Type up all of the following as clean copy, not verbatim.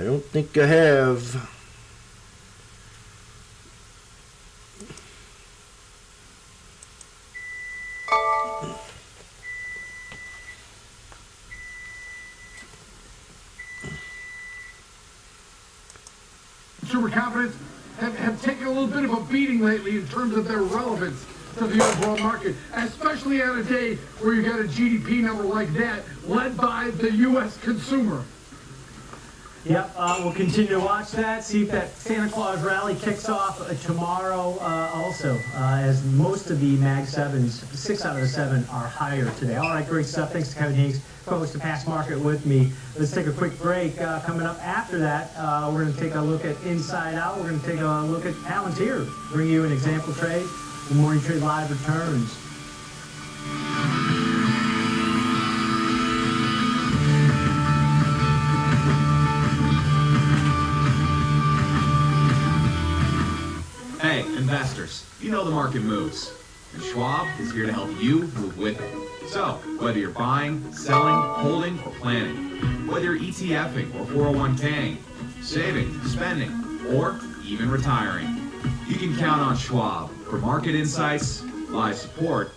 I don't think I have. Consumer confidence have taken a little bit of a beating lately in terms of their relevance to the overall market, especially on a day where you got a GDP number like that led by the U.S. consumer. Yep, we'll continue to watch that, see if that Santa Claus rally kicks off tomorrow also, as most of the Mag 7s, 6 out of the 7 are higher today. All right, great stuff. Thanks to Kevin Higgs, co-host of Past Market with me. Let's take a quick break. Coming up after that, we're going to take a look at Inside Out. We're going to take a look at Palantir, bring you an example trade. The Morning Trade Live returns. Hey, investors, you know the market moves, and Schwab is here to help you move with it. So, whether you're buying, selling, holding, or planning, whether you're ETFing or 401k'ing, saving, spending, or even retiring, you can count on Schwab for market insights, live support,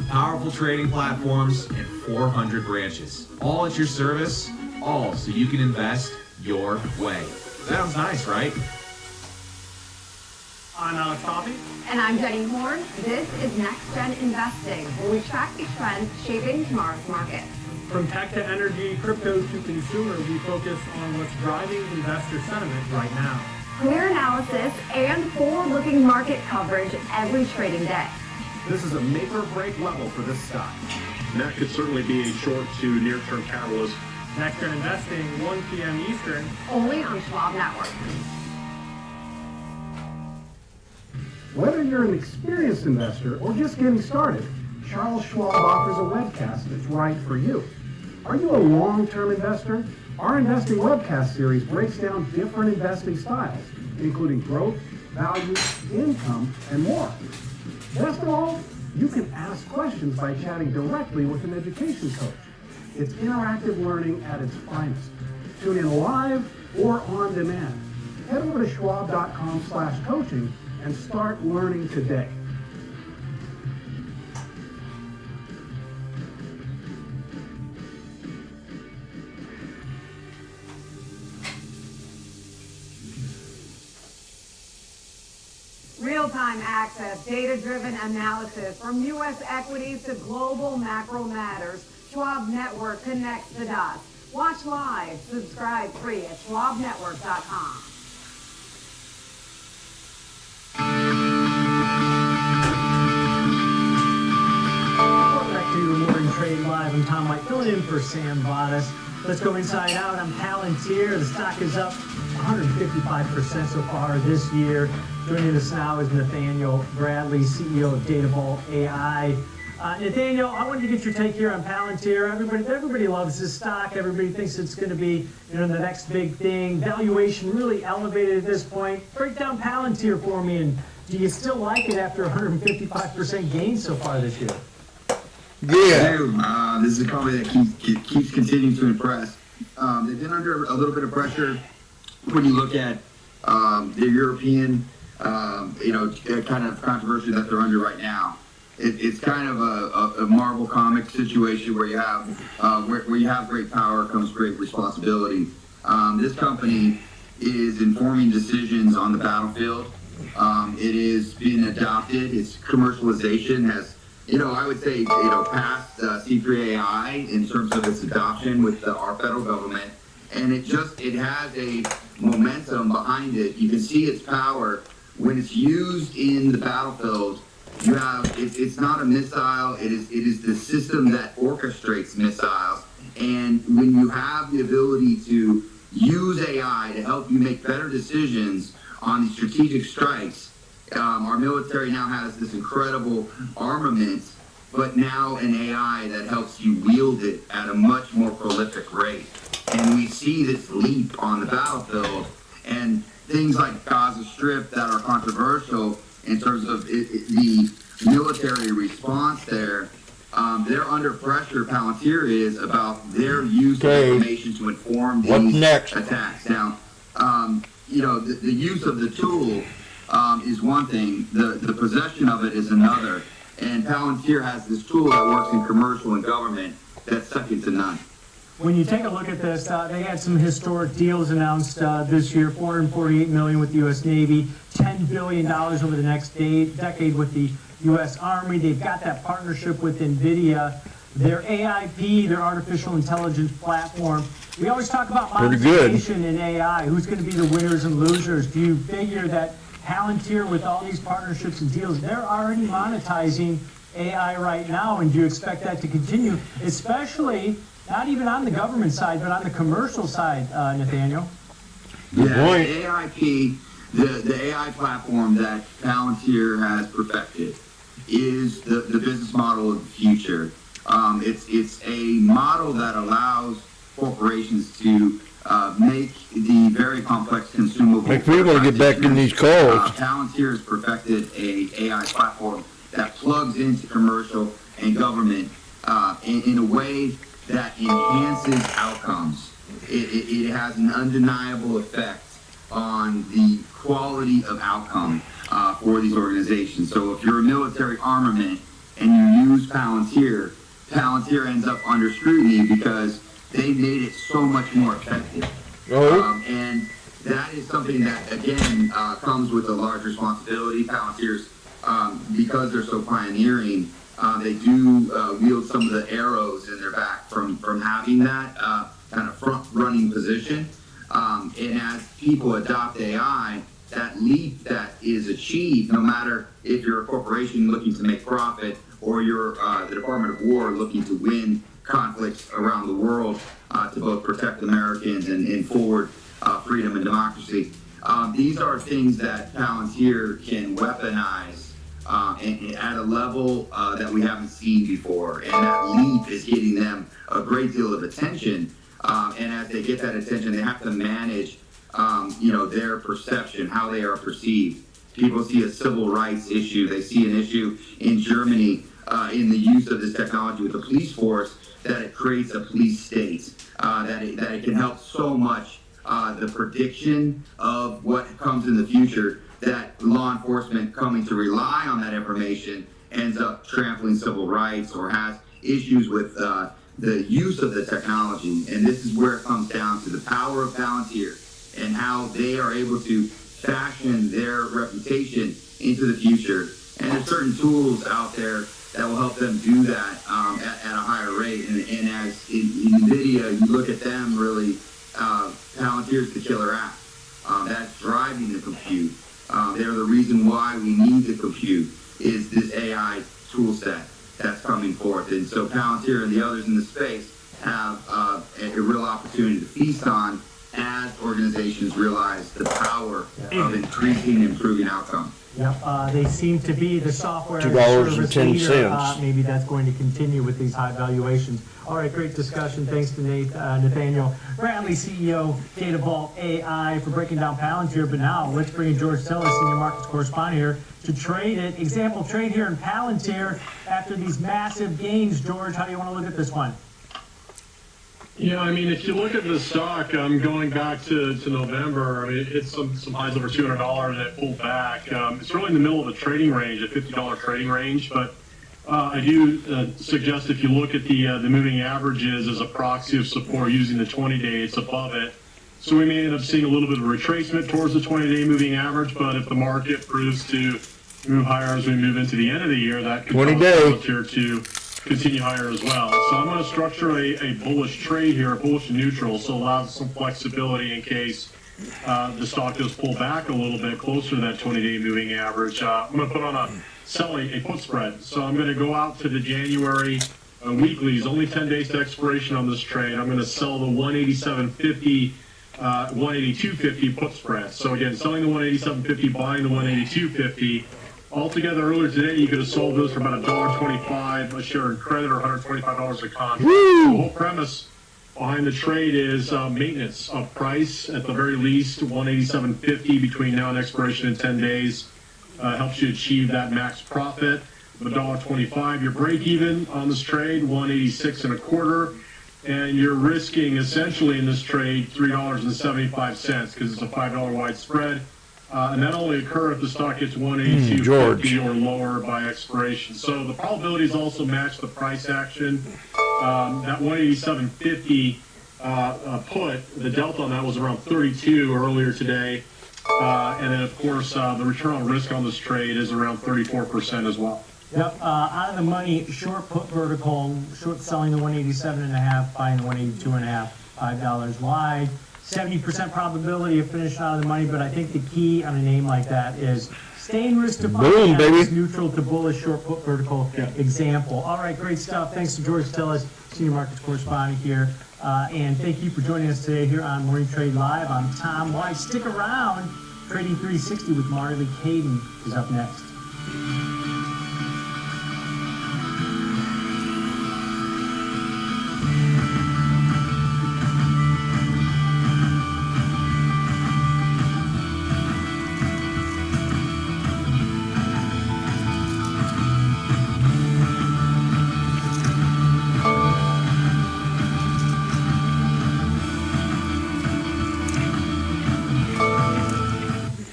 powerful trading platforms, and 400 branches. All at your service, all so you can invest your way. Sounds nice, right? I'm Alex Coffey. And I'm Jenny Horn. This is Next Gen Investing, where we track the trends shaping tomorrow's market. From tech to energy, crypto to consumer, we focus on what's driving investor sentiment right now. Clear analysis and forward-looking market coverage every trading day. This is a make or break level for this stock. And that could certainly be a short to near-term catalyst. Next Gen Investing, 1 p.m. Eastern. Only on Schwab Network. Whether you're an experienced investor or just getting started, Charles Schwab offers a webcast that's right for you. Are you a long-term investor? Our investing webcast series breaks down different investing styles, including growth, value, income, and more. Best of all, you can ask questions by chatting directly with an education coach. It's interactive learning at its finest. Tune in live or on demand. Head over to schwab.com/coaching and start learning today. Real-time access, data-driven analysis from U.S. equities to global macro matters. Schwab Network connects the dots. Watch live, subscribe free at schwabnetwork.com. Morning Trade Live. I'm Tom White, filling in for Sam Vadas. Let's go inside out on Palantir. The stock is up 155% so far this year. Joining us now is Nathaniel Bradley, CEO of Data Vault AI. Nathaniel, I wanted to get your take here on Palantir. Everybody loves this stock. Everybody thinks it's going to be, the next big thing. Valuation really elevated at this point. Break down Palantir for me, and do you still like it after 155% gain so far this year? Yeah. This is a company that keeps continuing to impress. They've been under a little bit of pressure when you look at the European, kind of controversy that they're under right now. It's kind of a Marvel comic situation where you have great power comes great responsibility. This company is informing decisions on the battlefield. It is being adopted. Its commercialization has, I would say, past C3AI in terms of its adoption with our federal government, and it has a momentum behind it. You can see its power when it's used in the battlefield. It's not a missile. It is the system that orchestrates missiles, and when you have the ability to use AI to help you make better decisions on these strategic strikes. Our military now has this incredible armament, but now an AI that helps you wield it at a much more prolific rate. And we see this leap on the battlefield, and things like Gaza Strip that are controversial in terms of the military response there. They're under pressure, Palantir is, about their use of information to inform these attacks. Now, the use of the tool is one thing. The possession of it is another. And Palantir has this tool that works in commercial and government that's second to none. When you take a look at this, they had some historic deals announced this year, $448 million with the U.S. Navy, $10 billion over the next decade with the U.S. Army. They've got that partnership with NVIDIA. Their AIP, their artificial intelligence platform. We always talk about monetization in AI. Who's going to be the winners and losers? Do you figure that Palantir, with all these partnerships and deals, they're already monetizing AI right now, and do you expect that to continue, especially not even on the government side, but on the commercial side, Nathaniel? Yeah, the AIP, the AI platform that Palantir has perfected is the business model of the future. It's a model that allows corporations to make the very complex consumable. Make people get back in these calls. Palantir has perfected a AI platform that plugs into commercial and government in a way that enhances outcomes. It has an undeniable effect on the quality of outcome for these organizations. So if you're a military armament and you use Palantir, Palantir ends up under scrutiny because they made it so much more effective. And that is something that, again, comes with a large responsibility. Palantir's, because they're so pioneering, they do wield some of the arrows in their back from having that kind of front-running position. And as people adopt AI, that leap that is achieved, no matter if you're a corporation looking to make profit or you're the Department of War looking to win conflicts around the world to both protect Americans and forward freedom and democracy. These are things that Palantir can weaponize and at a level that we haven't seen before. And that leap is getting them a great deal of attention. And as they get that attention, they have to manage their perception, how they are perceived. People see a civil rights issue. They see an issue in Germany in the use of this technology with the police force, that it creates a police state, that it can help so much the prediction of what comes in the future, that law enforcement coming to rely on that information ends up trampling civil rights or has issues with the use of the technology. And this is where it comes down to the power of Palantir and how they are able to fashion their reputation into the future. And there's certain tools out there that will help them do that at a higher rate. And as in NVIDIA, you look at them really, Palantir's the killer app. That's driving the compute. They're the reason why we need the compute, is this AI tool set that's coming forth. And so Palantir and the others in the space have a real opportunity to feast on as organizations realize the power of increasing and improving outcomes. Yep, they seem to be the software $2.10. service leader. Maybe that's going to continue with these high valuations. All right, great discussion. Thanks to Nathaniel Bradley, CEO, Data Vault AI, for breaking down Palantir. But now let's bring in George Tillis, Senior Markets Correspondent here, to trade it. Example trade here in Palantir after these massive gains. George, how do you want to look at this one? Yeah, I mean, if you look at the stock, going back to November, I mean, it hit some highs over $200 and it pulled back. It's really in the middle of a trading range, a $50 trading range, but I do suggest if you look at the moving averages as a proxy of support using the 20-day, it's above it. So we may end up seeing a little bit of retracement towards the 20-day moving average, but if the market proves to move higher as we move into the end of the year, that could cause Palantir to continue higher as well. So I'm going to structure a bullish trade here, bullish and neutral, so allows some flexibility in case the stock does pull back a little bit closer to that 20-day moving average. I'm going to put on a put spread. So I'm going to go out to the January weeklies, only 10 days to expiration on this trade. I'm going to sell the 187.50, 182.50 put spread. So again, selling the 187.50, buying the 182.50. Altogether, earlier today, you could have sold those for about $1.25 a share in credit, or $125 a contract. The whole premise behind the trade is maintenance of price, at the very least, $187.50 between now and expiration in 10 days. Helps you achieve that max profit of $1.25. Your break even on this trade, $186.25. and you're risking essentially in this trade $3.75 because it's a $5 wide spread. And that only occur if the stock gets 182.50 or lower by expiration. So the probabilities also match the price action. That 187.50 put, the delta on that was around 32 earlier today. And then, of course, the return on risk on this trade is around 34% as well. Yep, out of the money, short put vertical, short selling the 187.5, buying the 182.5, $5 wide. 70% probability of finishing out of the money, but I think the key on a name like that is staying risk defined, baby. Neutral to bullish, short put vertical example. All right, great stuff. Thanks to George Tillis, Senior Markets Correspondent here. And thank you for joining us today here on Morning Trade Live. I'm Tom White. Stick around. Trading 360 with Marley Caden is up next.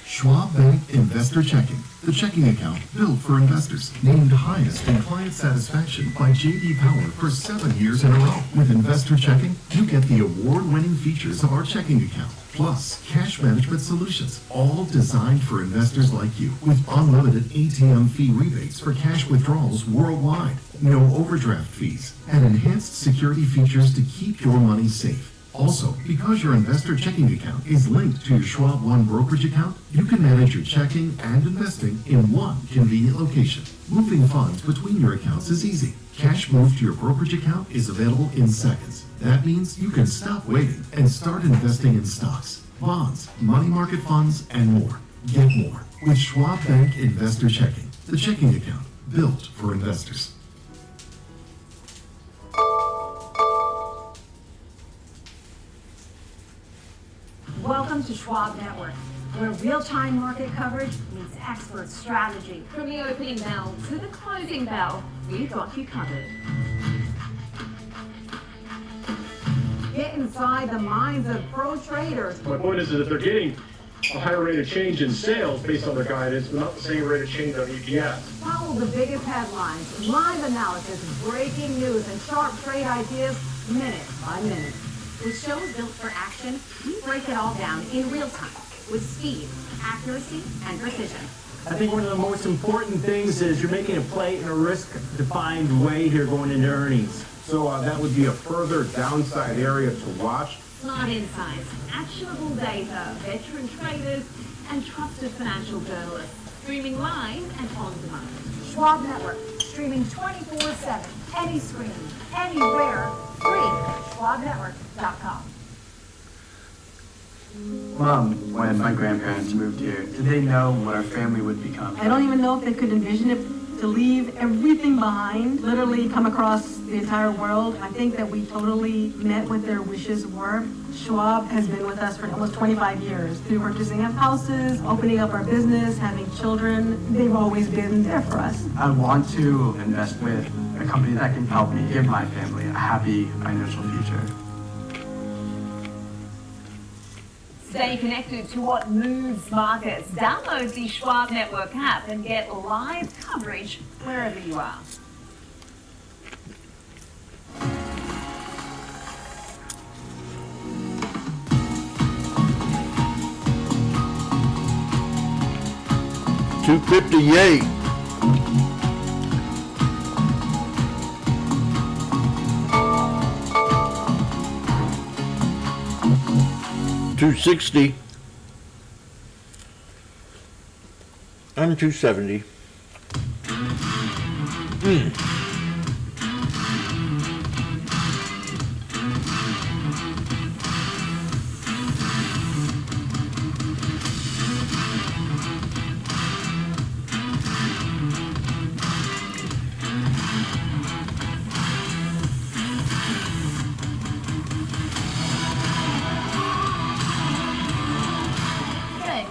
Schwab Bank Investor Checking, the checking account built for investors, named highest in client satisfaction by J.D. Power for 7 years in a row. With Investor Checking, you get the award-winning features of our checking account, plus cash management solutions, all designed for investors like you, with unlimited ATM fee rebates for cash withdrawals worldwide, no overdraft fees, and enhanced security features to keep your money safe. Also, because your investor checking account is linked to your Schwab One brokerage account, you can manage your checking and investing in one convenient location. Moving funds between your accounts is easy. Cash moved to your brokerage account is available in seconds. That means you can stop waiting and start investing in stocks, bonds, money market funds, and more. Get more with Schwab Bank Investor Checking, the checking account built for investors. Welcome to Schwab Network, where real-time market coverage meets expert strategy. From the opening bell to the closing bell, we've got you covered. Get inside the minds of pro traders. My point is that if they're getting a higher rate of change in sales based on their guidance, but not the same rate of change on EPS. Follow the biggest headlines, live analysis, breaking news, and sharp trade ideas minute by minute. With shows built for action, we break it all down in real time with speed, accuracy, and precision. I think one of the most important things is you're making a play in a risk-defined way here going into earnings. So that would be a further downside area to watch. Smart insights, actionable data, veteran traders, and trusted financial journalists. Streaming live and on demand. Schwab Network, streaming 24/7, any screen, anywhere, free. SchwabNetwork.com. Mom, when my grandparents moved here, did they know what our family would become? I don't even know if they could envision it, to leave everything behind, literally come across the entire world. I think that we totally met what their wishes were. Schwab has been with us for almost 25 years through purchasing of houses, opening up our business, having children. They've always been there for us. I want to invest with a company that can help me give my family a happy financial future. Stay connected to what moves markets. Download the Schwab Network app and get live coverage wherever you are. $258. $260. I'm $270. Good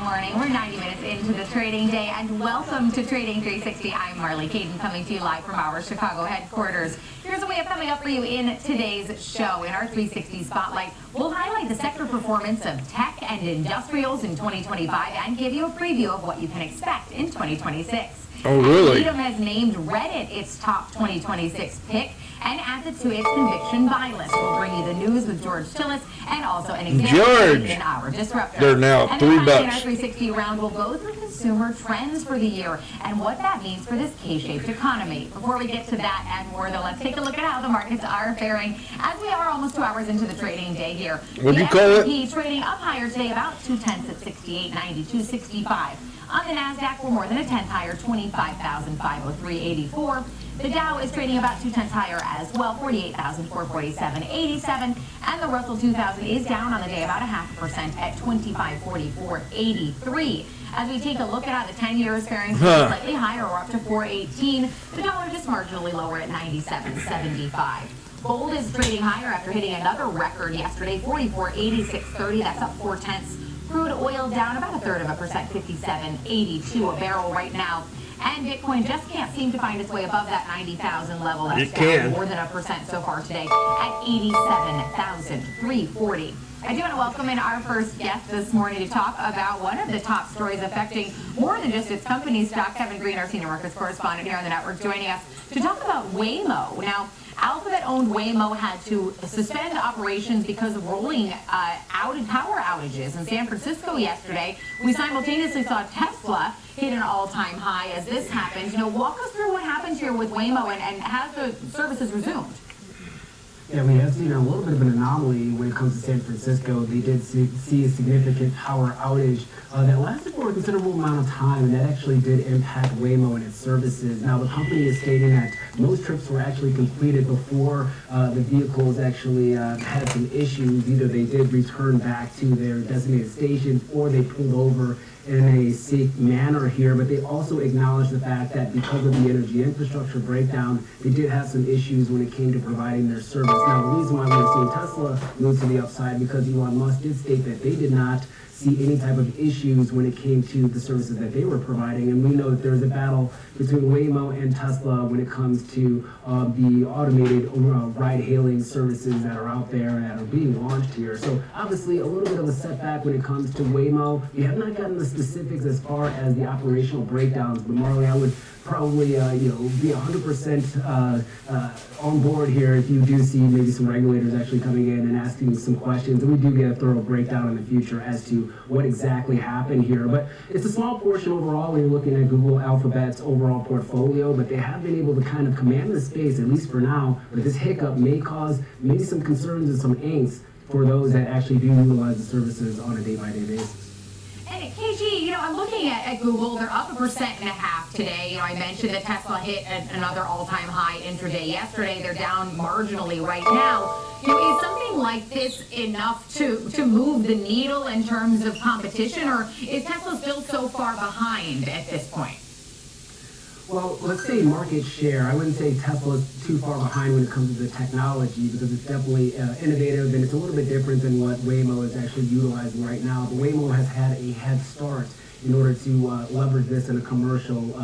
morning. We're 90 minutes into into the trading day and welcome to Trading 360. I'm Marley Caden coming to you live from our Chicago headquarters. Here's what we have coming up for you in today's show. In our 360 Spotlight, we'll highlight the sector performance of tech and industrials in 2025 and give you a preview of what you can expect in 2026. Oh, really? Needham has named Reddit its top 2026 pick and adds it to its conviction buy list. We'll bring you the news with George Tillis and also an example in our disruptor. They're now and $3. In our 360 round, we'll go through consumer trends for the year and what that means for this K-shaped economy. Before we get to that and more, though, let's take a look at how the markets are faring as we are almost 2 hours into the trading day here. What'd you call it? The S&P trading up higher today, about 0.2 at 68.92.65. On the NASDAQ, we're more than a tenth higher, 25,503.84. The Dow is trading about 0.2 higher as well, 48,447.87. And the Russell 2000 is down on the day about 0.5% at 2544.83. As we take a look at how the 10-year is faring, slightly higher, we're up to 4.18. The dollar just marginally lower at 97.75. Gold is trading higher after hitting another record yesterday, 44.8630. That's up 0.4. Crude oil down about 1/3%, 57.82 a barrel right now. And Bitcoin just can't seem to find its way above that 90,000 level. That's down more than 1% so far today at 87,340. I do want to welcome in our first guest this morning to talk about one of the top stories affecting more than just its company stock. Kevin Green, our senior markets correspondent here on the network, joining us to talk about Waymo. Now, Alphabet-owned Waymo had to suspend operations because of rolling power outages in San Francisco yesterday. We simultaneously saw Tesla hit an all-time high as this happened. Walk us through what happened here with Waymo and has the services resumed? Yeah, we have seen a little bit of an anomaly when it comes to San Francisco. They did see a significant power outage that lasted for a considerable amount of time, and that actually did impact Waymo and its services. Now, the company is stating that most trips were actually completed before the vehicles actually had some issues. Either they did return back to their designated stations or they pulled over in a safe manner here, but they also acknowledged the fact that because of the energy infrastructure breakdown, they did have some issues when it came to providing their service. Now, the reason why we're seeing Tesla move to the upside because Elon Musk did state that they did not see any type of issues when it came to the services that they were providing. And we know that there's a battle between Waymo and Tesla when it comes to the automated ride-hailing services that are out there that are being launched here. So obviously a little bit of a setback when it comes to Waymo. We have not gotten the specifics as far as the operational breakdowns, but Marley, I would probably be 100% on board here if you do see maybe some regulators actually coming in and asking some questions, and we do get a thorough breakdown in the future as to what exactly happened here. But it's a small portion overall when you're looking at Google Alphabet's overall portfolio, but they have been able to kind of command the space, at least for now. But this hiccup may cause maybe some concerns and some angst for those that actually do utilize the services on a day-by-day basis. And KG, I'm looking at Google. They're up 1.5% today. I mentioned that Tesla hit another all-time high intraday yesterday. They're down marginally right now. Is something like this enough to move the needle in terms of competition, or is Tesla still so far behind at this point? Well, let's say market share. I wouldn't say Tesla is too far behind when it comes to the technology because it's definitely innovative and it's a little bit different than what Waymo is actually utilizing right now. But Waymo has had a head start in order to leverage this in a commercial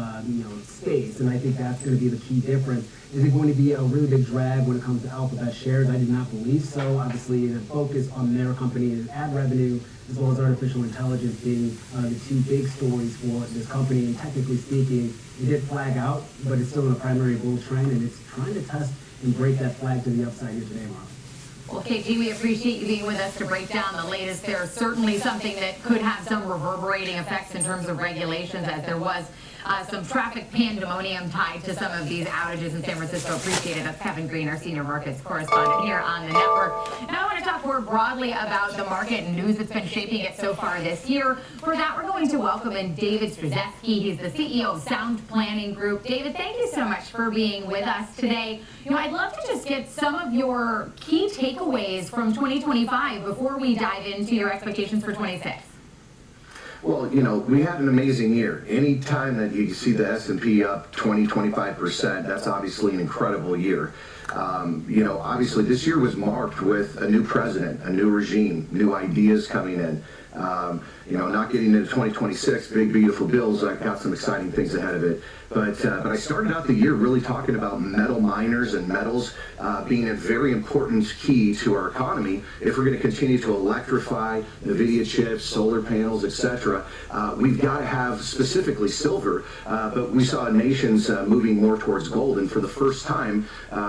space, and I think that's going to be the key difference. Is it going to be a really big drag when it comes to Alphabet shares? I do not believe so. Obviously, the focus on their company is ad revenue as well as artificial intelligence being the two big stories for this company. And technically speaking, it did flag out, but it's still in a primary bull trend, and it's trying to test and break that flag to the upside here today, Mark. Well, KG, we appreciate you being with us to break down the latest. There's certainly something that could have some reverberating effects in terms of regulations, as there was some traffic pandemonium tied to some of these outages in San Francisco. Appreciate it. That's Kevin Green, our senior markets correspondent here on the network. Now I want to talk more broadly about the market and news that's been shaping it so far this year. For that, we're going to welcome in David Struzeski. He's the CEO of Sound Planning Group. David, thank you so much for being with us today. I'd love to just get some of your key takeaways from 2025 before we dive into your expectations for 26. Well, we had an amazing year. Any time that you see the S&P up 20-25%, that's obviously an incredible year. Obviously this year was marked with a new president, a new regime, new ideas coming in. Not getting into 2026, big, beautiful bills, I've got some exciting things ahead of it. But I started out the year really talking about metal miners and metals being a very important key to our economy. If we're going to continue to electrify NVIDIA chips, solar panels, etc., we've got to have specifically silver. But we saw nations moving more towards gold. And for the first time,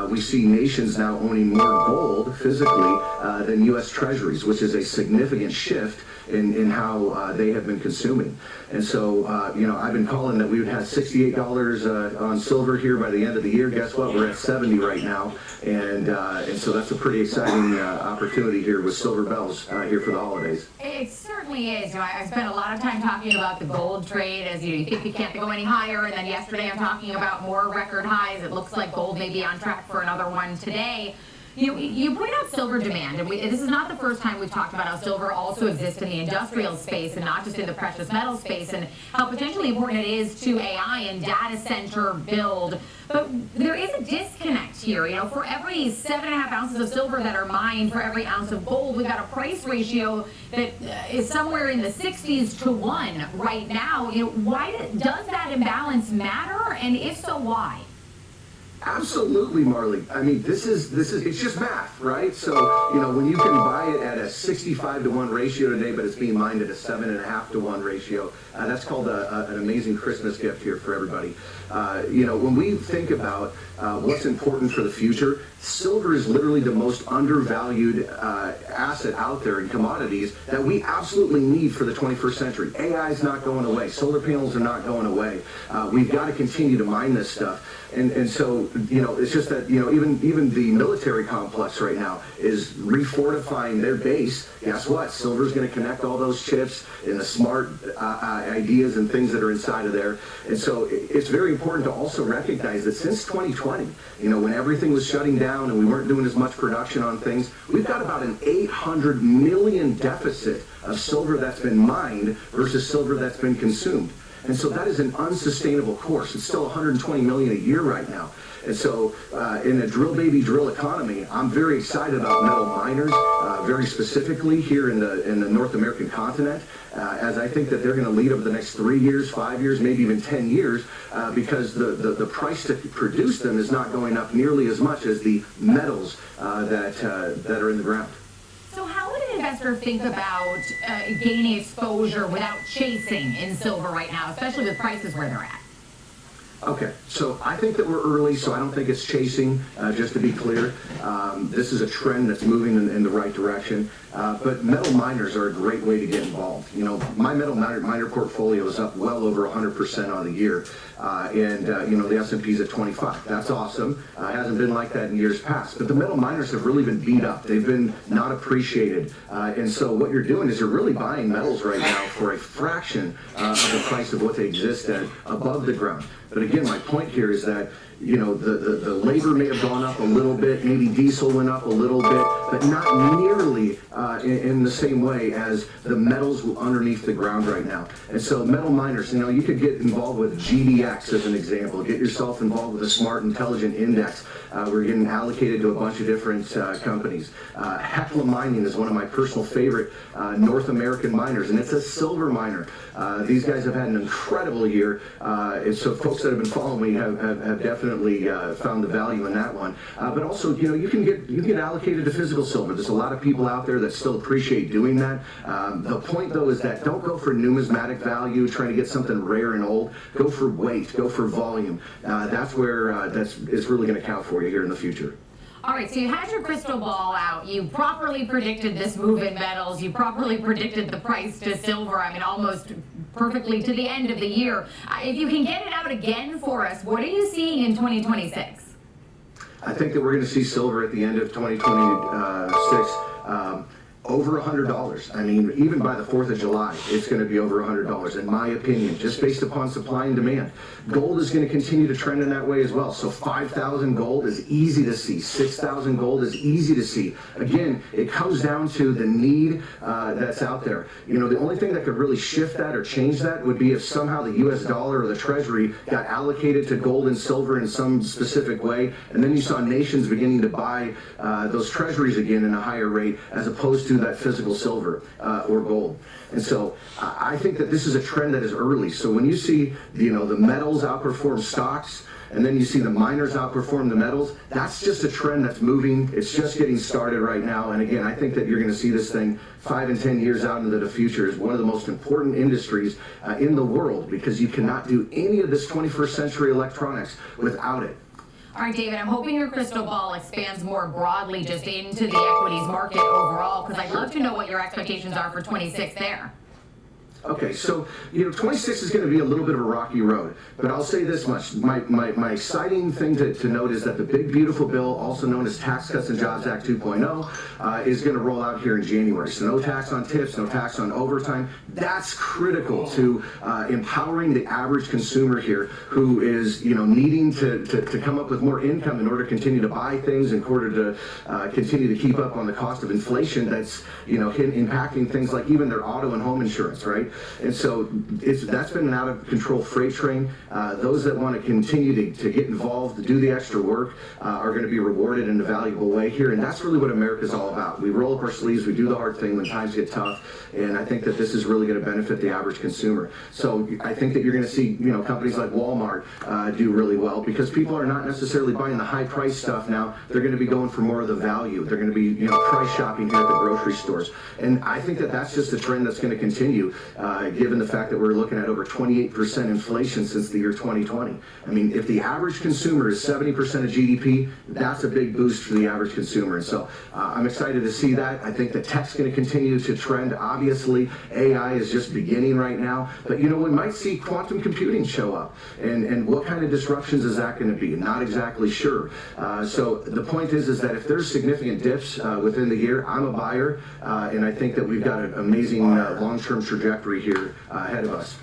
we see nations now owning more gold physically than U.S. treasuries, which is a significant shift in how they have been consuming. And so, I've been calling that we would have $68 on silver here by the end of the year. Guess what? We're at 70 right now. And so that's a pretty exciting opportunity here with silver bells here for the holidays. It certainly is. I spent a lot of time talking about the gold trade as you think you can't go any higher. And then yesterday I'm talking about more record highs. It looks like gold may be on track for another one today. You point out silver demand, and this is not the first time we've talked about how silver also exists in the industrial space and not just in the precious metal space, and how potentially important it is to AI and data center build. But there is a disconnect here. For every 7.5 ounces of silver that are mined, for every ounce of gold, we've got a price ratio that is somewhere in the 60s to 1 right now. Why does that imbalance matter, and if so, why? Absolutely, Marley. I mean, it's just math, right? So, when you can buy it at a 65 to 1 ratio today, but it's being mined at a 7.5 to 1 ratio, that's called an amazing Christmas gift here for everybody. When we think about what's important for the future, silver is literally the most undervalued asset out there in commodities that we absolutely need for the 21st century. AI is not going away. Solar panels are not going away. We've got to continue to mine this stuff. And so, it's just that, even the military complex right now is refortifying their base. Guess what? Silver's going to connect all those chips and the smart ideas and things that are inside of there. And so it's very important to also recognize that since 2020, when everything was shutting down and we weren't doing as much production on things, we've got about an 800 million deficit of silver that's been mined versus silver that's been consumed. And so that is an unsustainable course. It's still 120 million a year right now. And so in a drill baby drill economy, I'm very excited about metal miners, very specifically here in the North American continent, as I think that they're going to lead over the next 3 years, 5 years, maybe even 10 years, because the price to produce them is not going up nearly as much as the metals that are in the ground. So how would an investor think about gaining exposure without chasing in silver right now, especially with prices where they're at? Okay, so I think that we're early, so I don't think it's chasing, just to be clear. This is a trend that's moving in the right direction. But metal miners are a great way to get involved. My metal miner portfolio is up well over 100% on the year. The S&P's at 25. That's awesome. It hasn't been like that in years past. But the metal miners have really been beat up. They've been not appreciated. And so what you're doing is you're really buying metals right now for a fraction of the price of what they exist at above the ground. But again, my point here is that, the labor may have gone up a little bit, maybe diesel went up a little bit, but not nearly in the same way as the metals underneath the ground right now. And so metal miners, you could get involved with GDX as an example. Get yourself involved with a smart intelligent index. We're getting allocated to a bunch of different companies. Hecla Mining is one of my personal favorite North American miners, and it's a silver miner. These guys have had an incredible year, and so folks that have been following me have definitely found the value in that one. But also, you can get allocated to physical silver. There's a lot of people out there that still appreciate doing that. The point, though, is that don't go for numismatic value, trying to get something rare and old. Go for weight. Go for volume. That's where it's really going to count for you here in the future. All right, so you had your crystal ball out. You properly predicted this move in metals. You properly predicted the price to silver. I mean, almost perfectly to the end of the year. If you can get it out again for us, what are you seeing in 2026? I think that we're going to see silver at the end of 2026. over $100. I mean, even by the 4th of July, it's going to be over $100, in my opinion, just based upon supply and demand. Gold is going to continue to trend in that way as well. So 5,000 gold is easy to see. 6,000 gold is easy to see. Again, it comes down to the need that's out there. You know, the only thing that could really shift that or change that would be if somehow the US dollar or the Treasury got allocated to gold and silver in some specific way, and then you saw nations beginning to buy those treasuries again in a higher rate as opposed to that physical silver or gold. And so I think that this is a trend that is early. So when you see, you know, the metals outperform stocks, and then you see the miners outperform the metals, that's just a trend that's moving. It's just getting started right now. And again, I think that you're going to see this thing 5 and 10 years out into the future as one of the most important industries in the world, because you cannot do any of this 21st century electronics without it. All right, David, I'm hoping your crystal ball expands more broadly just into the equities market overall, because I'd love to know what your expectations are for 26 there. Okay, so, you know, 26 is going to be a little bit of a rocky road, but I'll say this much. My exciting thing to note is that the big, beautiful bill, also known as Tax Cuts and Jobs Act 2.0, is going to roll out here in January. So no tax on tips, no tax on overtime. That's critical to empowering the average consumer here who is, you know, needing to come up with more income in order to continue to buy things, in order to continue to keep up on the cost of inflation that's, you know, impacting things like even their auto and home insurance, right? And so that's been an out-of-control freight train. Those that want to continue to get involved, to do the extra work, are going to be rewarded in a valuable way here. And that's really what America's all about. We roll up our sleeves, we do the hard thing when times get tough, and I think that this is really going to benefit the average consumer. So I think that you're going to see, you know, companies like Walmart do really well, because people are not necessarily buying the high-price stuff now. They're going to be going for more of the value. They're going to be, you know, price shopping here at the grocery stores. And I think that that's just a trend that's going to continue. Given the fact that we're looking at over 28% inflation since the year 2020. I mean, if the average consumer is 70% of GDP, that's a big boost for the average consumer. And so I'm excited to see that. I think the tech's going to continue to trend. Obviously, AI is just beginning right now. But, you know, we might see quantum computing show up. And what kind of disruptions is that going to be? Not exactly sure. So the point is that if there's significant dips within the year, I'm a buyer. And I think that we've got an amazing long-term trajectory here ahead of us.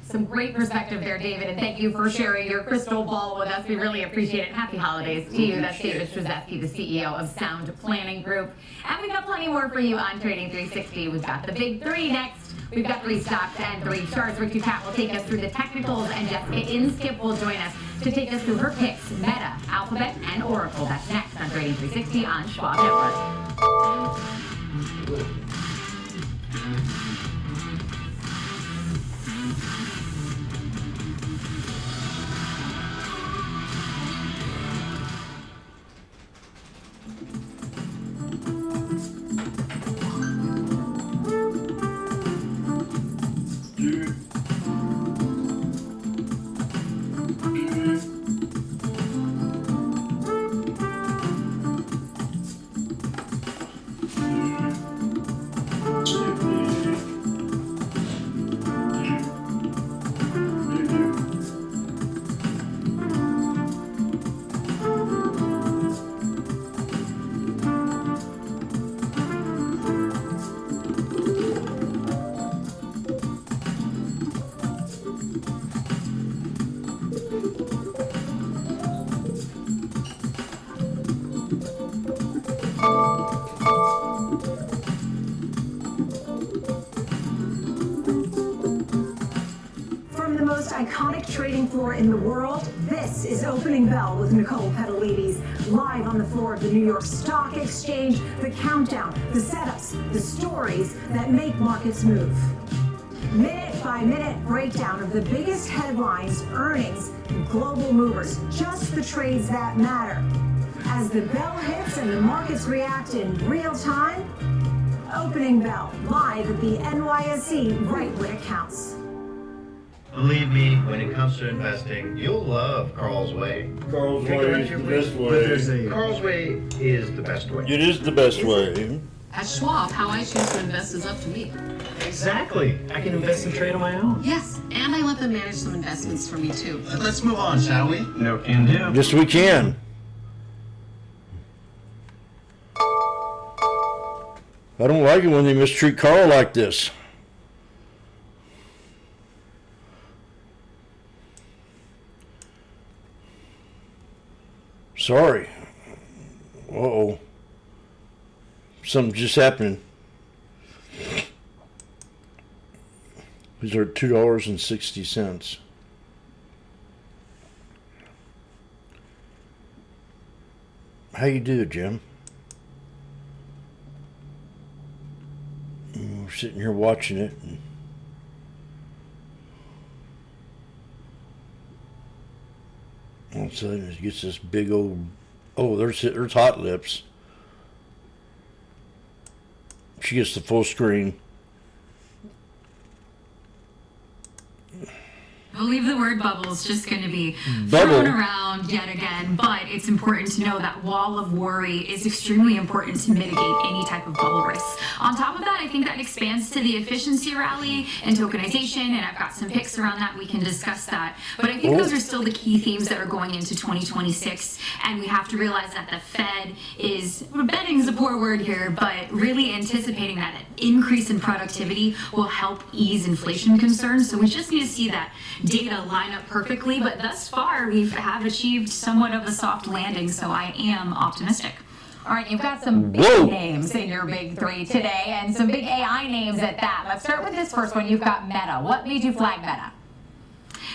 Some great perspective there, David, and thank you for sharing your crystal ball with us. We really appreciate it. Happy holidays to you. That's David Strzeski, the CEO of Sound Planning Group. And we've got plenty more for you on Trading 360. We've got the big three next. We've got 3 stocks and 3 charts. Ricky Pat will take us through the technicals, and Jessica Inskip will join us to take us through her picks, Meta, Alphabet, and Oracle. That's next on Trading 360 on Schwab Network. Iconic trading floor in the world, this is Opening Bell with Nicole Petalides, live on the floor of the New York Stock Exchange, the countdown, the setups, the stories that make markets move. Minute-by-minute breakdown of the biggest headlines, earnings, and global movers, just the trades that matter. As the bell hits and the markets react in real time, Opening Bell, live at the NYSE, right when it counts. Believe me, when it comes to investing, you'll love Carl's Way. Carl's Way is the best way. Carl's Way is the best way. It is the best way. At Schwab, how I choose to invest is up to me. Exactly. I can invest and trade on my own. Yes, and I let them manage some investments for me too. Let's move on, shall we? No can do. Yes, we can. I don't like it when they mistreat Carl like this. Sorry. Uh-oh. Something just happened. These are $2.60. How you do, Jim? We're sitting here watching it. And all of a sudden it gets this big old... Oh, there's Hot Lips. She gets the full screen. I believe the word bubble is just going to be Bubble. thrown around yet again, but it's important to know that wall of worry is extremely important to mitigate any type of bubble risk. On top of that, I think that expands to the efficiency rally and tokenization, and I've got some picks around that. We can discuss that. But I think those are still the key themes that are going into 2026, and we have to realize that the Fed is, betting is a poor word here, but really anticipating that an increase in productivity will help ease inflation concerns. So we just need to see that data line up perfectly, but thus far we have achieved somewhat of a soft landing, so I am optimistic. All right, you've got some big names in your big three today, and some big AI names at that. Let's start with this first one. You've got Meta. What made you flag Meta?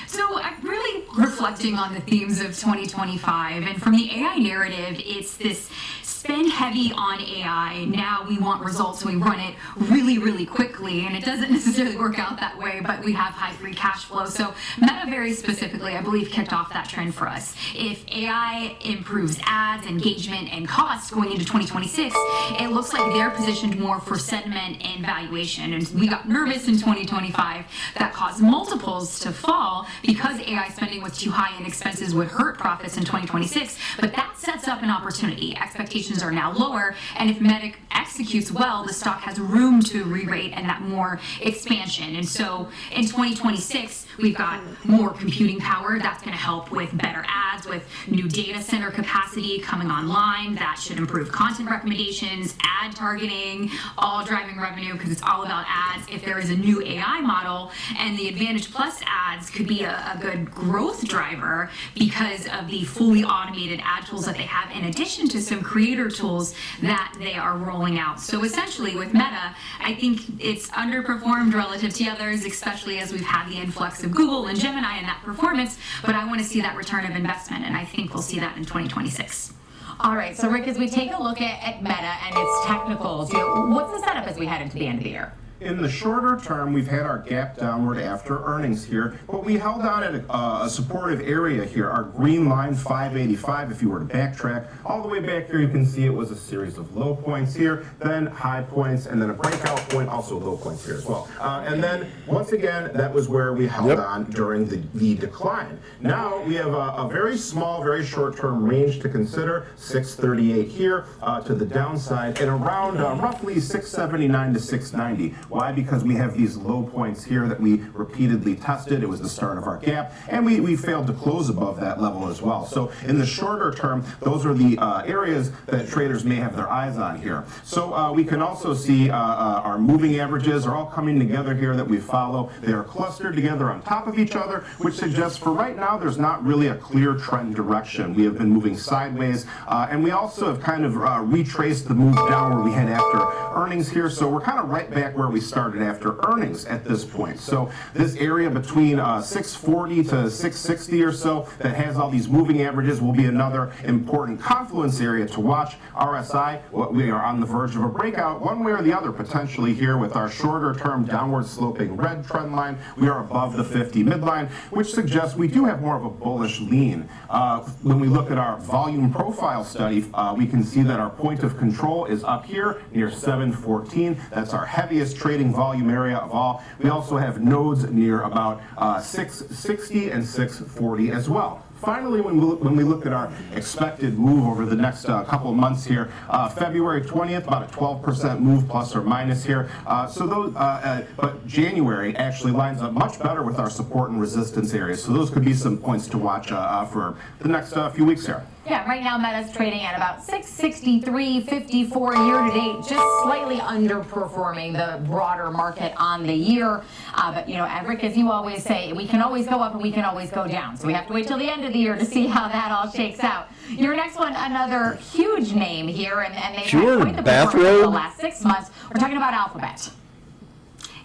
So I'm really reflecting on the themes of 2025, and from the AI narrative, it's this spend heavy on AI. Now we want results, so we run it really, really quickly, and it doesn't necessarily work out that way, but we have high free cash flow. So Meta very specifically, I believe, kicked off that trend for us. If AI improves ads, engagement, and costs going into 2026, it looks like they're positioned more for sentiment and valuation. And we got nervous in 2025 that caused multiples to fall because AI spending was too high and expenses would hurt profits in 2026, but that sets up an opportunity. Expectations are now lower, and if Meta executes well, the stock has room to re-rate and that more expansion. And so in 2026, we've got more computing power. That's going to help with better ads, with new data center capacity coming online. That should improve content recommendations, ad targeting, all driving revenue because it's all about ads. If there is a new AI model, and the Advantage Plus ads could be a good growth driver because of the fully automated ad tools that they have, in addition to some creator tools that they are rolling out. So essentially with Meta, I think it's underperformed relative to others, especially as we've had the influx of Google and Gemini and that performance, but I want to see that return of investment, and I think we'll see that in 2026. All right, so Rick, as we take a look at Meta and its technicals, what's the setup as we head into the end of the year? In the shorter term, we've had our gap downward after earnings here, but we held on at a supportive area here. Our green line, 585, if you were to backtrack, all the way back here, you can see it was a series of low points here, then high points, and then a breakout point, also low points here as well. And then, once again, that was where we held on during the decline. Now, we have a very small, very short-term range to consider, 638 here to the downside, and around roughly 679 to 690. Why? Because we have these low points here that we repeatedly tested. It was the start of our gap, and we failed to close above that level as well. So in the shorter term, those are the areas that traders may have their eyes on here. So we can also see our moving averages are all coming together here that we follow. They are clustered together on top of each other, which suggests for right now there's not really a clear trend direction. We have been moving sideways, and we also have kind of retraced the move down where we had after earnings here. So we're kind of right back where we started after earnings at this point. So this area between 640 to 660 or so that has all these moving averages will be another important confluence area to watch. RSI, we are on the verge of a breakout one way or the other potentially here with our shorter term downward sloping red trend line. We are above the 50 midline, which suggests we do have more of a bullish lean. When we look at our volume profile study, we can see that our point of control is up here near 714. That's our heaviest trading volume area of all. We also have nodes near about 660 and 640 as well. Finally, when we look at our expected move over the next couple of months here, February 20th, about a 12% move plus or minus here. But January actually lines up much better with our support and resistance areas. So those could be some points to watch for the next few weeks here. Yeah, right now Meta's trading at about 663.54 year to date, just slightly underperforming the broader market on the year. But, Rick, as you always say, we can always go up and we can always go down. So we have to wait till the end of the year to see how that all shakes out. Your next one, another huge name here, and they've had quite the performance over the last 6 months. We're talking about Alphabet.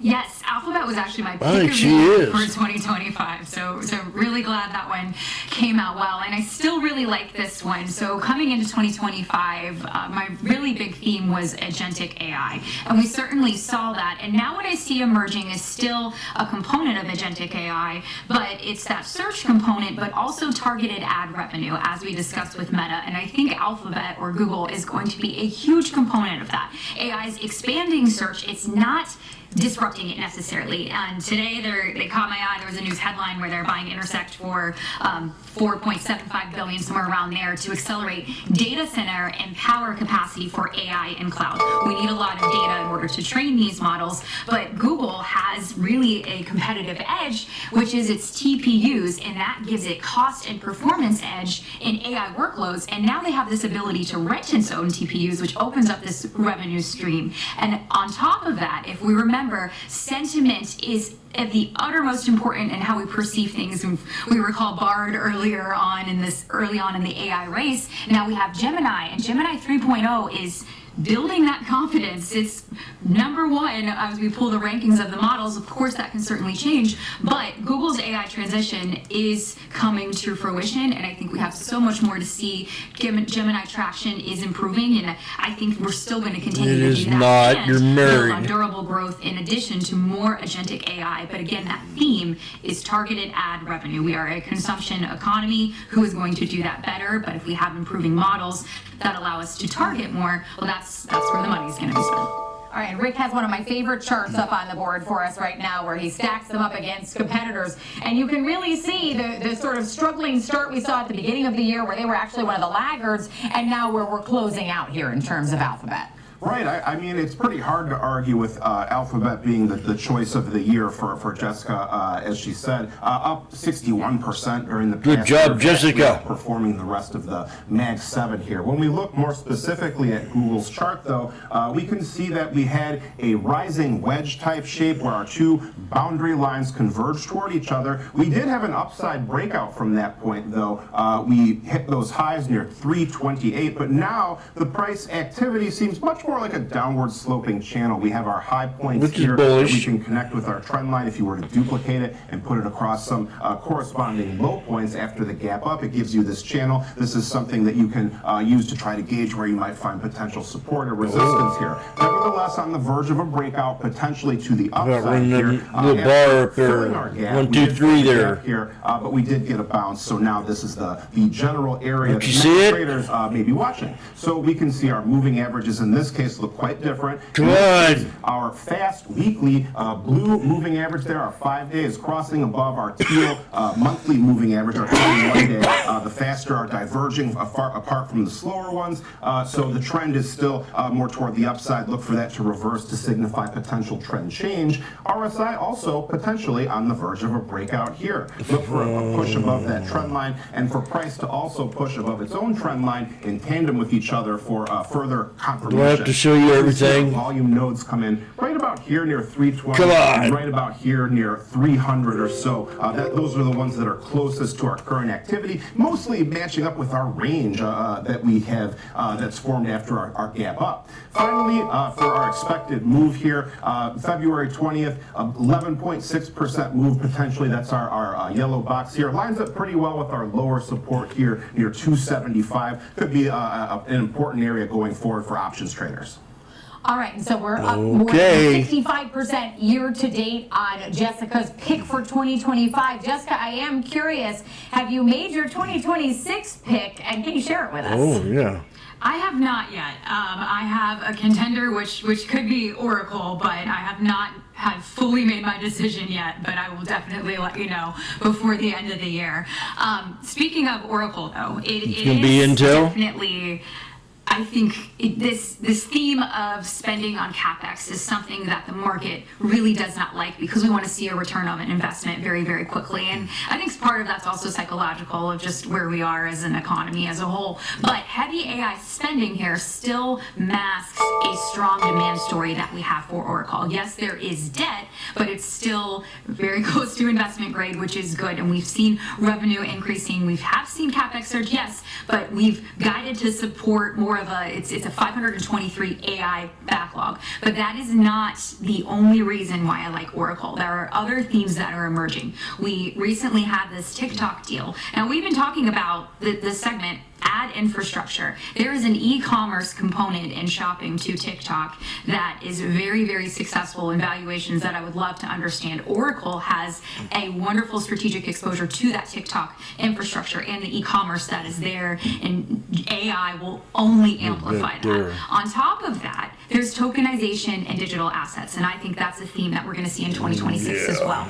Yes, Alphabet was actually my pick I think of she the year is. for 2025. So really glad that one came out well, and I still really like this one. So coming into 2025, my really big theme was agentic AI, and we certainly saw that. And now what I see emerging is still a component of agentic AI, but it's that search component, but also targeted ad revenue, as we discussed with Meta. And I think Alphabet or Google is going to be a huge component of that. AI is expanding search. It's not disrupting it necessarily. And today they caught my eye. There was a news headline where they're buying Intersect for $4.75 billion, somewhere around there, to accelerate data center and power capacity for AI and cloud. We need a lot of data in order to train these models, but Google has really a competitive edge, which is its TPUs, and that gives it cost and performance edge in AI workloads. And now they have this ability to rent its own TPUs, which opens up this revenue stream. And on top of that, if we remember, sentiment is the uttermost important in how we perceive things. We recall Bard early on in the AI race. Now we have Gemini, and Gemini 3.0 is building that confidence. It's number one as we pull the rankings of the models. Of course, that can certainly change, but Google's AI transition is coming to fruition, and I think we have so much more to see. Gemini traction is improving, and I think we're still going to continue to do that. Not. And You're build on married. durable growth in addition to more agentic AI. But again, that theme is targeted ad revenue. We are a consumption economy. Who is going to do that better? But if we have improving models that allow us to target more, well, that's where the money's going to be spent. All right, and Rick has one of my favorite charts up on the board for us right now where he stacks them up against competitors. And you can really see the sort of struggling start we saw at the beginning of the year where they were actually one of the laggards, and now where we're closing out here in terms of Alphabet. Right. I mean, it's pretty hard to argue with Alphabet being the choice of the year for Jessica, as she said, up 61% during the past Good job, year, Jessica. Performing the rest of the Mag 7 here. When we look more specifically at Google's chart, though, we can see that we had a rising wedge type shape where our two boundary lines converged toward each other. We did have an upside breakout from that point, though. We hit those highs near 328, but now the price activity seems much more like a downward sloping channel. We have our high points Which is here bullish. that we can connect with our trend line. If you were to duplicate it and put it across some corresponding low points after the gap up, it gives you this channel. This is something that you can use to try to gauge where you might find potential support or resistance here. Nevertheless, on the verge of a breakout, potentially to the upside here. The bar up there, filling our gap. 1, We 2, did 3 fill the there. gap here, but we did get a bounce. So now this is the general area Don't you that see it? traders may be watching. So we can see our moving averages in this case look quite different. Come In this on. case, our fast weekly blue moving average there, our 5 days crossing above our teal monthly moving average, our 21 day. The faster are diverging apart from the slower ones. So the trend is still more toward the upside. Look for that to reverse to signify potential trend change. RSI also potentially on the verge of a breakout here. Look for a push above that trend line and for price to also push above its own trend line in tandem with each other for further confirmation. Do I have to show you everything? Volume nodes come in right about here near 320. Come on. And right about here near 300 or so. Those are the ones that are closest to our current activity, mostly matching up with our range that we have that's formed after our gap up. Finally, for our expected move here, February 20th, 11.6% move potentially. That's our yellow box here. Lines up pretty well with our lower support here near 275. Could be an important area going forward for options traders. All right, and so we're up more than 65% year to date on Jessica's pick for 2025. Jessica, I am curious, have you made your 2026 pick, and can you share it with us? Oh, yeah. I have not yet. I have a contender, which could be Oracle, but I have not fully made my decision yet, but I will definitely let you know before the end of the year. Speaking of Oracle, though, it's gonna be Intel? definitely... I think this theme of spending on capex is something that the market really does not like, because we want to see a return of an investment very, very quickly. And I think part of that's also psychological of just where we are as an economy as a whole. But heavy AI spending here still masks a strong demand story that we have for Oracle. Yes, there is debt, but it's still very close to investment grade, which is good. And we've seen revenue increasing. We have seen capex surge, yes, but we've guided to support more of it's a 523 AI backlog. But that is not the only reason why I like Oracle. There are other themes that are emerging. We recently had this TikTok deal. Now, we've been talking about this segment, ad infrastructure. There is an e-commerce component in shopping to TikTok that is very, very successful in valuations that I would love to understand. Oracle has a wonderful strategic exposure to that TikTok infrastructure and the e-commerce that is there, and AI will only amplify that. On top of that, there's tokenization and digital assets, and I think that's a theme that we're going to see in 2026 as well.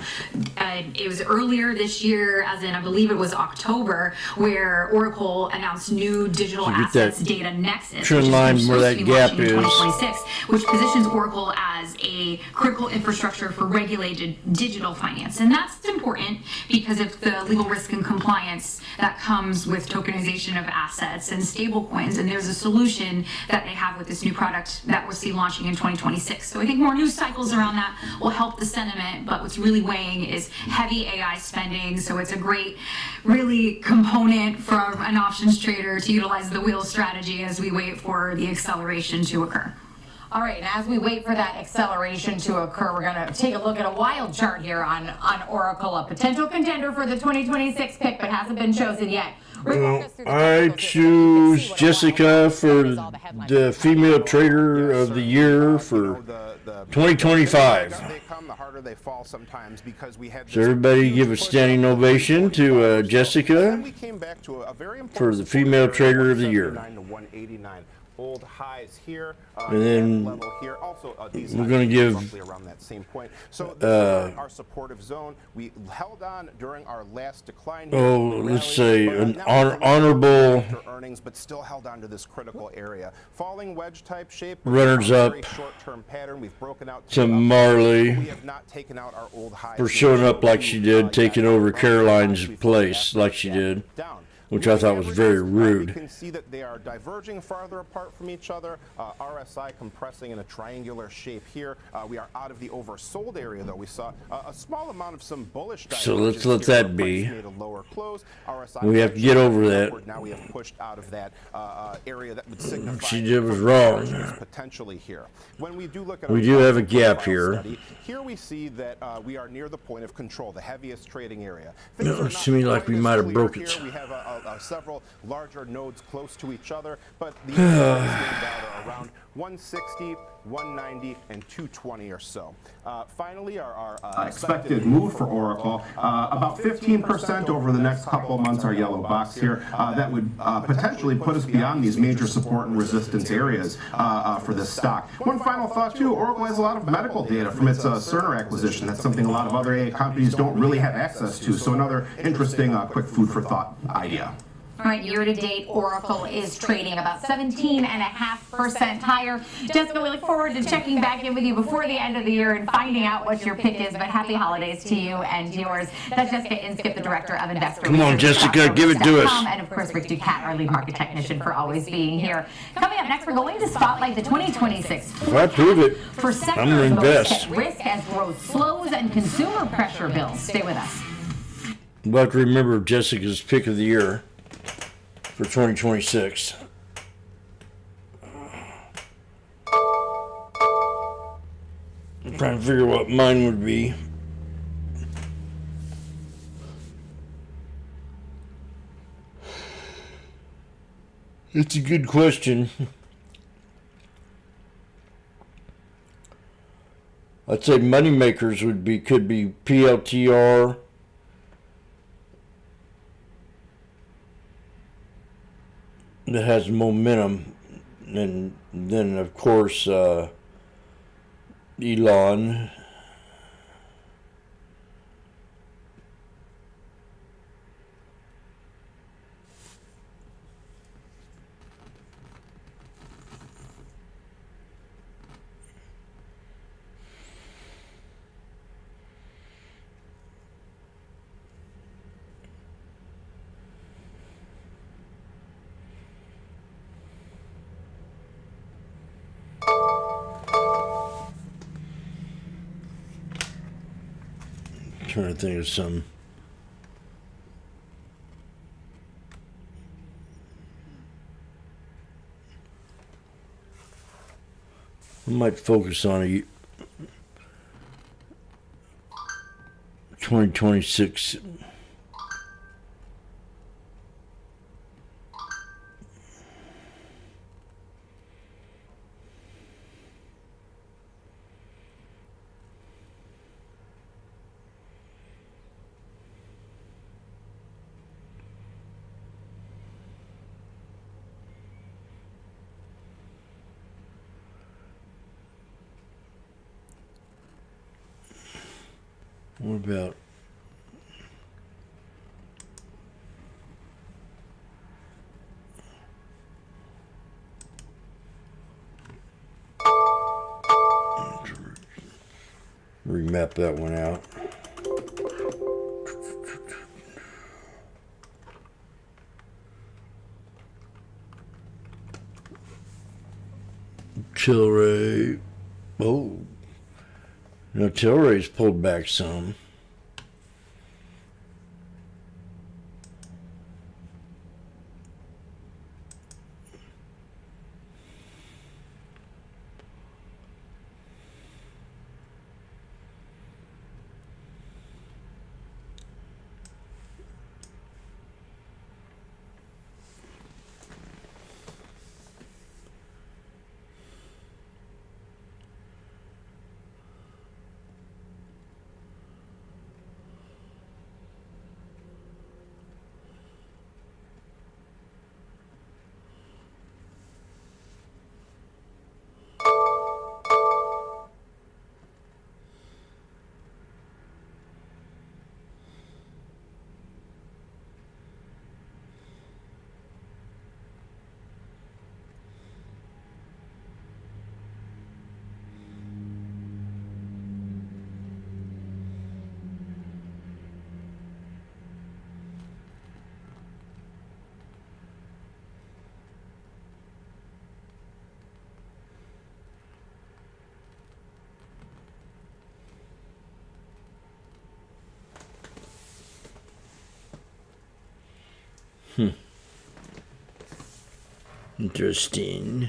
It was earlier this year, as in I believe it was October, where Oracle announced new digital assets data nexus, trend line where that gap is, 2026, which positions Oracle as a critical infrastructure for regulated digital finance. And that's important because of the legal risk and compliance that comes with tokenization of assets and stable coins. And there's a solution that they have with this new product that we'll see launching in 2026. So I think more news cycles around that will help the sentiment, but what's really weighing is heavy AI spending. So it's a great, really component for an options trader to utilize the wheel strategy as we wait for the acceleration to occur. All right, and as we wait for that acceleration to occur, we're going to take a look at a wild chart here on Oracle, a potential contender for the 2026 pick, but hasn't been chosen yet. Well, I choose Jessica for the female trader of the year for 2025. So everybody give a standing ovation to Jessica for the female trader of the year. Old highs here, and then level here. Also, we're going to give roughly around that same point. So this is our supportive zone. We held on during our last decline here. Let's say an honorable earnings, but still held on to this critical area. Falling wedge type shape. Runners up short-term pattern. We've broken out to Marley we have not taken out our old highs for showing up like she did, taking over Caroline's place like she did, which I thought was very rude. You can see that they are diverging farther apart from each other. RSI compressing in a triangular shape here. We are out of the oversold area, though. We saw a small amount of some bullish divergence. So let's let that be. Made a lower close. RSI we have to get over that. Now we have pushed out of that area that would signify what she did was wrong. Potentially here. When we do look at we do have a gap here. Study, here we see that we are near the point of control, the heaviest trading area. It looks to me like we might have broke it. We have several larger nodes close to each other, but the are around 160, 190, and 220 or so. Finally, our expected move for Oracle, about 15% over the next couple of months, our yellow box here, that would potentially put us beyond these major support and resistance areas for this stock. One final thought, too, Oracle has a lot of medical data from its Cerner acquisition. That's something a lot of other AI companies don't really have access to, so another interesting quick food for thought idea. All right, year to date, Oracle is trading about 17.5% higher. Jessica, we look forward to checking back in with you before the end of the year and finding out what your pick is. But happy holidays to you and yours. That's Jessica Inskip, the Director of Investor Come on, Jessica, give it to us. And of course, Rick Ducat, our lead market technician, for always being here. Coming up next, we're going to spotlight the 2026 if I prove it, for sectors I'm going to invest. At risk as growth slows and consumer pressure builds. Stay with us. We'll have to remember Jessica's pick of the year for 2026. I'm trying to figure what mine would be. It's a good question. I'd say moneymakers could be PLTR, that has momentum, and then of course Elon, trying to think of some. I might focus on a 2026. What about remap that one out? Tilray. Oh. Now, Tilray's pulled back some. Interesting.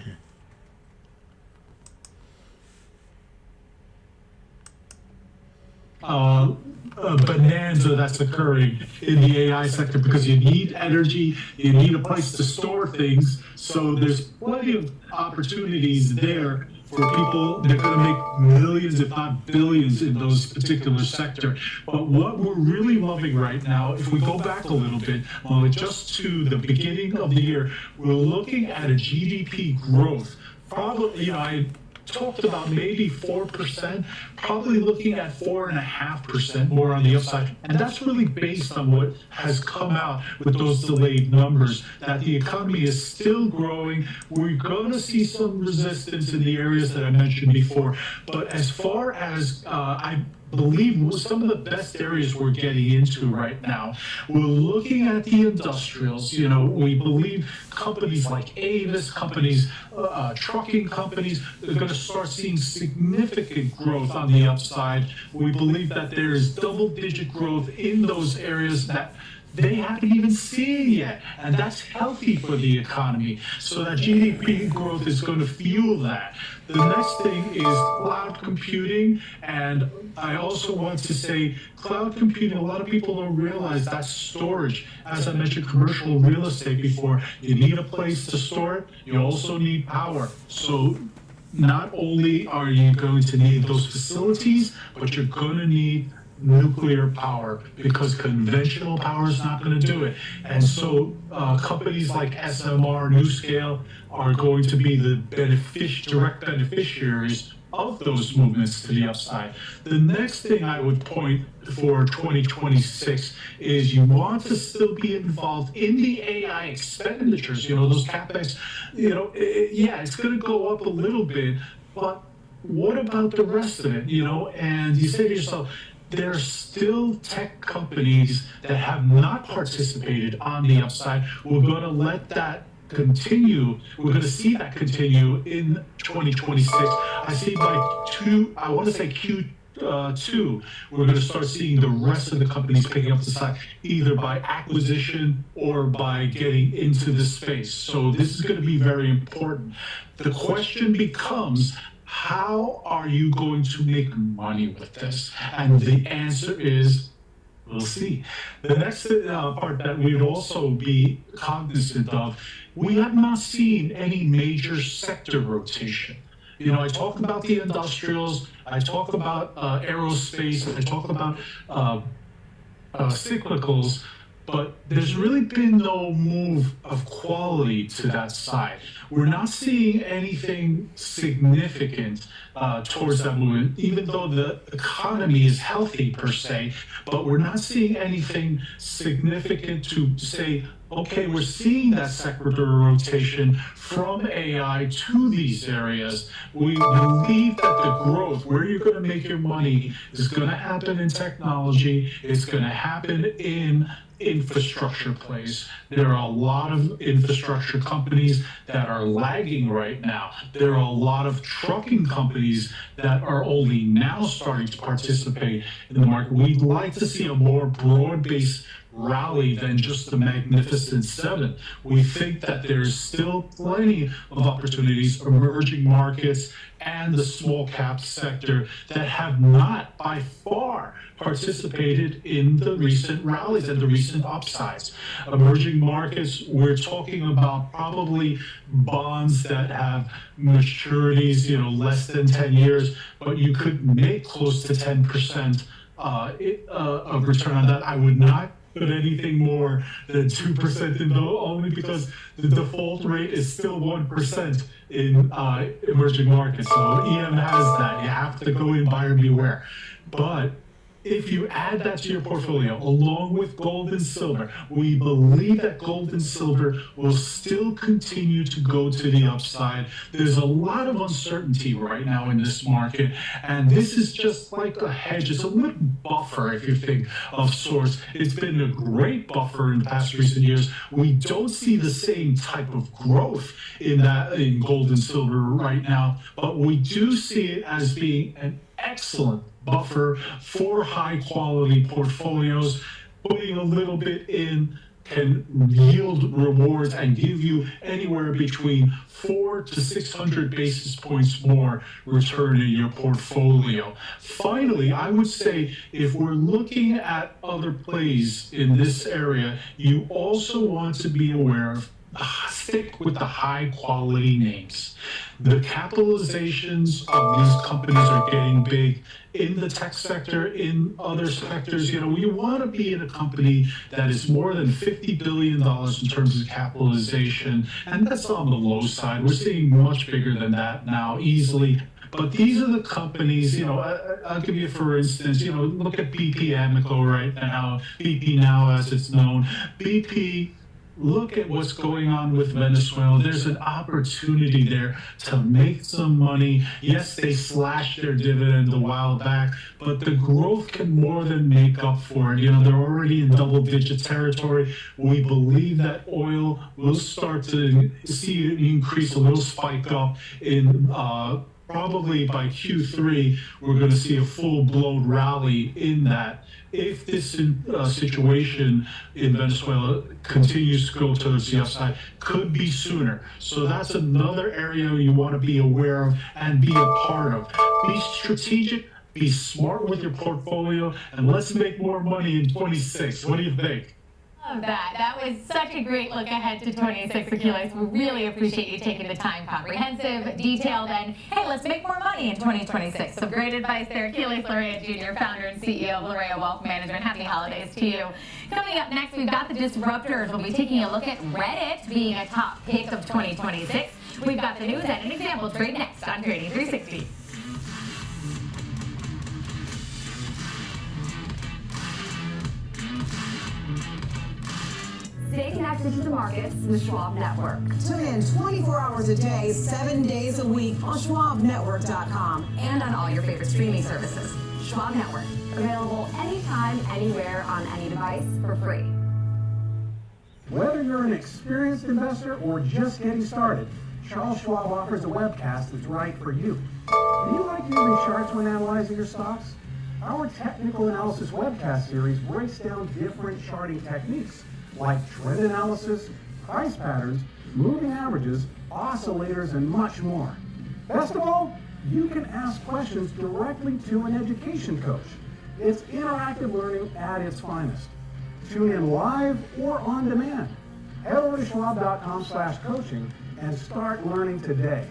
Bonanza that's occurring in the AI sector because you need energy, you need a place to store things. So there's plenty of opportunities there for people that are going to make millions, if not billions, in those particular sector. But what we're really loving right now, if we go back a little bit, just to the beginning of the year, we're looking at a GDP growth. Probably, I talked about maybe 4%, probably looking at 4.5% more on the upside. And that's really based on what has come out with those delayed numbers, that the economy is still growing. We're going to see some resistance in the areas that I mentioned before. But as far as I believe some of the best areas we're getting into right now, we're looking at the industrials. We believe companies like Avis, companies, trucking companies, are going to start seeing significant growth on the upside. We believe that there is double-digit growth in those areas that they haven't even seen yet, and that's healthy for the economy. So that GDP growth is going to fuel that. The next thing is cloud computing, and I also want to say cloud computing, a lot of people don't realize that's storage. As I mentioned, commercial real estate before, you need a place to store it, you also need power. So not only are you going to need those facilities, but you're going to need nuclear power because conventional power is not going to do it. And so companies like SMR, NewScale are going to be the direct beneficiaries of those movements to the upside. The next thing I would point for 2026 is you want to still be involved in the AI expenditures, those CapEx, it's going to go up a little bit, but what about the rest of it, And you say to yourself, there are still tech companies that have not participated on the upside. We're going to let that continue. We're going to see that continue in 2026. I see by Q2 two, we're going to start seeing the rest of the companies picking up the slack, either by acquisition or by getting into the space. So this is going to be very important. The question becomes, how are you going to make money with this? And the answer is, we'll see. The next part that we would also be cognizant of, we have not seen any major sector rotation. You know, I talk about the industrials, I talk about aerospace, I talk about cyclicals, but there's really been no move of quality to that side. We're not seeing anything significant towards that movement, even though the economy is healthy per se, but we're not seeing anything significant to say, okay, we're seeing that sector rotation from AI to these areas. We believe that the growth, where you're going to make your money, is going to happen in technology, it's going to happen in infrastructure plays. There are a lot of infrastructure companies that are lagging right now. There are a lot of trucking companies that are only now starting to participate in the market. We'd like to see a more broad-based rally than just the Magnificent Seven. We think that there's still plenty of opportunities, emerging markets, and the small cap sector that have not by far participated in the recent rallies and the recent upsides. Emerging markets, we're talking about probably bonds that have maturities, you know, less than 10 years, but you could make close to 10% of return on that. I would not put anything more than 2% in, only because the default rate is still 1% in emerging markets. So EM has that. You have to go in buyer beware. But if you add that to your portfolio, along with gold and silver, we believe that gold and silver will still continue to go to the upside. There's a lot of uncertainty right now in this market, and this is just like a hedge. It's a little buffer, if you think of sorts. It's been a great buffer in the past recent years. We don't see the same type of growth in gold and silver right now, but we do see it as being an excellent buffer for high quality portfolios. Putting a little bit in can yield rewards and give you anywhere between 400 to 600 basis points more return in your portfolio. Finally, I would say if we're looking at other plays in this area, you also want to be aware of stick with the high quality names. The capitalizations of these companies are getting big in the tech sector, in other sectors. You know, you want to be in a company that is more than $50 billion in terms of capitalization, and that's on the low side. We're seeing much bigger than that now, easily. But these are the companies, you know, I'll give you, for instance, you know, look at BP Amoco right now, BP Now as it's known. BP, look at what's going on with Venezuela. There's an opportunity there to make some money. Yes, they slashed their dividend a while back, but the growth can more than make up for it. You know, they're already in double-digit territory. We believe that oil will start to see an increase, a little spike up in probably by Q3, we're going to see a full-blown rally in that. If this situation in Venezuela continues to go towards the upside, could be sooner. So that's another area you want to be aware of and be a part of. Be strategic, be smart with your portfolio, and let's make more money in 26. What do you think? Love that. That was such a great look ahead to 26, Achilles. We really appreciate you taking the time. Comprehensive, detailed, and hey, let's make more money in 2026. Some great advice there. Achilles Larrea Jr., founder and CEO of Larrea Wealth Management. Happy holidays to you. Coming up next, we've got the disruptors. We'll be taking a look at Reddit being a top pick of 2026. We've got the news and an example trade next on Trading 360. Stay connected to the markets with Schwab Network. Tune in 24 hours a day, 7 days a week on SchwabNetwork.com and on all your favorite streaming services. Schwab Network, available anytime, anywhere, on any device for free. Whether you're an experienced investor or just getting started, Charles Schwab offers a webcast that's right for you. Do you like using charts when analyzing your stocks? Our Technical Analysis webcast series breaks down different charting techniques like trend analysis, price patterns, moving averages, oscillators, and much more. Best of all, you can ask questions directly to an education coach. It's interactive learning at its finest. Tune in live or on demand. Head over to schwab.com/coaching and start learning today.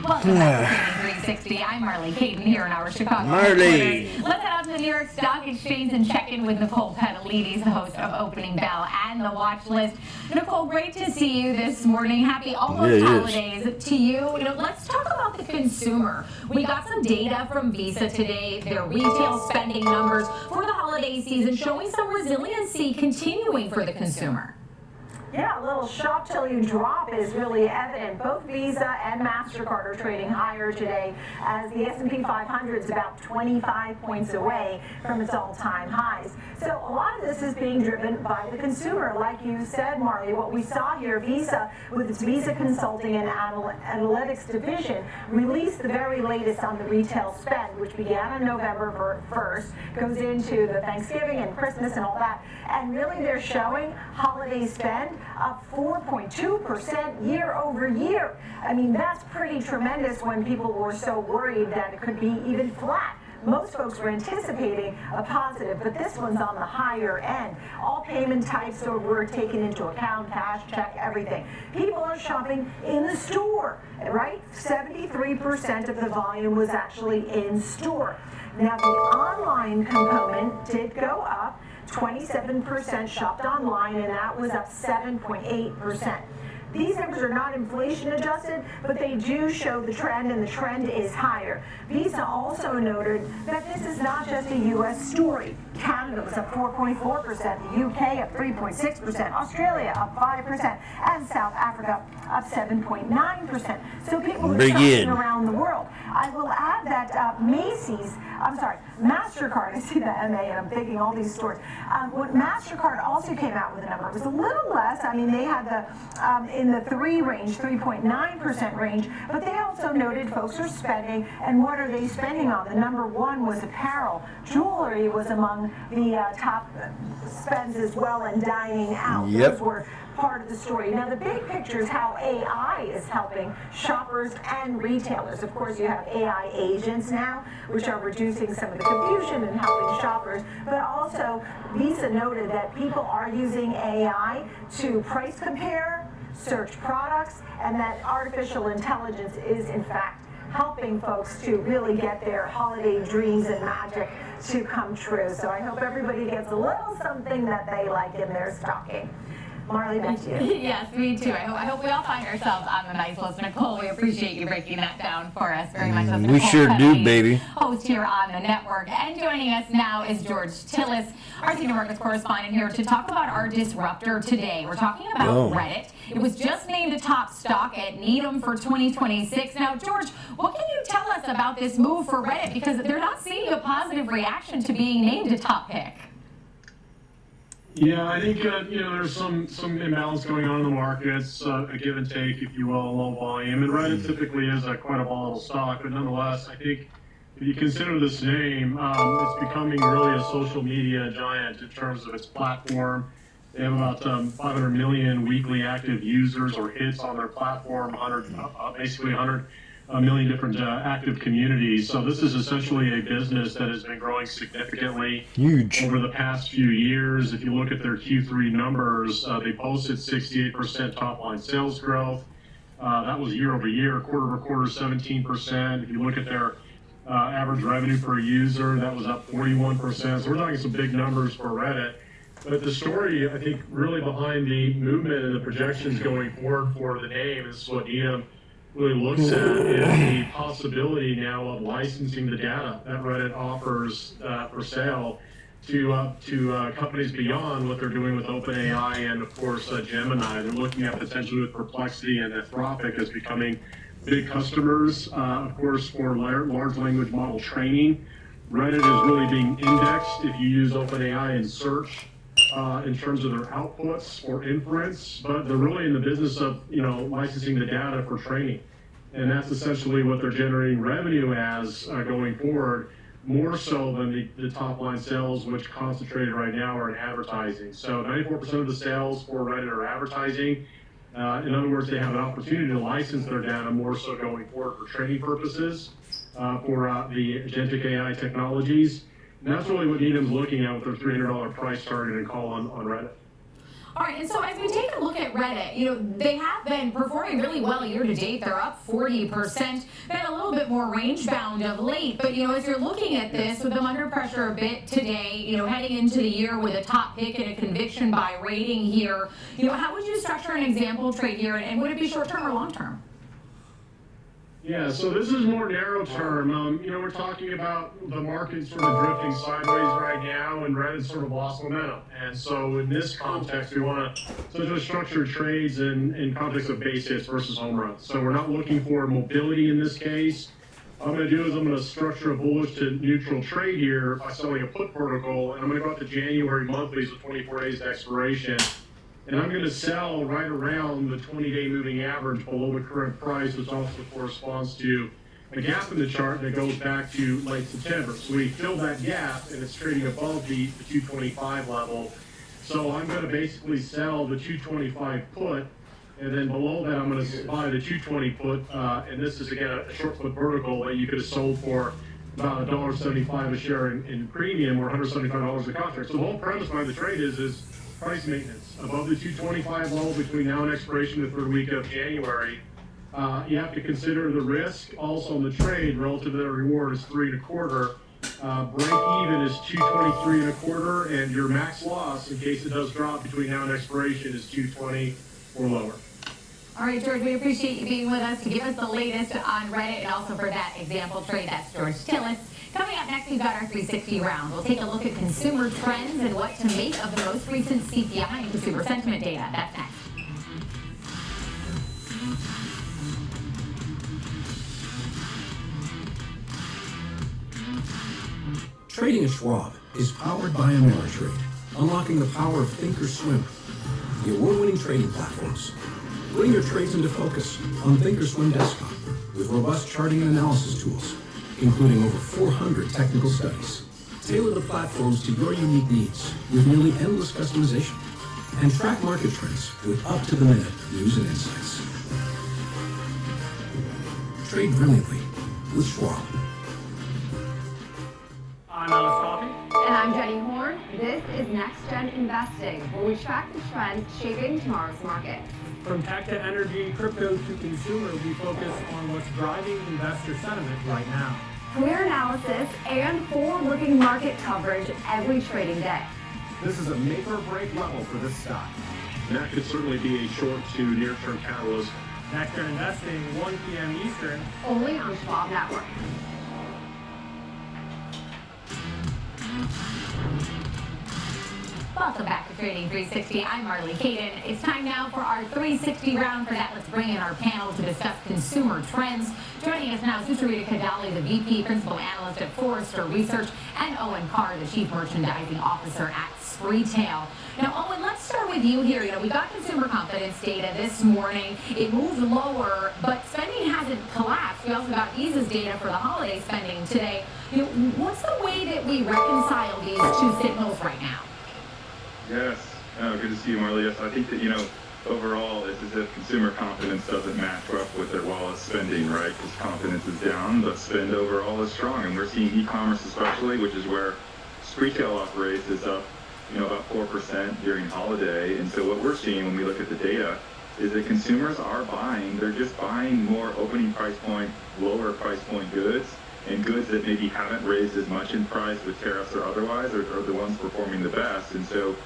Welcome back to 360. I'm Marley Caden here in our Chicago Marley. headquarters. Let's head out to the New York Stock Exchange and check in with Nicole Petalides, the host of Opening Bell and the Watch List. Nicole, great to see you this morning. Happy almost holidays to you. Let's talk about the consumer. We got some data from Visa today, their retail spending numbers for the holiday season showing some resiliency continuing for the consumer. Yeah, a little shop till you drop is really evident. Both Visa and MasterCard are trading higher today as the S&P 500 is about 25 points away from its all-time highs. So a lot of this is being driven by the consumer. Like you said, Marley, what we saw here, Visa, with its Visa Consulting and Analytics division, released the very latest on the retail spend, which began on November 1st, goes into the Thanksgiving and Christmas and all that. And really they're showing holiday spend up 4.2% year over year. I mean, that's pretty tremendous when people were so worried that it could be even flat. Most folks were anticipating a positive, but this one's on the higher end. All payment types were taken into account, cash, check, everything. People are shopping in the store, right? 73% of the volume was actually in store. Now, the online component did go up. 27% shopped online, and that was up 7.8%. These numbers are not inflation adjusted, but they do show the trend, and the trend is higher. Visa also noted that this is not just a U.S. story. Canada was up 4.4%, the UK up 3.6%, Australia up 5%, and South Africa up 7.9%. So people are shopping around the world. I will add that MasterCard, I see the MA and I'm thinking all these stores. What MasterCard also came out with a number, it was a little less. I mean, they had the in the 3.9% range, but they also noted folks are spending, and what are they spending on? The number one was apparel. Jewelry was among the top spends as well, and dining out. Yep. Those were part of the story. Now, the big picture is how AI is helping shoppers and retailers. Of course, you have AI agents now, which are reducing some of the confusion and helping shoppers, but also Visa noted that people are using AI to price compare, search products, and that artificial intelligence is, in fact, helping folks to really get their holiday dreams and magic to come true. So I hope everybody gets a little something that they like in their stocking. Marley, back to you. Yes, me too. I hope we all find ourselves on the nice list. Nicole, we appreciate you breaking that down for us very much. That's We Nicole sure do, Petalides, baby. host here on the network. And joining us now is George Tillis, our senior markets correspondent here to talk about our disruptor today. We're talking about Reddit. It was just named a top stock at Needham for 2026. Now, George, what can you tell us about this move for Reddit? Because they're not seeing a positive reaction to being named a top pick. Yeah, I think there's some imbalance going on in the markets, a give and take, if you will, low volume. And Reddit typically is quite a volatile stock, but nonetheless, I think if you consider this name, it's becoming really a social media giant in terms of its platform. They have about 500 million weekly active users or hits on their platform, basically 100 million different active communities. So this is essentially a business that has been growing significantly over the past few years. If you look at their Q3 numbers, they posted 68% top line sales growth. That was year over year, quarter over quarter, 17%. If you look at their average revenue per user, that was up 41%. So we're talking some big numbers for Reddit. But the story, I think, really behind the movement and the projections going forward for the name is what Needham really looks at is the possibility now of licensing the data that Reddit offers for sale to companies beyond what they're doing with OpenAI and, of course, Gemini. They're looking at potentially with Perplexity and Anthropic as becoming big customers, of course, for large language model training. Reddit is really being indexed if you use OpenAI in search in terms of their outputs or inference, but they're really in the business of licensing the data for training. And that's essentially what they're generating revenue as going forward, more so than the top line sales, which concentrated right now are in advertising. So 94% of the sales for Reddit are advertising. In other words, they have an opportunity to license their data more so going forward for training purposes for the agentic AI technologies. And that's really what Needham's looking at with their $300 price target and call on Reddit. All right, and so as we take a look at Reddit, they have been performing really well year to date. They're up 40%, been a little bit more range bound of late. But, as you're looking at this, with them under pressure a bit today, heading into the year with a top pick and a conviction buy rating here, how would you structure an example trade here, and would it be short term or long term? Yeah, so this is more narrow term. We're talking about the market sort of drifting sideways right now, and Reddit's sort of lost momentum. And so in this context, we want to sort of structure trades in context of base hits versus home runs. So we're not looking for mobility in this case. What I'm going to do is I'm going to structure a bullish to neutral trade here by selling a put protocol, and I'm going to go out to January monthlies with 24 days to expiration. And I'm going to sell right around the 20-day moving average below the current price, which also corresponds to a gap in the chart that goes back to late September. So we fill that gap, and it's trading above the 225 level. So I'm going to basically sell the 225 put, and then below that I'm going to buy the 220 put. And this is, again, a short put vertical that you could have sold for about $1.75 a share in premium, or $175 a contract. So the whole premise behind the trade is price maintenance above the 225 level between now and expiration the third week of January. You have to consider the risk also on the trade relative to the reward is 3 1/4. Break even is 223 1/4, and your max loss in case it does drop between now and expiration is 220 or lower. All right, George, we appreciate you being with us to give us the latest on Reddit and also for that example trade. That's George Tillis. Coming up next, we've got our 360 round. We'll take a look at consumer trends and what to make of the most recent CPI and consumer sentiment data. That's next. Trading at Schwab is powered by Ameritrade, unlocking the power of Thinkorswim, the award-winning trading platforms. Bring your trades into focus on Thinkorswim Desktop with robust charting and analysis tools, including over 400 technical studies. Tailor the platforms to your unique needs with nearly endless customization, and track market trends with up-to-the-minute news and insights. Trade brilliantly with Schwab. I'm Alice Coffey. And I'm Jenny Horn. This is Next Gen Investing, where we track the trends shaping tomorrow's market. From tech to energy, crypto to consumer, we focus on what's driving investor sentiment right now. Clear analysis and forward-looking market coverage every trading day. This is a make or break level for this stock. And that could certainly be a short to near-term catalyst. Next Gen Investing, 1 p.m. Eastern. Only on Schwab Network. Welcome back to Trading 360. I'm Marley Caden. It's time now for our 360 round. For that, let's bring in our panel to discuss consumer trends. Joining us now is Susharita Kadali, the VP Principal Analyst at Forrester Research, and Owen Carr, the Chief Merchandising Officer at Spreetail. Now, Owen, let's start with you here. We got consumer confidence data this morning. It moved lower, but spending hasn't collapsed. We also got Visa's data for the holiday spending today. What's the way that we reconcile these two signals right now? Yes. Good to see you, Marley. Yes, I think that, overall, it's as if consumer confidence doesn't match up with their wallet spending, right? Because confidence is down, but spend overall is strong. And we're seeing e-commerce especially, which is where Spreetail operates, is up, about 4% during holiday. And so what we're seeing when we look at the data is that consumers are buying. They're just buying more opening price point, lower price point goods, and goods that maybe haven't raised as much in price with tariffs or otherwise are the ones performing the best. And so,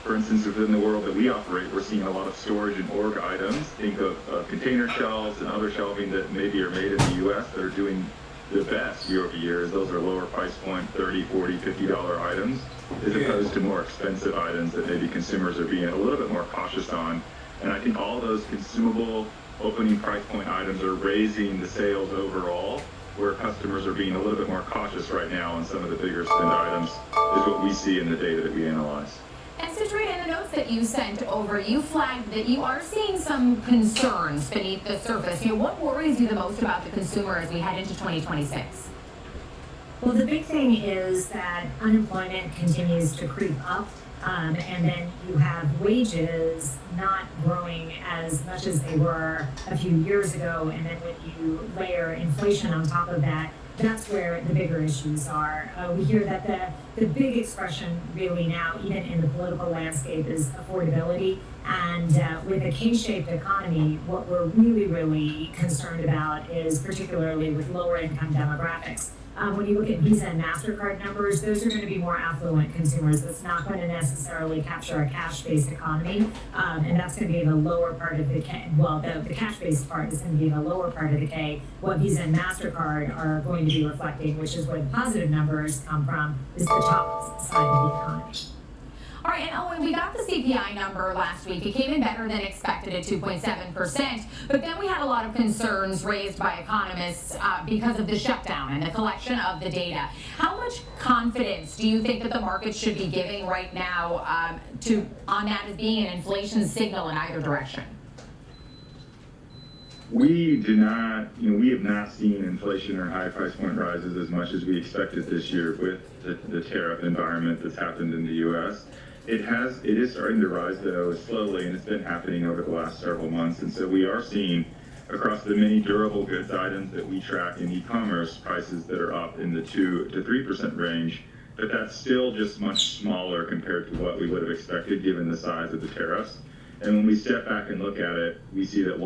for instance, within the world that we operate, we're seeing a lot of storage and org items. Think of container shelves and other shelving that maybe are made in the U.S. that are doing the best year over year, as those are lower price point, $30, $40, $50 items, as opposed to more expensive items that maybe consumers are being a little bit more cautious on. And I think all those consumable opening price point items are raising the sales overall, where customers are being a little bit more cautious right now on some of the bigger spend items is what we see in the data that we analyze. And Citrina, in the notes that you sent over, you flagged that you are seeing some concerns beneath the surface. What worries you the most about the consumer as we head into 2026? Well, the big thing is that unemployment continues to creep up, and then you have wages not growing as much as they were a few years ago, and then when you layer inflation on top of that, that's where the bigger issues are. We hear that the big expression really now, even in the political landscape, is affordability. And with a K-shaped economy, what we're really, really concerned about is particularly with lower income demographics. When you look at Visa and MasterCard numbers, those are going to be more affluent consumers. That's not going to necessarily capture a cash-based economy, and that's going to be in the lower part of the K. Well, the cash-based part is going to be in the lower part of the K. What Visa and MasterCard are going to be reflecting, which is where the positive numbers come from, is the top side of the economy. All right, and Owen, we got the CPI number last week. It came in better than expected at 2.7%, but then we had a lot of concerns raised by economists because of the shutdown and the collection of the data. How much confidence do you think that the market should be giving right now on that as being an inflation signal in either direction? We do not, we have not seen inflation or high price point rises as much as we expected this year with the tariff environment that's happened in the U.S. It is starting to rise though slowly, and it's been happening over the last several months. And so we are seeing across the many durable goods items that we track in e-commerce prices that are up in the 2 to 3% range, but that's still just much smaller compared to what we would have expected given the size of the tariffs. And when we step back and look at it, we see that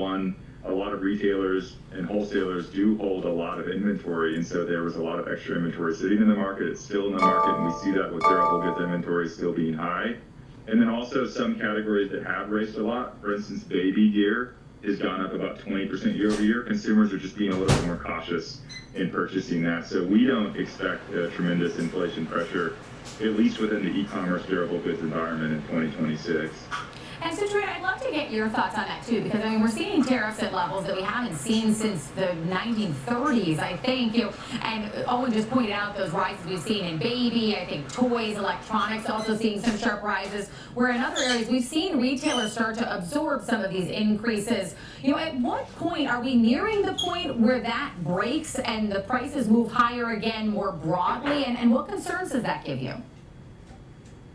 a lot of retailers and wholesalers do hold a lot of inventory, and so there was a lot of extra inventory sitting in the market. It's still in the market, and we see that with durable goods inventory still being high. And then also some categories that have raised a lot, for instance, baby gear has gone up about 20% year over year. Consumers are just being a little bit more cautious in purchasing that. So we don't expect a tremendous inflation pressure, at least within the e-commerce durable goods environment in 2026. And so, Citrina, I'd love to get your thoughts on that too, because we're seeing tariffs at levels that we haven't seen since the 1930s, I think. And Owen just pointed out those rises we've seen in baby, I think toys, electronics, also seeing some sharp rises. Where in other areas we've seen retailers start to absorb some of these increases. At what point are we nearing the point where that breaks and the prices move higher again more broadly? And what concerns does that give you?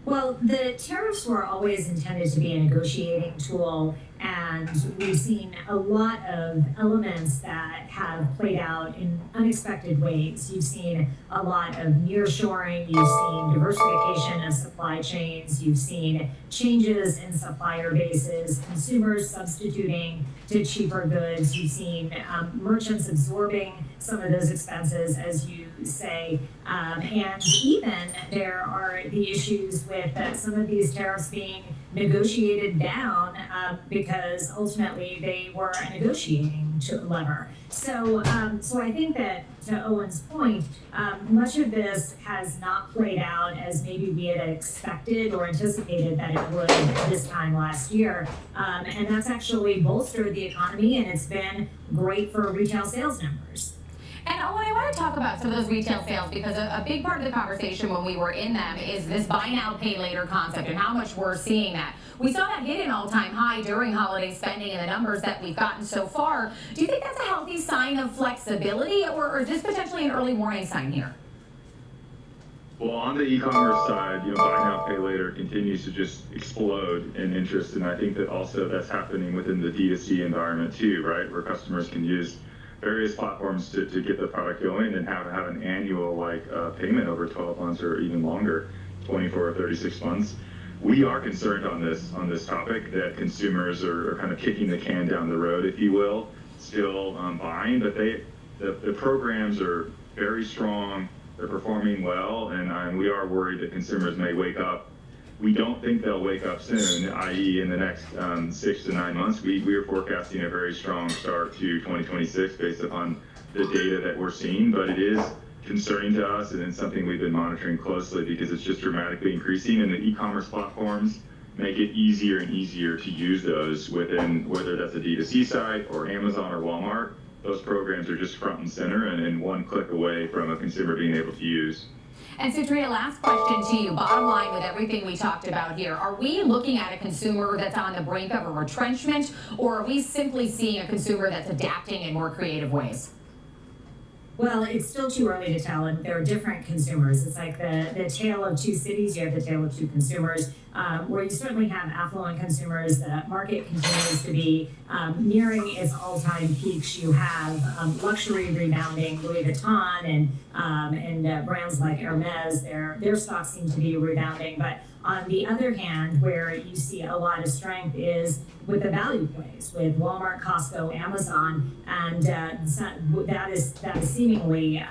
Well, the tariffs were always intended to be a negotiating tool, and we've seen a lot of elements that have played out in unexpected ways. You've seen a lot of nearshoring, you've seen diversification of supply chains, you've seen changes in supplier bases, consumers substituting to cheaper goods, you've seen merchants absorbing some of those expenses, as you say, and even there are the issues with some of these tariffs being negotiated down because ultimately they were a negotiating lever. So I think that, to Owen's point, much of this has not played out as maybe we had expected or anticipated that it would this time last year, and that's actually bolstered the economy, and it's been great for retail sales numbers. And Owen, I want to talk about some of those retail sales because a big part of the conversation when we were in them is this buy now, pay later concept and how much we're seeing that. We saw that hit an all-time high during holiday spending and the numbers that we've gotten so far. Do you think that's a healthy sign of flexibility or is this potentially an early warning sign here? Well, on the e-commerce side, buy now, pay later continues to just explode in interest, and I think that also that's happening within the D2C environment too, right, where customers can use various platforms to get the product going and have an annual payment over 12 months or even longer, 24 or 36 months. We are concerned on this topic that consumers are kind of kicking the can down the road, if you will, still buying, but the programs are very strong, they're performing well, and we are worried that consumers may wake up. We don't think they'll wake up soon, i.e. in the next 6 to 9 months. We are forecasting a very strong start to 2026 based upon the data that we're seeing, but it is concerning to us and it's something we've been monitoring closely because it's just dramatically increasing, and the e-commerce platforms make it easier and easier to use those within, whether that's a D2C site or Amazon or Walmart. those programs are just front and center and one click away from a consumer being able to use. And Sutrina, last question to you. Bottom line with everything we talked about here, are we looking at a consumer that's on the brink of a retrenchment, or are we simply seeing a consumer that's adapting in more creative ways? Well, it's still too early to tell, and there are different consumers. It's like the tale of two cities. You have the tale of two consumers, where you certainly have affluent consumers. The market continues to be nearing its all-time peaks. You have luxury rebounding, Louis Vuitton and brands like Hermes. Their stocks seem to be rebounding. But on the other hand, where you see a lot of strength is with the value plays, with Walmart, Costco, Amazon, and that is seemingly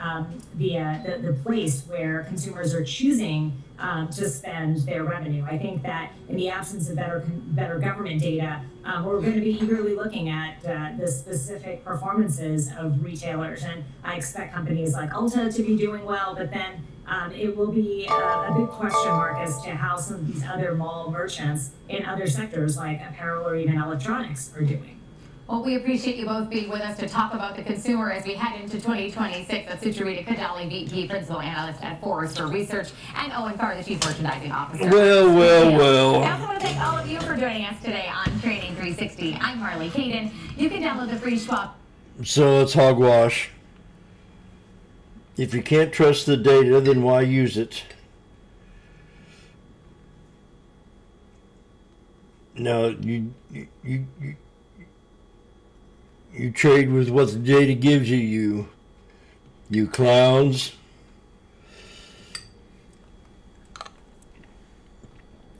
the place where consumers are choosing to spend their revenue. I think that in the absence of better government data, we're going to be eagerly looking at the specific performances of retailers, and I expect companies like Ulta to be doing well, but then it will be a big question mark as to how some of these other mall merchants in other sectors like apparel or even electronics are doing. Well, we appreciate you both being with us to talk about the consumer as we head into 2026. That's Sucharita Kadali, VP, Principal Analyst at Forrester Research, and Owen Farr, the Chief Merchandising Officer. Well. I also want to thank all of you for joining us today on Trading 360. I'm Marley Caden. You can download the free Schwab. So it's hogwash. If you can't trust the data, then why use it? No, you trade with what the data gives you, you clowns.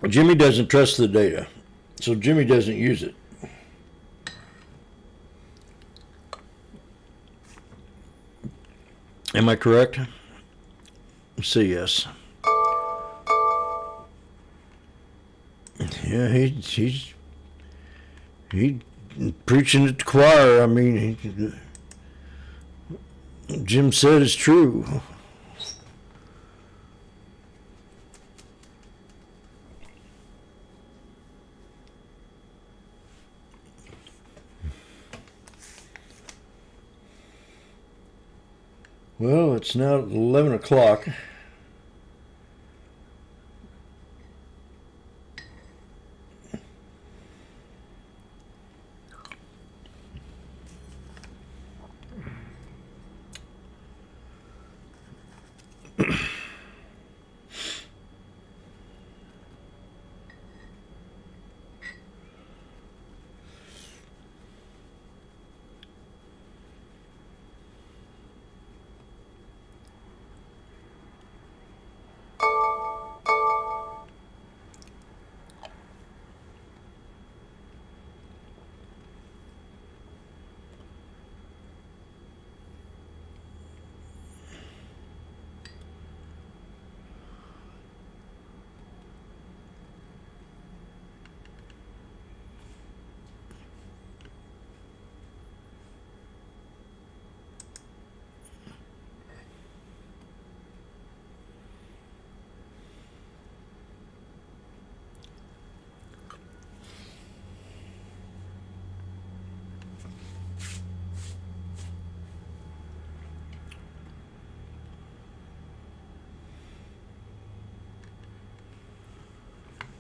Jimmy doesn't trust the data, so Jimmy doesn't use it. Am I correct? Say yes. Yeah, he's preaching at the choir. I mean, Jim said it's true. Well, it's now 11 o'clock.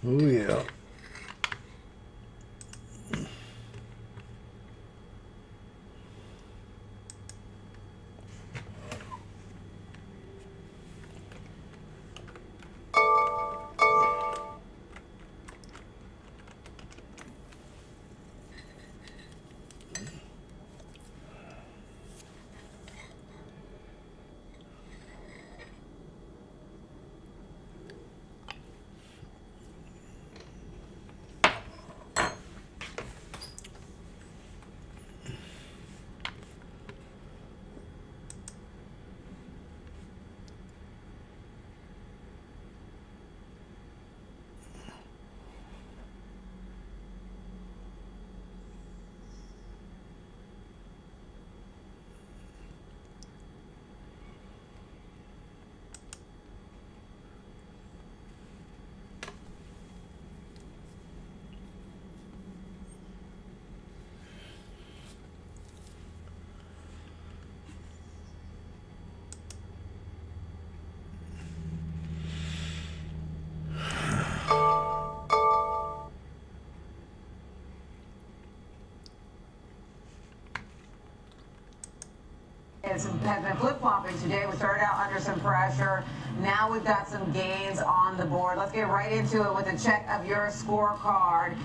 Oh, yeah. markets have been flip-flopping today. We started out under some pressure. Now we've got some gains on the board. Let's get right into it with a check of your scorecard.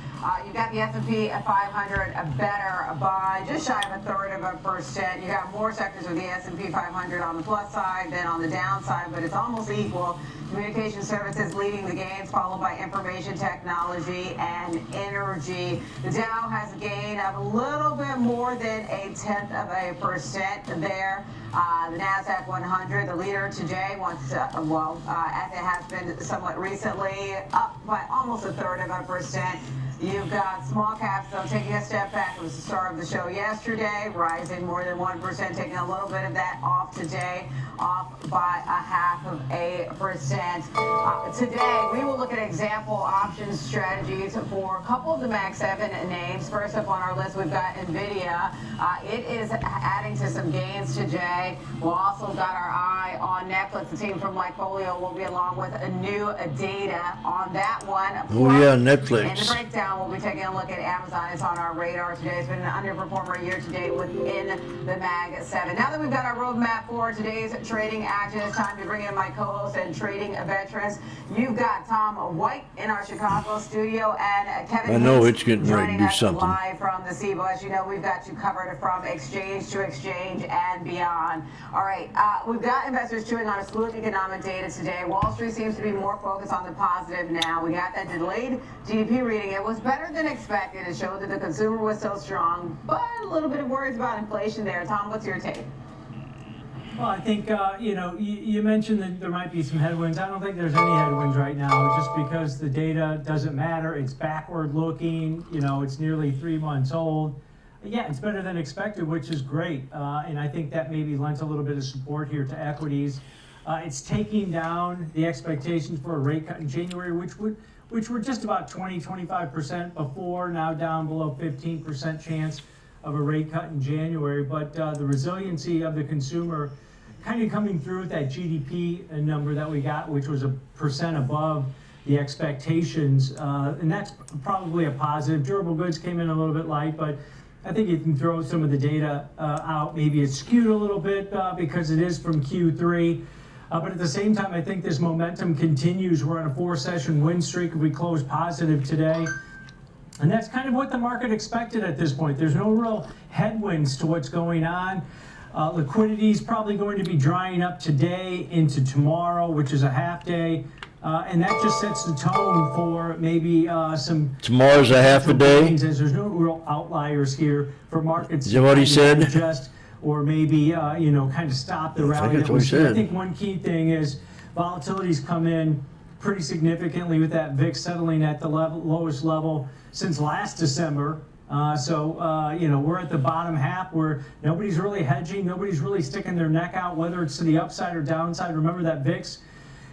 You've got the S&P 500 better by just shy of 1/3%. You got more sectors of the S&P 500 on the plus side than on the downside, but it's almost equal. Communication services leading the gains, followed by information technology and energy. The Dow has a gain of a little bit more than 0.1% there. The NASDAQ 100, the leader today, as it has been somewhat recently, up by almost 1/3%. You've got small caps, though, taking a step back. It was the star of the show yesterday, rising more than 1%, taking a little bit of that off today, off by 0.5%. Today, we will look at example options strategies for a couple of the Mag 7 names. First up on our list, we've got NVIDIA. It is adding to some gains today. We've also got our eye on Netflix. The team from Lightfolio will be along with a new data on that one. Oh, yeah, Netflix. In the breakdown, we'll be taking a look at Amazon. It's on our radar today. It's been an underperformer year to date within the Mag 7. Now that we've got our roadmap for today's trading action, it's time to bring in my co-host and trading veterans. You've got Tom White in our Chicago studio and Kevin. I know it's getting ready to do something. Live from the CBOE. As you know, we've got you covered from exchange to exchange and beyond. All right, we've got investors chewing on a slew of economic data today. Wall Street seems to be more focused on the positive now. We got that delayed GDP reading. It was better than expected. It showed that the consumer was still strong, but a little bit of worries about inflation there. Tom, what's your take? Well, I think, you mentioned that there might be some headwinds. I don't think there's any headwinds right now, just because the data doesn't matter. It's backward looking, it's nearly 3 months old. Yeah, it's better than expected, which is great. And I think that maybe lends a little bit of support here to equities. It's taking down the expectations for a rate cut in January, which were just about 20-25% before, now down below 15% chance of a rate cut in January. But the resiliency of the consumer kind of coming through with that GDP number that we got, which was 1% above the expectations, and that's probably a positive. Durable goods came in a little bit light, but I think you can throw some of the data out. Maybe it's skewed a little bit because it is from Q3. But at the same time, I think this momentum continues. We're on a 4-session win streak. We closed positive today. And that's kind of what the market expected at this point. There's no real headwinds to what's going on. Liquidity is probably going to be drying up today into tomorrow, which is a half day. And that just sets the tone for maybe some... Tomorrow's a half a day? There's no real outliers here for markets. Is that what he said? Adjust, or maybe, kind of stop the rally. I think one key thing is volatility's come in pretty significantly with that VIX settling at the lowest level since last December. We're at the bottom half where nobody's really hedging, nobody's really sticking their neck out, whether it's to the upside or downside. Remember that VIX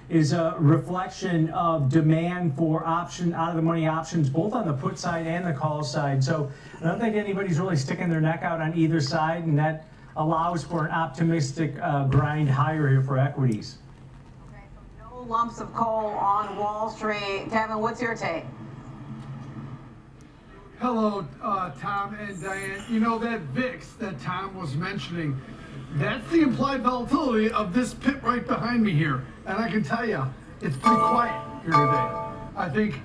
is a reflection of demand for out-of-the-money options, both on the put side and the call side. So I don't think anybody's really sticking their neck out on either side, and that allows for an optimistic grind higher here for equities. Okay, so no lumps of coal on Wall Street. Kevin, what's your take? Hello, Tom and Diane. That VIX that Tom was mentioning, that's the implied volatility of this pit right behind me here. And I can tell you, it's pretty quiet here today. I think,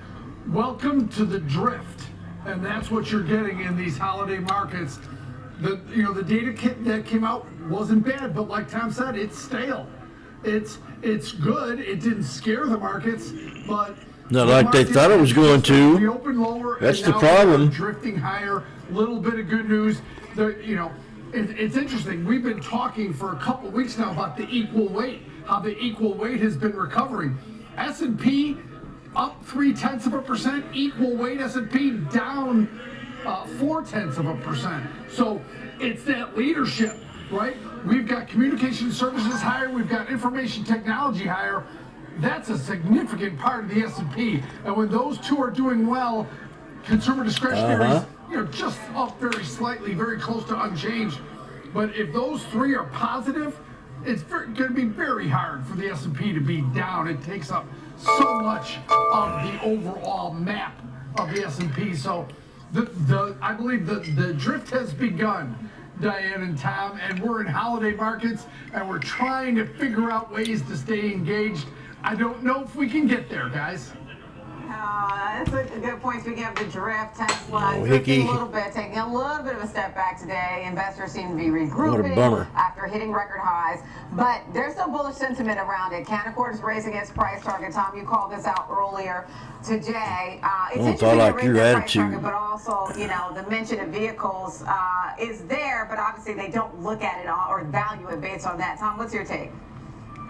welcome to the drift. And that's what you're getting in these holiday markets. The data that came out wasn't bad, but like Tom said, it's stale. It's good. It didn't scare the markets, but not like they thought it was going to. We opened lower. That's and the now problem. we're drifting higher. Little bit of good news. It's interesting. We've been talking for a couple weeks now about the equal weight, how the equal weight has been recovering. S&P up 0.3%. Equal weight S&P down 0.4%. So it's that leadership, right? We've got communication services higher. We've got information technology higher. That's a significant part of the S&P. And when those two are doing well, consumer discretionary is just up very slightly, very close to unchanged. But if those three are positive, it's going to be very hard for the S&P to be down. It takes up so much of the overall map of the S&P. So I believe the drift has begun. Diane and Tom, and we're in holiday markets, and we're trying to figure out ways to stay engaged. I don't know if we can get there, guys. That's a good point. Speaking of the drift, Tesla Oh, drifting Hickey. a little bit, taking a little bit of a step back today. Investors seem to be regrouping What a bummer. after hitting record highs, but there's still bullish sentiment around it. Canaccord is raising its price target. Tom, you called this out earlier today. It's interesting I to like raise your their price attitude. target, but also, the mention of vehicles is there, but obviously they don't look at it or value it based on that. Tom, what's your take?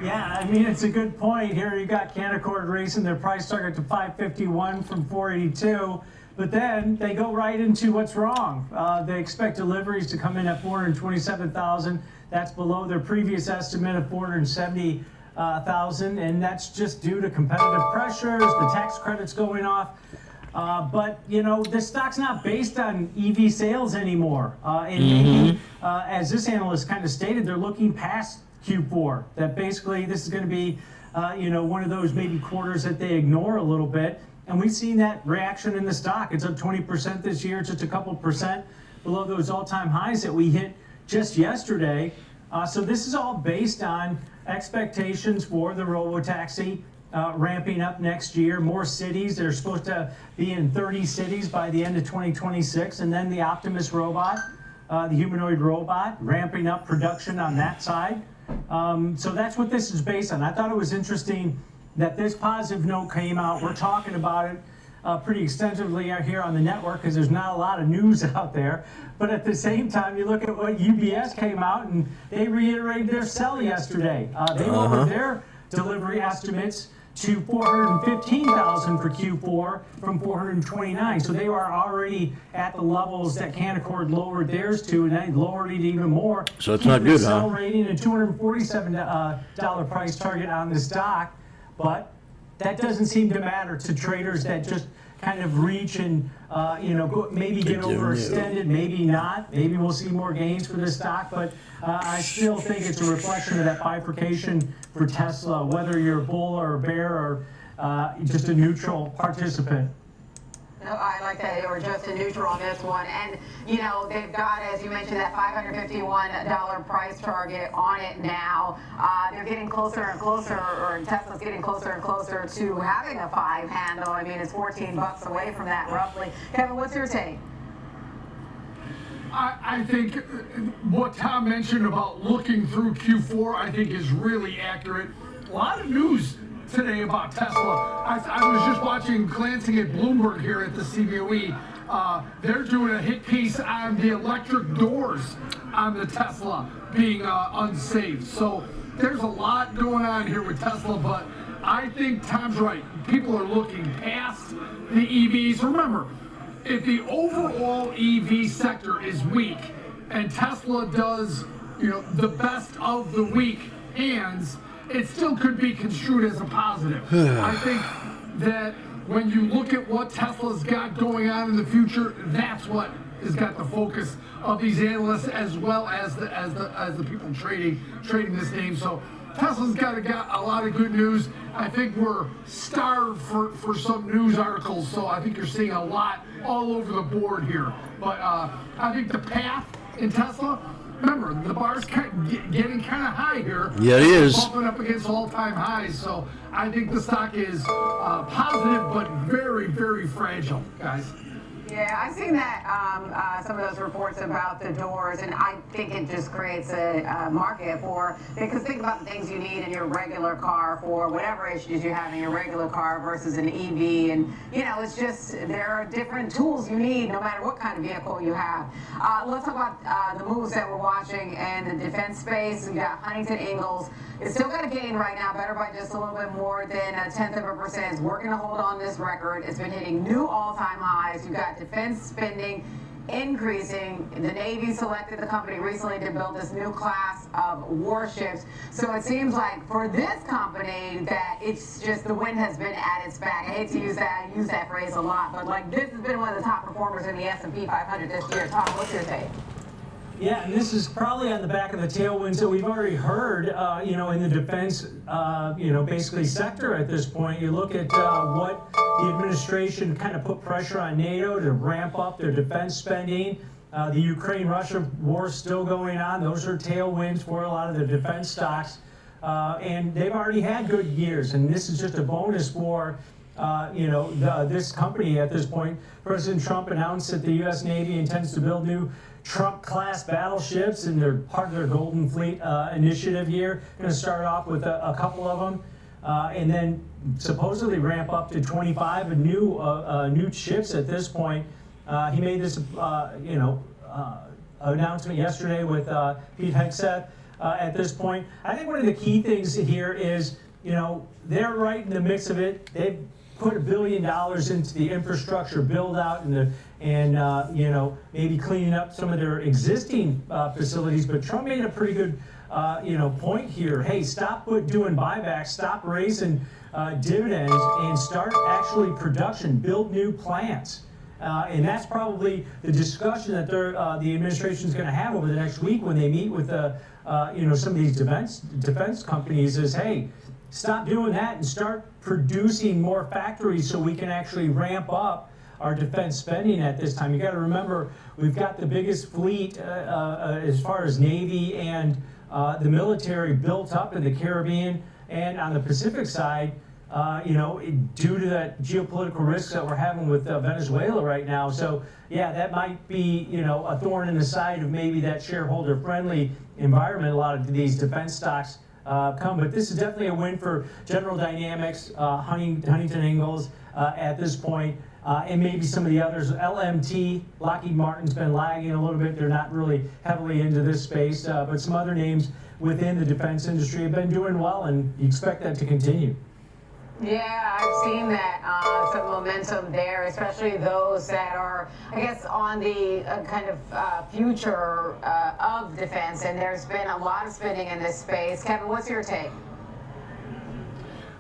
Yeah, I mean, it's a good point. Here you got Canaccord raising their price target to 551 from 482, but then they go right into what's wrong. They expect deliveries to come in at 427,000. That's below their previous estimate of 470,000, and that's just due to competitive pressures, the tax credits going off. But, this stock's not based on EV sales anymore. And as this analyst kind of stated, they're looking past Q4, that basically this is going to be, one of those maybe quarters that they ignore a little bit. And we've seen that reaction in the stock. It's up 20% this year, just a couple percent below those all-time highs that we hit just yesterday. So this is all based on expectations for the robotaxi ramping up next year. More cities. They're supposed to be in 30 cities by the end of 2026. And then the Optimus robot, the humanoid robot, ramping up production on that side. So that's what this is based on. I thought it was interesting that this positive note came out. We're talking about it pretty extensively out here on the network because there's not a lot of news out there. But at the same time, you look at what UBS came out and they reiterated their sell yesterday. They lowered their delivery estimates to 415,000 for Q4 from 429. So they are already at the levels that Canaccord lowered theirs to, and they lowered it even more. So it's not good, Sell huh? rating a $247 price target on the stock, but that doesn't seem to matter to traders that just kind of reach and maybe get overextended, maybe not. Maybe we'll see more gains for this stock, but I still think it's a reflection of that bifurcation for Tesla, whether you're a bull or a bear or just a neutral participant. I like that they were just a neutral on this one. And, they've got, as you mentioned, that $551 price target on it now. They're getting closer and closer, or Tesla's getting closer and closer to having a 5 handle. I mean, it's $14 away from that roughly. Kevin, what's your take? I think what Tom mentioned about looking through Q4, I think is really accurate. A lot of news today about Tesla. I was just glancing at Bloomberg here at the CBOE. They're doing a hit piece on the electric doors on the Tesla being unsafe. So there's a lot going on here with Tesla, but I think Tom's right. People are looking past the EVs. Remember, if the overall EV sector is weak and Tesla does, the best of the weak hands, it still could be construed as a positive. I think that when you look at what Tesla's got going on in the future, that's what has got the focus of these analysts as well as the people trading this name. So Tesla's got a lot of good news. I think we're starved for some news articles, so I think you're seeing a lot all over the board here. But I think the path in Tesla, remember, the bar's getting kind of high here. Yeah, it is. Bumping up against all-time highs, so I think the stock is positive but very, very fragile, guys. Yeah, I've seen that, some of those reports about the doors, and I think it just creates a market because think about the things you need in your regular car for whatever issues you have in your regular car versus an EV, and, it's just, there are different tools you need no matter what kind of vehicle you have. Let's talk about the moves that we're watching in the defense space. We got Huntington Ingalls. It's still got a gain right now, better by just a little bit more than 0.1%. It's working to hold on this record. It's been hitting new all-time highs. You've got defense spending increasing. The Navy selected the company recently to build this new class of warships. So it seems like for this company that it's just the wind has been at its back. I hate to use that phrase a lot, but this has been one of the top performers in the S&P 500 this year. Tom, what's your take? Yeah, and this is probably on the back of the tailwinds that we've already heard, in the defense, basically sector at this point. You look at what the administration kind of put pressure on NATO to ramp up their defense spending. The Ukraine-Russia war is still going on. Those are tailwinds for a lot of the defense stocks. And they've already had good years, and this is just a bonus for this company at this point. President Trump announced that the U.S. Navy intends to build new Trump-class battleships, and they're part of their Golden Fleet initiative here. Going to start off with a couple of them, and then supposedly ramp up to 25 new ships at this point. He made this announcement yesterday with Pete Hegseth. At this point, I think one of the key things here is, they're right in the mix of it. They've put $1 billion into the infrastructure build out and maybe cleaning up some of their existing facilities. But Trump made a pretty good point here. Hey, stop doing buybacks, stop raising dividends, and start actually production. Build new plants. And that's probably the discussion that the administration is going to have over the next week when they meet with some of these defense companies. Is, hey, stop doing that and start producing more factories so we can actually ramp up our defense spending at this time. You got to remember, we've got the biggest fleet as far as Navy and the military built up in the Caribbean and on the Pacific side. Due to that geopolitical risks that we're having with Venezuela right now. So, yeah, that might be, a thorn in the side of maybe that shareholder-friendly environment a lot of these defense stocks come. But this is definitely a win for General Dynamics, Huntington Ingalls at this point, and maybe some of the others. LMT, Lockheed Martin's been lagging a little bit. They're not really heavily into this space, but some other names within the defense industry have been doing well, and you expect that to continue. Yeah, I've seen that, some momentum there, especially those that are, I guess, on the future of defense, and there's been a lot of spending in this space. Kevin, what's your take?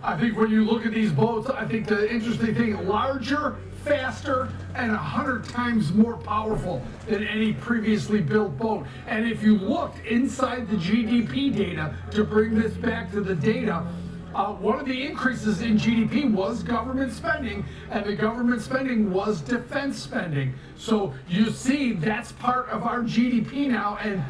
I think when you look at these boats, I think the interesting thing, larger, faster, and 100 times more powerful than any previously built boat. And if you looked inside the GDP data, to bring this back to the data, one of the increases in GDP was government spending, and the government spending was defense spending. So you see that's part of our GDP now, and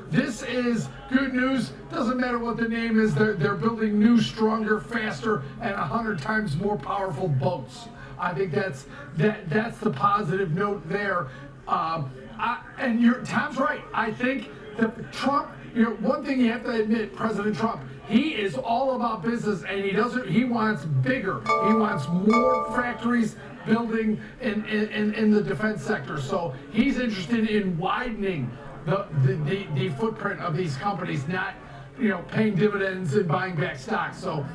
this is good news. Doesn't matter what the name is, they're building new, stronger, faster, and 100 times more powerful boats. I think that's the positive note there. And Tom's right. I think that Trump, one thing you have to admit, President Trump, he is all about business, and he wants bigger. He wants more factories building in the defense sector. So he's interested in widening the footprint of these companies, not paying dividends and buying back stocks. So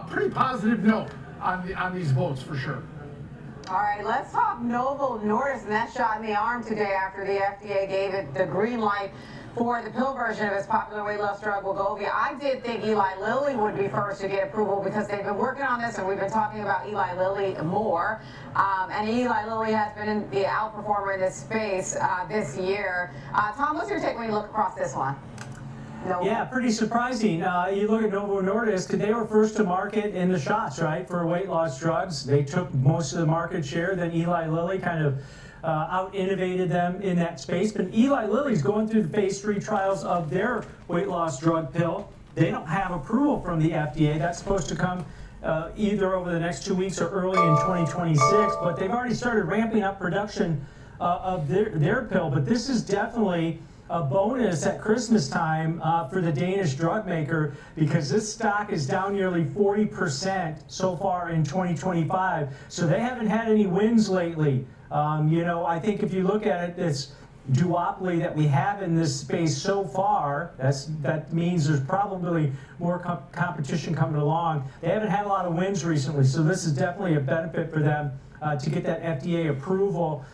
pretty positive note on these votes for sure. All right, let's talk Novo Nordisk and that shot in the arm today after the FDA gave it the green light for the pill version of its popular weight loss drug, Wegovy. I did think Eli Lilly would be first to get approval because they've been working on this, and we've been talking about Eli Lilly more. And Eli Lilly has been the outperformer in this space this year. Tom, what's your take when you look across this one? Yeah, pretty surprising. You look at Novo Nordisk, they were first to market in the shots, right, for weight loss drugs. They took most of the market share. Then Eli Lilly kind of out-innovated them in that space. But Eli Lilly's going through the phase 3 trials of their weight loss drug pill. They don't have approval from the FDA. That's supposed to come either over the next 2 weeks or early in 2026. But they've already started ramping up production of their pill. But this is definitely a bonus at Christmas time for the Danish drug maker, because this stock is down nearly 40% so far in 2025. So they haven't had any wins lately. I think if you look at it, this duopoly that we have in this space so far, that means there's probably more competition coming along. They haven't had a lot of wins recently, so this is definitely a benefit for them to get that FDA approval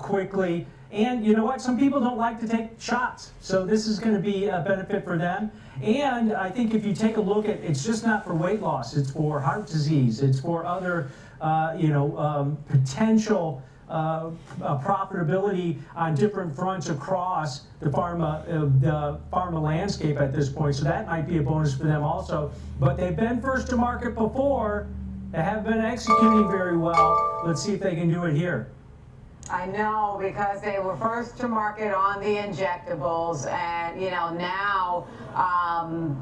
quickly. And you know what? Some people don't like to take shots, so this is going to be a benefit for them. And I think if you take a look at, it's just not for weight loss; it's for heart disease, it's for other, potential profitability on different fronts across the pharma landscape at this point. So that might be a bonus for them also. But they've been first to market before. They haven't been executing very well. Let's see if they can do it here. I know, because they were first to market on the injectables, and now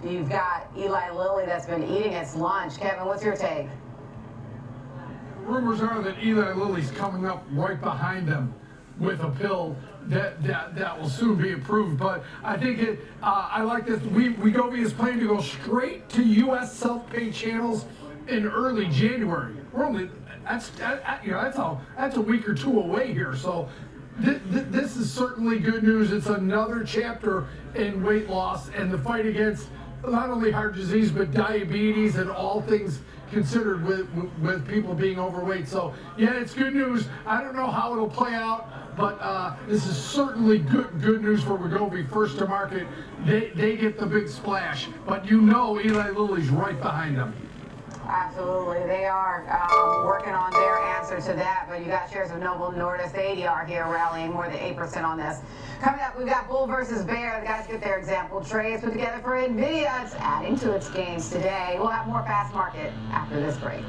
you've got Eli Lilly that's been eating its lunch. Kevin, what's your take? Rumors are that Eli Lilly's coming up right behind them with a pill that will soon be approved. But I think I like this. Wegovy is planning to go straight to U.S. self-pay channels in early January. We're only that's a week or two away here. So this is certainly good news. It's another chapter in weight loss and the fight against not only heart disease but diabetes and all things considered with people being overweight. So yeah, it's good news. I don't know how it'll play out, but this is certainly good news for Wegovy, first to market. They get the big splash, but Eli Lilly's right behind them. Absolutely, they are working on their answer to that, but you got shares of Novo Nordisk, the ADR here rallying more than 8% on this. Coming up, we've got bull versus bear. The guys get their example trades put together for NVIDIA. It's adding to its gains today. We'll have more Fast Market after this break.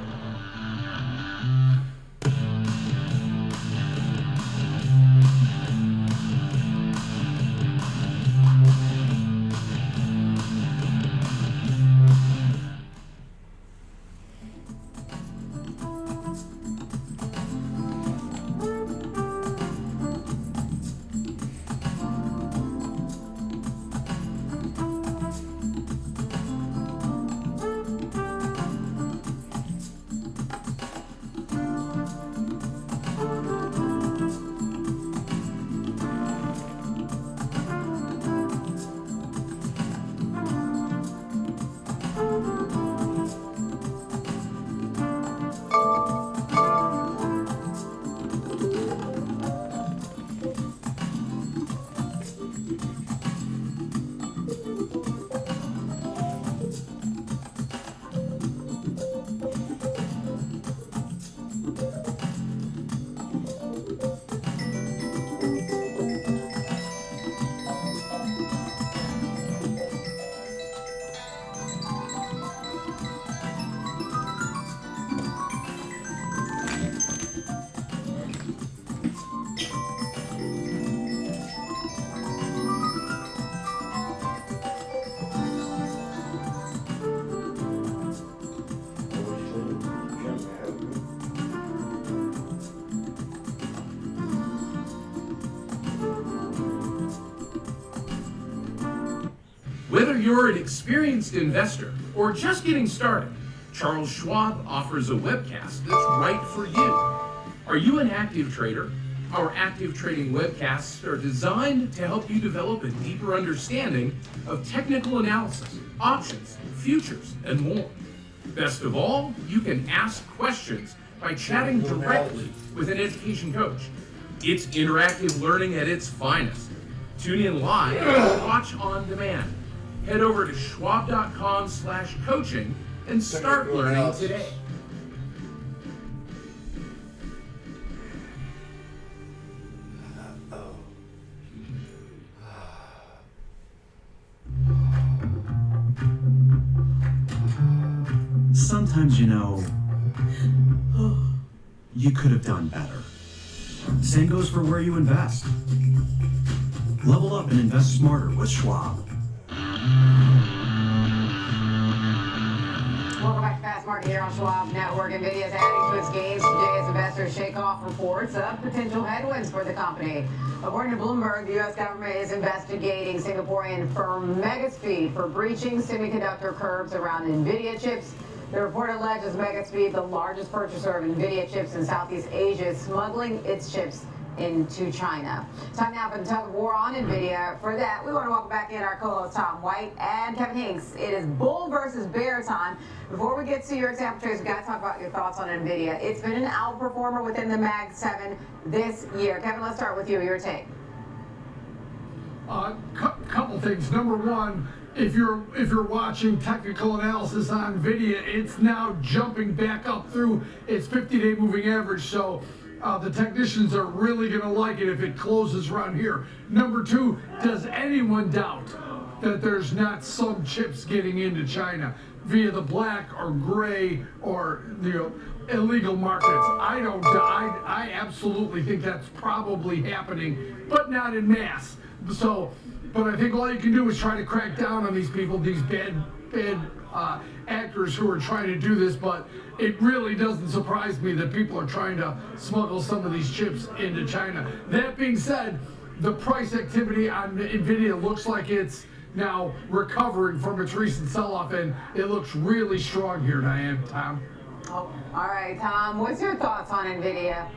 Whether you're an experienced investor or just getting started, Charles Schwab offers a webcast that's right for you. Are you an active trader? Our active trading webcasts are designed to help you develop a deeper understanding of technical analysis, options, futures, and more. Best of all, you can ask questions by chatting directly with an education coach. It's interactive learning at its finest. Tune in live or watch on demand. Head over to schwab.com/coaching and start learning today. Sometimes, you could have done better. Same goes for where you invest. Level up and invest smarter with Schwab. Welcome back to Fast Market here on Schwab Network. NVIDIA is adding to its gains today as investors shake off reports of potential headwinds for the company. According to Bloomberg, the U.S. government is investigating Singaporean firm Megaspeed for breaching semiconductor curbs around NVIDIA chips. The report alleges Megaspeed, the largest purchaser of NVIDIA chips in Southeast Asia, is smuggling its chips into China. Time now for the tug of war on NVIDIA. For that, we want to welcome back in our co-hosts Tom White and Kevin Hinks. It is bull versus bear time. Before we get to your example trades, we've got to talk about your thoughts on NVIDIA. It's been an outperformer within the Mag 7 this year. Kevin, let's start with you. Your take. Couple things. Number one, if you're watching technical analysis on NVIDIA, it's now jumping back up through its 50-day moving average. So the technicians are really going to like it if it closes around here. Number two, does anyone doubt that there's not some chips getting into China? via the black or gray or illegal markets. I absolutely think that's probably happening, but not in mass. So, but I think all you can do is try to crack down on these people, these bad actors who are trying to do this. But it really doesn't surprise me that people are trying to smuggle some of these chips into China. That being said, the price activity on NVIDIA looks like it's now recovering from its recent sell-off, and it looks really strong here, Diane, Tom. Oh, all right, Tom, what's your thoughts on NVIDIA?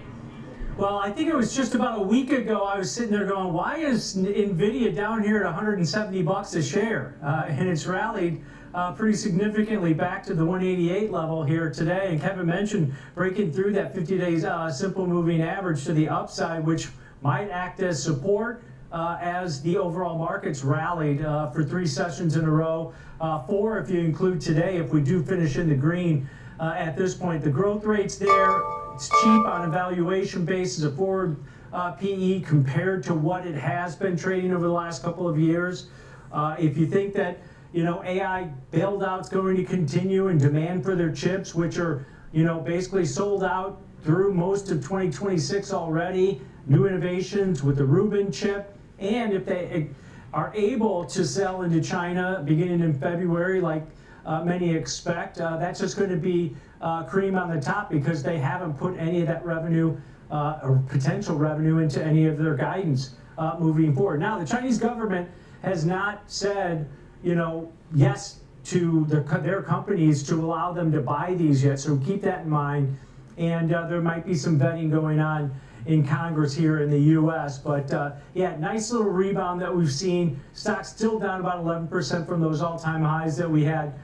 Well, I think it was just about a week ago I was sitting there going, why is NVIDIA down here at $170 a share? And it's rallied pretty significantly back to the 188 level here today. And Kevin mentioned breaking through that 50-day simple moving average to the upside, which might act as support as the overall markets rallied for 3 sessions in a row. 4 if you include today, if we do finish in the green at this point. The growth rate's there. It's cheap on a valuation basis, a forward PE compared to what it has been trading over the last couple of years. If you think that AI build-out's going to continue and demand for their chips, which are basically sold out through most of 2026 already, new innovations with the Rubin chip, and if they are able to sell into China beginning in February, like many expect, that's just going to be cream on the top because they haven't put any of that revenue or potential revenue into any of their guidance moving forward. Now, the Chinese government has not said, yes to their companies to allow them to buy these yet, so keep that in mind. And there might be some vetting going on in Congress here in the U.S. But yeah, nice little rebound that we've seen. Stock's still down about 11% from those all-time highs that we had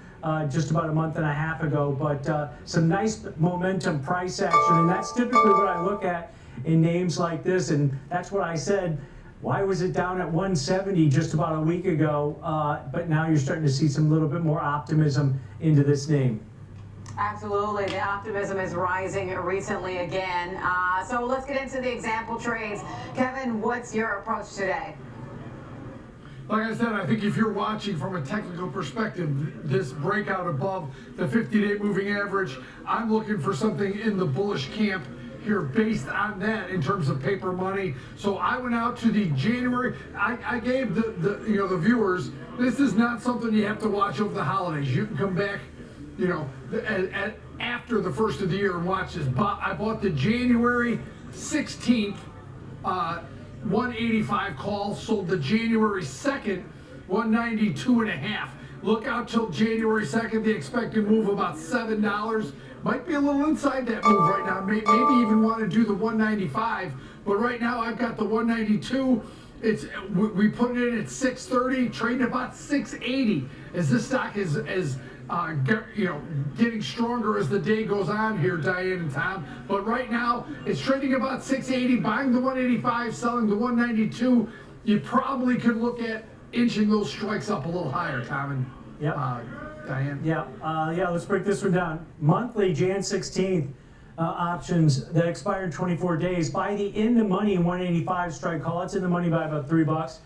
just about a month and a half ago. But some nice momentum price action, and that's typically what I look at in names like this. And that's what I said. Why was it down at 170 just about a week ago? But now you're starting to see some little bit more optimism into this name. Absolutely, the optimism is rising recently again. So let's get into the example trades. Kevin, what's your approach today? Like I said, I think if you're watching from a technical perspective, this breakout above the 50-day moving average, I'm looking for something in the bullish camp here based on that in terms of paper money. So I went out to the January. I gave the viewers, this is not something you have to watch over the holidays. You can come back after the first of the year and watch this. I bought the January 16th 185 call, sold the January 2nd 192.5. Look out till January 2nd, the expected move about $7. Might be a little inside that move right now. Maybe even want to do the 195, but right now I've got the 192. We put it in at 630, trading about 680 as this stock is getting stronger as the day goes on here, Diane and Tom. But right now, it's trading about 680, buying the 185, selling the 192. You probably could look at inching those strikes up a little higher, Tom and Diane. Yeah, let's break this one down. Monthly, Jan 16th options that expire in 24 days. Buy the in-the-money 185 strike call. It's in the money by about $3.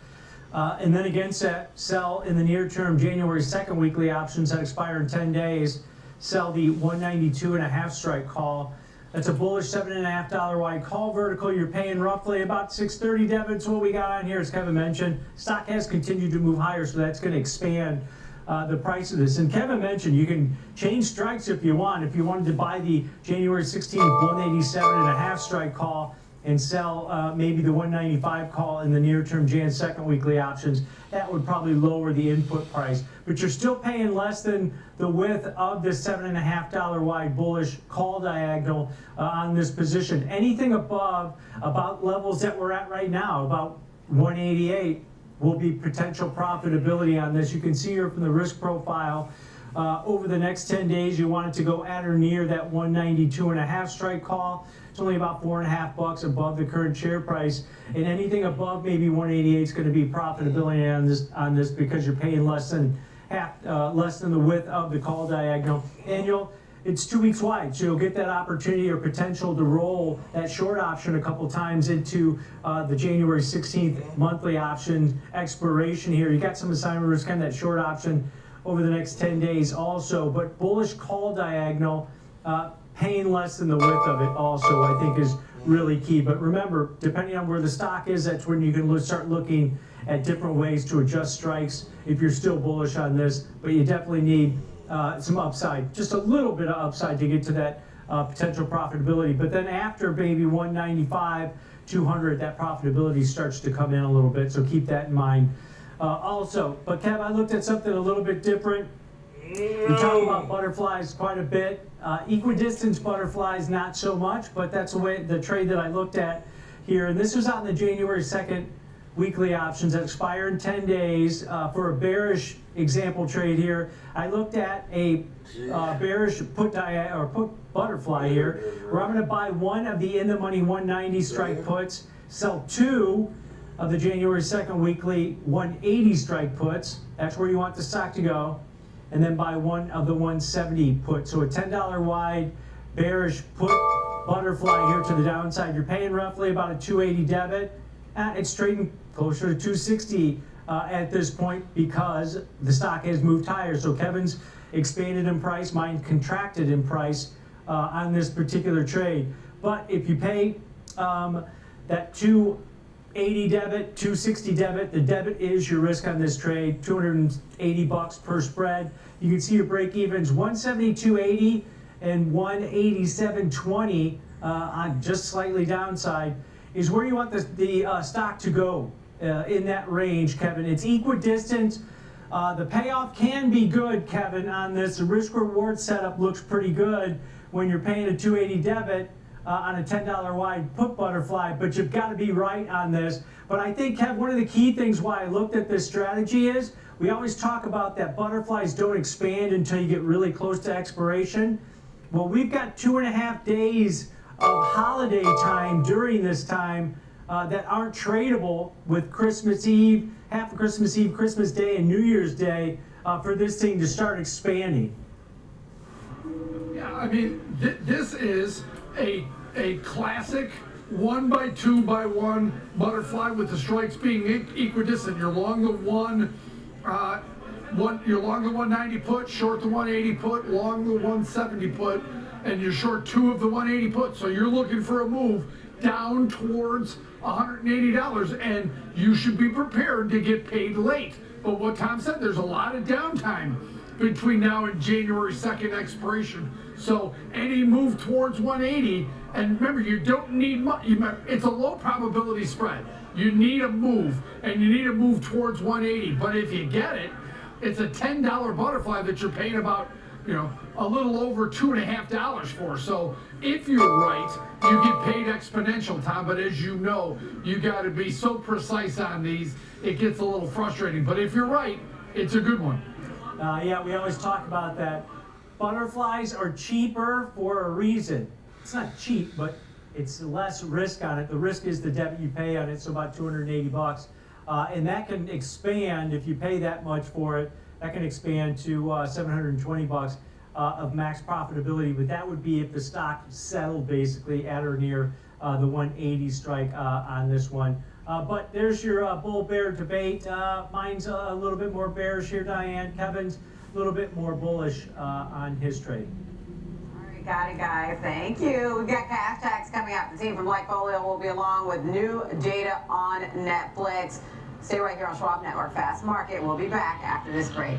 And then against that, sell in the near term January 2nd weekly options that expire in 10 days. Sell the 192.5 strike call. That's a bullish $7.5 wide call vertical. You're paying roughly about 630 debits. What we got on here, as Kevin mentioned, stock has continued to move higher, so that's going to expand the price of this. And Kevin mentioned you can change strikes if you want. If you wanted to buy the January 16th 187.5 strike call and sell maybe the 195 call in the near-term Jan 2nd weekly options, that would probably lower the input price. But you're still paying less than the width of this $7.5 wide bullish call diagonal on this position. Anything above about levels that we're at right now, about 188, will be potential profitability on this. You can see here from the risk profile, over the next 10 days, you want it to go at or near that 192.5 strike call. It's only about $4.50 above the current share price, and anything above maybe 188 is going to be profitability on this because you're paying less than the width of the call diagonal. And it's 2 weeks wide, so you'll get that opportunity or potential to roll that short option a couple times into the January 16th monthly option expiration here. You got some assignment risk on that short option over the next 10 days also. But bullish call diagonal, paying less than the width of it also, I think is really key. But remember, depending on where the stock is, that's when you can start looking at different ways to adjust strikes if you're still bullish on this. But you definitely need some upside, just a little bit of upside to get to that potential profitability. But then after maybe 195, 200, that profitability starts to come in a little bit. So keep that in mind also. But Kev, I looked at something a little bit different. We talk about butterflies quite a bit. Equidistance butterflies, not so much, but that's the trade that I looked at here. And this was on the January 2nd weekly options that expire in 10 days for a bearish example trade here. I looked at a bearish put butterfly here, where I'm going to buy one of the in the money 190 strike puts, sell two of the January 2nd weekly 180 strike puts. That's where you want the stock to go. And then buy one of the 170 put. So a $10 wide bearish put butterfly here to the downside. You're paying roughly about a 280 debit. It's trading closer to 260 at this point because the stock has moved higher. So Kevin's expanded in price, mine contracted in price on this particular trade. But if you pay that 280 debit, 260 debit, the debit is your risk on this trade, $280 per spread. You can see your break evens 172.80 and 187.20 on just slightly downside is where you want the stock to go in that range, Kevin. It's equidistant. The payoff can be good, Kevin, on this. The risk-reward setup looks pretty good when you're paying a 280 debit on a $10 wide put butterfly, but you've got to be right on this. But I think, Kev, one of the key things why I looked at this strategy is we always talk about that butterflies don't expand until you get really close to expiration. Well, we've got 2.5 days of holiday time during this time that aren't tradable with Christmas Eve, half of Christmas Eve, Christmas Day, and New Year's Day for this thing to start expanding. Yeah, I mean, this is a classic 1x2x1 butterfly with the strikes being equidistant. You're long the you're long the 190 put, short the 180 put, long the 170 put, and you're short two of the 180 put. So you're looking for a move down towards $180, and you should be prepared to get paid late. But what Tom said, there's a lot of downtime between now and January 2nd expiration. So any move towards 180, and remember, you don't need much. It's a low probability spread. You need a move, and you need a move towards 180. But if you get it, it's a $10 butterfly that you're paying about, a little over $2.50 for. So if you're right, you get paid exponential, Tom. But as you know, you got to be so precise on these, it gets a little frustrating. But if you're right, it's a good one. Yeah, we always talk about that. Butterflies are cheaper for a reason. It's not cheap, but it's less risk on it. The risk is the debit you pay on it, so about $280. And that can expand, if you pay that much for it, that can expand to $720 of max profitability. But that would be if the stock settled basically at or near the 180 strike on this one. But there's your bull-bear debate. Mine's a little bit more bearish here, Diane. Kevin's a little bit more bullish on his trade. All right, got it, guys. Thank you. We've got cash tags coming up. The team from Lightfolio will be along with new data on Netflix. Stay right here on Schwab Network Fast Market. We'll be back after this break.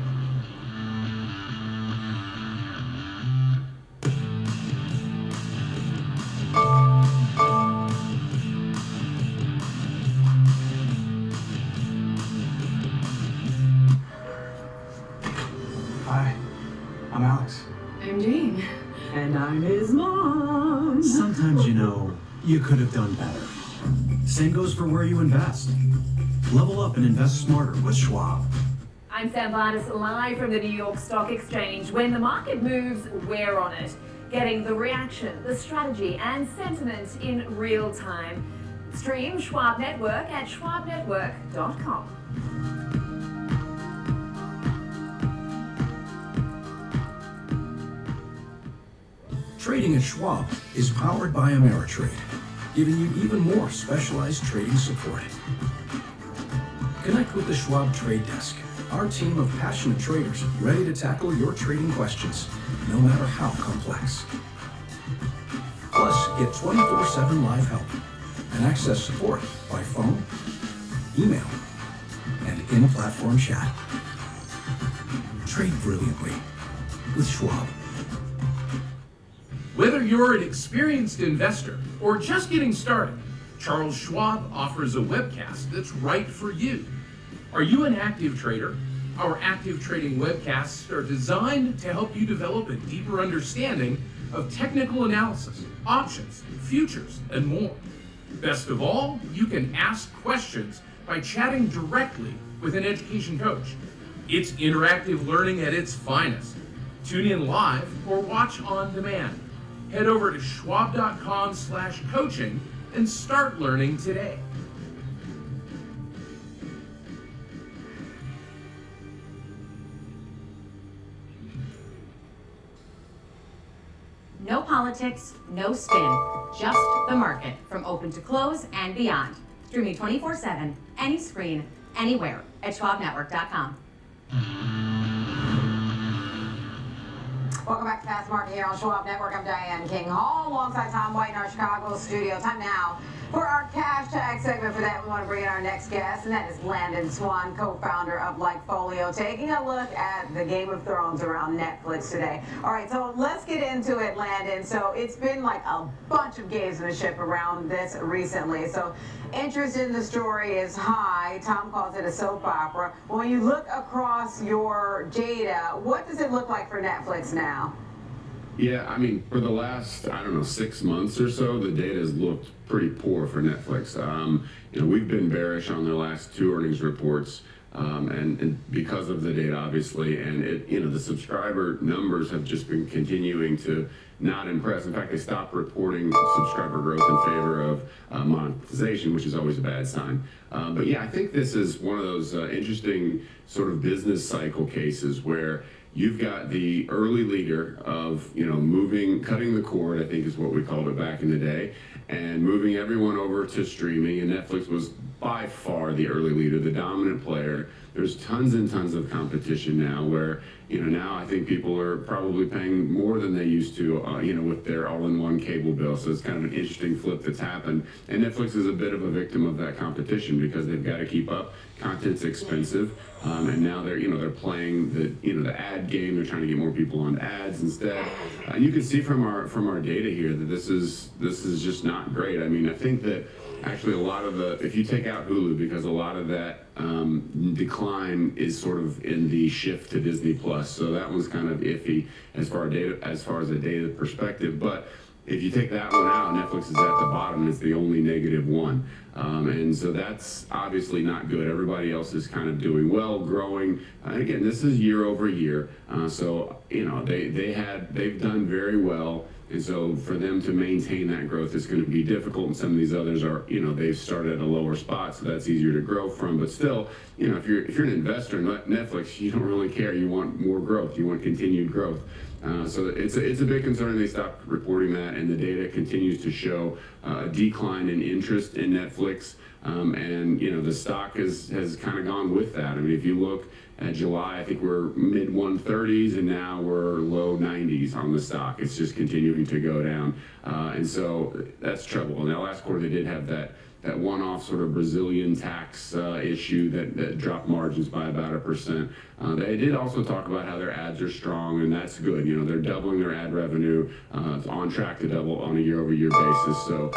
Hi, I'm Alex. I'm Jane. And I'm his mom. Sometimes, you could have done better. Same goes for where you invest. Level up and invest smarter with Schwab. I'm Sam Vardas, live from the New York Stock Exchange. When the market moves, we're on it. Getting the reaction, the strategy, and sentiment in real time. Stream Schwab Network at schwabnetwork.com. Trading at Schwab is powered by Ameritrade, giving you even more specialized trading support. Connect with the Schwab Trade Desk Our team of passionate traders ready to tackle your trading questions, no matter how complex. Plus, get 24/7 live help and access support by phone, email, and in-platform chat. Trade brilliantly with Schwab. Whether you're an experienced investor or just getting started, Charles Schwab offers a webcast that's right for you. Are you an active trader? Our active trading webcasts are designed to help you develop a deeper understanding of technical analysis, options, futures, and more. Best of all, you can ask questions by chatting directly with an education coach. It's interactive learning at its finest. Tune in live or watch on demand. Head over to schwab.com/coaching and start learning today. No politics, no spin, just the market from open to close and beyond. Streaming 24/7, any screen, anywhere at schwabnetwork.com. Welcome back to Fast Market here on Schwab Network. I'm Diane King Hall alongside Tom White in our Chicago studio. Time now for our cash tag segment. For that, we want to bring in our next guest, and that is Landon Swan, co-founder of Likefolio, taking a look at the Game of Thrones around Netflix today. All right, so let's get into it, Landon. So it's been like a bunch of gamesmanship around this recently. So interest in the story is high. Tom calls it a soap opera. When you look across your data, what does it look like for Netflix now? Yeah, I mean, for the last, 6 months or so, the data has looked pretty poor for Netflix. We've been bearish on their last 2 earnings reports, and because of the data, obviously, and the subscriber numbers have just been continuing to not impress. In fact, they stopped reporting subscriber growth in favor of monetization, which is always a bad sign. But yeah, I think this is one of those interesting sort of business cycle cases where you've got the early leader of, cutting the cord, I think is what we called it back in the day, and moving everyone over to streaming, and Netflix was by far the early leader, the dominant player. There's tons and tons of competition now where, now I think people are probably paying more than they used to, with their all-in-one cable bill. So it's kind of an interesting flip that's happened. And Netflix is a bit of a victim of that competition because they've got to keep up. Content's expensive, and now they're playing the ad game. They're trying to get more people on ads instead. And you can see from our data here that this is just not great. I mean, I think that actually a lot of if you take out Hulu, because a lot of that decline is sort of in the shift to Disney Plus, so that one's kind of iffy as far as a data perspective. But if you take that one out, Netflix is at the bottom. It's the only negative one. And so that's obviously not good. Everybody else is kind of doing well, growing. And again, this is year over year. So, they've done very well. And so for them to maintain that growth is going to be difficult. And some of these others are, they've started at a lower spot, so that's easier to grow from. But still, if you're an investor in Netflix, you don't really care. You want more growth. You want continued growth. So it's a big concern. They stopped reporting that, and the data continues to show a decline in interest in Netflix. And the stock has kind of gone with that. I mean, if you look at July, I think we're mid 130s, and now we're low 90s on the stock. It's just continuing to go down, and so that's trouble. Now, last quarter they did have that one-off sort of Brazilian tax issue that dropped margins by about 1%. They did also talk about how their ads are strong, and that's good. They're doubling their ad revenue. It's on track to double on a year-over-year basis. So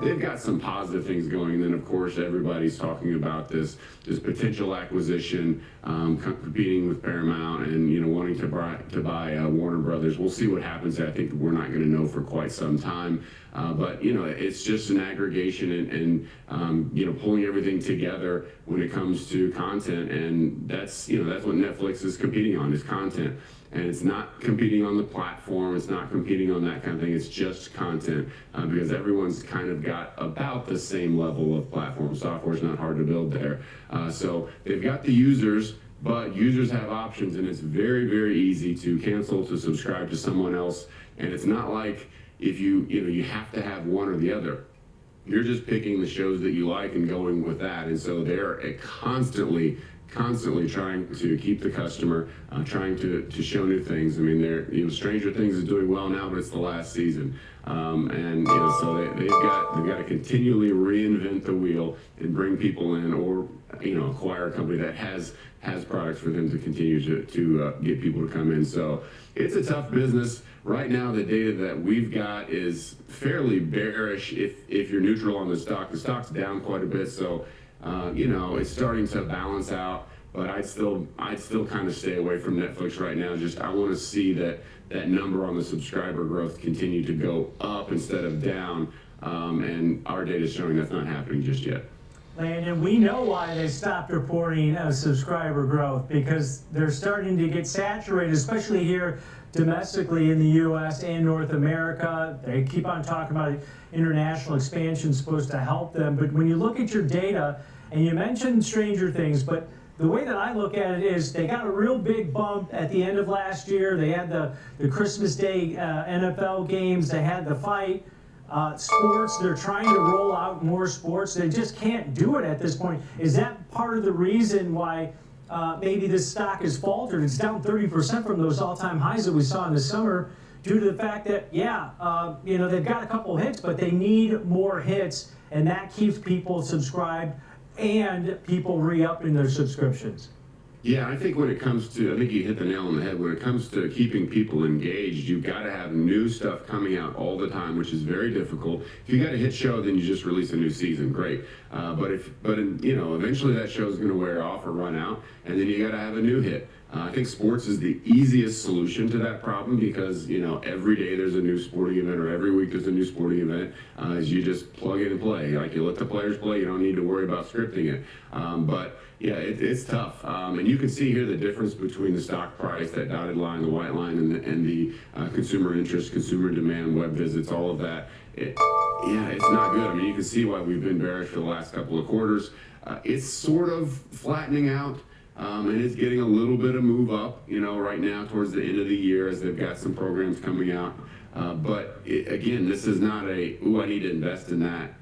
they've got some positive things going. And then, of course, everybody's talking about this potential acquisition, competing with Paramount, and wanting to buy Warner Brothers. We'll see what happens there. I think we're not going to know for quite some time. But it's just an aggregation and pulling everything together when it comes to content, and that's what Netflix is competing on, is content. And it's not competing on the platform, it's not competing on that kind of thing, it's just content, because everyone's kind of got about the same level of platform. Software's not hard to build there. So they've got the users, but users have options, and it's very, very easy to cancel, to subscribe to someone else. And it's not like if you have to have one or the other. You're just picking the shows that you like and going with that. And so they're constantly constantly trying to keep the customer, trying to show new things. I mean, Stranger Things is doing well now, but it's the last season, and so they've got to continually reinvent the wheel and bring people in, or acquire a company that has products for them to continue to get people to come in. So it's a tough business. Right now, the data that we've got is fairly bearish. If you're neutral on the stock's down quite a bit. So it's starting to balance out. But I'd still kind of stay away from Netflix right now. I want to see that number on the subscriber growth continue to go up instead of down. And our data is showing that's not happening just yet. And we know why they stopped reporting subscriber growth, because they're starting to get saturated, especially here domestically in the U.S. and North America. They keep on talking about international expansion supposed to help them. But when you look at your data, and you mentioned Stranger Things, but the way that I look at it is they got a real big bump at the end of last year. They had the Christmas Day NFL games. They had the fight. Sports, they're trying to roll out more sports. They just can't do it at this point. Is that part of the reason why maybe this stock has faltered? It's down 30% from those all-time highs that we saw in the summer, due to the fact that, they've got a couple hits, but they need more hits, and that keeps people subscribed and people re-upping their subscriptions. Yeah, I think when it comes to, I think you hit the nail on the head. When it comes to keeping people engaged, you've got to have new stuff coming out all the time, which is very difficult. If you got a hit show, then you just release a new season, great. But eventually that show is going to wear off or run out, and then you got to have a new hit. I think sports is the easiest solution to that problem, because every day there's a new sporting event, or every week there's a new sporting event. As you just plug in and play, like you let the players play, you don't need to worry about scripting it. But yeah, it's tough, and you can see here the difference between the stock price, that dotted line, the white line, and the consumer interest, consumer demand, web visits, all of that. It's not good. I mean, you can see why we've been bearish for the last couple of quarters. It's sort of flattening out. And it's getting a little bit of move up, right now towards the end of the year, as they've got some programs coming out. But again, this is not I need to invest in that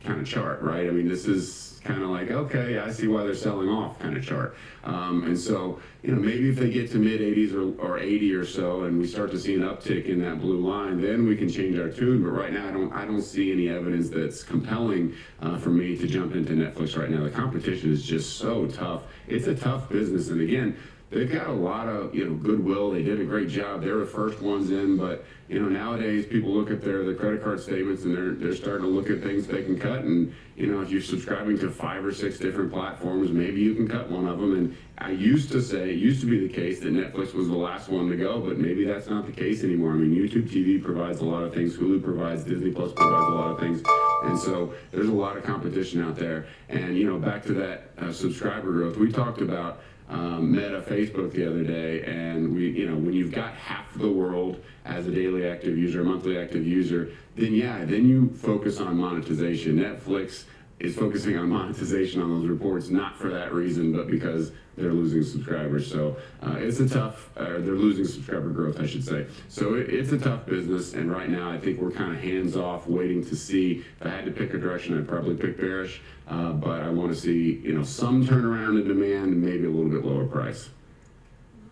kind of chart, right? I mean, this is kind of like, okay, I see why they're selling off kind of chart. And so, maybe if they get to mid 80s or 80 or so, and we start to see an uptick in that blue line, then we can change our tune. But right now, I don't see any evidence that's compelling for me to jump into Netflix right now. The competition is just so tough. It's a tough business, and again, they've got a lot of goodwill. They did a great job. They're the first ones in, but nowadays people look at their credit card statements, and they're starting to look at things they can cut. And if you're subscribing to 5 or 6 different platforms, maybe you can cut one of them. And I used to say it used to be the case that Netflix was the last one to go, but maybe that's not the case anymore. I mean, YouTube TV provides a lot of things. Hulu provides, Disney Plus provides a lot of things. And so there's a lot of competition out there. And back to that subscriber growth, we talked about Meta, Facebook the other day, and when you've got half the world as a daily active user, a monthly active user, then you focus on monetization. Netflix is focusing on monetization on those reports, not for that reason, but because they're losing subscribers. So it's a tough, they're losing subscriber growth, I should say. So it's a tough business, and right now I think we're kind of hands off, waiting to see. If I had to pick a direction, I'd probably pick bearish, but I want to see some turnaround in demand and maybe a little bit lower price.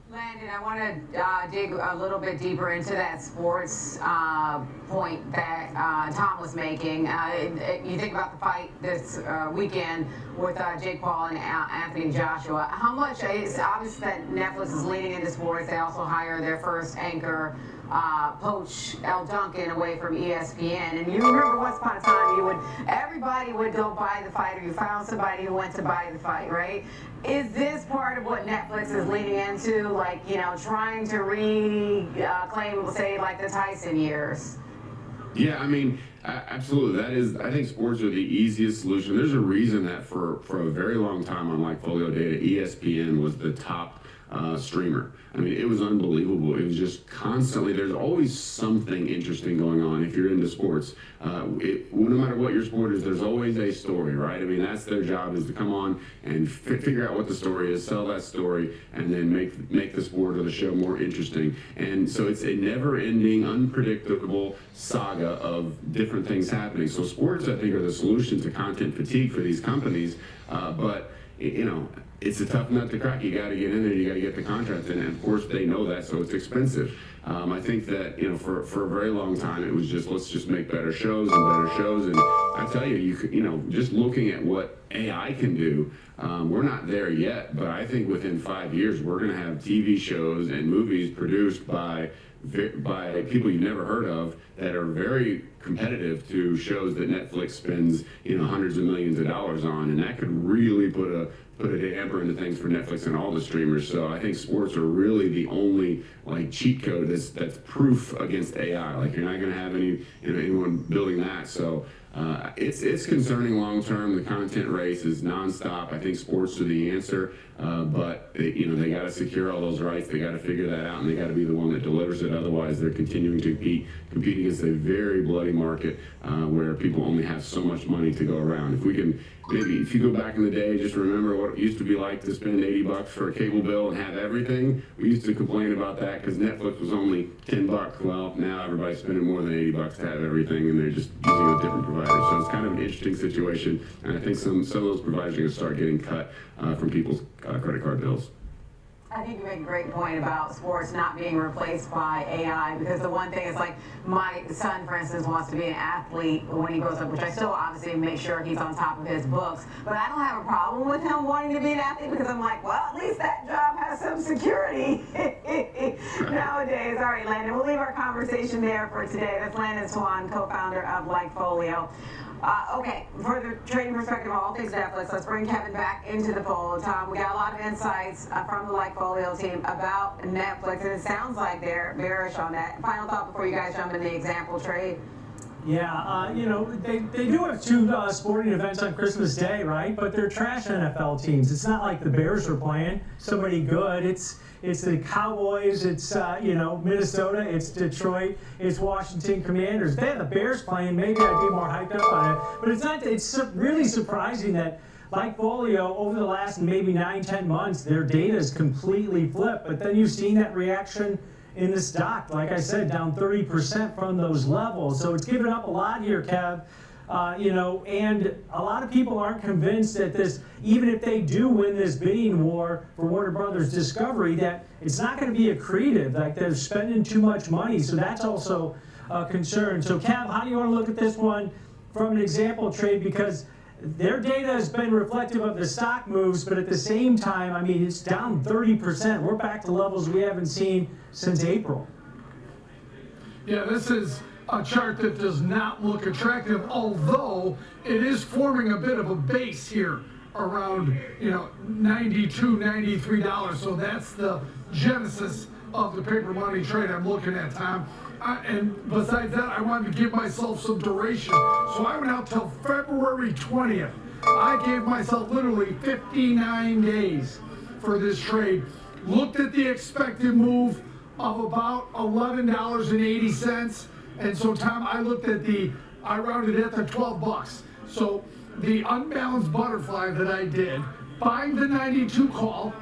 Landon, I want to dig a little bit deeper into that sports point that Tom was making. You think about the fight this weekend with Jake Paul and Anthony Joshua. How much, it's obvious that Netflix is leaning into sports. They also hire their first anchor, Poach L. Duncan, away from ESPN. And you remember once upon a time, everybody would go buy the fight, or you found somebody who went to buy the fight, right? Is this part of what Netflix is leaning into, like, trying to reclaim, say, like the Tyson years? Yeah, I mean, absolutely. I think sports are the easiest solution. There's a reason that for a very long time on like Folio Data, ESPN was the top streamer. I mean, it was unbelievable. It was just constantly, there's always something interesting going on if you're into sports. No matter what your sport is, there's always a story, right? I mean, that's their job, is to come on and figure out what the story is, sell that story, and then make the sport or the show more interesting. And so it's a never-ending, unpredictable saga of different things happening. So sports, I think, are the solution to content fatigue for these companies. But it's a tough nut to crack. You got to get in there. You got to get the contract in, and of course they know that, so it's expensive. I think that for a very long time it was just let's just make better shows and better shows, and I tell you, just looking at what AI can do, we're not there yet, but I think within 5 years we're going to have TV shows and movies produced by people you've never heard of that are very competitive to shows that Netflix spends hundreds of millions of dollars on, and that could really put a damper into things for Netflix and all the streamers. So I think sports are really the only cheat code that's proof against AI. You're not going to have anyone building that. So it's concerning long term. The content race is nonstop. I think sports are the answer, but they got to secure all those rights. They got to figure that out, and they got to be the one that delivers it. Otherwise, they're continuing to compete against a very bloody market where people only have so much money to go around. If we can. Maybe if you go back in the day, just remember what it used to be like to spend $80 for a cable bill and have everything. We used to complain about that because Netflix was only $10. Well, now everybody's spending more than $80 to have everything, and they're just using a different provider. So it's kind of an interesting situation, and I think some of those providers are going to start getting cut from people's credit card bills. I think you make a great point about sports not being replaced by AI, because the one thing is my son, for instance, wants to be an athlete when he grows up, which I still obviously make sure he's on top of his books, but I don't have a problem with him wanting to be an athlete because I'm like, well, at least that job has some security nowadays. All right, Landon, we'll leave our conversation there for today. That's Landon Swan, co-founder of Likefolio. Okay, for the trading perspective of all things Netflix, let's bring Kevin back into the fold. Tom, we got a lot of insights from the Likefolio team about Netflix, and it sounds like they're bearish on that. Final thought before you guys jump into the example trade. Yeah, they do have two sporting events on Christmas Day, right? But they're trash NFL teams. It's not like the Bears are playing somebody good. It's the Cowboys, it's Minnesota, it's Detroit, it's Washington Commanders. If they had the Bears playing, maybe I'd be more hyped up on it. But it's not. It's really surprising that Likefolio, over the last maybe 9-10 months, their data is completely flipped. But then you've seen that reaction in the stock, like I said, down 30% from those levels. So it's given up a lot here, Kev. And a lot of people aren't convinced that this, even if they do win this bidding war for Warner Brothers Discovery, that it's not going to be accretive. They're spending too much money. So that's also a concern. So Kev, how do you want to look at this one from an example trade? Because their data has been reflective of the stock moves, but at the same time, it's down 30%. We're back to levels we haven't seen since April. Yeah, this is a chart that does not look attractive, although it is forming a bit of a base here around $92, $93. So that's the genesis of the paper money trade I'm looking at, Tom. And besides that, I wanted to give myself some duration. So I went out till February 20th. I gave myself literally 59 days for this trade. Looked at the expected move of about $11.80. And so, Tom, I looked at I rounded it to $12. So the unbalanced butterfly that I did, buying the 92 call,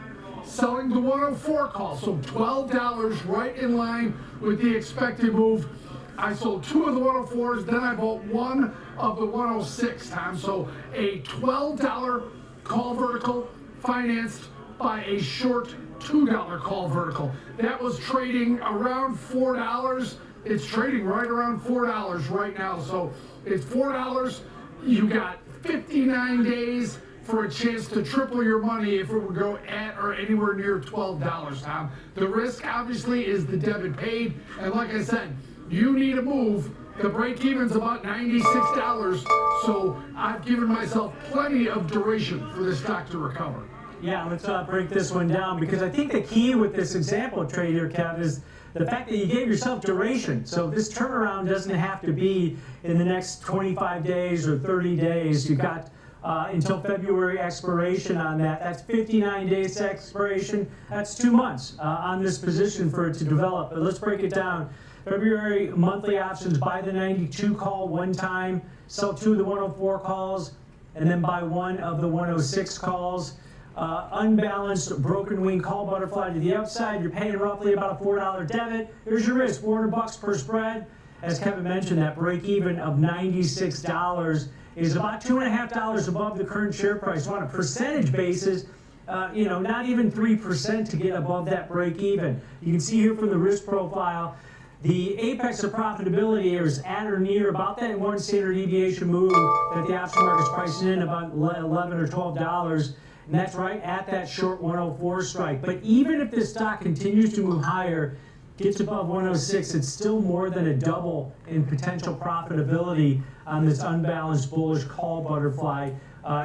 selling the 104 call, so $12 right in line with the expected move. I sold 2 of the 104s, then I bought 1 of the 106, Tom. So a $12 call vertical financed by a short $2 call vertical. That was trading around $4. It's trading right around $4 right now. So it's $4. You got 59 days for a chance to triple your money if it would go at or anywhere near $12, Tom. The risk, obviously, is the debit paid. And like I said, you need a move. The break-even's about $96, so I've given myself plenty of duration for this stock to recover. Yeah, let's break this one down, because I think the key with this example trade here, Kev, is the fact that you gave yourself duration. So this turnaround doesn't have to be in the next 25 days or 30 days. You've got until February expiration on that. That's 59 days to expiration. That's 2 months on this position for it to develop. But let's break it down. February monthly options: buy the 92 call one time, sell 2 of the 104 calls, and then buy 1 of the 106 calls. Unbalanced broken wing call butterfly to the upside. You're paying roughly about a $4 debit. Here's your risk, $400 per spread. As Kevin mentioned, that break even of $96 is about $2.50 above the current share price. So on a percentage basis, not even 3% to get above that break even. You can see here from the risk profile, the apex of profitability is at or near about that one standard deviation move that the option market's pricing in, about $11 or $12. And that's right at that short 104 strike. But even if this stock continues to move higher, gets above 106, it's still more than a double in potential profitability on this unbalanced bullish call butterfly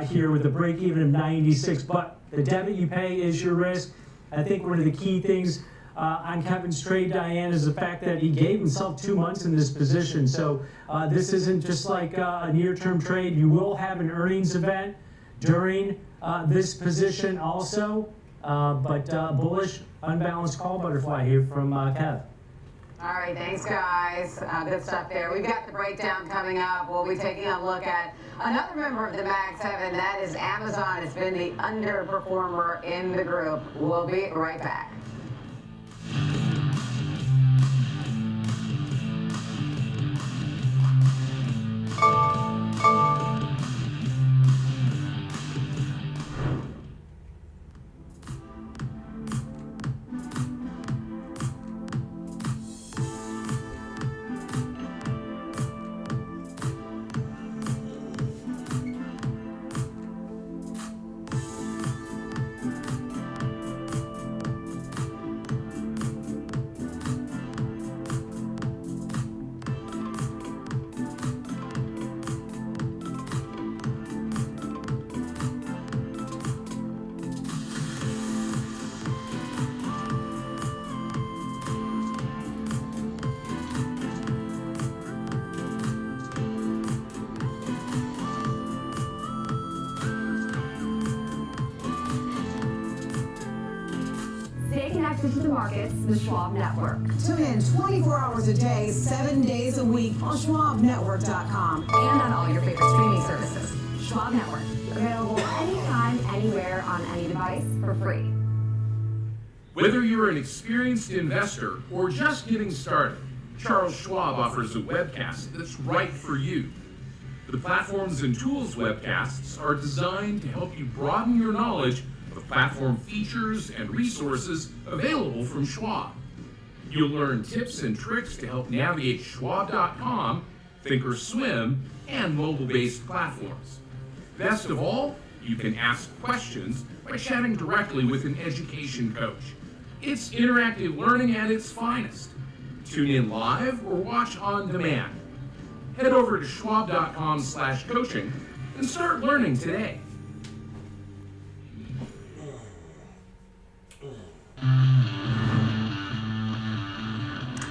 here with a break even of 96. But the debit you pay is your risk. I think one of the key things on Kevin's trade, Diane, is the fact that he gave himself 2 months in this position. So this isn't just like a near-term trade. You will have an earnings event during this position also, but bullish, unbalanced call butterfly here from Kev. All right, thanks, guys. Good stuff there. We've got the breakdown coming up. We'll be taking a look at another member of the Mag 7. That is Amazon. It's been the underperformer in the group. We'll be right back. Stay connected to the markets, the Schwab Network. Tune in 24 hours a day, 7 days a week on SchwabNetwork.com. And on all your favorite streaming services. Schwab Network. Available anytime, anywhere, on any device for free. Whether you're an experienced investor or just getting started, Charles Schwab offers a webcast that's right for you. The Platforms and Tools webcasts are designed to help you broaden your knowledge of platform features and resources available from Schwab. You'll learn tips and tricks to help navigate Schwab.com, Thinkorswim, and mobile-based platforms. Best of all, you can ask questions by chatting directly with an education coach. It's interactive learning at its finest. Tune in live or watch on demand. Head over to schwab.com/coaching and start learning today.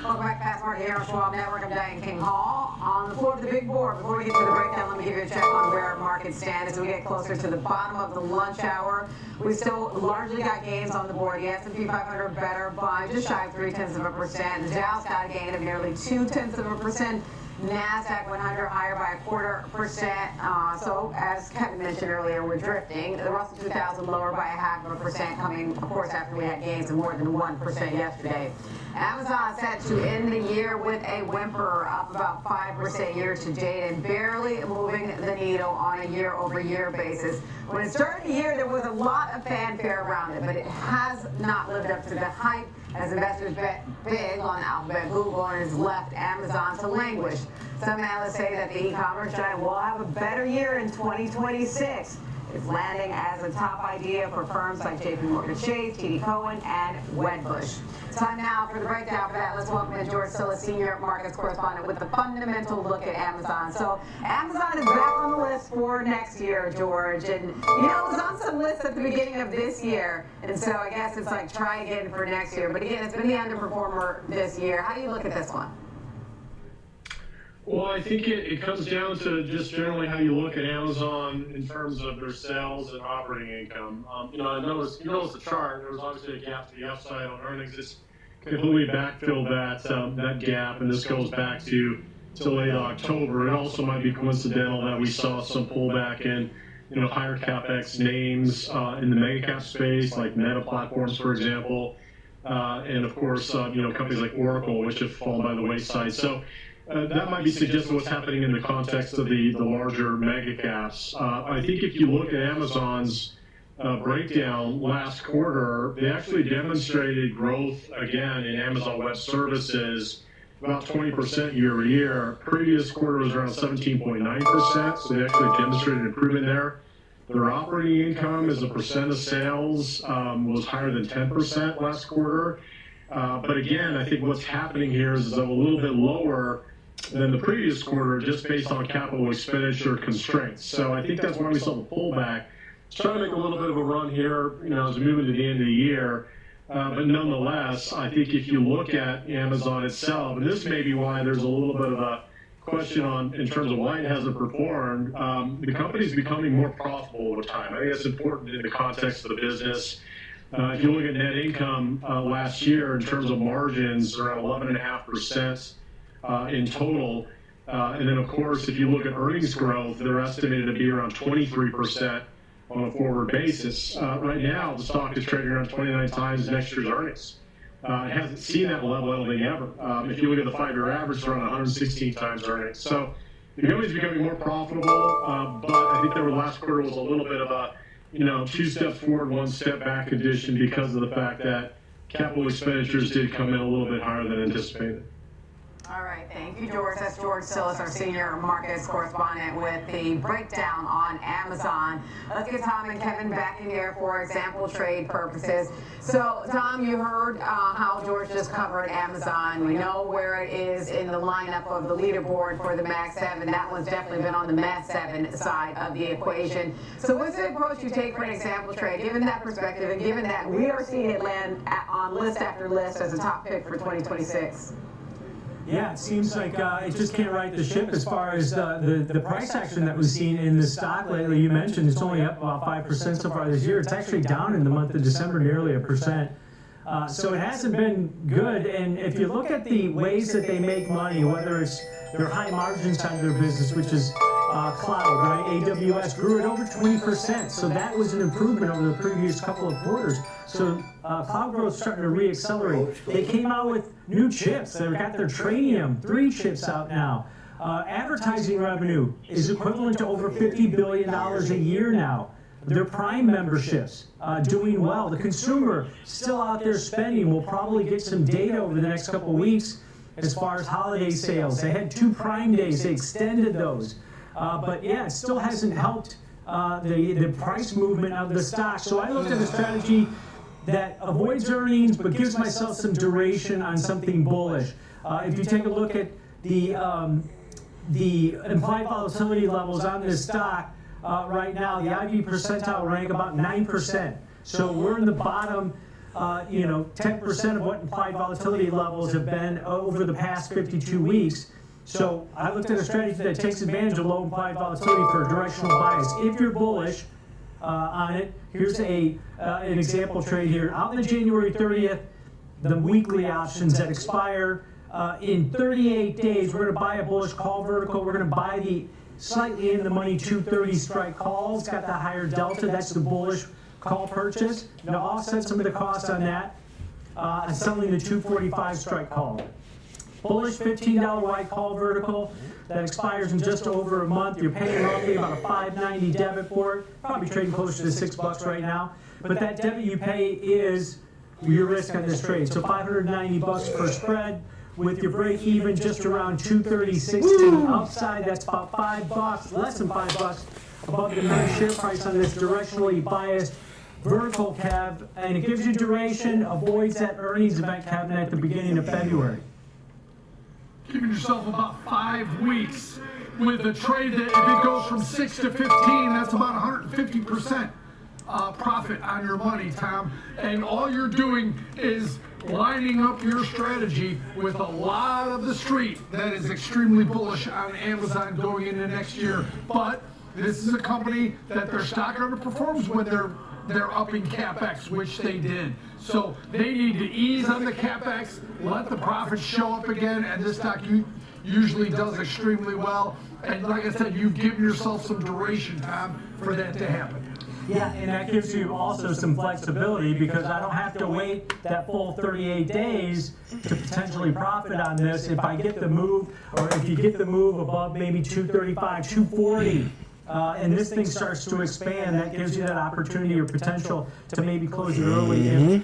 Welcome back, Fast Market here on Schwab Network. I'm Diane King Hall. On the floor of the big board, before we get to the breakdown, let me give you a check on where markets stand as we get closer to the bottom of the lunch hour. We still largely got gains on the board. The S&P 500 better by just shy of 0.3%. The Dow's got a gain of nearly 0.2%. NASDAQ 100 higher by 0.25%. So as Kevin mentioned earlier, we're drifting. The Russell 2000 lower by 0.5%, coming, of course, after we had gains of more than 1% yesterday. Amazon set to end the year with a whimper, up about 5% year to date and barely moving the needle on a year-over-year basis. When it started the year, there was a lot of fanfare around it, but it has not lived up to the hype as investors bet big on Alphabet, Google, and has left Amazon to languish. Some analysts say that the e-commerce giant will have a better year in 2026. It's landing as a top idea for firms like JPMorgan Chase, TD Cowen, and Wedbush. Time now for the breakdown. For that, let's welcome in George Silla, Senior Markets Correspondent, with the fundamental look at Amazon. So Amazon is back on the list for next year, George. And, you know, it was on some lists at the beginning of this year. And so I guess it's like try again for next year. But again, it's been the underperformer this year. How do you look at this one? Well, I think it comes down to just generally how you look at Amazon in terms of their sales and operating income. You notice the chart. There was obviously a gap to the upside on earnings. It's completely backfilled that gap, and this goes back to late October. It also might be coincidental that we saw some pullback in higher capex names in the mega cap space, like Meta Platforms, for example, and of course companies like Oracle, which have fallen by the wayside. So. That might be suggesting what's happening in the context of the larger mega caps. I think if you look at Amazon's breakdown last quarter, they actually demonstrated growth again in Amazon Web Services, about 20% year over year. Previous quarter was around 17.9%, so they actually demonstrated improvement there. Their operating income as a percent of sales was higher than 10% last quarter. But again, I think what's happening here is a little bit lower than the previous quarter just based on capital expenditure constraints. So I think that's why we saw the pullback. It's trying to make a little bit of a run here, as we move into the end of the year. But nonetheless, I think if you look at Amazon itself, and this may be why there's a little bit of a question in terms of why it hasn't performed, the company's becoming more profitable over time. I think that's important in the context of the business. If you look at net income last year in terms of margins, around 11.5% in total. And then, of course, if you look at earnings growth, they're estimated to be around 23% on a forward basis. Right now, the stock is trading around 29 times next year's earnings. It hasn't seen that level, I don't think, ever. If you look at the 5-year average, it's around 116 times earnings. So the company's becoming more profitable, but I think the last quarter was a little bit of a, 2 steps forward, 1 step back condition because of the fact that capital expenditures did come in a little bit higher than anticipated. All right, thank you, George. That's George Sillis, our senior markets correspondent, with the breakdown on Amazon. Let's get Tom and Kevin back in here for example trade purposes. So, Tom, you heard how George just covered Amazon. We know where it is in the lineup of the leaderboard for the Mag 7. That one's definitely been on the Mag 7 side of the equation. So what's the approach you take for an example trade, given that perspective and given that we are seeing it land on list after list as a top pick for 2026? Yeah, it seems like it just can't right the ship as far as the price action that we've seen in the stock lately. You mentioned it's only up about 5% so far this year. It's actually down in the month of December nearly 1%. So it hasn't been good. And if you look at the ways that they make money, whether it's their high margin side of their business, which is cloud, right? AWS grew at over 20%. So that was an improvement over the previous couple of quarters. So cloud growth is starting to re-accelerate. They came out with new chips. They've got their Trainium 3 chips out now. Advertising revenue is equivalent to over $50 billion a year now. Their Prime memberships doing well. The consumer still out there spending. We'll probably get some data over the next couple of weeks as far as holiday sales. They had 2 Prime days. They extended those. But yeah, it still hasn't helped the price movement of the stock. So I looked at a strategy that avoids earnings but gives myself some duration on something bullish. If you take a look at the implied volatility levels on this stock right now, the IV percentile rank about 9%. So we're in the bottom 10% of what implied volatility levels have been over the past 52 weeks. So I looked at a strategy that takes advantage of low implied volatility for a directional bias. If you're bullish on it, here's an example trade here. Out on the January 30th, the weekly options that expire in 38 days. We're going to buy a bullish call vertical. We're going to buy the slightly in the money 230 strike call. It's got the higher delta. That's the bullish call purchase. Now offset some of the cost on that. Selling the 245 strike call. Bullish $15 white call vertical that expires in just over a month. You're paying roughly about a $5.90 debit for it. Probably trading closer to $6 right now. But that debit you pay is your risk on this trade. So $590 per spread with your break even just around 236 to the upside. That's about $5, less than $5 above the main share price on this directionally biased vertical cab. And it gives you duration, avoids that earnings event cabinet at the beginning of February. Giving yourself about 5 weeks with a trade that if it goes from 6 to 15, that's about 150% profit on your money, Tom. And all you're doing is lining up your strategy with a lot of the street that is extremely bullish on Amazon going into next year. But this is a company that their stock underperforms when they're upping CapEx, which they did. So they need to ease on the CapEx, let the profits show up again, and this stock usually does extremely well. And like I said, you've given yourself some duration, Tom, for that to happen. Yeah, and that gives you also some flexibility because I don't have to wait that full 38 days to potentially profit on this. If I get the move, or if you get the move above maybe 235, 240, and this thing starts to expand, that gives you that opportunity or potential to maybe close it early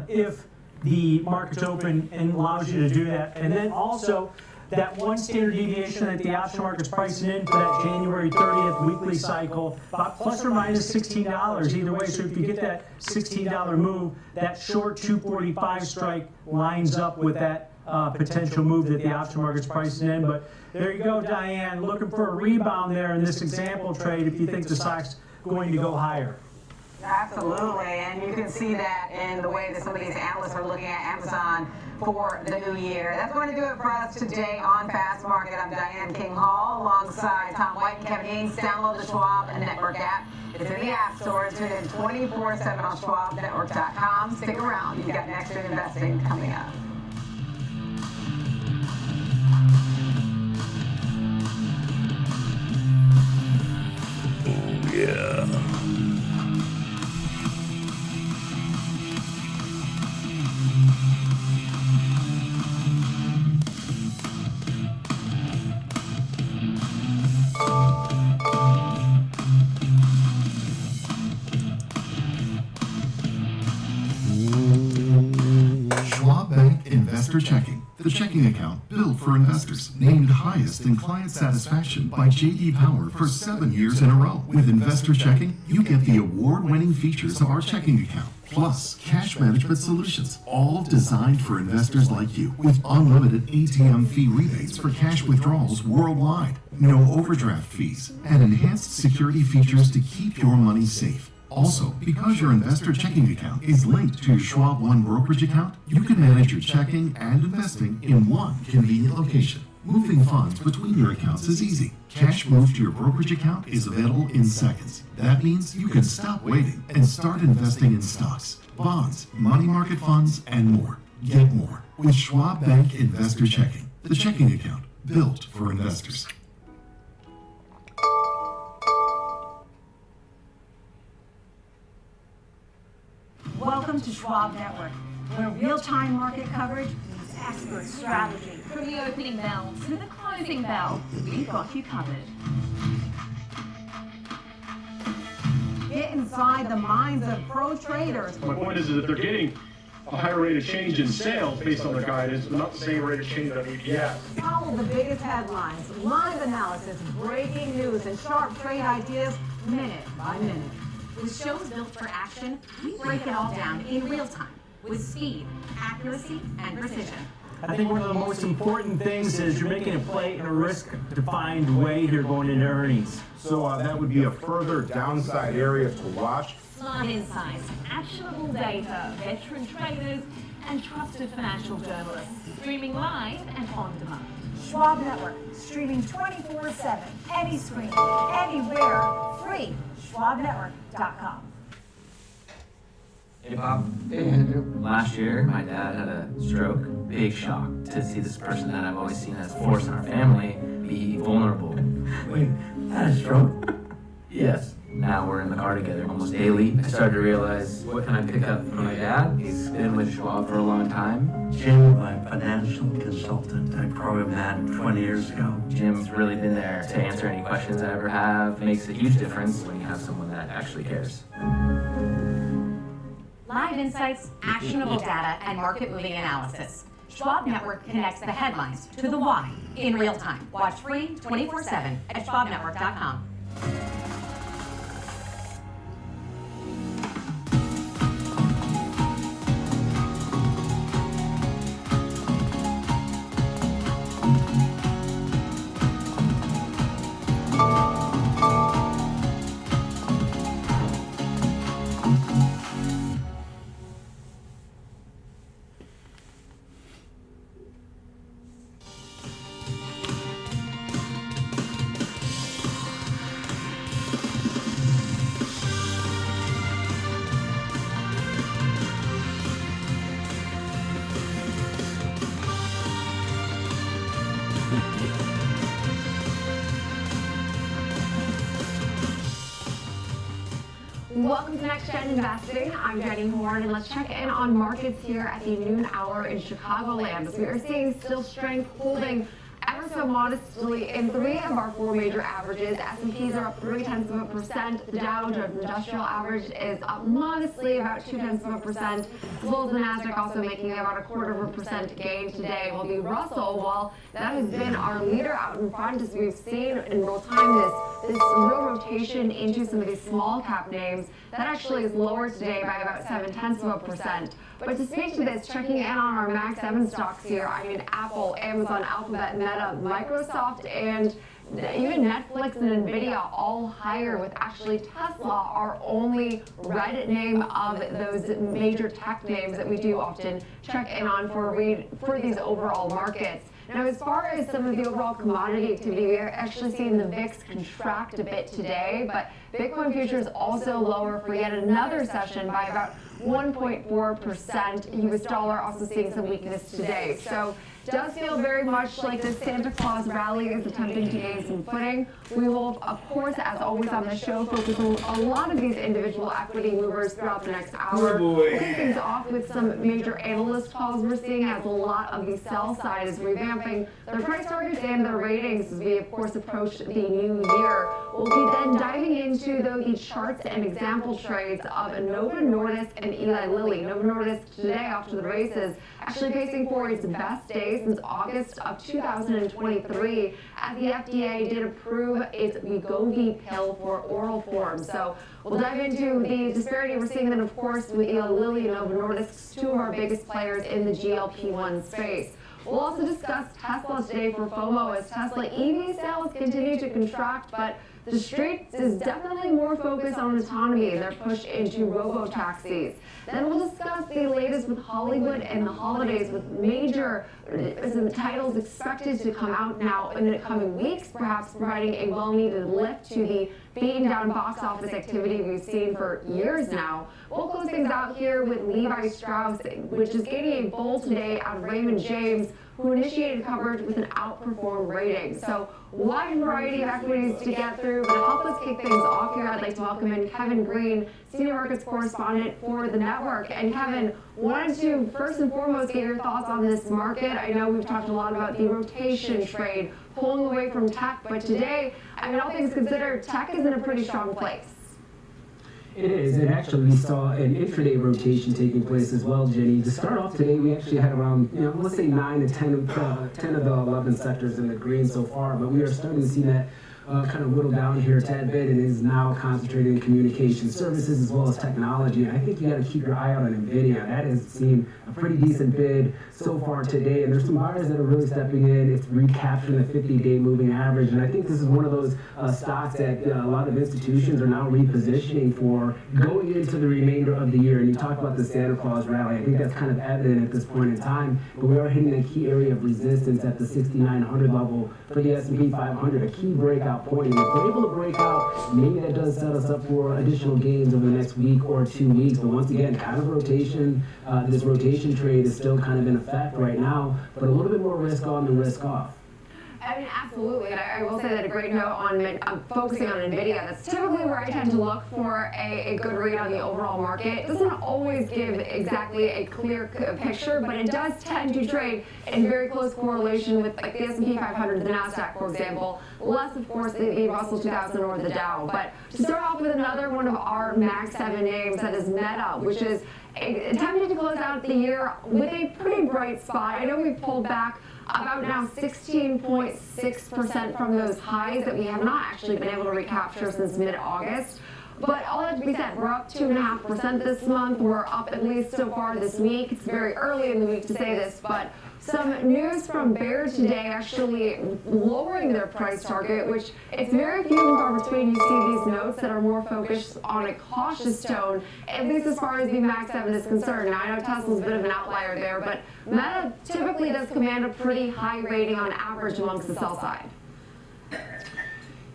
if the market's open and allows you to do that. And then also, that one standard deviation that the option market's pricing in for that January 30th weekly cycle, about plus or minus $16 either way. So if you get that $16 move, that short 245 strike lines up with that potential move that the option market's pricing in. But there you go, Diane, looking for a rebound there in this example trade if you think the stock's going to go higher. Absolutely, and you can see that in the way that some of these analysts are looking at Amazon for the new year. That's going to do it for us today on Fast Market. I'm Diane King Hall alongside Tom White and Kevin Haynes. Download the Schwab Network app. It's in the App Store. Tune in 24/7 on SchwabNetwork.com. Stick around. You've got Next Gen Investing coming up. Oh, yeah. Schwab Bank Investor Checking, the checking account built for investors, named highest in client satisfaction by J.D. Power for 7 years in a row. With Investor Checking, you get the award-winning features of our checking account, plus cash management solutions, all designed for investors like you, with unlimited ATM fee rebates for cash withdrawals worldwide, no overdraft fees, and enhanced security features to keep your money safe. Also, because your investor checking account is linked to your Schwab One brokerage account, you can manage your checking and investing in one convenient location. Moving funds between your accounts is easy. Cash moved to your brokerage account is available in seconds. That means you can stop waiting and start investing in stocks, bonds, money market funds, and more. Get more with Schwab Bank Investor Checking, the checking account built for investors. Welcome to Schwab Network, where real-time market coverage meets expert strategy. From the opening bell to the closing bell, we've got you covered. Get inside the minds of pro traders. My point is that they're getting a higher rate of change in sales based on their guidance, but not the same rate of change on EPS. Follow the biggest headlines, live analysis, breaking news, and sharp trade ideas minute by minute. With shows built for action, we break it all down in real time with speed, accuracy, and precision. I think one of the most important things is you're making a play in a risk-defined way here going into earnings. So that would be a further downside area to watch. Smart insights, actionable data, veteran traders, and trusted financial journalists. Streaming live and on demand. Schwab Network, streaming 24/7, any screen, anywhere, free. SchwabNetwork.com. Hey, Bob. Hey, Andrew. Last year, my dad had a stroke. Big shock to see this person that I've always seen as a force in our family be vulnerable. Wait, had a stroke? Yes. Now we're in the car together almost daily. I started to realize, what can I pick up from my dad? He's been with Schwab for a long time. Jim, my financial consultant, I programmed that 20 years ago. Jim's really been there to answer any questions I ever have. It makes a huge difference when you have someone that actually cares. Live insights, actionable data, and market-moving analysis. Schwab Network connects the headlines to the why in real time. Watch free 24/7 at SchwabNetwork.com. Welcome to Next Gen Investing. I'm Jenny Horn, and let's check in on markets here at the noon hour in Chicagoland. As we are seeing still strength holding ever so modestly in 3 of our 4 major averages. S&Ps are up 0.3%. The Dow Jones Industrial Average is up modestly, about 0.2%, as well as the Nasdaq also making about a 0.25% gain today. While the Russell, while that has been our leader out in front, as we've seen in real time, this real rotation into some of these small cap names, that actually is lower today by about 0.7%. But to speak to this, checking in on our Max 7 stocks here, I mean Apple, Amazon, Alphabet, Meta, Microsoft, and even Netflix and Nvidia all higher, with actually Tesla our only red name of those major tech names that we do often check in on for these overall markets. Now, as far as some of the overall commodity activity, we are actually seeing the VIX contract a bit today, but Bitcoin futures also lower for yet another session by about 1.4%. US dollar also seeing some weakness today. So it does feel very much like the Santa Claus rally is attempting to gain some footing. We will, of course, as always on the show, focus on a lot of these individual equity movers throughout the next hour. We'll kick things off with some major analyst calls we're seeing, as a lot of the sell side is revamping their price targets and their ratings as we, of course, approach the new year. We'll be then diving into, though, the charts and example trades of Novo Nordisk and Eli Lilly. Novo Nordisk today, after the races, actually pacing for its best day since August of 2023, as the FDA did approve its Wegovy pill for oral form. So we'll dive into the disparity we're seeing then, of course, with Eli Lilly and Novo Nordisk, 2 of our biggest players in the GLP-1 space. We'll also discuss Tesla today for FOMO, as Tesla EV sales continue to contract, but the street is definitely more focused on autonomy and their push into robo-taxis. Then we'll discuss the latest with Hollywood and the holidays, with major titles expected to come out now in the coming weeks, perhaps providing a well-needed lift to the beaten down box office activity we've seen for years now. We'll close things out here with Levi Strauss, which is gaining a bull today out of Raymond James, who initiated coverage with an outperform rating. So wide variety of equities to get through, but to help us kick things off here, I'd like to welcome in Kevin Green, Senior Markets Correspondent for the network. And Kevin, wanted to first and foremost get your thoughts on this market. I know we've talked a lot about the rotation trade, pulling away from tech, but today, I mean, all things considered, tech is in a pretty strong place. It is, and actually we saw an intraday rotation taking place as well, Jenny. To start off today, we actually had around, let's say 9 to 10 of the 11 sectors in the green so far, but we are starting to see that kind of whittle down here a tad bit, and is now concentrating in communication services as well as technology. And I think you got to keep your eye out on NVIDIA. That has seen a pretty decent bid so far today, and there's some buyers that are really stepping in. It's recapturing the 50-day moving average, and I think this is one of those stocks that a lot of institutions are now repositioning for going into the remainder of the year. And you talked about the Santa Claus rally. I think that's kind of evident at this point in time, but we are hitting a key area of resistance at the 6,900 level for the S&P 500, a key breakout point. And if we're able to break out, maybe that does set us up for additional gains over the next week or 2 weeks. But once again, kind of rotation, this rotation trade is still kind of in effect right now, but a little bit more risk on than risk off. I mean, absolutely, and I will say that a great note on focusing on NVIDIA. That's typically where I tend to look for a good read on the overall market. It doesn't always give exactly a clear picture, but it does tend to trade in very close correlation with like the S&P 500, the Nasdaq, for example. Less, of course, the Russell 2000 or the Dow. But to start off with another one of our Max 7 names, that is Meta, which is attempting to close out the year with a pretty bright spot. I know we've pulled back about now 16.6% from those highs that we have not actually been able to recapture since mid-August. But all that to be said, we're up 2.5% this month. We're up at least so far this week. It's very early in the week to say this, but some news from Bayer today actually lowering their price target, which it's very few and far between you see these notes that are more focused on a cautious tone, at least as far as the Max 7 is concerned. Now, I know Tesla's a bit of an outlier there, but Meta typically does command a pretty high rating on average amongst the sell side.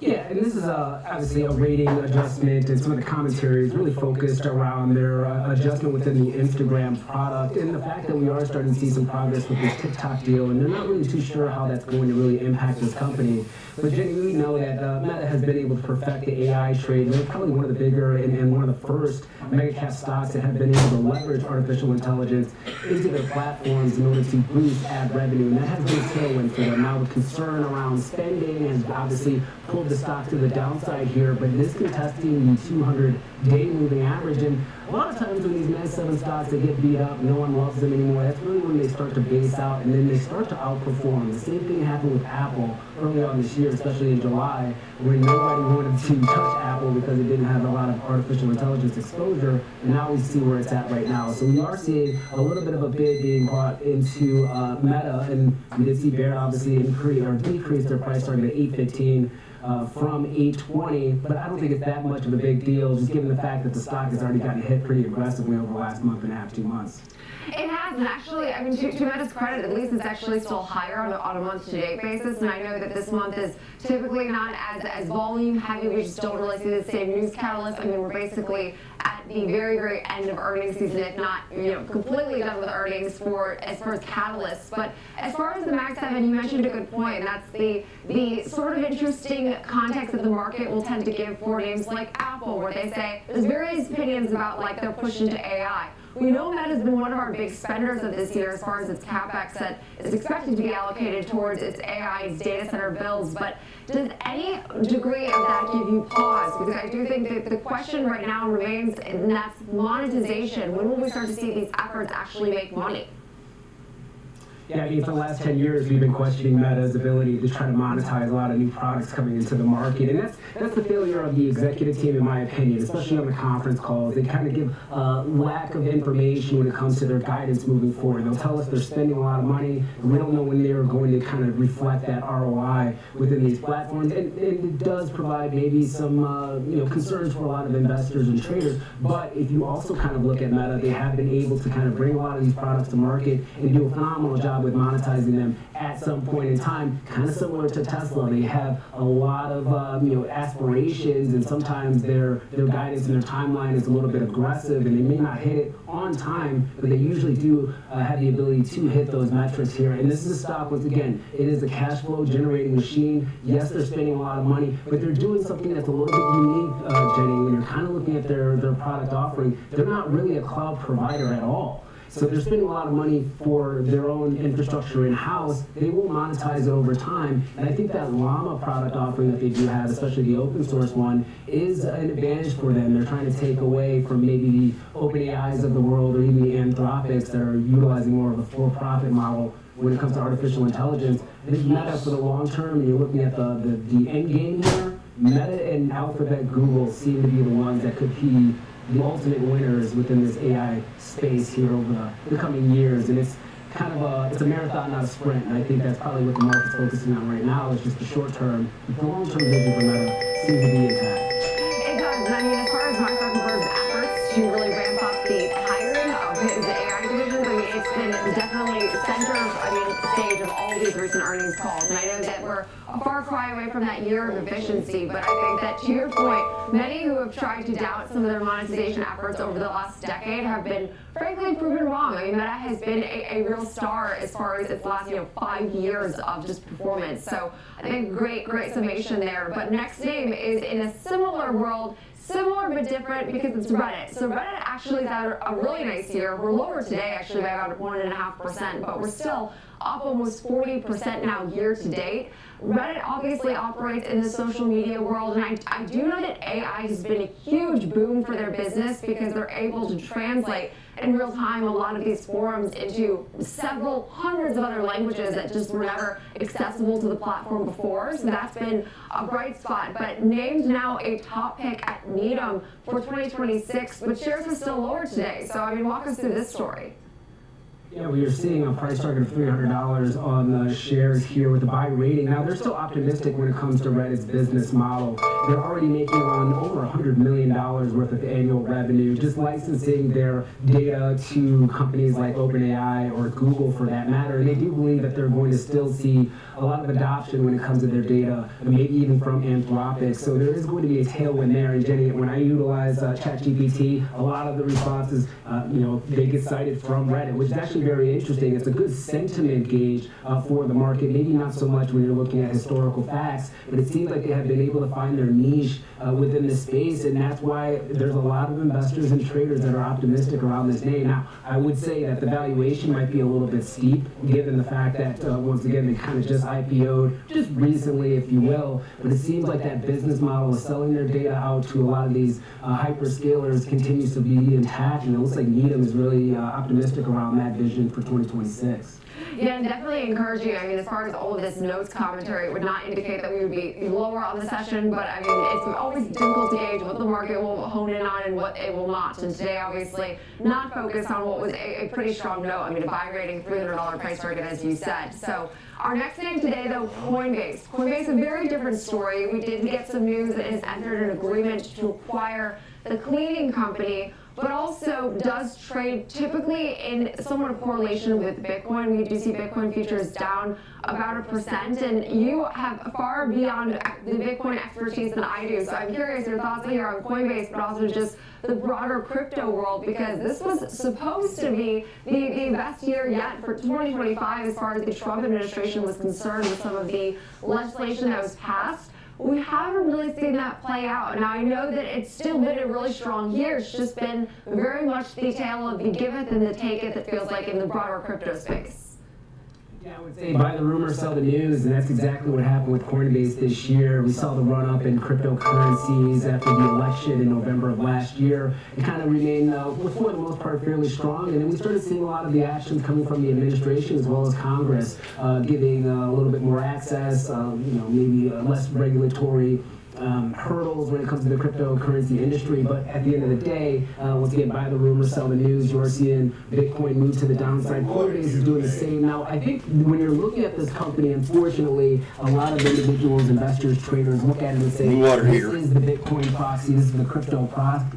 Yeah, and this is obviously a rating adjustment, and some of the commentary is really focused around their adjustment within the Instagram product, and the fact that we are starting to see some progress with this TikTok deal, and they're not really too sure how that's going to really impact this company. But Jenny, we know that Meta has been able to perfect the AI trade. They're probably one of the bigger and one of the first mega cap stocks that have been able to leverage artificial intelligence into their platforms in order to boost ad revenue, and that has been a tailwind for them. Now the concern around spending has obviously pulled the stock to the downside here, but it is contesting the 200-day moving average, and a lot of times when these Mag 7 stocks that get beat up, no one loves them anymore, that's really when they start to base out and then they start to outperform. The same thing happened with Apple early on this year, especially in July, when nobody wanted to touch Apple because it didn't have a lot of artificial intelligence exposure, and now we see where it's at right now. So we are seeing a little bit of a bid being brought into Meta, and we did see Bear obviously decrease their price target to $8.15. From $8.20, but I don't think it's that much of a big deal, just given the fact that the stock has already gotten hit pretty aggressively over the last month and a half, 2 months. It has, and actually, I mean, to Meta's credit, at least it's actually still higher on a month-to-date basis, and I know that this month is typically not as volume-heavy. We just don't really see the same news catalyst. I mean, we're basically at the very, very end of earnings season, if not, completely done with earnings as far as catalysts. But as far as the Mag 7, you mentioned a good point, and that's the sort of interesting context that the market will tend to give for names like Apple, where they say there's various opinions about like their push into AI. We know Meta has been one of our big spenders of this year as far as its capex that is expected to be allocated towards its AI data center builds, but does any degree of that give you pause? Because I do think that the question right now remains, and that's monetization. When will we start to see these efforts actually make money? Yeah, I mean, for the last 10 years, we've been questioning Meta's ability to try to monetize a lot of new products coming into the market. And that's the failure of the executive team, in my opinion, especially on the conference calls. They kind of give lack of information when it comes to their guidance moving forward. They'll tell us they're spending a lot of money, and we don't know when they're going to kind of reflect that ROI within these platforms. And it does provide maybe some concerns for a lot of investors and traders. But if you also kind of look at Meta, they have been able to kind of bring a lot of these products to market and do a phenomenal job with monetizing them at some point in time, kind of similar to Tesla. They have a lot of aspirations, and sometimes their guidance and their timeline is a little bit aggressive, and they may not hit it on time, but they usually do have the ability to hit those metrics here. And this is a stock, once again, it is a cash flow generating machine. Yes, they're spending a lot of money, but they're doing something that's a little bit unique, Jenny. When you're kind of looking at their product offering, they're not really a cloud provider at all. So they're spending a lot of money for their own infrastructure in-house. They will monetize it over time. And I think that Llama product offering that they do have, especially the open source one, is an advantage for them. They're trying to take away from maybe the OpenAIs of the world or even the Anthropics that are utilizing more of a for-profit model when it comes to artificial intelligence. I think Meta, for the long term, and you're looking at the end game here, Meta and Alphabet, Google seem to be the ones that could be the ultimate winners within this AI space here over the coming years. And it's kind of it's a marathon, not a sprint. And I think that's probably what the market's focusing on right now, is just the short term. The long term vision for Meta seems to be intact. It does. And I mean, as far as Mark Zuckerberg's efforts to really ramp up the hiring of his AI divisions, I mean, it's been definitely stage of all these recent earnings calls. And I know that we're a far cry away from that year of efficiency, but I think that, to your point, many who have tried to doubt some of their monetization efforts over the last decade have been frankly proven wrong. I mean, Meta has been a real star as far as its last 5 years of just performance. So I think great summation there. But next name is in a similar world, similar but different, because it's Reddit. So Reddit actually had a really nice year. We're lower today actually by about 1.5%, but we're still up almost 40% now year to date. Reddit obviously operates in the social media world, and I do know that AI has been a huge boom for their business because they're able to translate in real time a lot of these forums into several hundreds of other languages that just were never accessible to the platform before. So that's been a bright spot, but named now a top pick at Needham for 2026, but shares are still lower today. So I mean, walk us through this story. Yeah, we are seeing a price target of $300 on the shares here with the buy rating. Now, they're still optimistic when it comes to Reddit's business model. They're already making around over $100 million worth of annual revenue, just licensing their data to companies like OpenAI or Google for that matter. And they do believe that they're going to still see a lot of adoption when it comes to their data, maybe even from Anthropic. So there is going to be a tailwind there. And Jenny, when I utilize ChatGPT, a lot of the responses, they get cited from Reddit, which is actually very interesting. It's a good sentiment gauge for the market. Maybe not so much when you're looking at historical facts, but it seems like they have been able to find their niche within this space, and that's why there's a lot of investors and traders that are optimistic around this name. Now, I would say that the valuation might be a little bit steep, given the fact that, once again, they kind of just IPO'd just recently, if you will, but it seems like that business model of selling their data out to a lot of these hyperscalers continues to be intact, and it looks like Needham is really optimistic around that vision for 2026. Yeah, and definitely encouraging. I mean, as far as all of this notes commentary, it would not indicate that we would be lower on the session, but I mean, it's always difficult to gauge what the market will hone in on and what it will not. And today, obviously, not focused on what was a pretty strong note. I mean, a buy rating, $300 price target, as you said. So our next name today, though, Coinbase. Coinbase, a very different story. We did get some news that it has entered an agreement to acquire the cleaning company, but also does trade typically in somewhat of correlation with Bitcoin. We do see Bitcoin futures down about 1%, and you have far beyond the Bitcoin expertise than I do. So I'm curious your thoughts here on Coinbase, but also just the broader crypto world, because this was supposed to be the best year yet for 2025 as far as the Trump administration was concerned with some of the legislation that was passed. We haven't really seen that play out. Now, I know that it's still been a really strong year. It's just been very much the tale of the giveth and the taketh, it feels like, in the broader crypto space. Yeah, I would say buy the rumor, sell the news, and that's exactly what happened with Coinbase this year. We saw the run-up in cryptocurrencies after the election in November of last year. It kind of remained, for the most part, fairly strong, and then we started seeing a lot of the actions coming from the administration as well as Congress, giving a little bit more access, maybe less regulatory hurdles when it comes to the cryptocurrency industry. But at the end of the day, once again, buy the rumor, sell the news. You're seeing Bitcoin move to the downside. Coinbase is doing the same. Now, I think when you're looking at this company, unfortunately, a lot of individuals, investors, traders look at it and say, this is the Bitcoin proxy, this is the crypto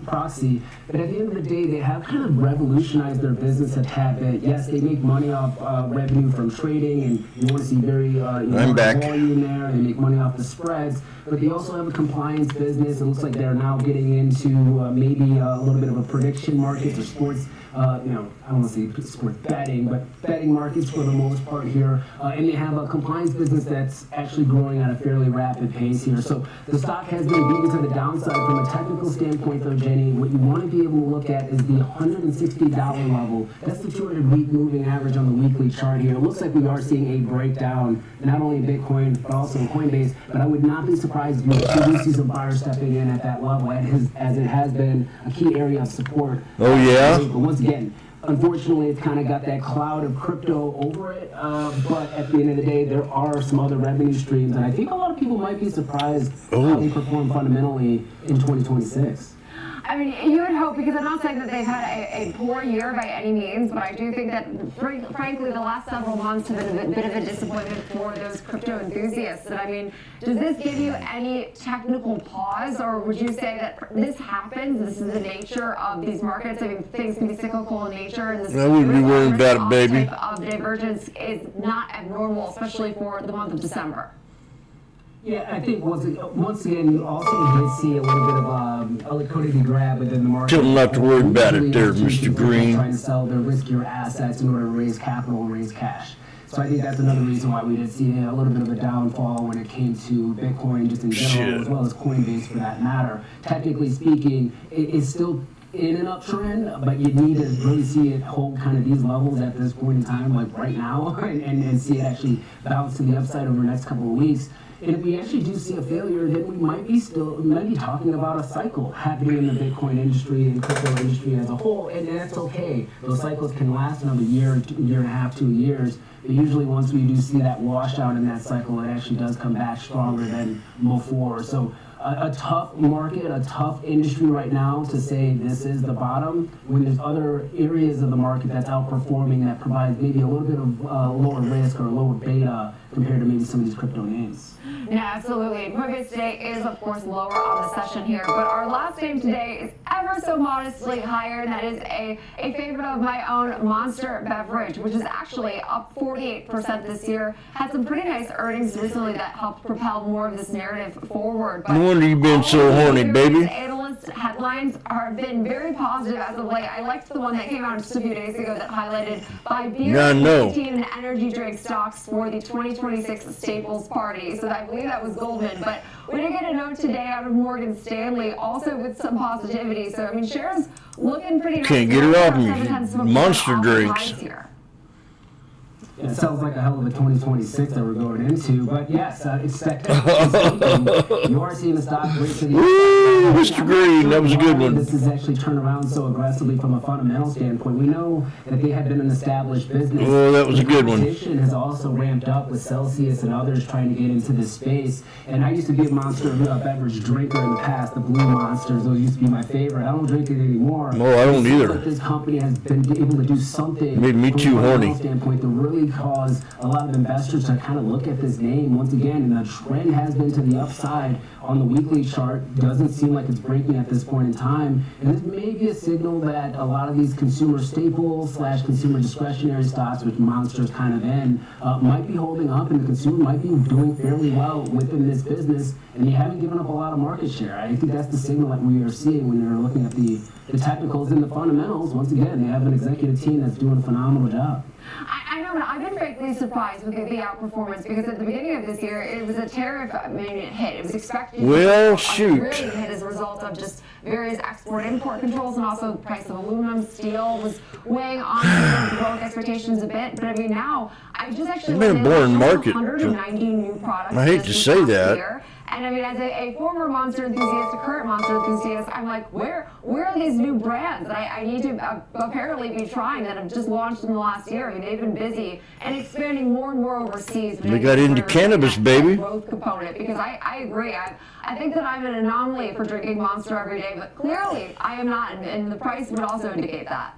proxy. But at the end of the day, they have kind of revolutionized their business a tad bit. Yes, they make money off revenue from trading, and you want to see very volume there. They make money off the spreads. But they also have a compliance business. It looks like they're now getting into maybe a little bit of a prediction market or sports, I don't want to say sports betting, but betting markets for the most part here. And they have a compliance business that's actually growing at a fairly rapid pace here. So the stock has been beaten to the downside. From a technical standpoint, though, Jenny, what you want to be able to look at is the $160 level. That's the 200-week moving average on the weekly chart here. It looks like we are seeing a breakdown, not only in Bitcoin, but also in Coinbase. But I would not be surprised if you do see some buyers stepping in at that level, as it has been a key area of support. Oh, yeah? But once again, unfortunately, it's kind of got that cloud of crypto over it, but at the end of the day, there are some other revenue streams, and I think a lot of people might be surprised how they perform fundamentally in 2026. I mean, you would hope, because I'm not saying that they've had a poor year by any means, but I do think that, frankly, the last several months have been a bit of a disappointment for those crypto enthusiasts. And I mean, does this give you any technical pause, or would you say that this happens, this is the nature of these markets? I mean, things can be cyclical in nature, and this I wouldn't be worried about it, baby. type of divergence is not abnormal, especially for the month of December. Yeah, I think once again, you also did see a little bit of a liquidity grab within the market. Tell them not to worry about it there, Mr. Green. Trying to sell their riskier assets in order to raise capital and raise cash. So I think that's another reason why we did see a little bit of a downfall when it came to Bitcoin just in general, as well as Coinbase for that matter. Technically speaking, it's still in an uptrend, but you need to really see it hold kind of these levels at this point in time, like right now, and see it actually bounce to the upside over the next couple of weeks. And if we actually do see a failure, then we might be talking about a cycle happening in the Bitcoin industry and crypto industry as a whole, and that's okay. Those cycles can last another year, year and a half, 2 years. But usually once we do see that washout in that cycle, it actually does come back stronger than before. So a tough market, a tough industry right now to say this is the bottom, when there's other areas of the market that's outperforming that provides maybe a little bit of lower risk or lower beta compared to maybe some of these crypto names. Yeah, absolutely. Coinbase today is, of course, lower on the session here, but our last name today is ever so modestly higher, and that is a favorite of my own, Monster Beverage, which is actually up 48% this year. Had some pretty nice earnings recently that helped propel more of this narrative forward. No wonder you've been so horny, baby. Analyst headlines have been very positive as of late. I liked the one that came out just a few days ago that highlighted buy beer, nicotine, and energy drink stocks for the 2026 Staples Party. So I believe that was Goldman, but we did get a note today out of Morgan Stanley, also with some positivity. So I mean, shares looking pretty nice. Can't get it off me. Monster drinks. It sounds like a hell of a 2026 that we're going into, but yes, it's that. You are seeing the stock break to the Woo, Mr. Green, that was a good one. This has actually turned around so aggressively from a fundamental standpoint. We know that they have been an established business. Oh, that was a good one. Competition has also ramped up with Celsius and others trying to get into this space. And I used to be a Monster beverage drinker in the past. The Blue Monsters, those used to be my favorite. I don't drink it anymore. No, I don't either. But this company has been able to do something. Made me too horny. Standpoint to really cause a lot of investors to kind of look at this name once again, and the trend has been to the upside on the weekly chart. Doesn't seem like it's breaking at this point in time, and this may be a signal that a lot of these consumer staples / consumer discretionary stocks, which Monster's kind of in, might be holding up, and the consumer might be doing fairly well within this business, and they haven't given up a lot of market share. I think that's the signal that we are seeing when they're looking at the technicals and the fundamentals. Once again, they have an executive team that's doing a phenomenal job. I don't know. I've been frankly surprised with the outperformance because at the beginning of this year, it was a tariff hit. It was expected to really hit as a result of just various export-import controls, and also the price of aluminum. Steel was weighing on the growth expectations a bit. But I mean, now I just actually it's been a boring market. 190 new products. I hate to say that. Year. And I mean, as a former Monster enthusiast, a current Monster enthusiast, I'm like, where are these new brands that I need to apparently be trying that have just launched in the last year? I mean, they've been busy and expanding more and more overseas. They got into cannabis, baby. Growth component, because I agree. I think that I'm an anomaly for drinking Monster every day, but clearly I am not, and the price would also indicate that.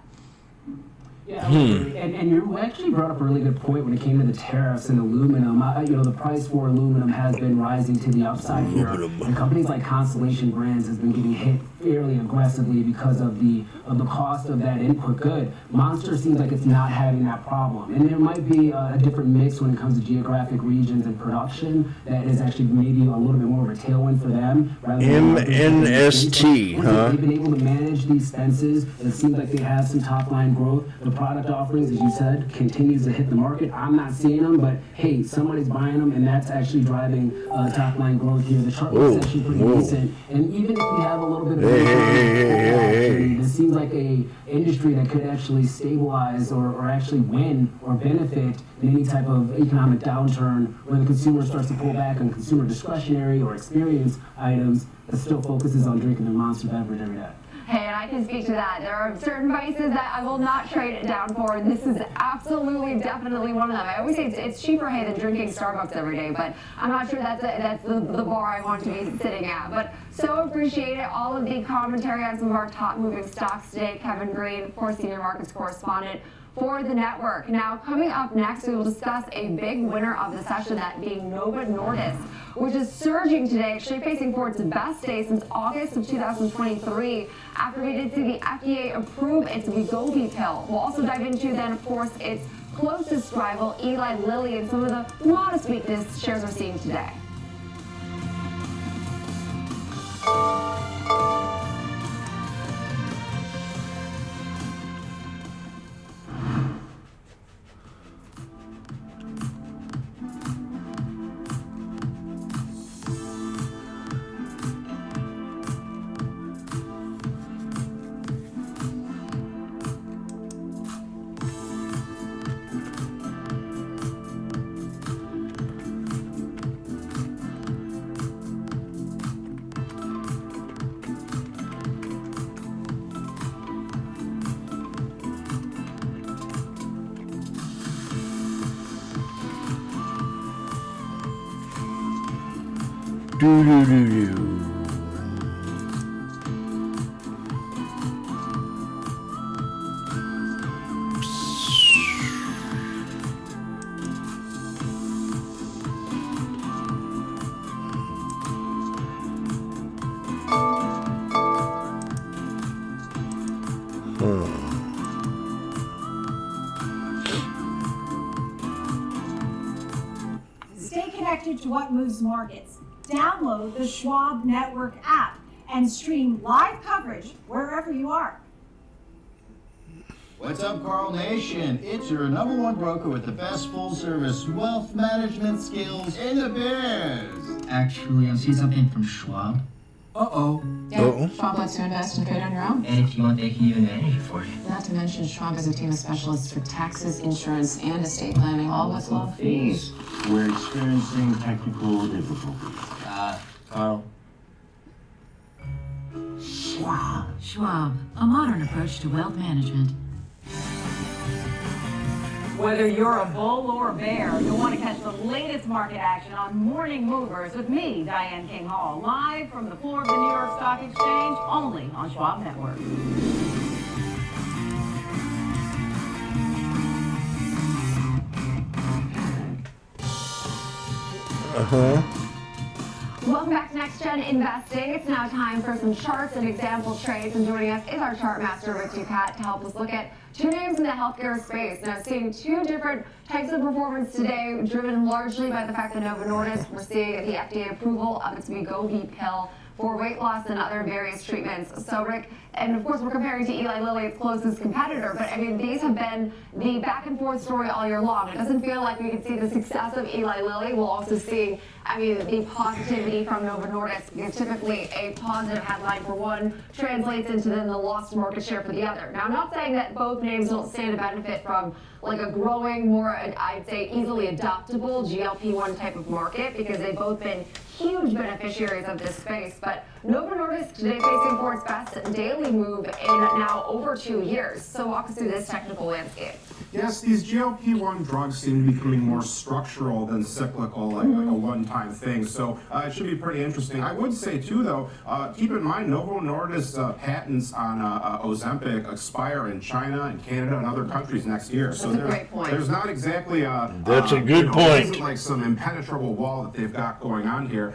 Yeah, and you actually brought up a really good point when it came to the tariffs and aluminum. The price for aluminum has been rising to the upside here, and companies like Constellation Brands has been getting hit fairly aggressively because of the cost of that input good. Monster seems like it's not having that problem, and there might be a different mix when it comes to geographic regions and production that is actually maybe a little bit more of a tailwind for them. MNST, huh? They've been able to manage the expenses. It seems like they have some top line growth. The product offerings, as you said, continues to hit the market. I'm not seeing them, but hey, somebody's buying them, and that's actually driving top line growth here. The chart is actually pretty decent, and even if we have a little bit of this seems like a industry that could actually stabilize or actually win or benefit in any type of economic downturn when the consumer starts to pull back on consumer discretionary or experience items that still focuses on drinking their Monster beverage every day. Hey, and I can speak to that. There are certain vices that I will not trade it down for, and this is absolutely, definitely one of them. I always say it's cheaper, hey, than drinking Starbucks every day, but I'm not sure that's the bar I want to be sitting at. But so appreciate it. All of the commentary on some of our top moving stocks today. Kevin Green, of course, senior markets correspondent for the network. Now, coming up next, we will discuss a big winner of the session, that being Novo Nordisk, which is surging today, actually facing for its best day since August of 2023, after we did see the FDA approve its Wegovy pill. We'll also dive into then, of course, its closest rival, Eli Lilly, and some of the modest weakness shares are seeing today. Do do do do. connected to what moves markets. Download the Schwab Network app and stream live coverage wherever you are. What's up, Carl Nation? It's your #1 broker with the best full-service wealth management skills in the biz. Actually, I'm seeing something from Schwab. Uh-oh. Yeah, Schwab lets you invest and trade on your own. And if you want, they can even manage it for you. Not to mention, Schwab has a team of specialists for taxes, insurance, and estate planning, all with low fees. We're experiencing technical difficulties. Carl. Schwab, a modern approach to wealth management. Whether you're a bull or a bear, you'll want to catch the latest market action on Morning Movers with me, Diane King Hall, live from the floor of the New York Stock Exchange, only on Schwab Network. Welcome back to Next Gen Investing. It's now time for some charts and example trades, and joining us is our chart master, Rick Ducat, to help us look at two names in the healthcare space. Now, seeing two different types of performance today, driven largely by the fact that Novo Nordisk, we're seeing the FDA approval of its Wegovy pill for weight loss and other various treatments. So, Rick, and of course we're comparing to Eli Lilly, its closest competitor, but I mean, these have been the back and forth story all year long. It doesn't feel like we can see the success of Eli Lilly. We'll also see, I mean, the positivity from Novo Nordisk, because typically a positive headline for one translates into then the lost market share for the other. Now, I'm not saying that both names don't stand to benefit from like a growing, more, I'd say, easily adoptable GLP-1 type of market, because they've both been huge beneficiaries of this space. But Novo Nordisk today facing for its best daily move in now over 2 years. So walk us through this technical landscape. Yes, these GLP-1 drugs seem to be becoming more structural than cyclical, like a one-time thing. So it should be pretty interesting. I would say, too, though, keep in mind Novo Nordisk's patents on Ozempic expire in China and Canada and other countries next year. So That's a great point. There's not exactly That's a good point. It isn't like some impenetrable wall that they've got going on here.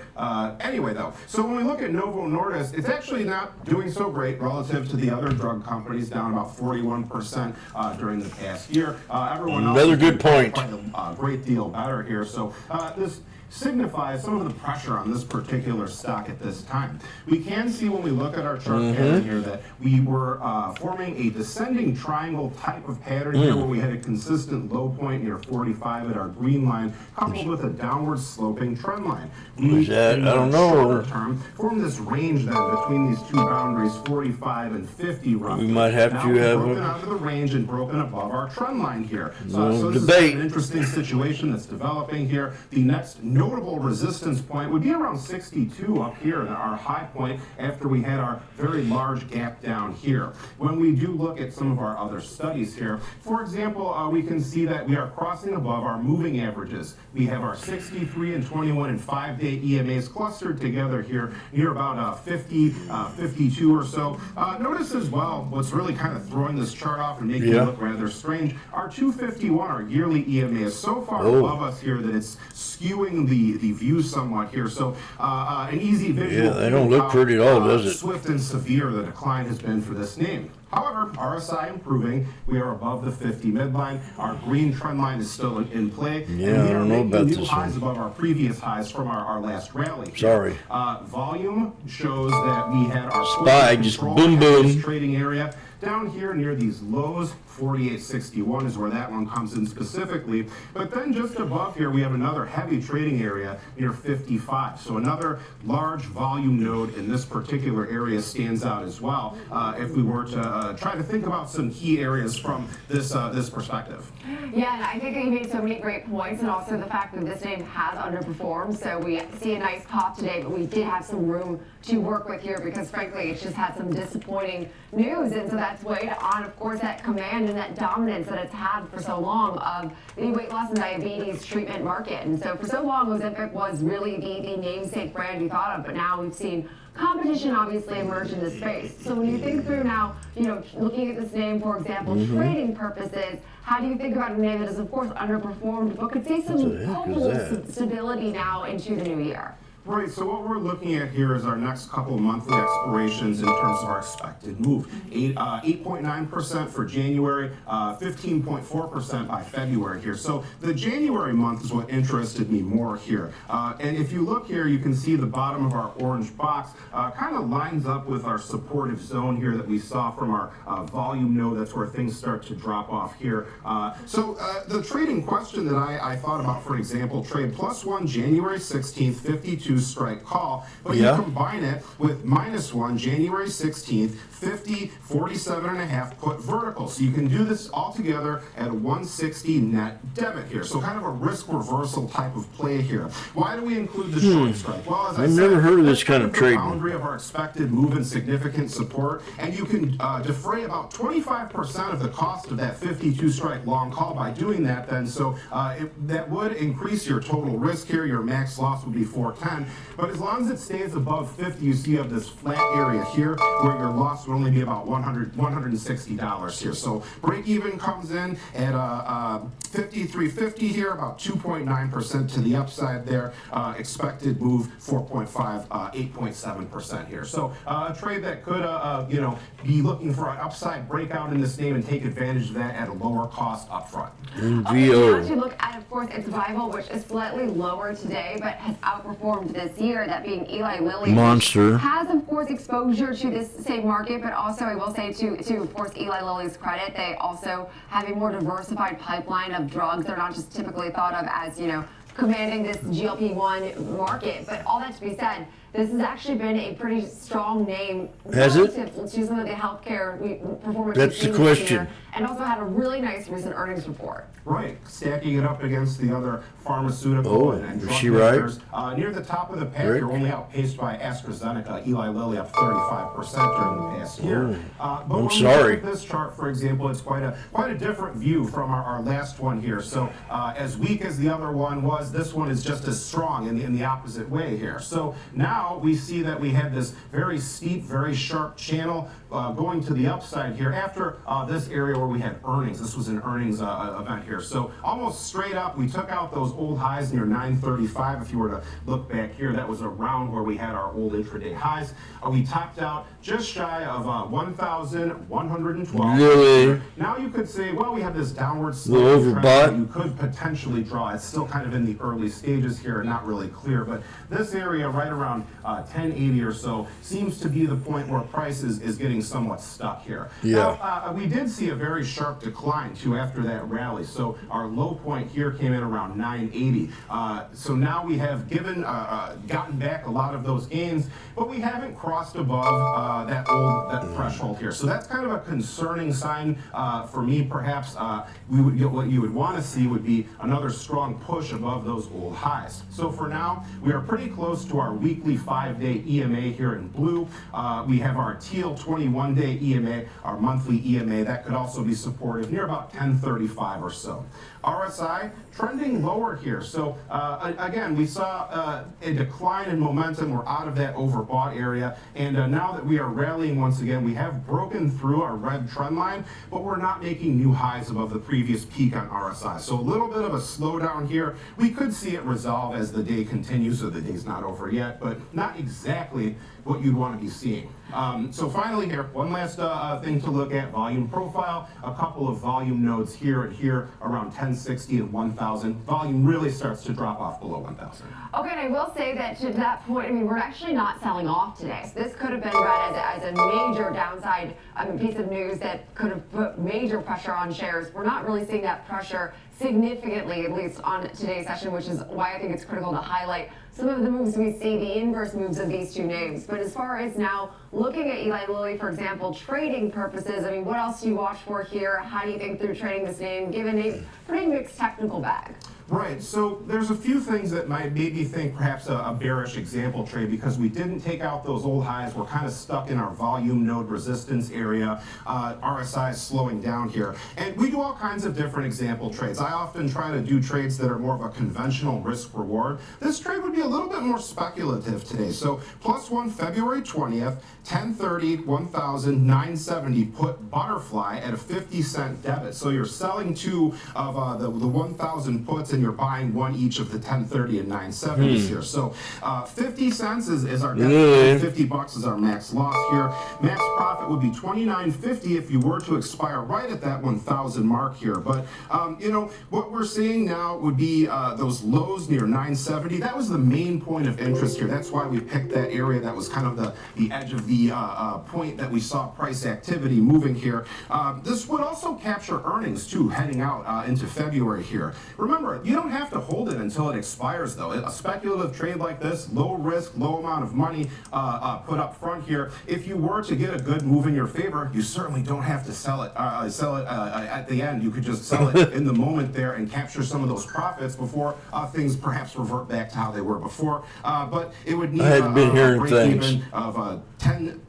Anyway, though, so when we look at Novo Nordisk, it's actually not doing so great relative to the other drug companies, down about 41% during the past year. Everyone else Another good point. Quite a great deal better here. So this signifies some of the pressure on this particular stock at this time. We can see when we look at our chart pattern here that we were forming a descending triangle type of pattern here, where we had a consistent low point near 45 at our green line, coupled with a downward sloping trend line. Who's that? I don't know. Shorter term, form this range then between these two boundaries, 45 and 50 roughly. We might have now to we've have broken a out of the range and broken above our trend line here. No this debate. is an interesting situation that's developing here. The next notable resistance point would be around 62 up here, our high point after we had our very large gap down here. When we do look at some of our other studies here, for example, we can see that we are crossing above our moving averages. We have our 63 and 21 and 5-day EMAs clustered together here near about 50, 52 or so. Notice as well, what's really kind of throwing this chart off and making it look rather strange, our 251, our yearly EMA, is so far above us here that it's skewing the view somewhat here. So an easy visual. Yeah, they don't look pretty at all, does it? Swift and severe the decline has been for this name. However, RSI improving. We are above the 50 midline. Our green trend line is still in play. Yeah, and we I are don't know making about new this highs one. above our previous highs from our last rally. Sorry. Volume shows that we had our Spy, just control boom, boom. trading area down here near these lows. 48.61 is where that one comes in specifically. But then just above here, we have another heavy trading area near 55. So another large volume node in this particular area stands out as well. If we were to try to think about some key areas from this perspective. Yeah, and I think you made so many great points, and also the fact that this name has underperformed. So we see a nice pop today, but we did have some room to work with here because, frankly, it's just had some disappointing news. And so that's weighed on, of course, that command and that dominance that it's had for so long of the weight loss and diabetes treatment market. And so for so long, Ozempic was really the namesake brand you thought of, but now we've seen competition obviously emerge in this space. So when you think through now, looking at this name, for example, trading purposes, how do you think about a name that has, of course, underperformed, but could see some hopeful stability now into the new year? Right, so what we're looking at here is our next couple of monthly expirations in terms of our expected move. 8.9% for January, 15.4% by February here. So the January month is what interested me more here. And if you look here, you can see the bottom of our orange box kind of lines up with our supportive zone here that we saw from our volume node. That's where things start to drop off here. So the trading question that I thought about, for example, trade +1 January 16th, 52 strike call, but you combine it with -1 January 16th, 50, 47.5 put vertical. So you can do this all together at a 160 net debit here. So kind of a risk reversal type of play here. Why do we include the short strike? Well, as I I've said, never heard of this kind of the trading. boundary of our expected move and significant support, and you can defray about 25% of the cost of that 52 strike long call by doing that then. So that would increase your total risk here. Your max loss would be 410. But as long as it stays above 50, you see you have this flat area here where your loss would only be about $160 here. So break even comes in at 53.50 here, about 2.9% to the upside there. Expected move 4.5, 8.7% here. So a trade that could be looking for an upside breakout in this name and take advantage of that at a lower cost upfront. Now to look at, of course, its rival, which is slightly lower today, but has outperformed this year, that being Eli Lilly. Monster. Has, of course, exposure to this same market, but also, I will say, to of course, Eli Lilly's credit, they also have a more diversified pipeline of drugs. They're not just typically thought of as, commanding this GLP-1 market. But all that to be said, this has actually been a pretty strong name. Has it? To some of the healthcare performance. That's the question. And also had a really nice recent earnings report. Right, stacking it up against the other pharmaceutical and drug is she right? makers. Near the top of the pack, you're only outpaced by AstraZeneca, Eli Lilly up 35% during the past year. But when we look at this chart, for example, it's quite a different view from our last one here. So as weak as the other one was, this one is just as strong in the opposite way here. So now we see that we had this very steep, very sharp channel going to the upside here after this area where we had earnings. This was an earnings event here. So almost straight up, we took out those old highs near 935. If you were to look back here, that was around where we had our old intraday highs. We topped out just shy of 1,112. Really? Now you could say, well, we have this downward Little trend overbought. that you could potentially draw. It's still kind of in the early stages here, not really clear. But this area right around 1080 or so seems to be the point where price is getting somewhat stuck here. Yeah. Now, we did see a very sharp decline too after that rally. So our low point here came in around 980. So now we have gotten back a lot of those gains, but we haven't crossed above that threshold here. So that's kind of a concerning sign for me. Perhaps what you would want to see would be another strong push above those old highs. So for now, we are pretty close to our weekly 5-day EMA here in blue. We have our teal 21-day EMA, our monthly EMA. That could also be supportive near about 1035 or so. RSI trending lower here. So again, we saw a decline in momentum. We're out of that overbought area. And now that we are rallying once again, we have broken through our red trend line, but we're not making new highs above the previous peak on RSI. So a little bit of a slowdown here. We could see it resolve as the day continues, so the day's not over yet, but not exactly what you'd want to be seeing. So finally here, one last thing to look at, volume profile. A couple of volume nodes here and here around 1060 and 1000. Volume really starts to drop off below 1000. Okay, and I will say that to that point, we're actually not selling off today. So this could have been read as a major downside piece of news that could have put major pressure on shares. We're not really seeing that pressure significantly, at least on today's session, which is why I think it's critical to highlight some of the moves we see, the inverse moves of these two names. But as far as now looking at Eli Lilly, for example, trading purposes, what else do you watch for here? How do you think through trading this name, given a pretty mixed technical bag? Right, so there's a few things that might make me think perhaps a bearish example trade because we didn't take out those old highs. We're kind of stuck in our volume node resistance area. RSI is slowing down here. And we do all kinds of different example trades. I often try to do trades that are more of a conventional risk reward. This trade would be a little bit more speculative today. So +1 February 20th, 1030, 1,970 put butterfly at a 50-cent debit. So you're selling two of the 1,000 puts and you're buying one each of the 1030 and 970s here. So 50 cents is our debit, $50 is our max loss here. Max profit would be $29.50 if you were to expire right at that 1,000 mark here. But you know, what we're seeing now would be those lows near 970. That was the main point of interest here. That's why we picked that area. That was kind of the edge of the point that we saw price activity moving here. This would also capture earnings too, heading out into February here. Remember, you don't have to hold it until it expires though. A speculative trade like this, low risk, low amount of money put up front here. If you were to get a good move in your favor, you certainly don't have to sell it at the end. You could just sell it in the moment there and capture some of those profits before things perhaps revert back to how they were before. But it would need a break even of 10,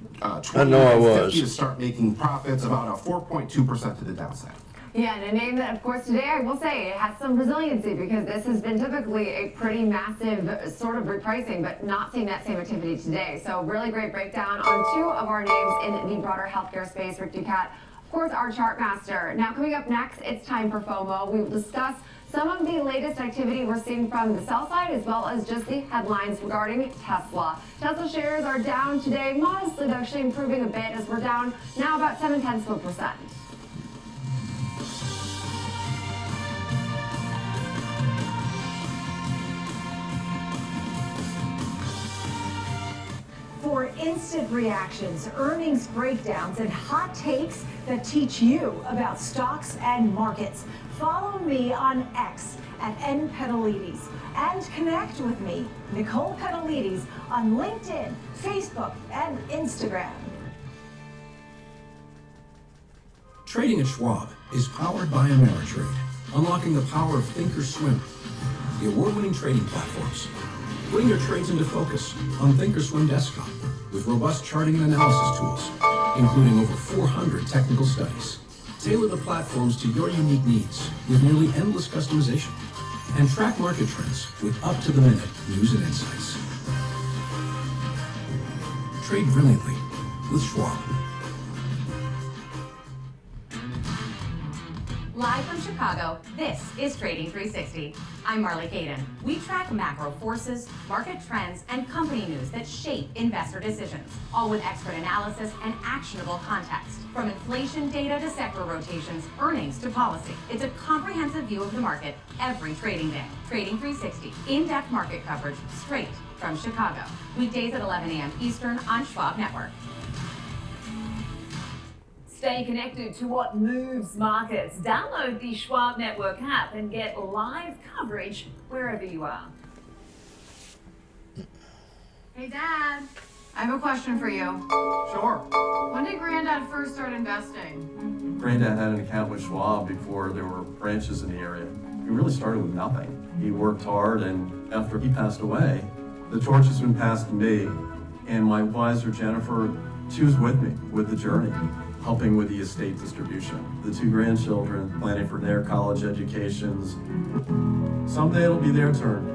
20, 50 to start making profits, about 4.2% to the downside. Yeah, and a name that, of course, today I will say it has some resiliency because this has been typically a pretty massive sort of repricing, but not seeing that same activity today. So really great breakdown on two of our names in the broader healthcare space. Rick Ducat, of course, our chart master. Now, coming up next, it's time for FOMO. We will discuss some of the latest activity we're seeing from the sell side, as well as just the headlines regarding Tesla. Tesla shares are down today, modestly, though actually improving a bit as we're down now about 0.7%. For instant reactions, earnings breakdowns, and hot takes that teach you about stocks and markets, follow me on X at @NPetalides and connect with me, Nicole Petalides, on LinkedIn, Facebook, and Instagram. Trading at Schwab is powered by Ameritrade, unlocking the power of Thinkorswim, the award-winning trading platforms. Bring your trades into focus on Thinkorswim Desktop with robust charting and analysis tools, including over 400 technical studies. Tailor the platforms to your unique needs with nearly endless customization, and track market trends with up-to-the-minute news and insights. Trade brilliantly with Schwab. Live from Chicago, this is Trading 360. I'm Marley Caden. We track macro forces, market trends, and company news that shape investor decisions, all with expert analysis and actionable context. From inflation data to sector rotations, earnings to policy, it's a comprehensive view of the market every trading day. Trading 360, in-depth market coverage straight from Chicago. Weekdays at 11 a.m. Eastern on Schwab Network. Stay connected to what moves markets. Download the Schwab Network app and get live coverage wherever you are. Hey, Dad. I have a question for you. Sure. When did Granddad first start investing? Granddad had an account with Schwab before there were branches in the area. He really started with nothing. He worked hard, and after he passed away, the torch has been passed to me. And my advisor, Jennifer, she was with me with the journey, helping with the estate distribution. The two grandchildren planning for their college educations. Someday it'll be their turn.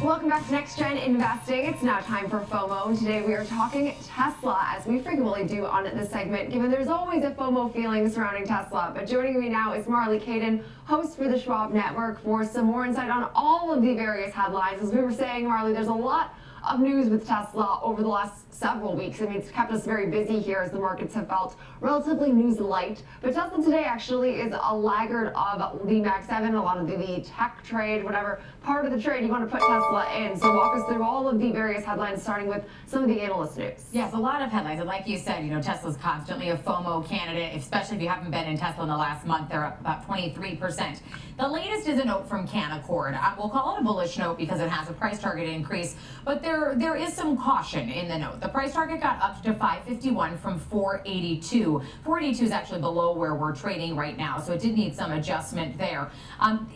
Welcome back to Next Gen Investing. It's now time for FOMO. Today we are talking Tesla, as we frequently do on this segment, given there's always a FOMO feeling surrounding Tesla. But joining me now is Marley Caden, host for the Schwab Network, for some more insight on all of the various headlines. As we were saying, Marley, there's a lot of news with Tesla over the last several weeks. I mean, it's kept us very busy here as the markets have felt relatively news light. But Tesla today actually is a laggard of the Mag 7, a lot of the tech trade, whatever part of the trade you want to put Tesla in. So walk us through all of the various headlines, starting with some of the analyst news. Yes, a lot of headlines. And like you said, you know, Tesla's constantly a FOMO candidate, especially if you haven't been in Tesla in the last month. They're up about 23%. The latest is a note from Canaccord. We'll call it a bullish note because it has a price target increase, but there is some caution in the note. The The price target got up to $551 from $482. $482 is actually below where we're trading right now, so it did need some adjustment there.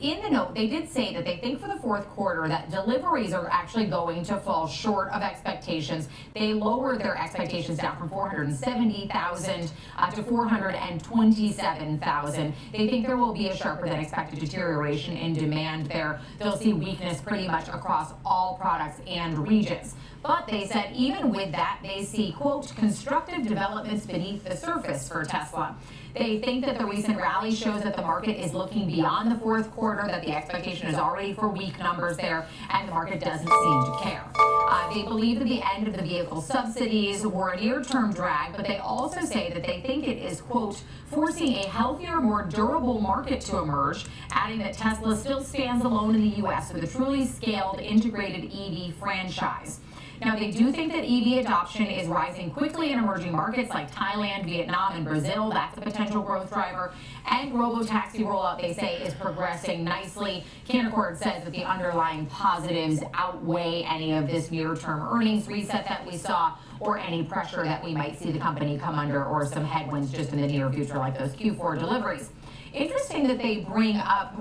In the note, they did say that they think for the fourth quarter that deliveries are actually going to fall short of expectations. They lowered their expectations down from 470,000 to 427,000. They think there will be a sharper than expected deterioration in demand there. They'll see weakness pretty much across all products and regions. But they said even with that, they see, quote, constructive developments beneath the surface for Tesla. They think that the recent rally shows that the market is looking beyond the fourth quarter, that the expectation is already for weak numbers there, and the market doesn't seem to care. They believe that the end of the vehicle subsidies were a near-term drag, but they also say that they think it is, quote, forcing a healthier, more durable market to emerge, adding that Tesla still stands alone in the U.S. with a truly scaled, integrated EV franchise. Now, they do think that EV adoption is rising quickly in emerging markets like Thailand, Vietnam, and Brazil. That's a potential growth driver. And robotaxi rollout, they say, is progressing nicely. Canaccord says that the underlying positives outweigh any of this near-term earnings reset that we saw or any pressure that we might see the company come under or some headwinds just in the near future like those Q4 deliveries. Interesting that they bring up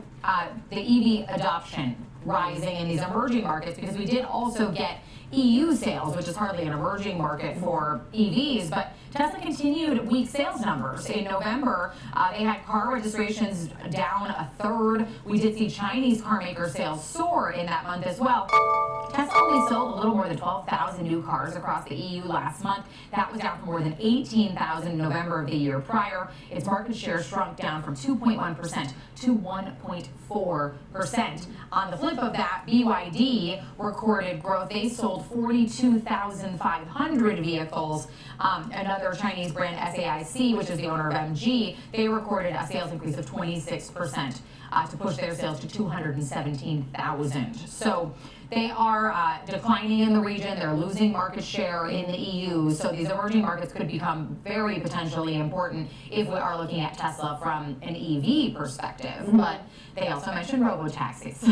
the EV adoption rising in these emerging markets because we did also get EU sales, which is hardly an emerging market for EVs, but Tesla continued weak sales numbers. In November, they had car registrations down a third. We did see Chinese car maker sales soar in that month as well. Tesla only sold a little more than 12,000 new cars across the EU last month. That was down from more than 18,000 in November of the year prior. Its market share shrunk down from 2.1% to 1.4%. On the flip of that, BYD recorded growth. They sold 42,500 vehicles. Another Chinese brand, SAIC, which is the owner of MG, they recorded a sales increase of 26% to push their sales to 217,000. So they are declining in the region. They're losing market share in the EU. So these emerging markets could become very potentially important if we are looking at Tesla from an EV perspective. But they also mentioned robo-taxis.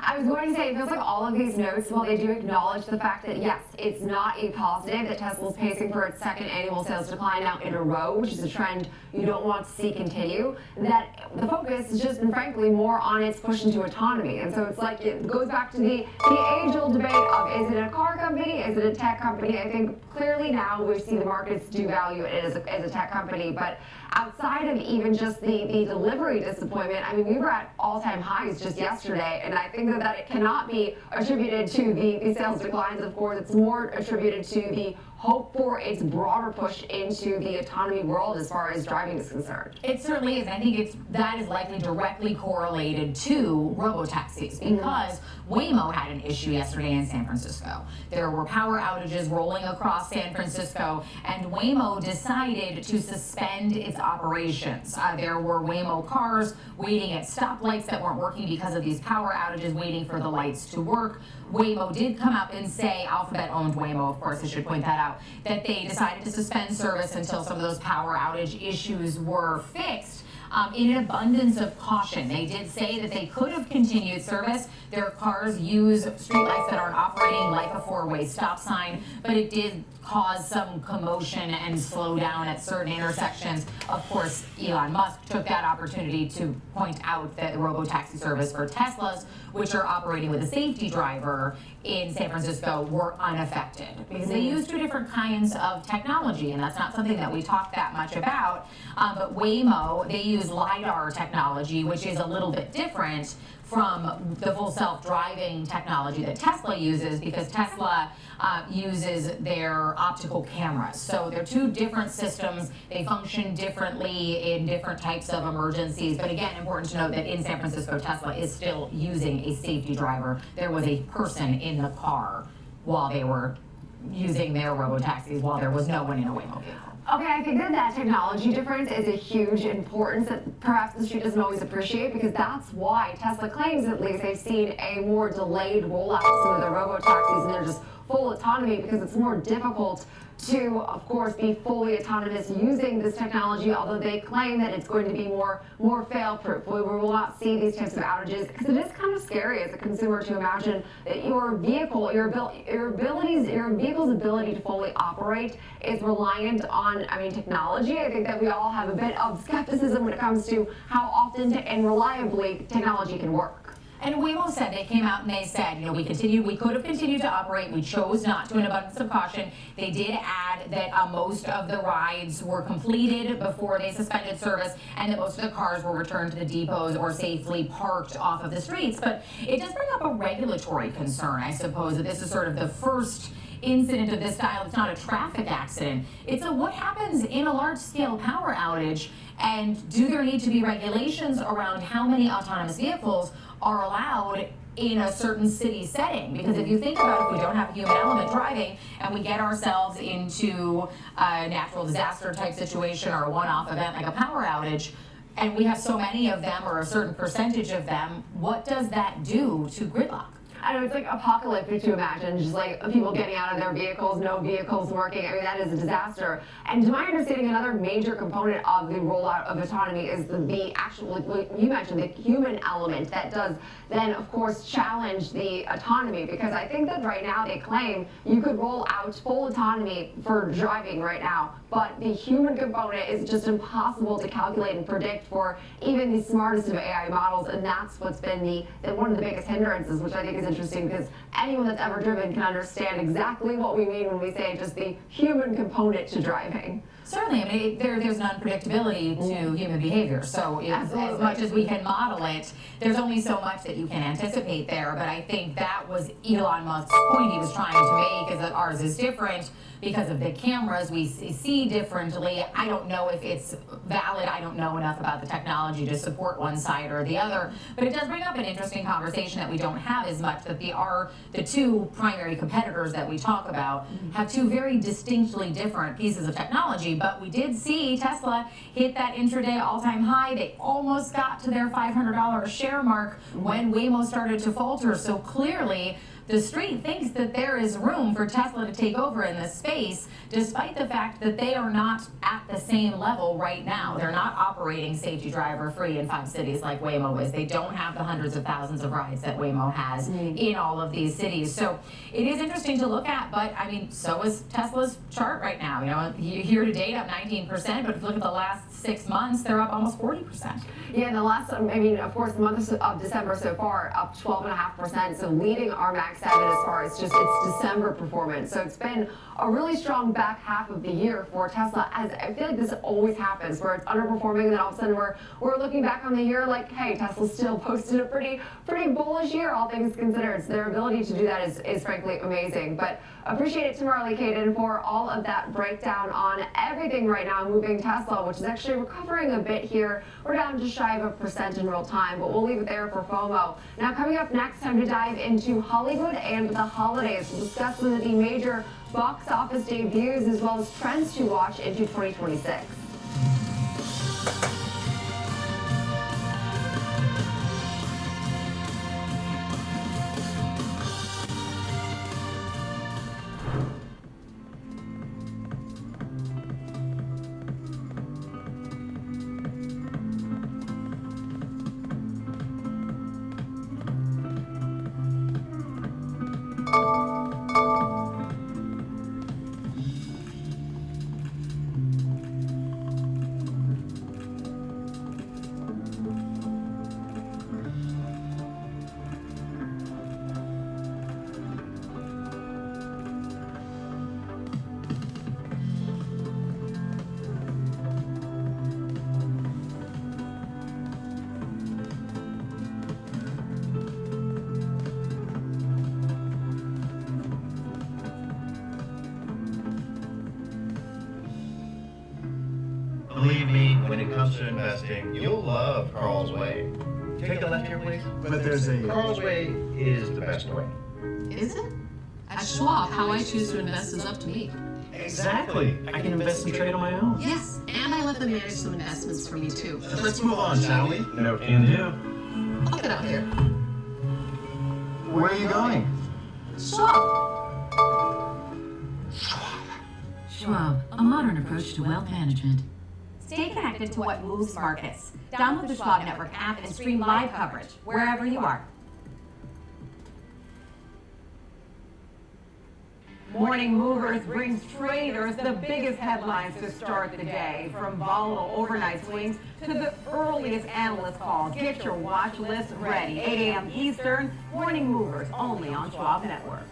I was going to say, it feels like all of these notes, while they do acknowledge the fact that, yes, it's not a positive that Tesla's pacing for its second annual sales decline now in a row, which is a trend you don't want to see continue, that the focus has just been, frankly, more on its push into autonomy. And so it's like, it goes back to the age-old debate of, is it a car company, is it a tech company? I think clearly now we see the markets do value it as a tech company, but outside of even just the delivery disappointment, I mean, we were at all-time highs just yesterday, and I think that it cannot be attributed to the sales declines, of course. It's more attributed to the hope for its broader push into the autonomy world as far as driving is concerned. It certainly is. I think that is likely directly correlated to robo-taxis because Waymo had an issue yesterday in San Francisco. There were power outages rolling across San Francisco, and Waymo decided to suspend its operations. There were Waymo cars waiting at stoplights that weren't working because of these power outages, waiting for the lights to work. Waymo did come up and say, Alphabet owned Waymo, of course, I should point that out, that they decided to suspend service until some of those power outage issues were fixed. In an abundance of caution. They did say that they could have continued service. Their cars use streetlights that aren't operating like a four-way stop sign, but it did cause some commotion and slow down at certain intersections. Of course, Elon Musk took that opportunity to point out that the robo-taxi service for Teslas, which are operating with a safety driver in San Francisco, were unaffected because they use two different kinds of technology, and that's not something that we talk that much about. But Waymo, they use LiDAR technology, which is a little bit different from the full self-driving technology that Tesla uses because Tesla uses their optical cameras. So they're two different systems. They function differently in different types of emergencies. But again, important to note that in San Francisco, Tesla is still using a safety driver. There was a person in the car while they were using their robo-taxis while there was no one in a Waymo vehicle. Okay, I think that technology difference is a huge importance that perhaps the street doesn't always appreciate because that's why Tesla claims at least they've seen a more delayed rollout of some of their robo-taxis and they're just full autonomy because it's more difficult to, of course, be fully autonomous using this technology, although they claim that it's going to be more fail-proof. We will not see these types of outages, because it is kind of scary as a consumer to imagine that your vehicle, your vehicle's ability to fully operate is reliant on, technology. I think that we all have a bit of skepticism when it comes to how often and reliably technology can work. And Waymo said, they came out and they said, we could have continued to operate. We chose not to, in abundance of caution. They did add that most of the rides were completed before they suspended service, and that most of the cars were returned to the depots or safely parked off of the streets. But it does bring up a regulatory concern, I suppose, that this is sort of the first incident of this style. It's not a traffic accident. It's what happens in a large-scale power outage, and do there need to be regulations around how many autonomous vehicles are allowed in a certain city setting? Because if you think about it, if we don't have a human element driving and we get ourselves into a natural disaster type situation or a one-off event like a power outage, and we have so many of them or a certain percentage of them, what does that do to gridlock? I know, it's like apocalyptic to imagine, just like people getting out of their vehicles, no vehicles working. That is a disaster. And to my understanding, another major component of the rollout of autonomy is the actual, like you mentioned, the human element that does then, of course, challenge the autonomy. Because I think that right now they claim you could roll out full autonomy for driving right now, but the human component is just impossible to calculate and predict for even the smartest of AI models. And that's what's been one of the biggest hindrances, which I think is interesting, because anyone that's ever driven can understand exactly what we mean when we say just the human component to driving. Certainly, there's an unpredictability to human behavior. So as much as we can model it, there's only so much that you can anticipate there. But I think that was Elon Musk's point he was trying to make, is that ours is different because of the cameras. We see differently. I don't know if it's valid. I don't know enough about the technology to support one side or the other. But it does bring up an interesting conversation that we don't have as much, that the two primary competitors that we talk about have two very distinctly different pieces of technology. But we did see Tesla hit that intraday all-time high. They almost got to their $500 share mark when Waymo started to falter. So clearly, the street thinks that there is room for Tesla to take over in this space, despite the fact that they are not at the same level right now. They're not operating safety driver free in 5 cities like Waymo is. They don't have the hundreds of thousands of rides that Waymo has in all of these cities. So it is interesting to look at, but so is Tesla's chart right now. Year to date up 19%, but if you look at the last 6 months, they're up almost 40%. Yeah, in the last, of course, the month of December so far, up 12.5%, so leading our Max 7 as far as just its December performance. So it's been a really strong back half of the year for Tesla, as I feel like this always happens, where it's underperforming, and then all of a sudden we're looking back on the year like, hey, Tesla still posted a pretty bullish year, all things considered. So their ability to do that is frankly amazing. But appreciate it to Marley Caden for all of that breakdown on everything right now moving Tesla, which is actually recovering a bit here. We're down just shy of 1% in real time, but we'll leave it there for FOMO. Now, coming up next, time to dive into Hollywood and the holidays. We'll discuss some of the major box office debuts as well as trends to watch into 2026. Believe me, when it comes to investing, you'll love Carl's Way. Take a left here, please. But there's a... Carl's Way is the best way. Is it? At Schwab, how I choose to invest is up to me. Exactly. I can invest and trade on my own. Yes, and I let them manage some investments for me too. Let's move on, shall we? No can do. I'll get out here. Where are you going? Schwab. Schwab, a modern approach to wealth management. Stay connected to what moves markets. Download the Schwab Network app and stream live coverage wherever you are. Morning Movers brings traders the biggest headlines to start the day, from volatile overnight swings to the earliest analyst calls. Get your watch list ready. 8 a.m. Eastern, Morning Movers, only on Schwab Network.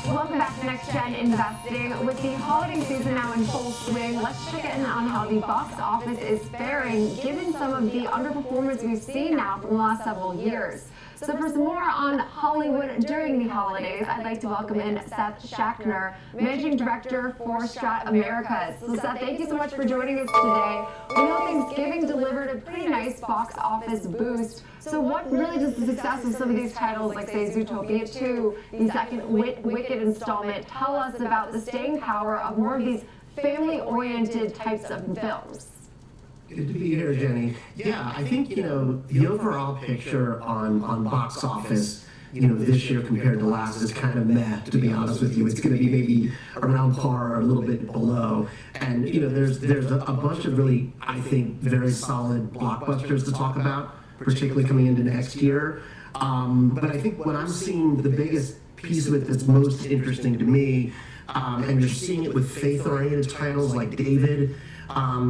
Welcome back to Next Gen Investing. With the holiday season now in full swing, let's check in on how the box office is faring, given some of the underperformance we've seen now from the last several years. So for some more on Hollywood during the holidays, I'd like to welcome in Seth Schachtner, Managing Director for Strat Americas. So Seth, thank you so much for joining us today. We know Thanksgiving delivered a pretty nice box office boost. So what really does the success of some of these titles, like say Zootopia 2, the second Wicked installment, tell us about the staying power of more of these family-oriented types of films? Good to be here, Jenny. Yeah, I think, the overall picture on box office, this year compared to last is kind of meh, to be honest with you. It's going to be maybe around par or a little bit below. And, there's a bunch of really, I think, very solid blockbusters to talk about, particularly coming into next year. But I think what I'm seeing, the biggest piece of it that's most interesting to me, and you're seeing it with faith-oriented titles like David,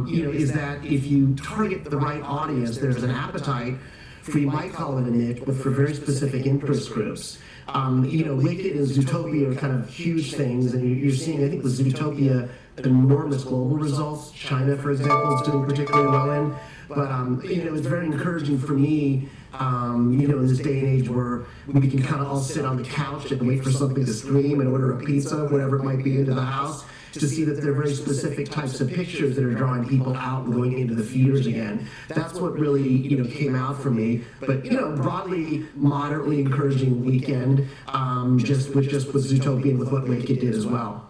is that if you target the right audience, there's an appetite for, you might call it a niche, but for very specific interest groups. Wicked and Zootopia are kind of huge things, and you're seeing, I think, with Zootopia, enormous global results. China, for example, is doing particularly well in. But, it's very encouraging for me, in this day and age where we can kind of all sit on the couch and wait for something to stream and order a pizza, whatever it might be, into the house, to see that there are very specific types of pictures that are drawing people out and going into the theaters again. That's what really, came out for me. But, broadly, moderately encouraging weekend, just with Zootopia and with what Wicked did as well.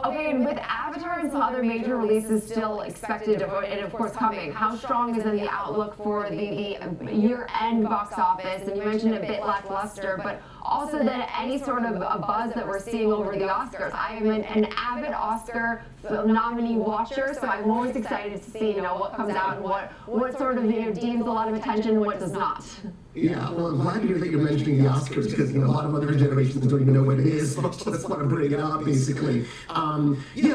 Okay, and with Avatar and some other major releases still expected and of course coming, how strong is then the outlook for the year-end box office? And you mentioned a bit lackluster, but also then any sort of a buzz that we're seeing over the Oscars. I am an avid Oscar nominee watcher, so I'm always excited to see what comes out and what sort of deems a lot of attention and what does not. Yeah, well, I'm glad to hear that you're mentioning the Oscars, because a lot of other generations don't even know what it is. Much less want to bring it up, basically.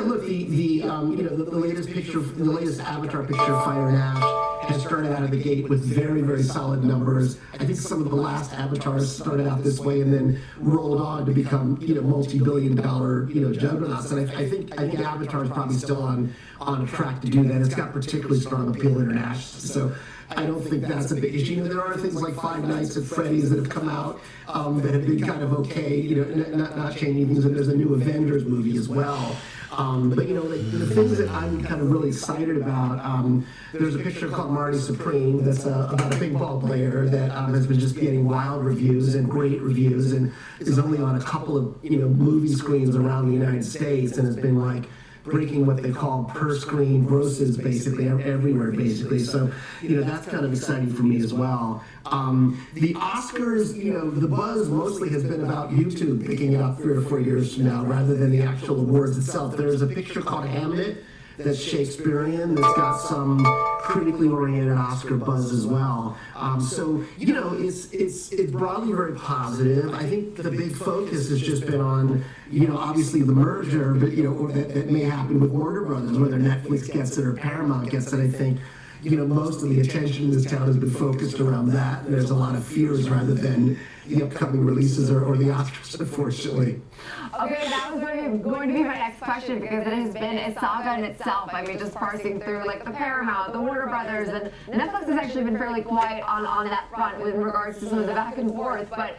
Look, the latest picture, the latest Avatar picture, Fire and Ash, has started out of the gate with very, very solid numbers. I think some of the last Avatars started out this way and then rolled on to become, multi-billion-dollar, juggernauts. And I think Avatar is probably still on a track to do that. It's got particularly strong appeal internationally. So I don't think that's a big issue. There are things like Five Nights at Freddy's that have come out that have been kind of okay, not changing things. And there's a new Avengers movie as well. But the things that I'm kind of really excited about, there's a picture called Marty Supreme that's about a ping pong player that has been just getting wild reviews and great reviews, and is only on a couple of movie screens around the United States, and has been breaking what they call per screen grosses basically everywhere basically. So that's kind of exciting for me as well. The Oscars, the buzz mostly has been about YouTube picking it up 3 or 4 years from now rather than the actual awards itself. There's a picture called Hamlet that's Shakespearean, that's got some critically oriented Oscar buzz as well. So it's broadly very positive. I think the big focus has just been on obviously the merger, but that may happen with Warner Brothers, whether Netflix gets it or Paramount gets it. I think most of the attention in this town has been focused around that, and there's a lot of fears rather than the upcoming releases or the Oscars, unfortunately. Okay, that was going to be my next question, because it has been a saga in itself. I mean, just parsing through the Paramount, the Warner Brothers, and Netflix has actually been fairly quiet on that front with regards to some of the back and forth. But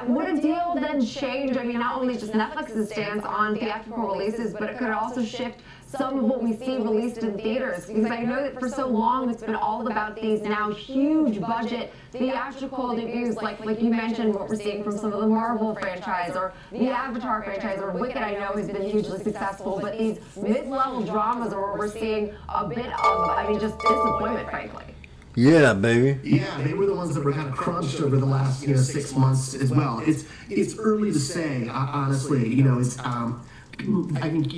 would a deal then change, not only just Netflix's stance on theatrical releases, but it could also shift some of what we see released in theaters? Because I know that for so long it's been all about these now huge budget theatrical debuts, like you mentioned, what we're seeing from some of the Marvel franchise or the Avatar franchise, or Wicked, I know has been hugely successful, but these mid-level dramas are where we're seeing a bit of, just disappointment, frankly. Yeah, baby. Yeah, they were the ones that were kind of crunched over the last 6 months as well. It's early to say, honestly. It's I think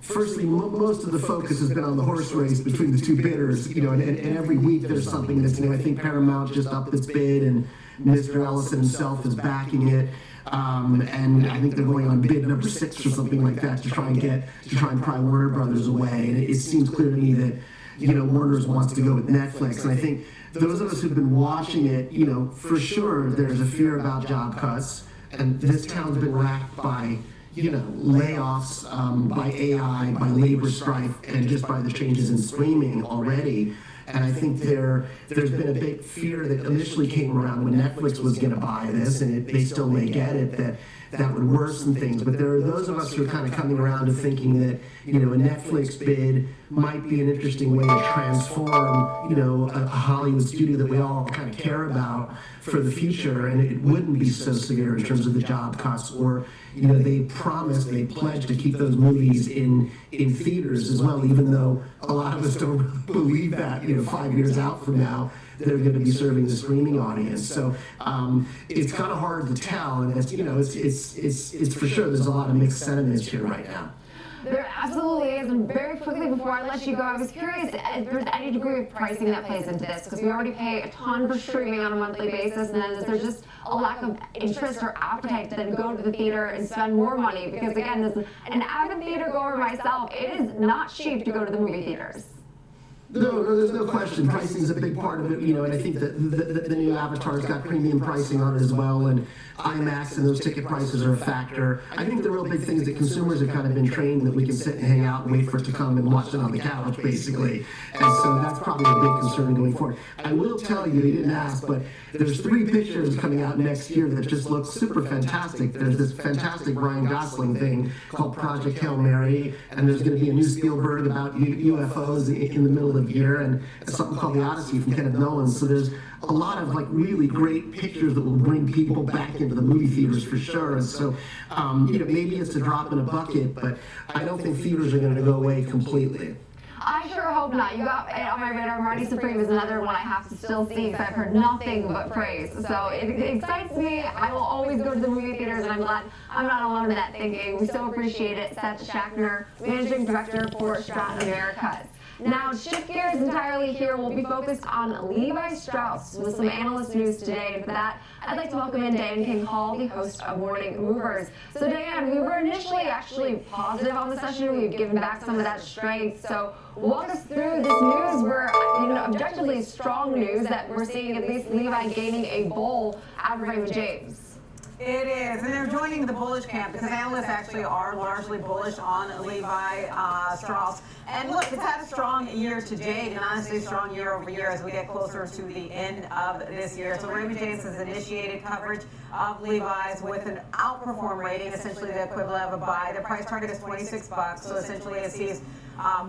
firstly, most of the focus has been on the horse race between the two bidders. And every week there's something that's I think Paramount just upped its bid, and Mr. Ellison himself is backing it. And I think they're going on bid number 6 or something like that to try and pry Warner Brothers away. And it seems clear to me that Warner's wants to go with Netflix. And I think those of us who've been watching it, for sure there's a fear about job cuts, and this town's been racked by layoffs, by AI, by labor strife, and just by the changes in streaming already. And I think there's been a big fear that initially came around when Netflix was going to buy this, and they still may get it, that would worsen things. But there are those of us who are kind of coming around to thinking that, a Netflix bid might be an interesting way to transform, a Hollywood studio that we all kind of care about for the future, and it wouldn't be so severe in terms of the job cuts. Or, they pledged to keep those movies in theaters as well, even though a lot of us don't believe that, 5 years out from now, they're going to be serving the streaming audience. So it's kind of hard to tell, and it's for sure there's a lot of mixed sentiments here right now. There absolutely is. And very quickly before I let you go, I was curious if there's any degree of pricing that plays into this, because we already pay a ton for streaming on a monthly basis, and then is there just a lack of interest or appetite to then go to the theater and spend more money? Because again, as an avid theater goer myself, it is not cheap to go to the movie theaters. No, there's no question. Pricing is a big part of it, and I think that the new Avatar's got premium pricing on it as well, and IMAX and those ticket prices are a factor. I think the real big thing is that consumers have kind of been trained that we can sit and hang out and wait for it to come and watch it on the couch, basically. And so that's probably a big concern going forward. I will tell you, didn't ask, but there's 3 pictures coming out next year that just look super fantastic. There's this fantastic Ryan Gosling thing called Project Hail Mary, and there's going to be a new Spielberg about UFOs in the middle of the year, and something called The Odyssey from Kenneth Nolan. So there's a lot of really great pictures that will bring people back into the movie theaters for sure. And so, maybe it's a drop in a bucket, but I don't think theaters are going to go away completely. I sure hope not. You got it on my radar. Marty Supreme is another one I have to still see because I've heard nothing but praise. So it excites me. I will always go to the movie theaters, and I'm glad I'm not alone in that thinking. We so appreciate it. Seth Schachner, Managing Director for Stratton Americas. Now, shift gears entirely here. We'll be focused on Levi Strauss with some analyst news today. And for that, I'd like to welcome in Dan King Hall, the host of Morning Movers. So, Dan, we were initially actually positive on the session. We've given back some of that strength. So, walk us through this news. We're, objectively strong news that we're seeing at least Levi gaining a bowl out of Raymond James. It is, and they're joining the bullish camp because analysts actually are largely bullish on Levi Strauss. And look, it's had a strong year to date, and honestly, strong year over year as we get closer to the end of this year. So Raymond James has initiated coverage of Levi's with an outperform rating, essentially the equivalent of a buy. The price target is $26, so essentially it sees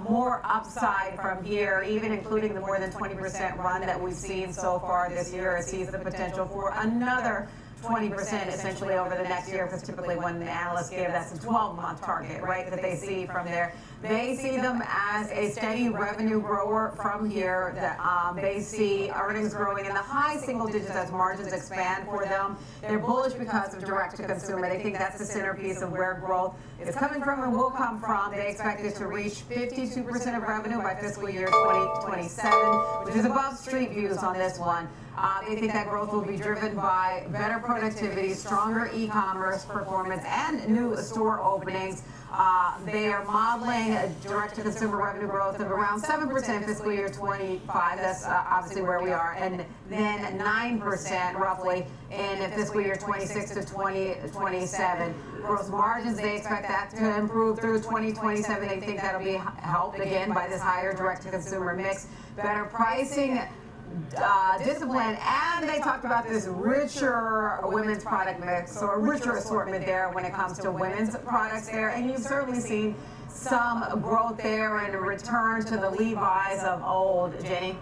more upside from here, even including the more than 20% run that we've seen so far this year. It sees the potential for another 20% essentially over the next year, because typically when the analysts give, that's a 12-month target, right, that they see from there. They see them as a steady revenue grower from here. They see earnings growing in the high single digits as margins expand for them. They're bullish because of direct-to-consumer. They think that's the centerpiece of where growth is coming from and will come from. They expect it to reach 52% of revenue by fiscal year 2027, which is above street views on this one. They think that growth will be driven by better productivity, stronger e-commerce performance, and new store openings. They are modeling a direct-to-consumer revenue growth of around 7% fiscal year 25. That's obviously where we are, and then 9% roughly in fiscal year 26 to 2027. Gross margins, they expect that to improve through 2027. They think that'll be helped again by this higher direct-to-consumer mix, better pricing, discipline, and they talked about this richer women's product mix, or richer assortment there when it comes to women's products there, and you've certainly seen some growth there and a return to the Levi's of old. Jenny?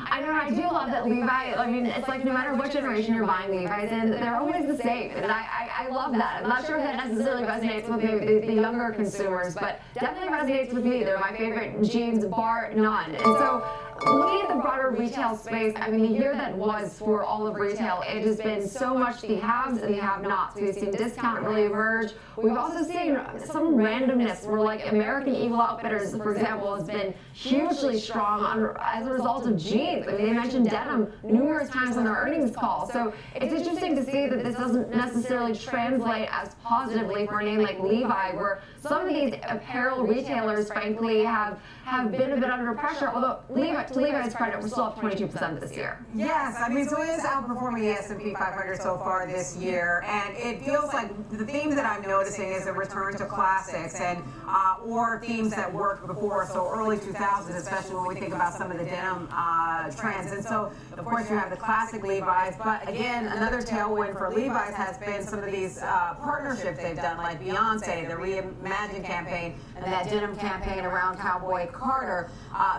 I know, I do love that Levi, it's like no matter what generation you're buying Levi's in, they're always the same, and I love that. I'm not sure if that necessarily resonates with the younger consumers, but definitely resonates with me. They're my favorite jeans, bar none. And so Looking at the broader retail space, I mean, the year that was for all of retail, it has been so much the haves and the have-nots. We've seen discount really emerge. We've also seen some randomness where, like, American Eagle Outfitters, for example, has been hugely strong as a result of jeans. I mean, they mentioned denim numerous times on their earnings call. So it's interesting to see that this doesn't necessarily translate as positively for a name like Levi, where some of these apparel retailers, frankly, have been a bit under pressure, although to Levi's credit, we're still up 22% this year. Yes, I mean, so it is outperforming the S&P 500 so far this year, and it feels like the themes that I'm noticing is a return to classics and or themes that worked before, so early 2000s, especially when we think about some of the denim trends. And so, of course, you have the classic Levi's, but again, another tailwind for Levi's has been some of these partnerships they've done, like Beyonce, the Reimagine campaign, and that denim campaign around Cowboy Carter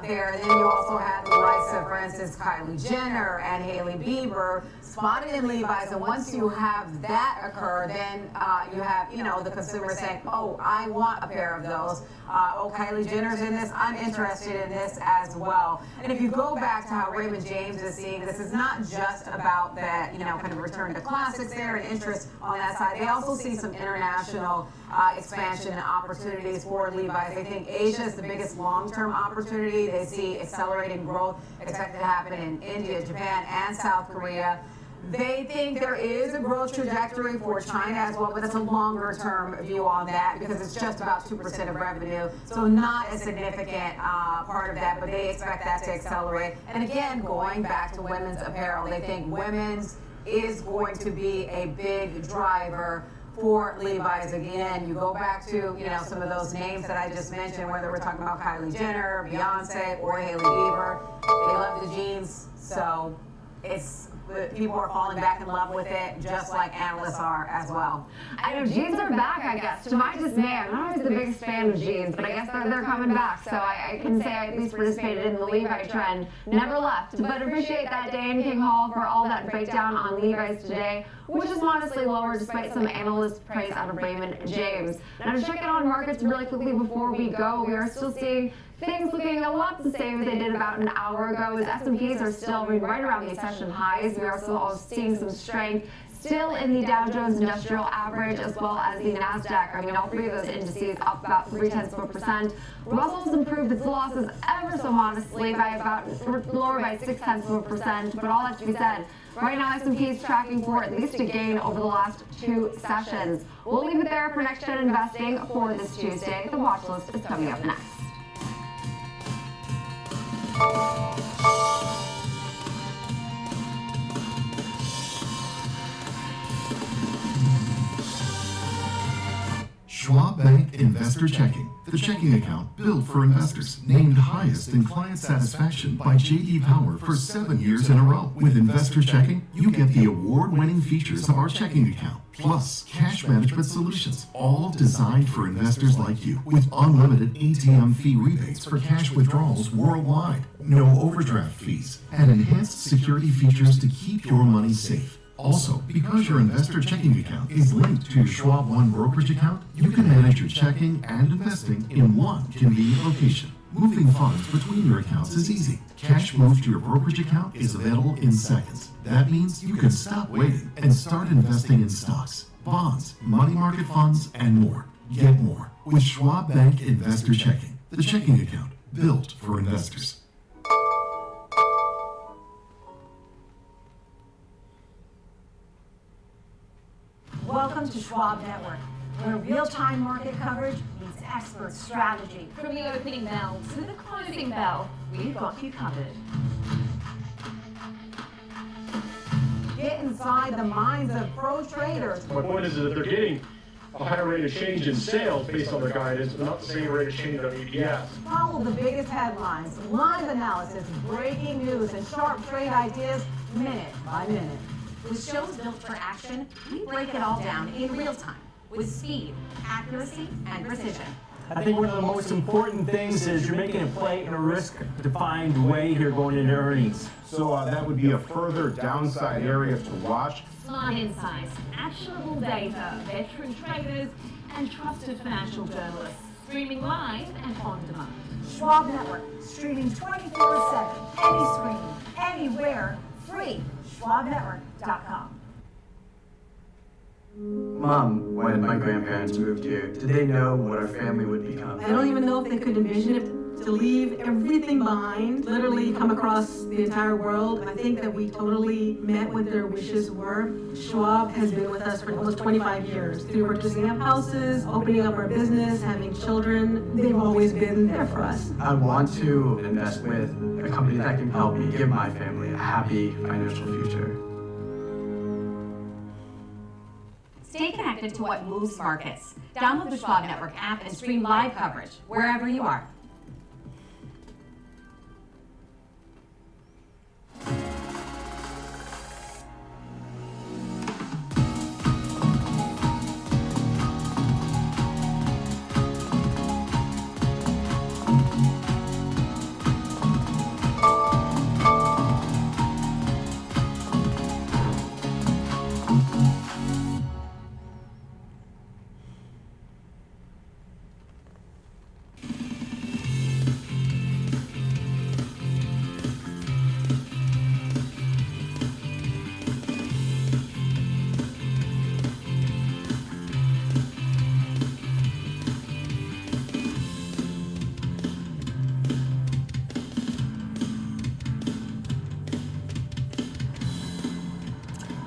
there. And then you also have the likes of, for instance, Kylie Jenner and Hailey Bieber spotted in Levi's. And once you have that occur, then you have, you know, the consumer saying, oh, I want a pair of those. Oh, Kylie Jenner's in this. I'm interested in this as well. And if you go back to how Raymond James is seeing this, is not just about that, you know, kind of return to classics there and interest on that side. They also see some international expansion and opportunities for Levi's. They think Asia is the biggest long-term opportunity. They see accelerating growth expected to happen in India, Japan, and South Korea. They think there is a growth trajectory for China as well, but it's a longer-term view on that because it's just about 2% of revenue, so not a significant part of that, but they expect that to accelerate. And again, going back to women's apparel, they think women's is going to be a big driver for Levi's. Again, you go back to, you know, some of those names that I just mentioned, whether we're talking about Kylie Jenner, Beyonce, or Hailey Bieber. They love the jeans, so people are falling back in love with it, just like analysts are as well. I know jeans are back, I guess. To my dismay, I'm not always the biggest fan of jeans, but I guess they're coming back. So I can say I at least participated in the Levi trend, never left. But appreciate that, Dane King Hall, for all that breakdown on Levi's today, which is modestly lower despite some analyst praise out of Raymond James. Now to check in on markets really quickly before we go, we are still seeing things looking a lot the same as they did about an hour ago, as S&Ps are still right around these session highs. We are still seeing some strength still in the Dow Jones Industrial Average as well as the NASDAQ. I mean, all three of those indices up about 0.3%. Russell's improved its losses ever so modestly by about lower by 0.6%. But all that to be said, right now S&P is tracking for at least a gain over the last 2 sessions. We'll leave it there for Next Gen Investing for this Tuesday. The watch list is coming up next. Schwab Bank Investor Checking, the checking account built for investors, named highest in client satisfaction by J.D. Power for 7 years in a row. With Investor Checking, you get the award-winning features of our checking account, plus cash management solutions, all designed for investors like you, with unlimited ATM fee rebates for cash withdrawals worldwide, no overdraft fees, and enhanced security features to keep your money safe. Also, because your investor checking account is linked to your Schwab One brokerage account, you can manage your checking and investing in one convenient location. Moving funds between your accounts is easy. Cash moved to your brokerage account is available in seconds. That means you can stop waiting and start investing in stocks, bonds, money market funds, and more. Get more with Schwab Bank Investor Checking, the checking account built for investors. Welcome to Schwab Network, where real-time market coverage meets expert strategy. From the opening bell to the closing bell, we've got you covered. Get inside the minds of pro traders. My point is that they're getting a higher rate of change in sales based on their guidance, but not the same rate of change on EPS. Follow the biggest headlines, live analysis, breaking news, and sharp trade ideas minute by minute. With shows built for action, we break it all down in real time with speed, accuracy, and precision. I think one of the most important things is you're making a play in a risk-defined way here going into earnings. So that would be a further downside area to watch. Smart insights, actionable data, veteran traders, and trusted financial journalists. Streaming live and on demand. Schwab Network, streaming 24/7, any screen, anywhere, free. SchwabNetwork.com. Mom, when my grandparents moved here, did they know what our family would become? I don't even know if they could envision it, to leave everything behind, literally come across the entire world. I think that we totally met what their wishes were. Schwab has been with us for almost 25 years. Through purchasing of houses, opening up our business, having children, they've always been there for us. I want to invest with a company that can help me give my family a happy financial future. Stay connected to what moves markets. Download the Schwab Network app and stream live coverage wherever you are.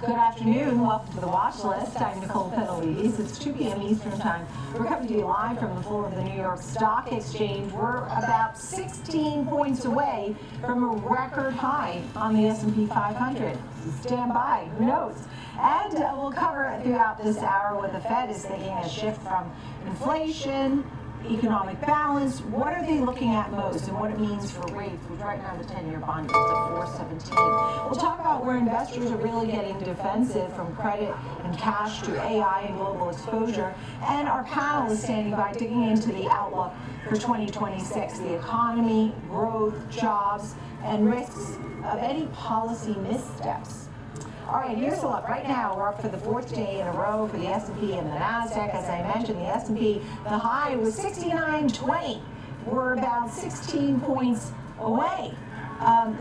Good afternoon. Welcome to the Watch List. I'm Nicole Penelides. It's 2 p.m. Eastern Time. We're coming to you live from the floor of the New York Stock Exchange. We're about 16 points away from a record high on the S&P 500. Stand by. Who knows? And we'll cover throughout this hour what the Fed is thinking, a shift from inflation, economic balance. What are they looking at most and what it means for rates, which right now the 10-year bond is at 4.17. We'll talk about where investors are really getting defensive, from credit and cash to AI and global exposure. And our panel is standing by, digging into the outlook for 2026, the economy, growth, jobs, and risks of any policy missteps. All right, here's a look. Right now, we're up for the 4th day in a row for the S&P and the NASDAQ. As I mentioned, the S&P, the high was 69.20. We're about 16 points away.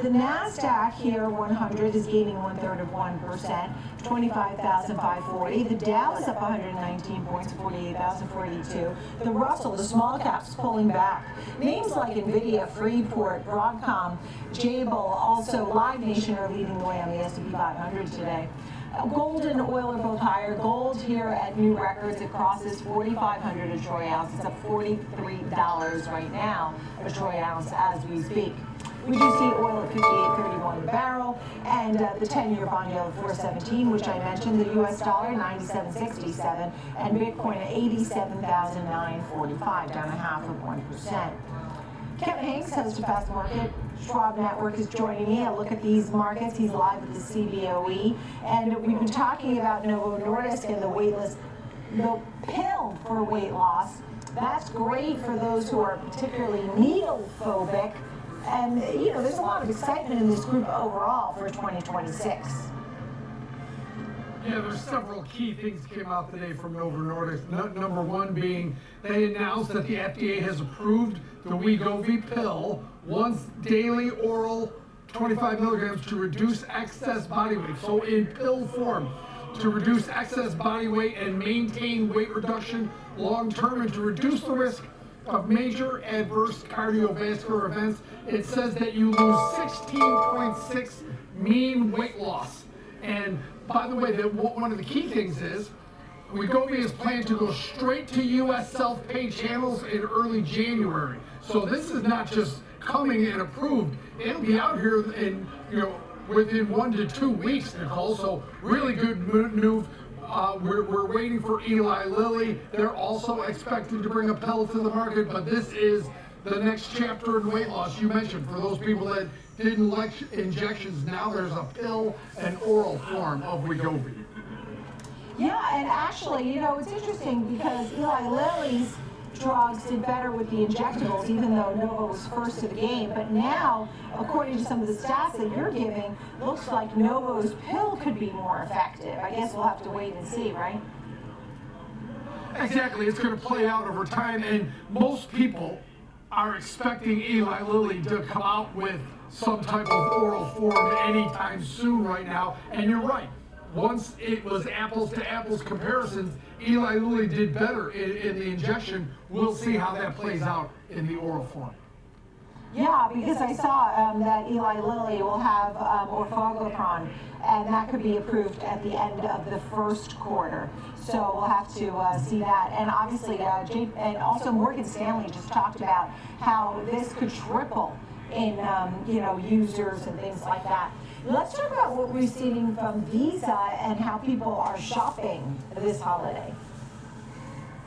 The NASDAQ here, 100, is gaining 1/3 of 1%, 25,540. The Dow is up 119 points, 48,042. The Russell, the small caps, pulling back. Names like NVIDIA, Freeport, Broadcom, Jabil, also Live Nation are leading the way on the S&P 500 today. Gold and oil are both higher. Gold here at new records. It crosses 4,500 a troy ounce. It's up $43 right now a troy ounce as we speak. We do see oil at 58.31 a barrel, and the 10-year bond yield at 4.17, which I mentioned. The U.S. dollar 97.67, and Bitcoin at 87,945, down 0.5%. Kevin Hanks, host of Fast Market, Schwab Network, is joining me. A look at these markets. He's live at the CBOE, and we've been talking about Novo Nordisk and the pill for weight loss. That's great for those who are particularly needle phobic. And, you know, there's a lot of excitement in this group overall for 2026. Yeah, there's several key things that came out today from Novo Nordisk. Number one being they announced that the FDA has approved the Wegovy pill, once daily oral, 25 milligrams to reduce excess body weight. So in pill form, to reduce excess body weight and maintain weight reduction long term, and to reduce the risk of major adverse cardiovascular events. It says that you lose 16.6 mean weight loss. And by the way, one of the key things is Wegovy is planned to go straight to U.S. self-pay channels in early January. So this is not just coming and approved. It'll be out here in, within 1 to 2 weeks, Nicole. So really good move. We're waiting for Eli Lilly. They're also expected to bring a pill to the market, but this is the next chapter in weight loss. You mentioned, for those people that didn't like injections, now there's a pill and oral form of Wegovy. Yeah, and actually, it's interesting because Eli Lilly's drugs did better with the injectables, even though Novo was first to the game. But now, according to some of the stats that you're giving, looks like Novo's pill could be more effective. I guess we'll have to wait and see, right? Exactly. It's going to play out over time, and most people are expecting Eli Lilly to come out with some type of oral form anytime soon right now. And you're right. Once it was apples to apples comparisons, Eli Lilly did better in the injection. We'll see how that plays out in the oral form. Yeah, because I saw that Eli Lilly will have orforglipron, and that could be approved at the end of the first quarter. So we'll have to see that. And obviously, and also Morgan Stanley just talked about how this could triple in users and things like that. Let's talk about what we're seeing from Visa and how people are shopping this holiday.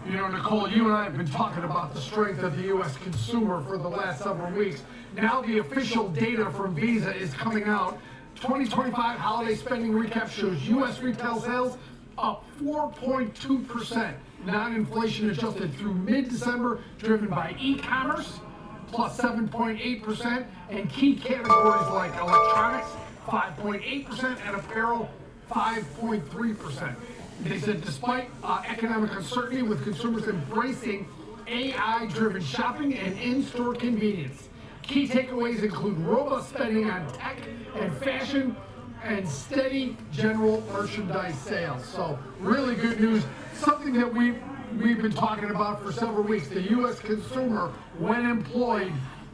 You know, Nicole, you and I have been talking about the strength of the U.S. consumer for the last several weeks. Now the official data from Visa is coming out. 2025 holiday spending recap shows U.S. retail sales up 4.2%, non-inflation adjusted through mid-December, driven by e-commerce, plus 7.8%, and key categories like electronics, 5.8%, and apparel, 5.3%. They said despite economic uncertainty, with consumers embracing AI-driven shopping and in-store convenience. Key takeaways include robust spending on tech and fashion and steady general merchandise sales. So really good news, something that we've been talking about for several weeks. The U.S. consumer, when employed,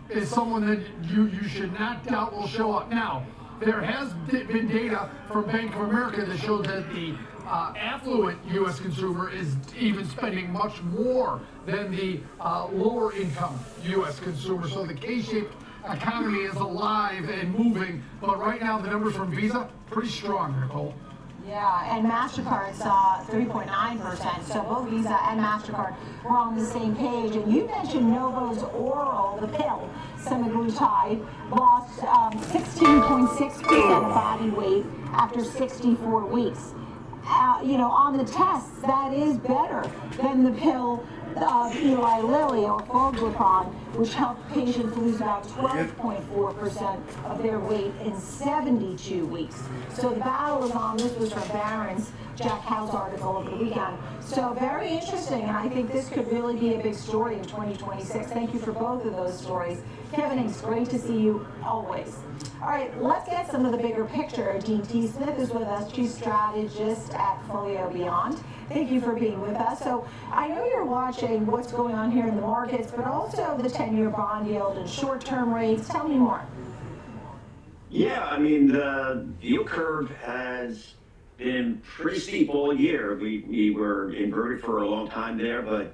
is someone that you should not doubt will show up. Now, there has been data from Bank of America that showed that the affluent U.S. consumer is even spending much more than the lower income U.S. consumer. So the K-shaped economy is alive and moving, but right now the numbers from Visa, pretty strong, Nicole. Yeah, and MasterCard saw 3.9%, so both Visa and MasterCard were on the same page. And you mentioned Novo's oral, the pill, semaglutide, lost 16.6% of body weight after 64 weeks. On the tests, that is better than the pill of Eli Lilly or orforglipron, which helped patients lose about 12.4% of their weight in 72 weeks. So the battle is on. This was from Barron's Jack Howe's article over the weekend. So very interesting, and I think this could really be a big story in 2026. Thank you for both of those stories. Kevin, it's great to see you always. All right, let's get some of the bigger picture. Dean T. Smith is with us, Chief Strategist at Folio Beyond. Thank you for being with us. So I know you're watching what's going on here in the markets, but also the 10-year bond yield and short-term rates. Tell me more. Yeah, I mean, the yield curve has been pretty steep all year. We were inverted for a long time there, but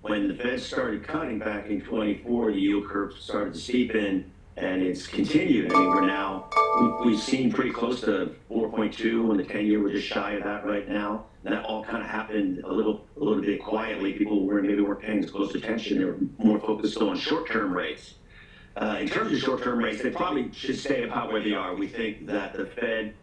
when the Fed started cutting back in 24, the yield curve started to steepen, and it's continued. I mean, we've seen pretty close to 4.2, and the 10-year, we're just shy of that right now. And that all kind of happened a little bit quietly. People weren't paying as close attention. They were more focused on short-term rates. In terms of short-term rates, they probably should stay about where they are. We think that the Fed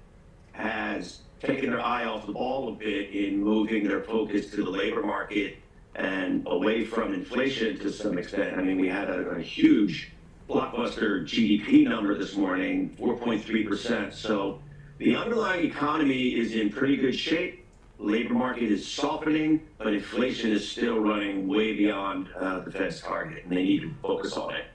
has taken their eye off the ball a bit in moving their focus to the labor market and away from inflation to some extent. I mean, we had a huge blockbuster GDP number this morning, 4.3%. So the underlying economy is in pretty good shape. The labor market is softening, but inflation is still running way beyond the Fed's target, and they need to focus on it.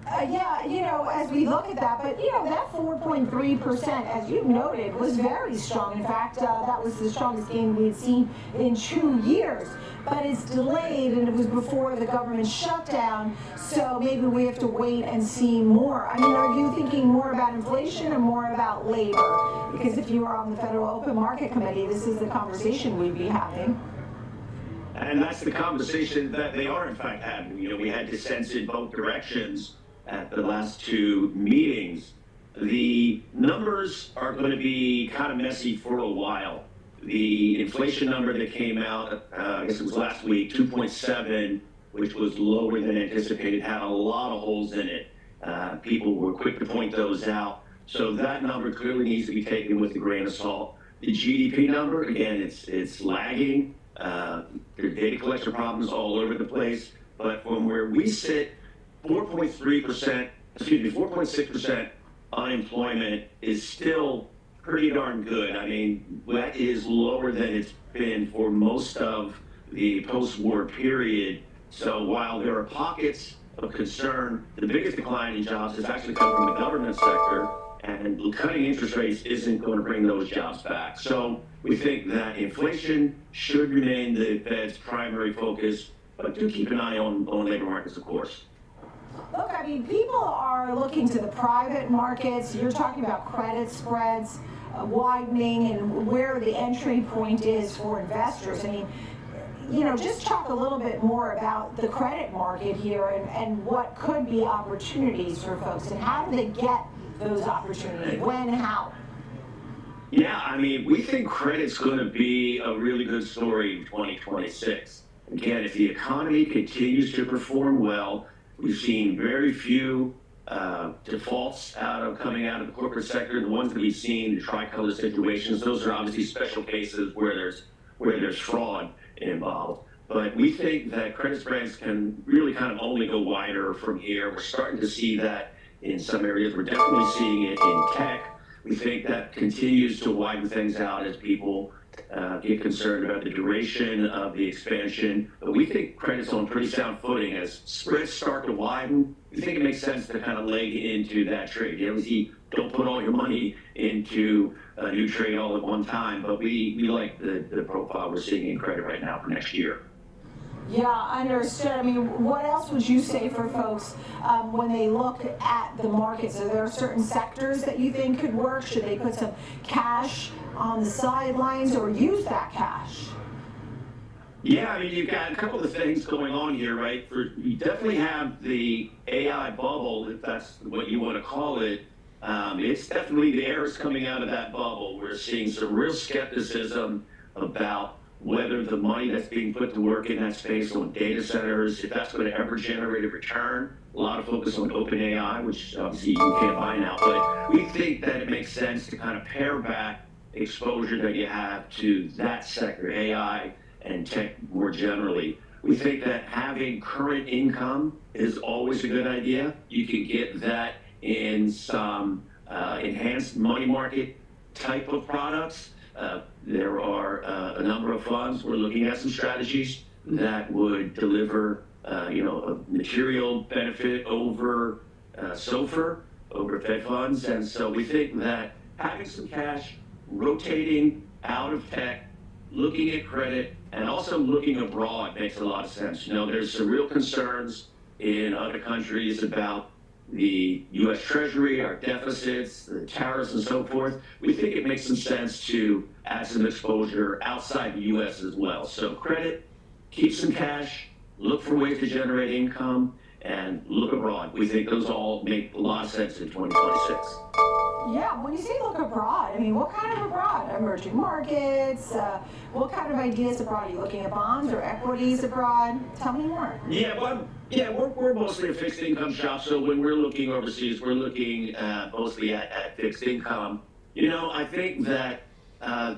As we look at that, but that 4.3%, as you noted, was very strong. In fact, that was the strongest gain we had seen in 2 years. But it's delayed, and it was before the government shutdown, so maybe we have to wait and see more. I mean, are you thinking more about inflation or more about labor? Because if you were on the Federal Open Market Committee, this is the conversation we'd be having. And that's the conversation that they are, in fact, having. We had dissents in both directions at the last two meetings. The numbers are going to be kind of messy for a while. The inflation number that came out, I guess it was last week, 2.7, which was lower than anticipated, had a lot of holes in it. People were quick to point those out. So that number clearly needs to be taken with a grain of salt. The GDP number, again, it's lagging. There are data collection problems all over the place. But from where we sit, 4.6% unemployment is still pretty darn good. I mean, that is lower than it's been for most of the post-war period. So while there are pockets of concern, the biggest decline in jobs has actually come from the government sector, and cutting interest rates isn't going to bring those jobs back. So we think that inflation should remain the Fed's primary focus, but do keep an eye on labor markets, of course. Look, I mean, people are looking to the private markets. You're talking about credit spreads widening and where the entry point is for investors. I mean, you know, just talk a little bit more about the credit market here and what could be opportunities for folks and how do they get those opportunities, when and how? Yeah, I mean, we think credit's going to be a really good story in 2026. Again, if the economy continues to perform well, we've seen very few defaults coming out of the corporate sector. The ones that we've seen, the tricolor situations, those are obviously special cases where there's fraud involved. But we think that credit spreads can really kind of only go wider from here. We're starting to see that in some areas. We're definitely seeing it in tech. We think that continues to widen things out as people get concerned about the duration of the expansion. But we think credit's on pretty sound footing. As spreads start to widen, we think it makes sense to kind of leg into that trade. You don't put all your money into a new trade all at one time, but we like the profile we're seeing in credit right now for next year. Yeah, understood. I mean, what else would you say for folks when they look at the markets? Are there certain sectors that you think could work? Should they put some cash on the sidelines or use that cash? Yeah, I mean, you've got a couple of things going on here, right? You definitely have the AI bubble, if that's what you want to call it. It's definitely, the air is coming out of that bubble. We're seeing some real skepticism about whether the money that's being put to work in that space on data centers, if that's going to ever generate a return. A lot of focus on OpenAI, which obviously you can't buy now. But we think that it makes sense to kind of pare back exposure that you have to that sector, AI and tech more generally. We think that having current income is always a good idea. You can get that in some enhanced money market type of products. There are a number of funds. We're looking at some strategies that would deliver, a material benefit over SOFR, over Fed funds. And so we think that having some cash, rotating out of tech, looking at credit, and also looking abroad makes a lot of sense. There's some real concerns in other countries about the U.S. Treasury, our deficits, the tariffs, and so forth. We think it makes some sense to add some exposure outside the U.S. as well. So credit, keep some cash, look for ways to generate income, and look abroad. We think those all make a lot of sense in 2026. Yeah, when you say look abroad, I mean, what kind of abroad? Emerging markets? What kind of ideas abroad? Are you looking at bonds or equities abroad? Tell me more. We're mostly a fixed income shop, so when we're looking overseas, we're looking mostly at fixed income. I think that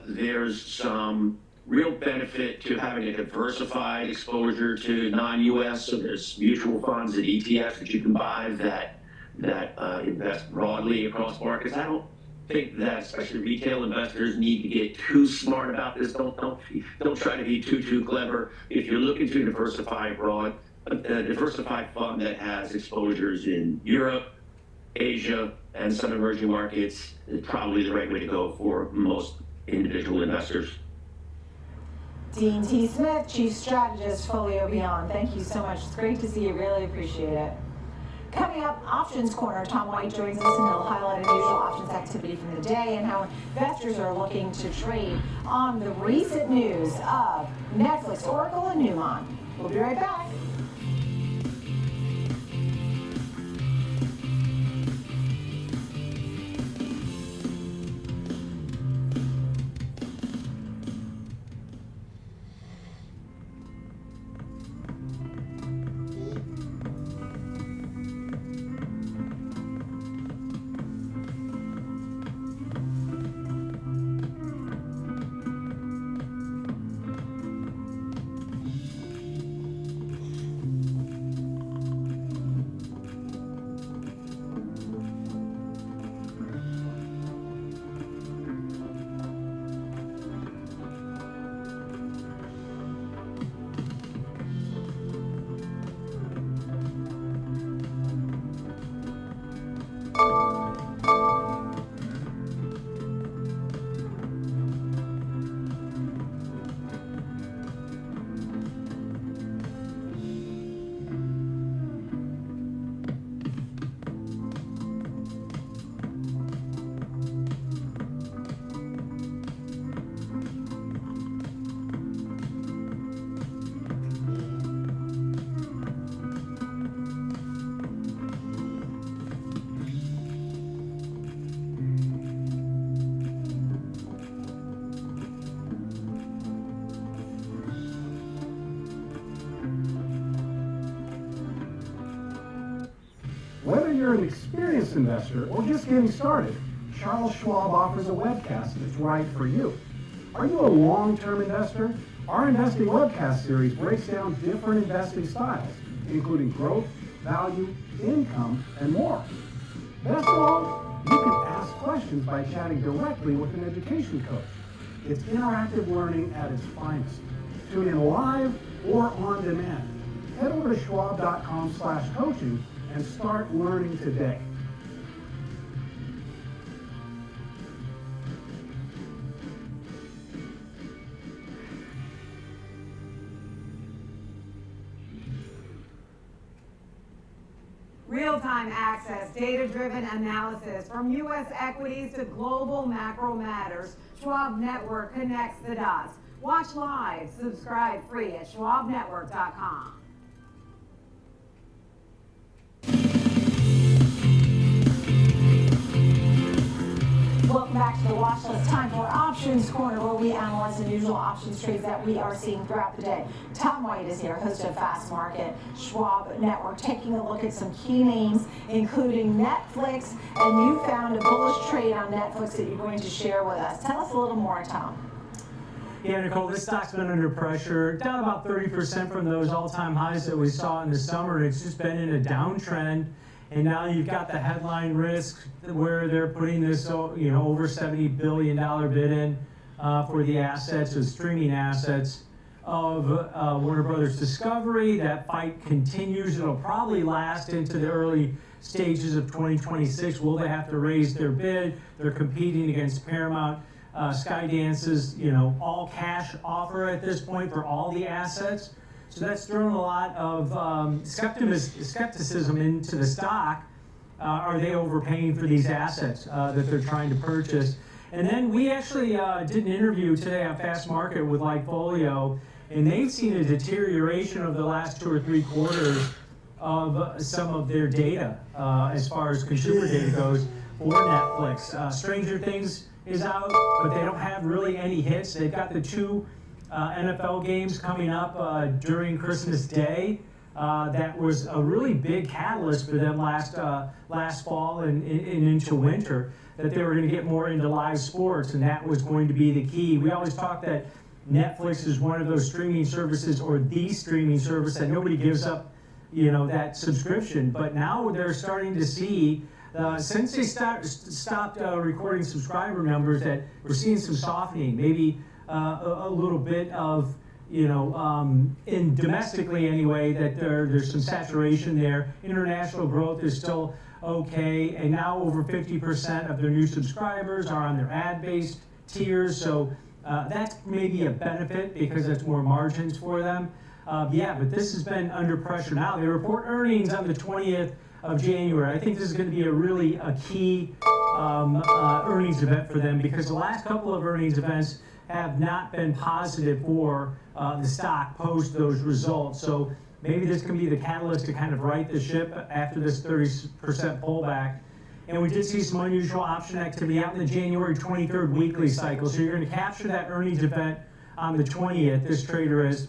there's some real benefit to having a diversified exposure to non-U.S. So there's mutual funds and ETFs that you can buy that invest broadly across markets. I don't think that especially retail investors need to get too smart about this. Don't try to be too clever. If you're looking to diversify abroad, a diversified fund that has exposures in Europe, Asia, and some emerging markets is probably the right way to go for most individual investors. Dean T. Smith, Chief Strategist, Folio Beyond. Thank you so much. It's great to see you. Really appreciate it. Coming up, Options Corner. Tom White joins us and he'll highlight unusual options activity from the day and how investors are looking to trade on the recent news of Netflix, Oracle, and Newmont. We'll be right back. an experienced investor or just getting started, Charles Schwab offers a webcast that's right for you. Are you a long-term investor? Our investing webcast series breaks down different investing styles, including growth, value, income, and more. Best of all, you can ask questions by chatting directly with an education coach. It's interactive learning at its finest. Tune in live or on demand. Head over to schwab.com/coaching and start learning today. Real-time access, data-driven analysis, from U.S. equities to global macro matters. Schwab Network connects the dots. Watch live, subscribe free at schwabnetwork.com. Welcome back to the watch list. Time for Options Corner, where we analyze unusual options trades that we are seeing throughout the day. Tom White is here, host of Fast Market, Schwab Network, taking a look at some key names, including Netflix. And you found a bullish trade on Netflix that you're going to share with us. Tell us a little more, Tom. Yeah, Nicole, this stock's been under pressure, down about 30% from those all-time highs that we saw in the summer. It's just been in a downtrend. And now you've got the headline risk where they're putting this, over $70 billion bid in for the assets, the streaming assets of Warner Brothers Discovery. That fight continues. It'll probably last into the early stages of 2026. Will they have to raise their bid? They're competing against Paramount. Skydance's, all cash offer at this point for all the assets. So that's thrown a lot of skepticism into the stock. Are they overpaying for these assets that they're trying to purchase? And then we actually did an interview today on Fast Market with Lightfolio, and they've seen a deterioration of the last 2 or 3 quarters of some of their data as far as consumer data goes for Netflix. Stranger Things is out, but they don't have really any hits. They've got the 2 NFL games coming up during Christmas Day. That was a really big catalyst for them last fall and into winter, that they were going to get more into live sports, and that was going to be the key. We always talk that Netflix is one of those streaming services, or the streaming service, that nobody gives up, that subscription. But now they're starting to see, since they stopped recording subscriber numbers, that we're seeing some softening, maybe a little bit of, in domestically anyway, that there's some saturation there. International growth is still okay, and now over 50% of their new subscribers are on their ad-based tiers, so that's maybe a benefit because that's more margins for them. But this has been under pressure now. They report earnings on the 20th of January. I think this is going to be a key earnings event for them, because the last couple of earnings events have not been positive for the stock post those results. So maybe this can be the catalyst to kind of right the ship after this 30% pullback. And we did see some unusual option activity out in the January 23rd weekly cycle. So you're going to capture that earnings event on the 20th, this trader is.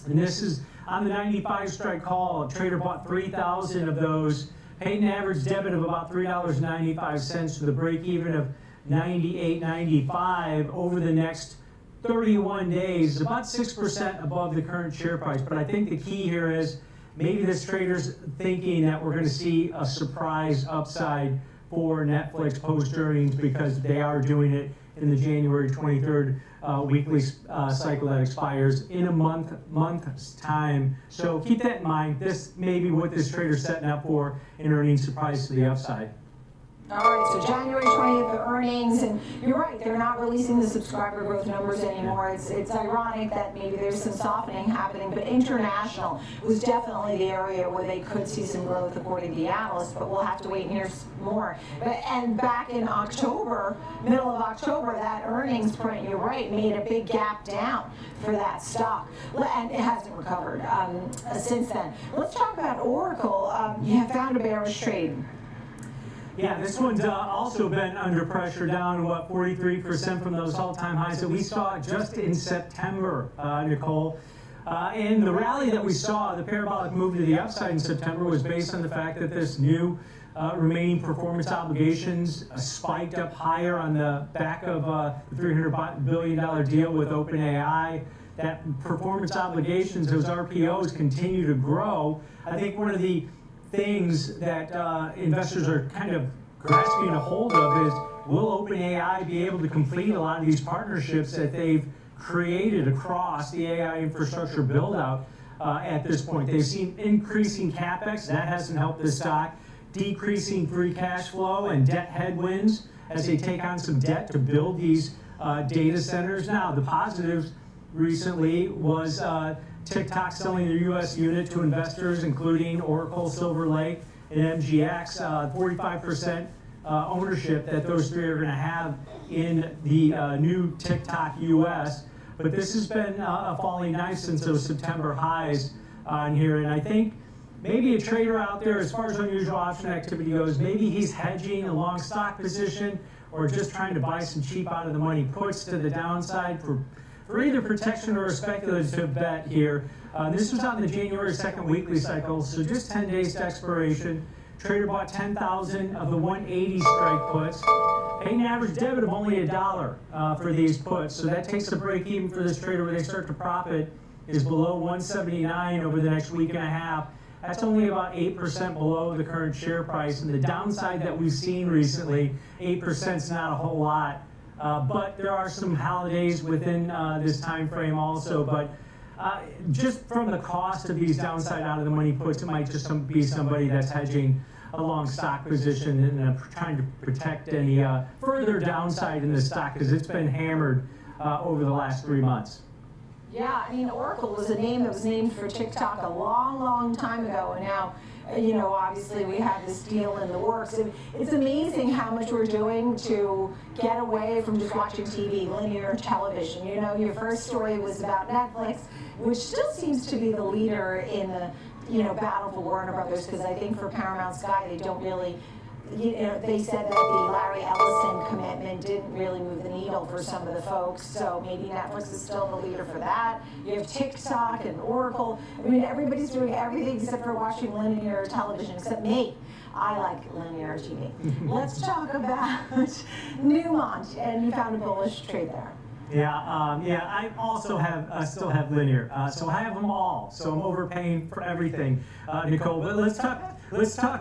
And this is on the 95 strike call. A trader bought 3,000 of those, paid an average debit of about $3.95 to the break even of $98.95 over the next 31 days, about 6% above the current share price. But I think the key here is maybe this trader's thinking that we're going to see a surprise upside for Netflix post earnings, because they are doing it in the January 23rd weekly cycle that expires in a month's time. So keep that in mind. This may be what this trader's setting up for, an earnings surprise to the upside. All right, so January 20th, the earnings, and you're right, they're not releasing the subscriber growth numbers anymore. It's ironic that maybe there's some softening happening, but international was definitely the area where they could see some growth according to the analysts, but we'll have to wait and hear more. And back in October, middle of October, that earnings print, you're right, made a big gap down for that stock, and it hasn't recovered since then. Let's talk about Oracle. You have found a bearish trade. Yeah, this one's also been under pressure, down, 43% from those all-time highs that we saw just in September, Nicole. And the rally that we saw, the parabolic move to the upside in September, was based on the fact that this new remaining performance obligations spiked up higher on the back of the $300 billion deal with OpenAI. That performance obligations, those RPOs, continue to grow. I think one of the things that investors are kind of grasping a hold of is, will OpenAI be able to complete a lot of these partnerships that they've created across the AI infrastructure build-out at this point? They've seen increasing CapEx. That hasn't helped the stock. Decreasing free cash flow and debt headwinds as they take on some debt to build these data centers. Now, the positives recently was TikTok selling their U.S. unit to investors, including Oracle, Silver Lake, and MGX, 45% ownership that those three are going to have in the new TikTok U.S. But this has been a falling knife since those September highs on here, and I think maybe a trader out there, as far as unusual option activity goes, maybe he's hedging a long stock position or just trying to buy some cheap out of the money puts to the downside for either protection or a speculative bet here. This was on the January 2nd weekly cycle, so just 10 days to expiration. Trader bought 10,000 of the 180 strike puts. Paid an average debit of only $1 for these puts, so that takes the break even for this trader where they start to profit is below 179 over the next week and a half. That's only about 8% below the current share price, and the downside that we've seen recently, 8% is not a whole lot. But there are some holidays within this time frame also. But just from the cost of these downside out of the money puts, it might just be somebody that's hedging a long stock position and trying to protect any further downside in the stock because it's been hammered over the last 3 months. Yeah, I mean, Oracle was a name that was named for TikTok a long, long time ago, and now, you know, obviously we have this deal in the works. It's amazing how much we're doing to get away from just watching TV, linear television. You know, your first story was about Netflix, which still seems to be the leader in the, you know, battle for Warner Brothers, because I think for Paramount Sky, they don't really, you know, they said that the Larry Ellison commitment didn't really move the needle for some of the folks, so maybe Netflix is still the leader for that. You have TikTok and Oracle. I mean, everybody's doing everything except for watching linear television, except me. I like linear TV. Let's talk about Newmont, and you found a bullish trade there. Yeah, I also have still have linear, so I have them all. So I'm overpaying for everything, Nicole. But let's talk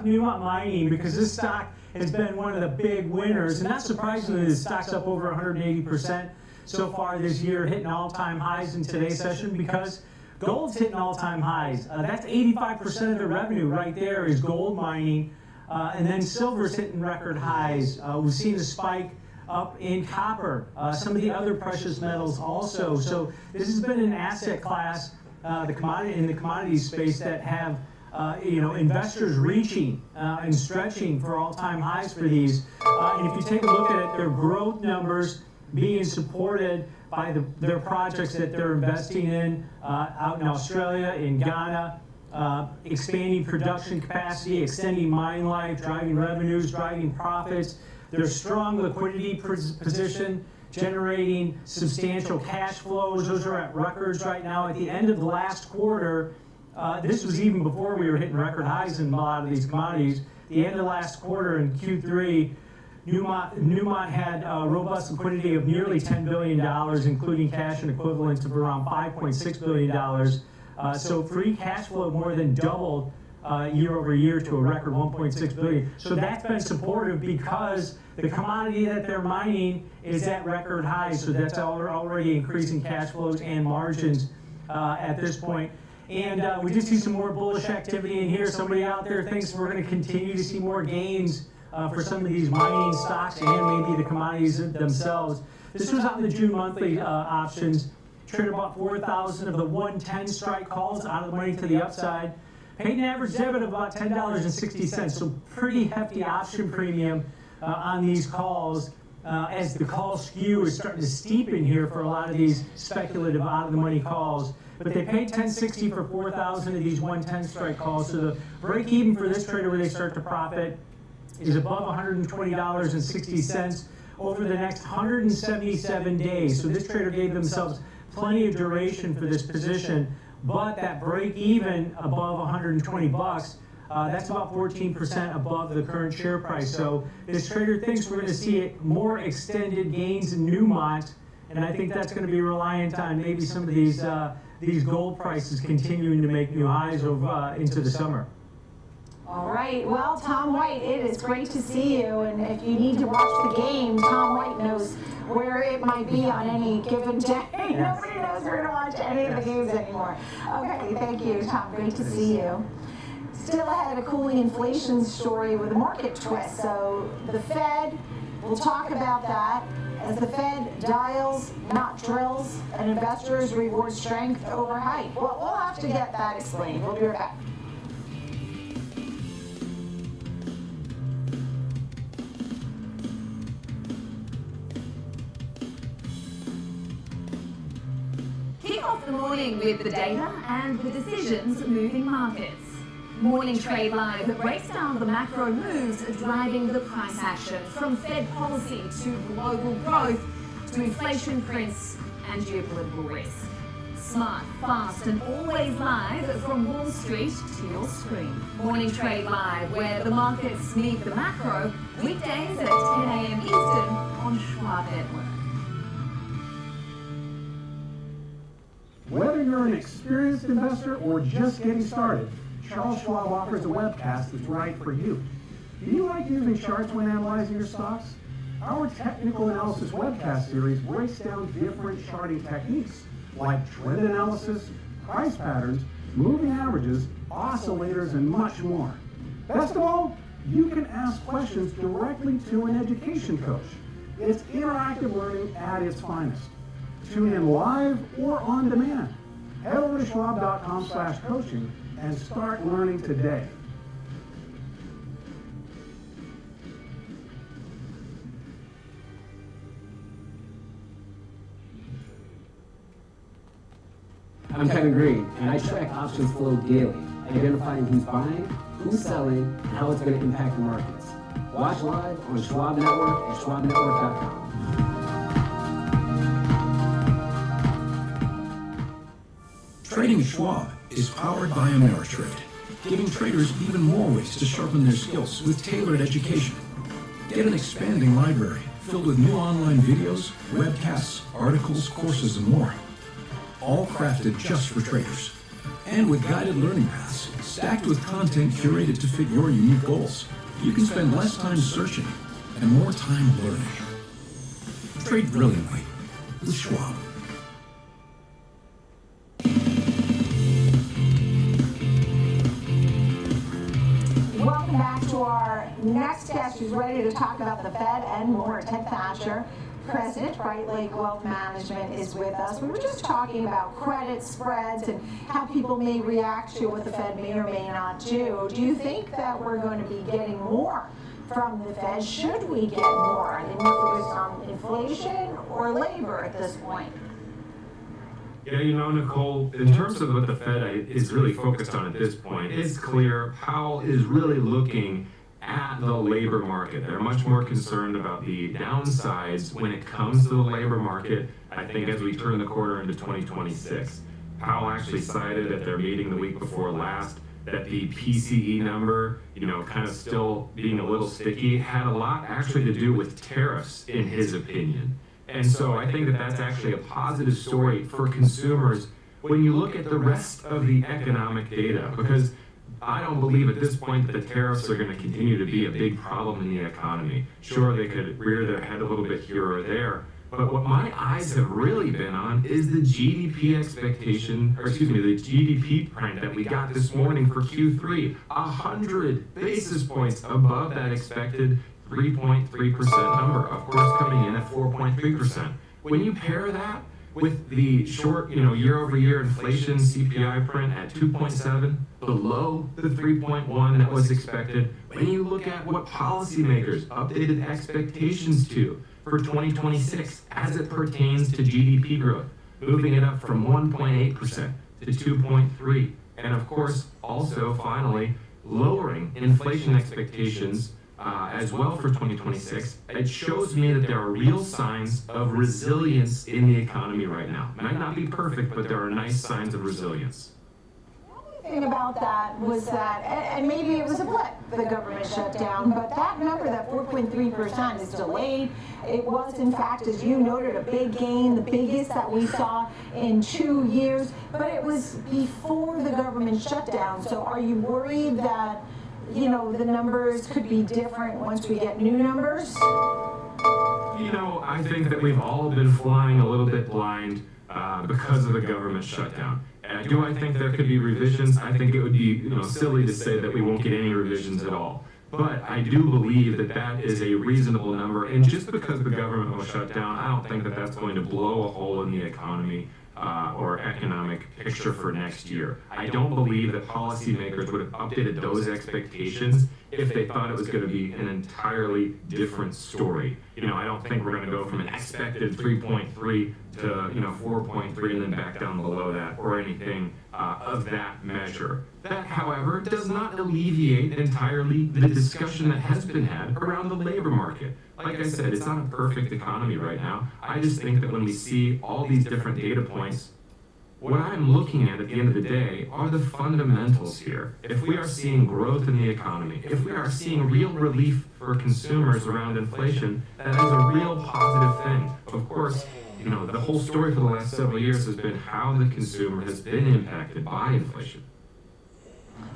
Newmont Mining, because this stock has been one of the big winners, and not surprisingly, the stock's up over 180% so far this year, hitting all-time highs in today's session because gold's hitting all-time highs. That's 85% of the revenue right there is gold mining, and then silver's hitting record highs. We've seen a spike up in copper, some of the other precious metals also. So this has been an asset class, the commodity space that have you know, investors reaching and stretching for all-time highs for these. And if you take a look at it, their growth numbers being supported by their projects that they're investing in out in Australia, in Ghana, expanding production capacity, extending mine life, driving revenues, driving profits. Their strong liquidity position, generating substantial cash flows. Those are at records right now. At the end of the last quarter, this was even before we were hitting record highs in a lot of these commodities. The end of last quarter in Q3, Newmont had robust liquidity of nearly $10 billion, including cash and equivalents of around $5.6 billion. So free cash flow more than doubled year over year to a record 1.6 billion. So that's been supportive because the commodity that they're mining is at record highs. So that's already increasing cash flows and margins at this point. And we did see some more bullish activity in here. Somebody out there thinks we're going to continue to see more gains for some of these mining stocks and maybe the commodities themselves. This was on the June monthly options. Traded about 4,000 of the 110 strike calls out of the money to the upside. Paid an average debit of about $10.60, so pretty hefty option premium on these calls as the call skew is starting to steepen here for a lot of these speculative out-of-the-money calls. But they paid $10.60 for 4,000 of these 110 strike calls, so the break-even for this trader where they start to profit is above $120.60 over the next 177 days. So this trader gave themselves plenty of duration for this position. But that break even above 120 bucks That's about 14% above the current share price. So this trader thinks we're going to see more extended gains in Newmont, and I think that's going to be reliant on maybe some of these gold prices continuing to make new highs over into the summer. All right, well, Tom White, it is great to see you, and if you need to watch the game, Tom White knows where it might be on any given day. Yes. Nobody knows where to watch any of the games anymore. Okay, thank you, Tom. Great to see you. Still ahead, a cooling inflation story with a market twist. So the Fed, we'll talk about that. As the Fed dials, not drills, and investors reward strength over hype. Well, we'll have to get that explained. We'll be right back. Kick off the morning with the data and the decisions moving markets. Morning Trade Live breaks down the macro moves driving the price action, from Fed policy to global growth to inflation prints and geopolitical risk. Smart, fast, and always live from Wall Street to your screen. Morning Trade Live, where the markets meet the macro, weekdays at 10 a.m. Eastern on Schwab Network. Whether you're an experienced investor or just getting started, Charles Schwab offers a webcast that's right for you. Do you like using charts when analyzing your stocks? Our technical analysis webcast series breaks down different charting techniques like trend analysis, price patterns, moving averages, oscillators, and much more. Best of all, you can ask questions directly to an education coach. It's interactive learning at its finest. Tune in live or on demand. Head over to schwab.com/coaching and start learning today. I'm Kevin Green, and I track options flow daily, identifying who's buying, who's selling, and how it's going to impact the markets. Watch live on Schwab Network at schwabnetwork.com. Trading at Schwab is powered by Ameritrade, giving traders even more ways to sharpen their skills with tailored education. Get an expanding library filled with new online videos, webcasts, articles, courses, and more. All crafted just for traders. And with guided learning paths, stacked with content curated to fit your unique goals, you can spend less time searching and more time learning. Trade brilliantly with Schwab. Welcome back to our next guest who's ready to talk about the Fed and more. Ted Thatcher, President, Bright Lake Wealth Management, is with us. We were just talking about credit spreads and how people may react to what the Fed may or may not do. Do you think that we're going to be getting more from the Fed? Should we get more? Are they more focused on inflation or labor at this point? Yeah, you know, Nicole, in terms of what the Fed is really focused on at this point, it's clear Powell is really looking at the labor market. They're much more concerned about the downsides when it comes to the labor market, I think, as we turn the corner into 2026. Powell actually cited at their meeting the week before last that the PCE number, you know, kind of still being a little sticky, had a lot actually to do with tariffs, in his opinion. And so I think that that's actually a positive story for consumers when you look at the rest of the economic data, because I don't believe at this point that the tariffs are going to continue to be a big problem in the economy. Sure, they could rear their head a little bit here or there, but what my eyes have really been on is the GDP expectation, or excuse me, the GDP print that we got this morning for Q3, 100 basis points above that expected 3.3% number, of course coming in at 4.3%. When you pair that with the short, year-over-year inflation CPI print at 2.7, below the 3.1 that was expected, when you look at what policymakers updated expectations to for 2026 as it pertains to GDP growth, moving it up from 1.8% to 2.3, and of course, also finally lowering inflation expectations as well for 2026, it shows me that there are real signs of resilience in the economy right now. It might not be perfect, but there are nice signs of resilience. thing about that was that, and maybe it was a blip, the government shutdown, but that number, that 4.3% is delayed. It was, in fact, as you noted, a big gain, the biggest that we saw in 2 years, but it was before the government shutdown. So are you worried that, you know, the numbers could be different once we get new numbers? You know, I think that we've all been flying a little bit blind because of the government shutdown. Do I think there could be revisions? I think it would be, silly to say that we won't get any revisions at all. But I do believe that that is a reasonable number, and just because the government was shut down, I don't think that that's going to blow a hole in the economy or economic picture for next year. I don't believe that policymakers would have updated those expectations if they thought it was going to be an entirely different story. I don't think we're going to go from an expected 3.3 to 4.3 and then back down below that or anything of that measure. That, however, does not alleviate entirely the discussion that has been had around the labor market. Like I said, it's not a perfect economy right now. I just think that when we see all these different data points, what I'm looking at the end of the day are the fundamentals here. If we are seeing growth in the economy, if we are seeing real relief for consumers around inflation, that is a real positive thing. Of course, the whole story for the last several years has been how the consumer has been impacted by inflation.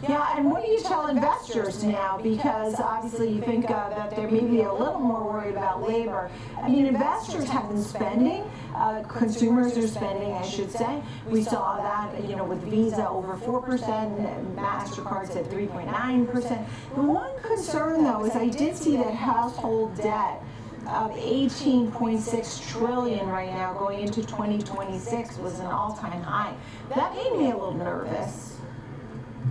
Yeah, and what do you tell investors now? Because obviously you think that they're maybe a little more worried about labor. I mean, investors have been spending, consumers are spending, I should say. We saw that, with Visa over 4%, MasterCard's at 3.9%. The one concern, though, is I did see that household debt of 18.6 trillion right now going into 2026 was an all-time high. That made me a little nervous.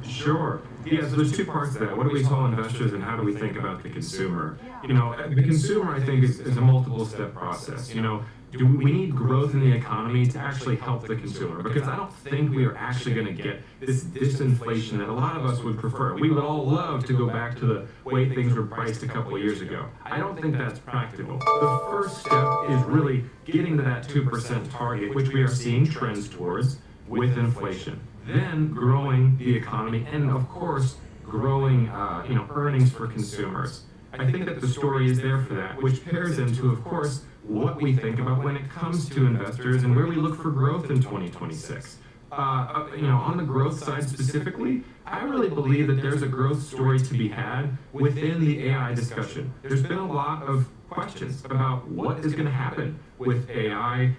Sure. Yeah, so there's two parts to that. What do we tell investors and how do we think about the consumer? The consumer, I think, is a multiple step process. Do we need growth in the economy to actually help the consumer? Because I don't think we are actually going to get this disinflation that a lot of us would prefer. We would all love to go back to the way things were priced a couple of years ago. I don't think that's practical. The first step is really getting to that 2% target, which we are seeing trends towards with inflation. Then growing the economy and, of course, growing earnings for consumers. I think that the story is there for that, which pairs into, of course, what we think about when it comes to investors and where we look for growth in 2026. On the growth side specifically, I really believe that there's a growth story to be had within the AI discussion. There's been a lot of questions about what is going to happen with AI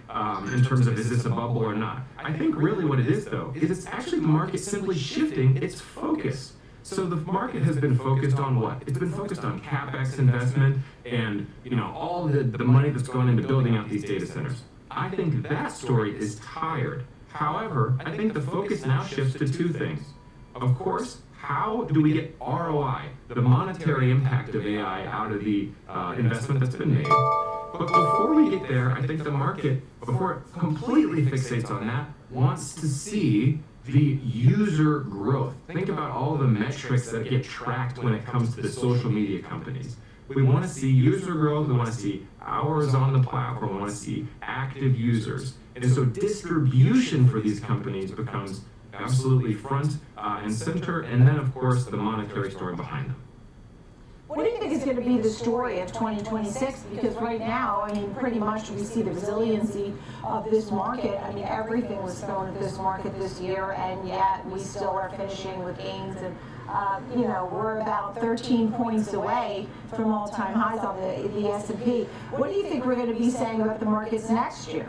in terms of is this a bubble or not. I think really what it is, though, is it's actually the market simply shifting its focus. So the market has been focused on what? It's been focused on CapEx investment and all the money that's gone into building out these data centers. I think that story is tired. However, I think the focus now shifts to two things. Of course, how do we get ROI, the monetary impact of AI, out of the investment that's been made? But before we get there, I think the market, before it completely fixates on that, wants to see the user growth. Think about all the metrics that get tracked when it comes to the social media companies. We want to see user growth, we want to see hours on the platform, we want to see active users. And so distribution for these companies becomes absolutely front and center, and then, of course, the monetary story behind them. What do you think is going to be the story of 2026? Because right now, I mean, pretty much we see the resiliency of this market. I mean, everything was thrown at this market this year, and yet we still are finishing with gains. And, we're about 13 points away from all-time highs on the S&P. What do you think we're going to be saying about the markets next year?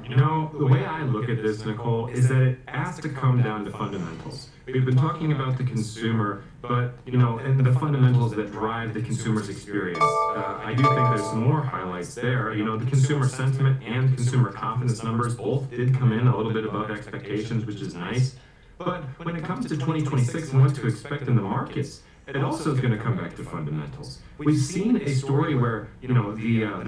The way I look at this, Nicole, is that it has to come down to fundamentals. We've been talking about the consumer, but, and the fundamentals that drive the consumer's experience. I do think there's some more highlights there. The consumer sentiment and consumer confidence numbers both did come in a little bit above expectations, which is nice. But when it comes to 2026 and what to expect in the markets, it also is going to come back to fundamentals. We've seen a story where, the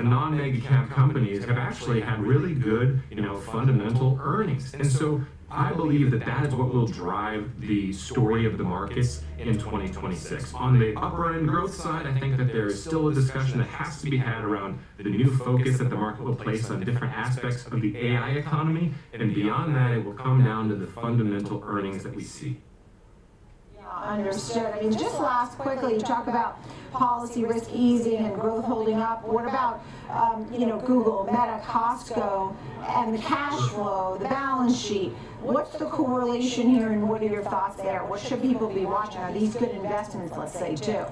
non-mega cap companies have actually had really good, fundamental earnings. And so I believe that is what will drive the story of the markets in 2026. On the upper end growth side, I think that there is still a discussion that has to be had around the new focus that the market will place on different aspects of the AI economy. And beyond that, it will come down to the fundamental earnings that we see. Understood. I mean, just last quickly, you talk about policy risk easing and growth holding up. What about, Google, Meta, Costco, and the cash flow, the balance sheet? What's the correlation here, and what are your thoughts there? What should people be watching? Are these good investments, let's say, too?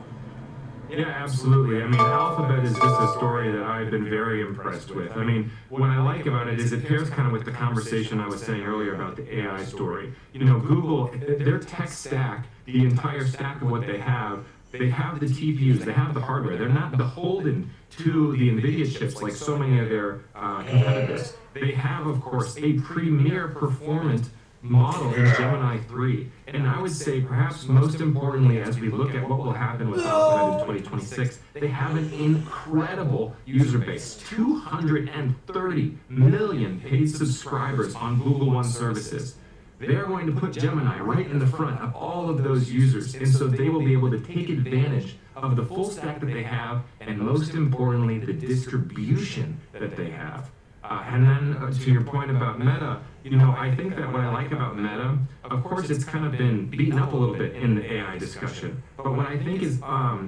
Yeah, absolutely. I mean, Alphabet is just a story that I've been very impressed with. I mean, what I like about it is it pairs kind of with the conversation I was saying earlier about the AI story. Google, their tech stack, the entire stack of what they have the TPUs, they have the hardware. They're not beholden to the NVIDIA chips like so many of their competitors. They have, of course, a premier performant model in Gemini 3. And I would say perhaps most importantly, as we look at what will happen with Alphabet in 2026, they have an incredible user base, 230 million paid subscribers on Google One services. They're going to put Gemini right in the front of all of those users, and so they will be able to take advantage of the full stack that they have, and most importantly, the distribution that they have. And then to your point about Meta, I think that what I like about Meta, of course, it's kind of been beaten up a little bit in the AI discussion. But what I think is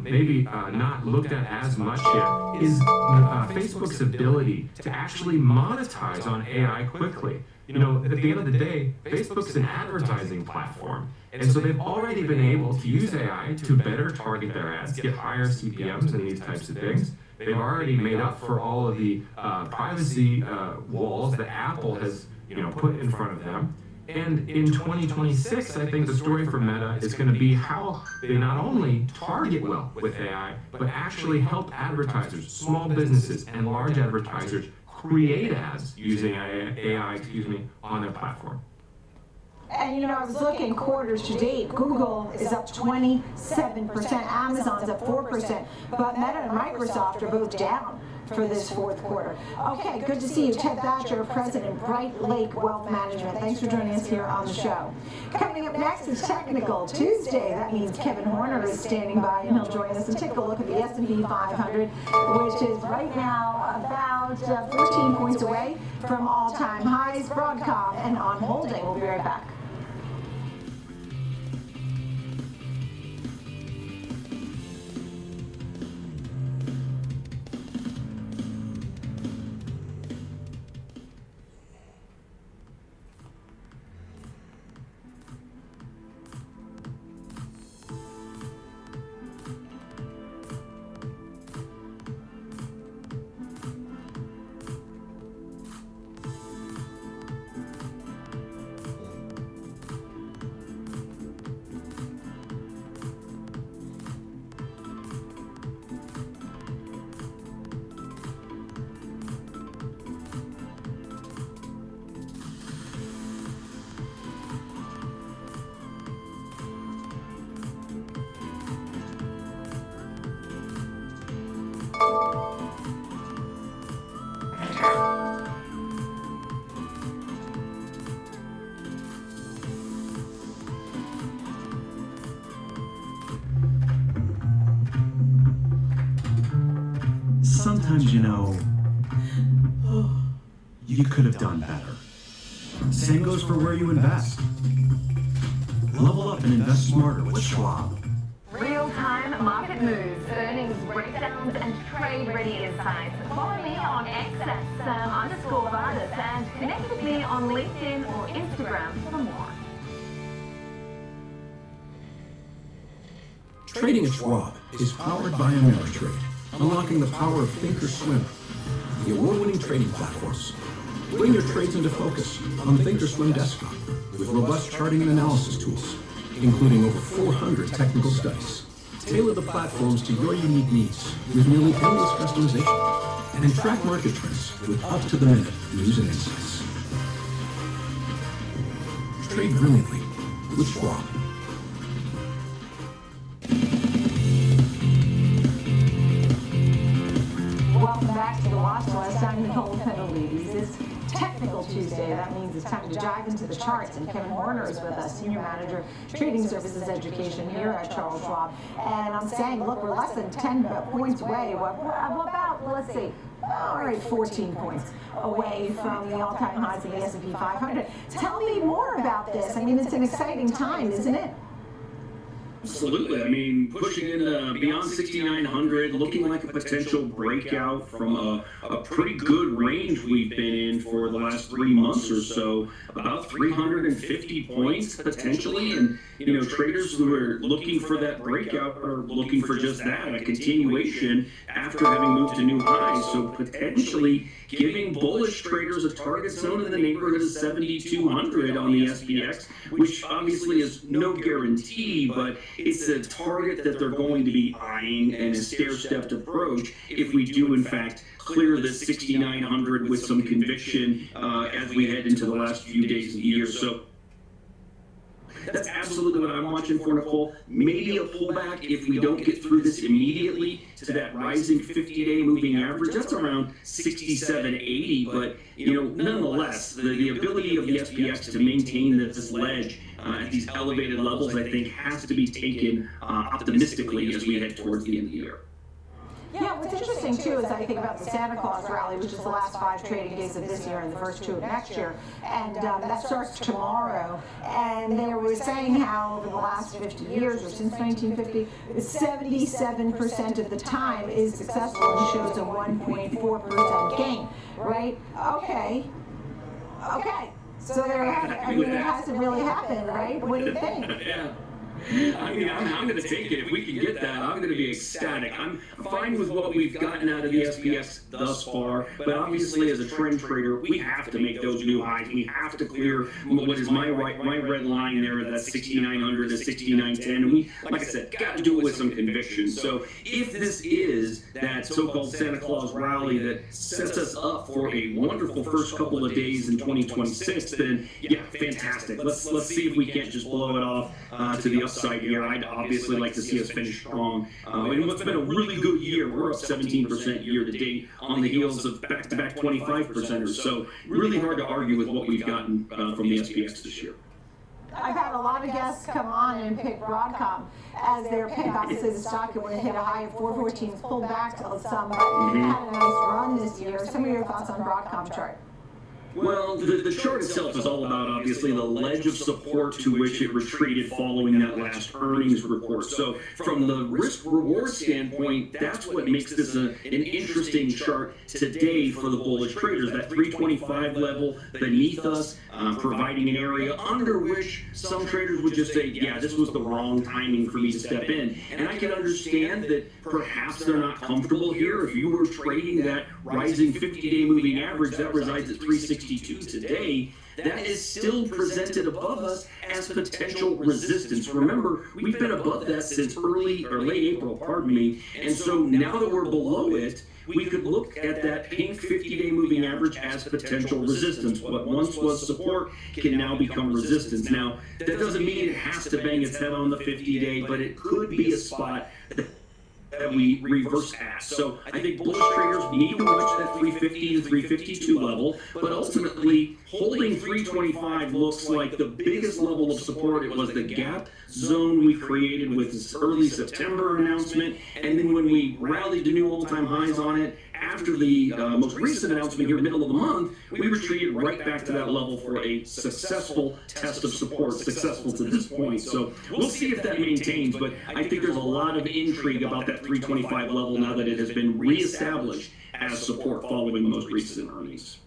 maybe not looked at as much yet is Facebook's ability to actually monetize on AI quickly. At the end of the day, Facebook's an advertising platform. And so they've already been able to use AI to better target their ads, get higher CPMs and these types of things. They've already made up for all of the privacy walls that Apple has, put in front of them. And in 2026, I think the story for Meta is going to be how they not only target well with AI, but actually help advertisers, small businesses, and large advertisers create ads using AI, on their platform. And I was looking quarters to date. Google is up 27%, Amazon's up 4%, but Meta and Microsoft are both down for this fourth quarter. Okay, good to see you. Ted Thatcher, President, Bright Lake Wealth Management. Thanks for joining us here on the show. Coming up next is Technical Tuesday. That means Kevin Horner is standing by, and he'll join us and take a look at the S&P 500, which is right now about 14 points away from all-time highs. Broadcom and on holding. We'll be right back. Sometimes, you could have done better. Same goes for where you invest. Level up and invest smarter with Schwab. Real-time market moves, earnings breakdowns, and trade-ready insights. Follow me on X at Sam_Vardis and connect with me on LinkedIn or Instagram for more. Trading at Schwab is powered by Ameritrade, unlocking the power of Thinkorswim, the award-winning trading platforms. Bring your trades into focus on Thinkorswim Desktop with robust charting and analysis tools, including over 400 technical studies. Tailor the platforms to your unique needs with nearly endless customization, and track market trends with up-to-the-minute news and insights. Trade brilliantly with Schwab. this technical Tuesday. That means it's time to dive into the charts, and Kevin Horner is with us, Senior Manager, Trading Services Education here at Charles Schwab. And I'm saying, look, we're less than 10 points away. We're about, let's see, all right, 14 points away from the all-time highs of the S&P 500. Tell me more about this. I mean, it's an exciting time, isn't it? Absolutely. I mean, pushing in beyond 6,900, looking like a potential breakout from a pretty good range we've been in for the last 3 months or so, about 350 points potentially. And, you know, traders who are looking for that breakout are looking for just that, a continuation after having moved to new highs. So potentially giving bullish traders a target zone in the neighborhood of 7,200 on the SPX, which obviously is no guarantee, but it's a target that they're going to be eyeing and a stair-stepped approach if we do, in fact, clear the 6,900 with some conviction as we head into the last few days of the year. So that's absolutely what I'm watching for, Nicole. Maybe a pullback if we don't get through this immediately to that rising 50-day moving average. That's around 67.80, but you know, nonetheless, the ability of the SPX to maintain this ledge at these elevated levels, I think, has to be taken optimistically as we head towards the end of the year. Yeah, what's interesting too is I think about the Santa Claus rally, which is the last 5 trading days of this year and the first 2 of next year, and that starts tomorrow. And they were saying how over the last 50 years, or since 1950, 77% of the time is successful and shows a 1.4% gain, right? Okay. So there, I mean, it hasn't really happened, right? What do you think? Yeah. I mean, I'm going to take it. If we can get that, I'm going to be ecstatic. I'm fine with what we've gotten out of the SPX thus far, but obviously as a trend trader, we have to make those new highs. We have to clear what is my red line there, that 6,900 to 6,910. And we, like I said, got to do it with some conviction. So if this is that so-called Santa Claus rally that sets us up for a wonderful first couple of days in 2026, then yeah, fantastic. Let's see if we can't just blow it off to the upside here. I'd obviously like to see us finish strong. And what's been a really good year, we're up 17% year to date on the heels of back-to-back 25%ers. So really hard to argue with what we've gotten from the SPX this year. I've had a lot of guests come on and pick Broadcom as their pick. Obviously, the stock when it hit a high of 414, it's pulled back some, but had a nice run this year. Some of your thoughts on Broadcom chart? Well, the chart itself is all about, obviously, the ledge of support to which it retreated following that last earnings report. So from the risk-reward standpoint, that's what makes this an interesting chart today for the bullish traders. That 325 level beneath us, providing an area under which some traders would just say, yeah, this was the wrong timing for me to step in. And I can understand that perhaps they're not comfortable here. If you were trading that rising 50-day moving average that resides at 362 today, that is still presented above us as potential resistance. Remember, we've been above that since early or late April, pardon me, and so now that we're below it, we could look at that pink 50-day moving average as potential resistance. What once was support can now become resistance. Now, that doesn't mean it has to bang its head on the 50-day, but it could be a spot that we reverse at. So I think bullish traders need to watch that 350 to 352 level, but ultimately holding 325 looks like the biggest level of support. It was the gap zone we created with this early September announcement, and then when we rallied to new all-time highs on it after the most recent announcement here, middle of the month, we retreated right back to that level for a successful test of support, successful to this point. So we'll see if that maintains, but I think there's a lot of intrigue about that 325 level now that it has been reestablished as support following the most recent earnings.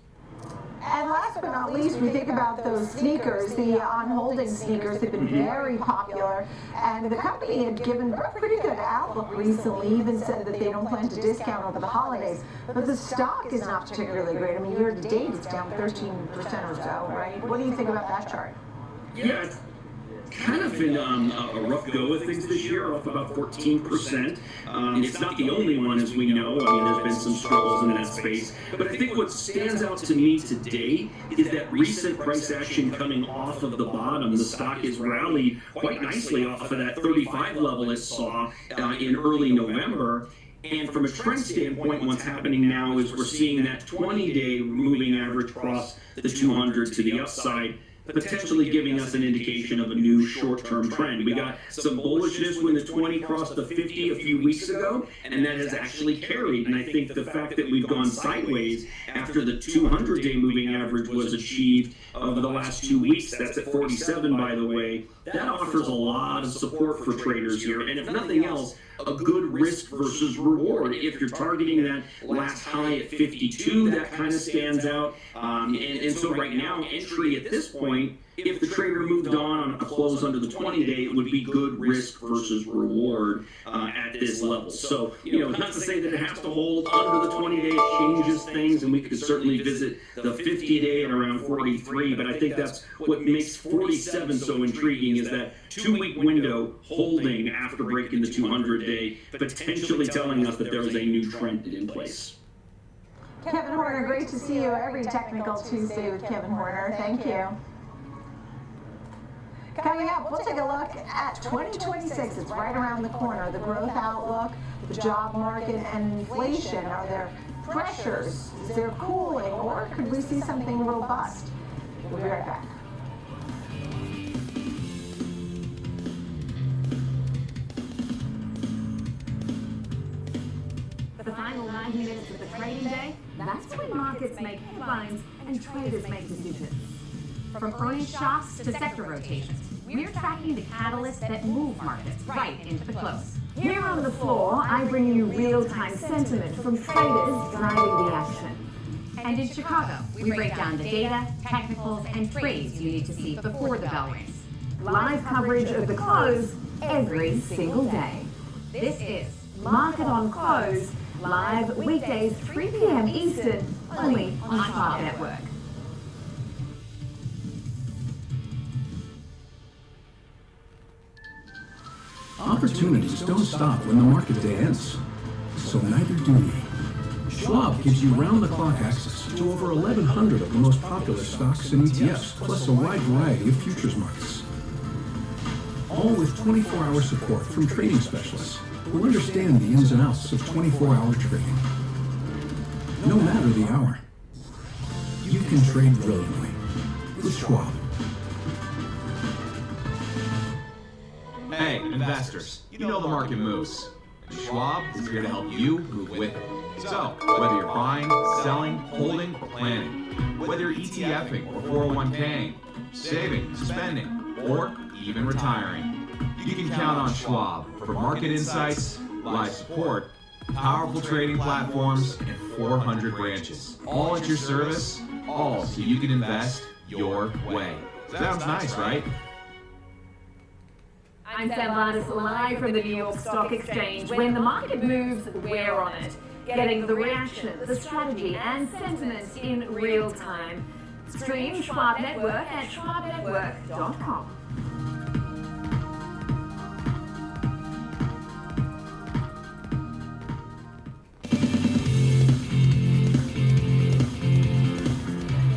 And last but not least, we think about those sneakers, the on-holding sneakers have been very popular, and the company had given a pretty good outlook recently, even said that they don't plan to discount over the holidays, but the stock is not particularly great. I mean, year to date, it's down 13% or so, right? What do you think about that chart? Yeah, it's kind of been a rough go of things this year, off about 14%. It's not the only one, as we know. I mean, there's been some struggles in that space. But I think what stands out to me today is that recent price action coming off of the bottom. The stock has rallied quite nicely off of that 35 level it saw in early November. And from a trend standpoint, what's happening now is we're seeing that 20-day moving average cross the 200 to the upside, potentially giving us an indication of a new short-term trend. We got some bullishness when the 20 crossed the 50 a few weeks ago, and that has actually carried. And I think the fact that we've gone sideways after the 200-day moving average was achieved over the last 2 weeks, that's at 47, by the way, that offers a lot of support for traders here. And if nothing else, a good risk versus reward. If you're targeting that last high at 52, that kind of stands out. And so right now, entry at this point, if the trader moved on a close under the 20-day, it would be good risk versus reward at this level. So, not to say that it has to hold under the 20-day, it changes things, and we could certainly visit the 50-day at around 43, but I think that's what makes 47 so intriguing is that 2-week window holding after breaking the 200-day, potentially telling us that there is a new trend in place. Kevin Horner, great to see you every Technical Tuesday with Kevin Horner. Thank you. Coming up, we'll take a look at 2026. It's right around the corner. The growth outlook, the job market, and inflation. Are there pressures? Is there cooling? Or could we see something robust? We'll be right back. The final 90 minutes of the trading day, that's when markets make headlines and traders make decisions. From earnings shocks to sector rotations, we're tracking the catalysts that move markets right into the close. Here on the floor, I bring you real-time sentiment from traders driving the action. And in Chicago, we break down the data, technicals, and trades you need to see before the bell rings. Live coverage of the close every single day. This is Market on Close, live weekdays 3 p.m. Eastern, only on Schwab Network. Opportunities don't stop when the market day ends, so neither do we. Schwab gives you round-the-clock access to over 1,100 of the most popular stocks and ETFs, plus a wide variety of futures markets. All with 24-hour support from trading specialists who understand the ins and outs of 24-hour trading. No matter the hour, you can trade brilliantly with Schwab. Hey, investors, you know the market moves. And Schwab is here to help you move with it. So, whether you're buying, selling, holding, or planning, whether you're ETFing or 401k'ing, saving, spending, or even retiring, you can count on Schwab for market insights, live support, powerful trading platforms, and 400 branches. All at your service, all so you can invest your way. Sounds nice, right? I'm Sam Lattis, live from the New York Stock Exchange. When the market moves, we're on it. Getting the reaction, the strategy, and sentiment in real time. Stream Schwab Network at schwabnetwork.com.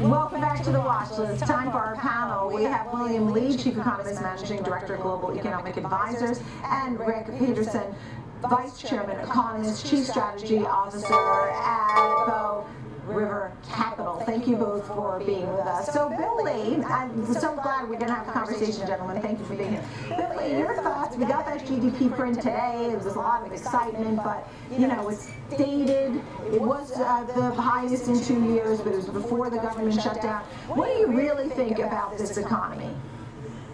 Welcome back to the Watch List. Time for our panel. We have William Lee, Chief Economist, Managing Director, Global Economic Advisors, and Rick Peterson, Vice Chairman, Economist, Chief Strategy Officer at Bow River Capital. Thank you both for being with us. So, Bill Lee, I'm so glad we're going to have a conversation, gentlemen. Thank you for being here. Bill Lee, your thoughts? We got that GDP print today. There was a lot of excitement, but, it's dated. It was the highest in 2 years, but it was before the government shut down. What do you really think about this economy?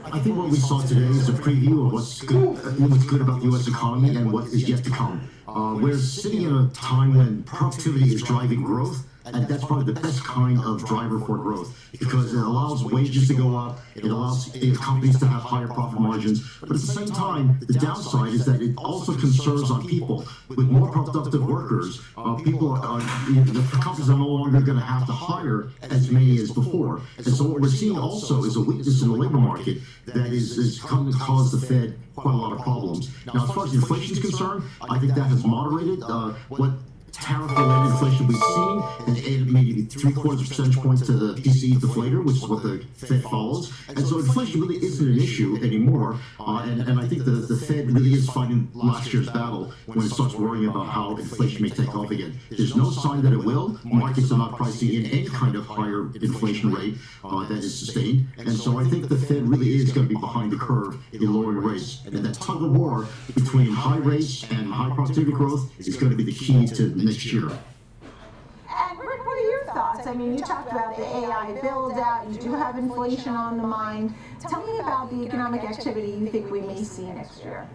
I think what we saw today is a preview of what's good about the U.S. economy and what is yet to come. We're sitting in a time when productivity is driving growth, and that's probably the best kind of driver for growth because it allows wages to go up, it allows companies to have higher profit margins, but at the same time, the downside is that it also concerns on people. With more productive workers, the companies are no longer going to have to hire as many as before. And so what we're seeing also is a weakness in the labor market that is going to cause the Fed quite a lot of problems. Now, as far as inflation is concerned, I think that has moderated. What tariff-related inflation we've seen and added maybe 3/4 percentage points to the PCE deflator, which is what the Fed follows. And so inflation really isn't an issue anymore. And I think the Fed really is fighting last year's battle when it starts worrying about how inflation may take off again. There's no sign that it will. Markets are not pricing in any kind of higher inflation rate that is sustained. And so I think the Fed really is going to be behind the curve in lowering rates. And that tug of war between high rates and high productivity growth is going to be the key to next year. And Rick, what are your thoughts? I mean, you talked about the AI build-out. You do have inflation on the mind. Tell me about the economic activity you think we may see next year.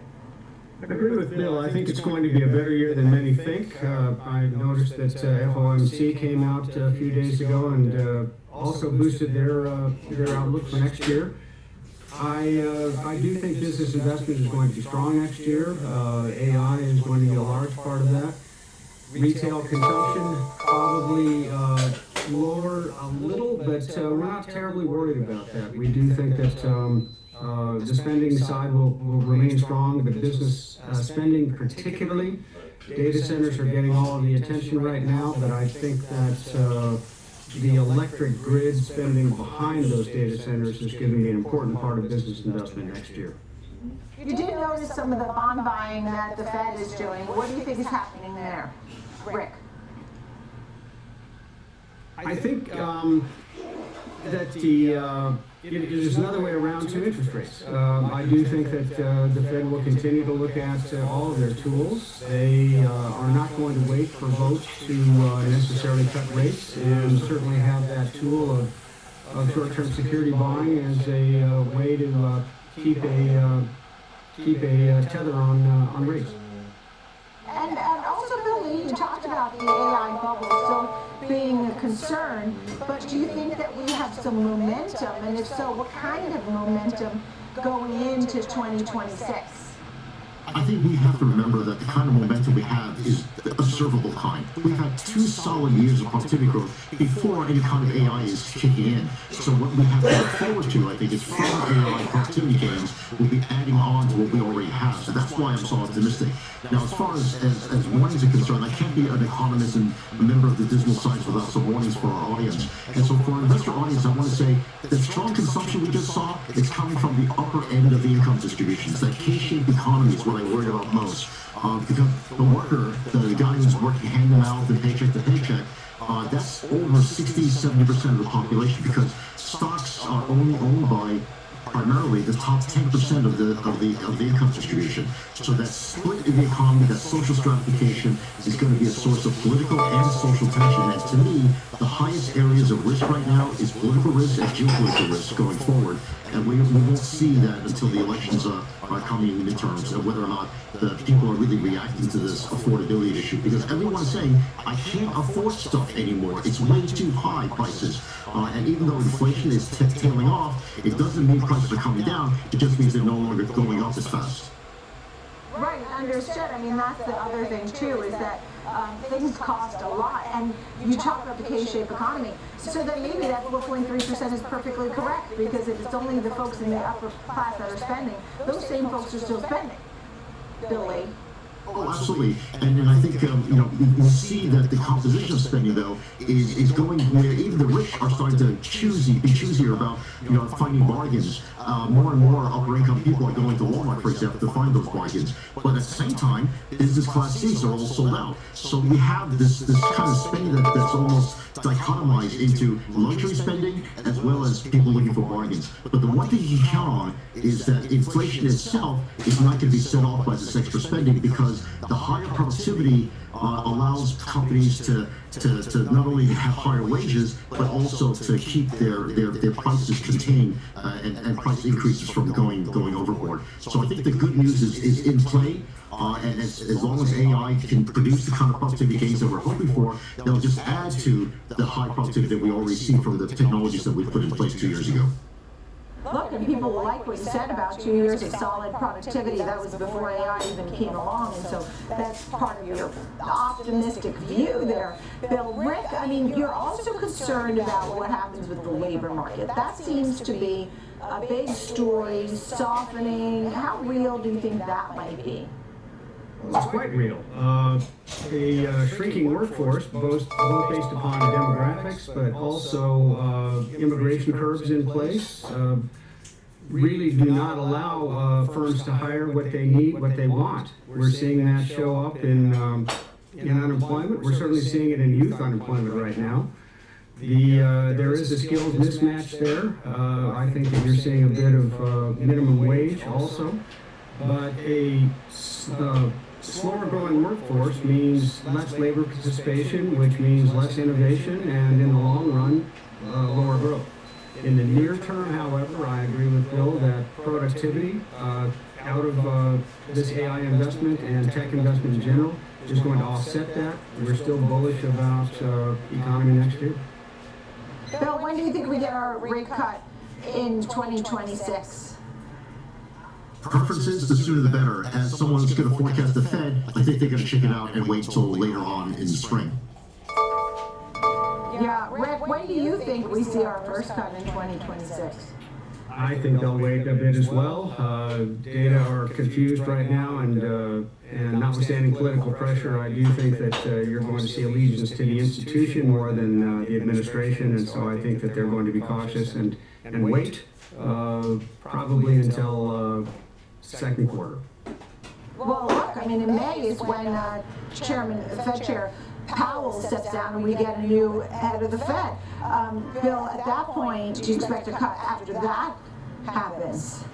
I agree with Bill. I think it's going to be a better year than many think. I noticed that FOMC came out a few days ago and also boosted their outlook for next year. I do think business investment is going to be strong next year. AI is going to be a large part of that. Retail consumption probably lower a little, but we're not terribly worried about that. We do think that the spending side will remain strong, but business spending particularly, data centers are getting all of the attention right now, but I think that the electric grid spending behind those data centers is going to be an important part of business investment next year. You did notice some of the bond buying that the Fed is doing. What do you think is happening there, Rick? I think that there's another way around to interest rates. I do think that the Fed will continue to look at all of their tools. They are not going to wait for votes to necessarily cut rates, and certainly have that tool of short-term security buying as a way to keep a tether on rates. And also, Bill, you talked about the AI bubble still being a concern, but do you think that we have some momentum? And if so, what kind of momentum going into 2026? I think we have to remember that the kind of momentum we have is the observable kind. We've had 2 solid years of productivity growth before any kind of AI is kicking in. So what we have to look forward to, I think, is from AI productivity gains, we'll be adding on to what we already have. So that's why I'm so optimistic. Now, as far as warnings are concerned, I can't be an economist and a member of the dismal science without some warnings for our audience. And so for our investor audience, I want to say the strong consumption we just saw is coming from the upper end of the income distributions. That K-shaped economy is what I worry about most. Because the worker, the guy who's working hand to mouth and paycheck to paycheck, that's over 60-70% of the population, because stocks are only owned by primarily the top 10% of the income distribution. So that split in the economy, that social stratification, is going to be a source of political and social tension. And to me, the highest areas of risk right now is political risk and geopolitical risk going forward. And we won't see that until the elections are coming in the midterms, and whether or not the people are really reacting to this affordability issue. Because everyone's saying, I can't afford stuff anymore. It's way too high prices. And even though inflation is tailing off, it doesn't mean prices are coming down. It just means they're no longer going up as fast. Right, understood. I mean, that's the other thing, too, is that things cost a lot. And you talk about the K-shaped economy. So then maybe that 4.3% is perfectly correct, because if it's only the folks in the upper class that are spending, those same folks are still spending. Billy? Oh, absolutely. And I think, we see that the composition of spending, though, is going where even the rich are starting to be choosier about, finding bargains. More and more upper income people are going to Walmart, for example, to find those bargains. But at the same time, business class seats are all sold out. So we have this kind of spending that's almost dichotomized into luxury spending as well as people looking for bargains. But the one thing you can count on is that inflation itself is not going to be set off by this extra spending, because the higher productivity allows companies to not only have higher wages, but also to keep their prices contained and price increases from going overboard. So I think the good news is in play. And as long as AI can produce the kind of productivity gains that we're hoping for, they'll just add to the high productivity that we already see from the technologies that we put in place 2 years ago. Look, and people like what you said about 2 years of solid productivity. That was before AI even came along, and so that's part of your optimistic view there. Bill, Rick, I mean, you're also concerned about what happens with the labor market. That seems to be a big story, softening. How real do you think that might be? It's quite real. The shrinking workforce, both based upon the demographics, but also immigration curbs in place, really do not allow firms to hire what they need, what they want. We're seeing that show up in unemployment. We're certainly seeing it in youth unemployment right now. There is a skills mismatch there. I think that you're seeing a bit of minimum wage also, but a slower growing workforce means less labor participation, which means less innovation, and in the long run, lower growth. In the near term, however, I agree with Bill that productivity out of this AI investment and tech investment in general is going to offset that. We're still bullish about economy next year. Bill, when do you think we get our rate cut in 2026? Preferences, the sooner the better. As someone who's going to forecast the Fed, I think they're going to check it out and wait till later on in the spring. Yeah, Rick, when do you think we see our first cut in 2026? I think they'll wait a bit as well. Data are confused right now, and notwithstanding political pressure, I do think that you're going to see allegiance to the institution more than the administration, and so I think that they're going to be cautious and wait probably until second quarter. Well, look, I mean, in May is when Fed Chair Powell steps down and we get a new head of the Fed. Bill, at that point, do you expect a cut after that happens?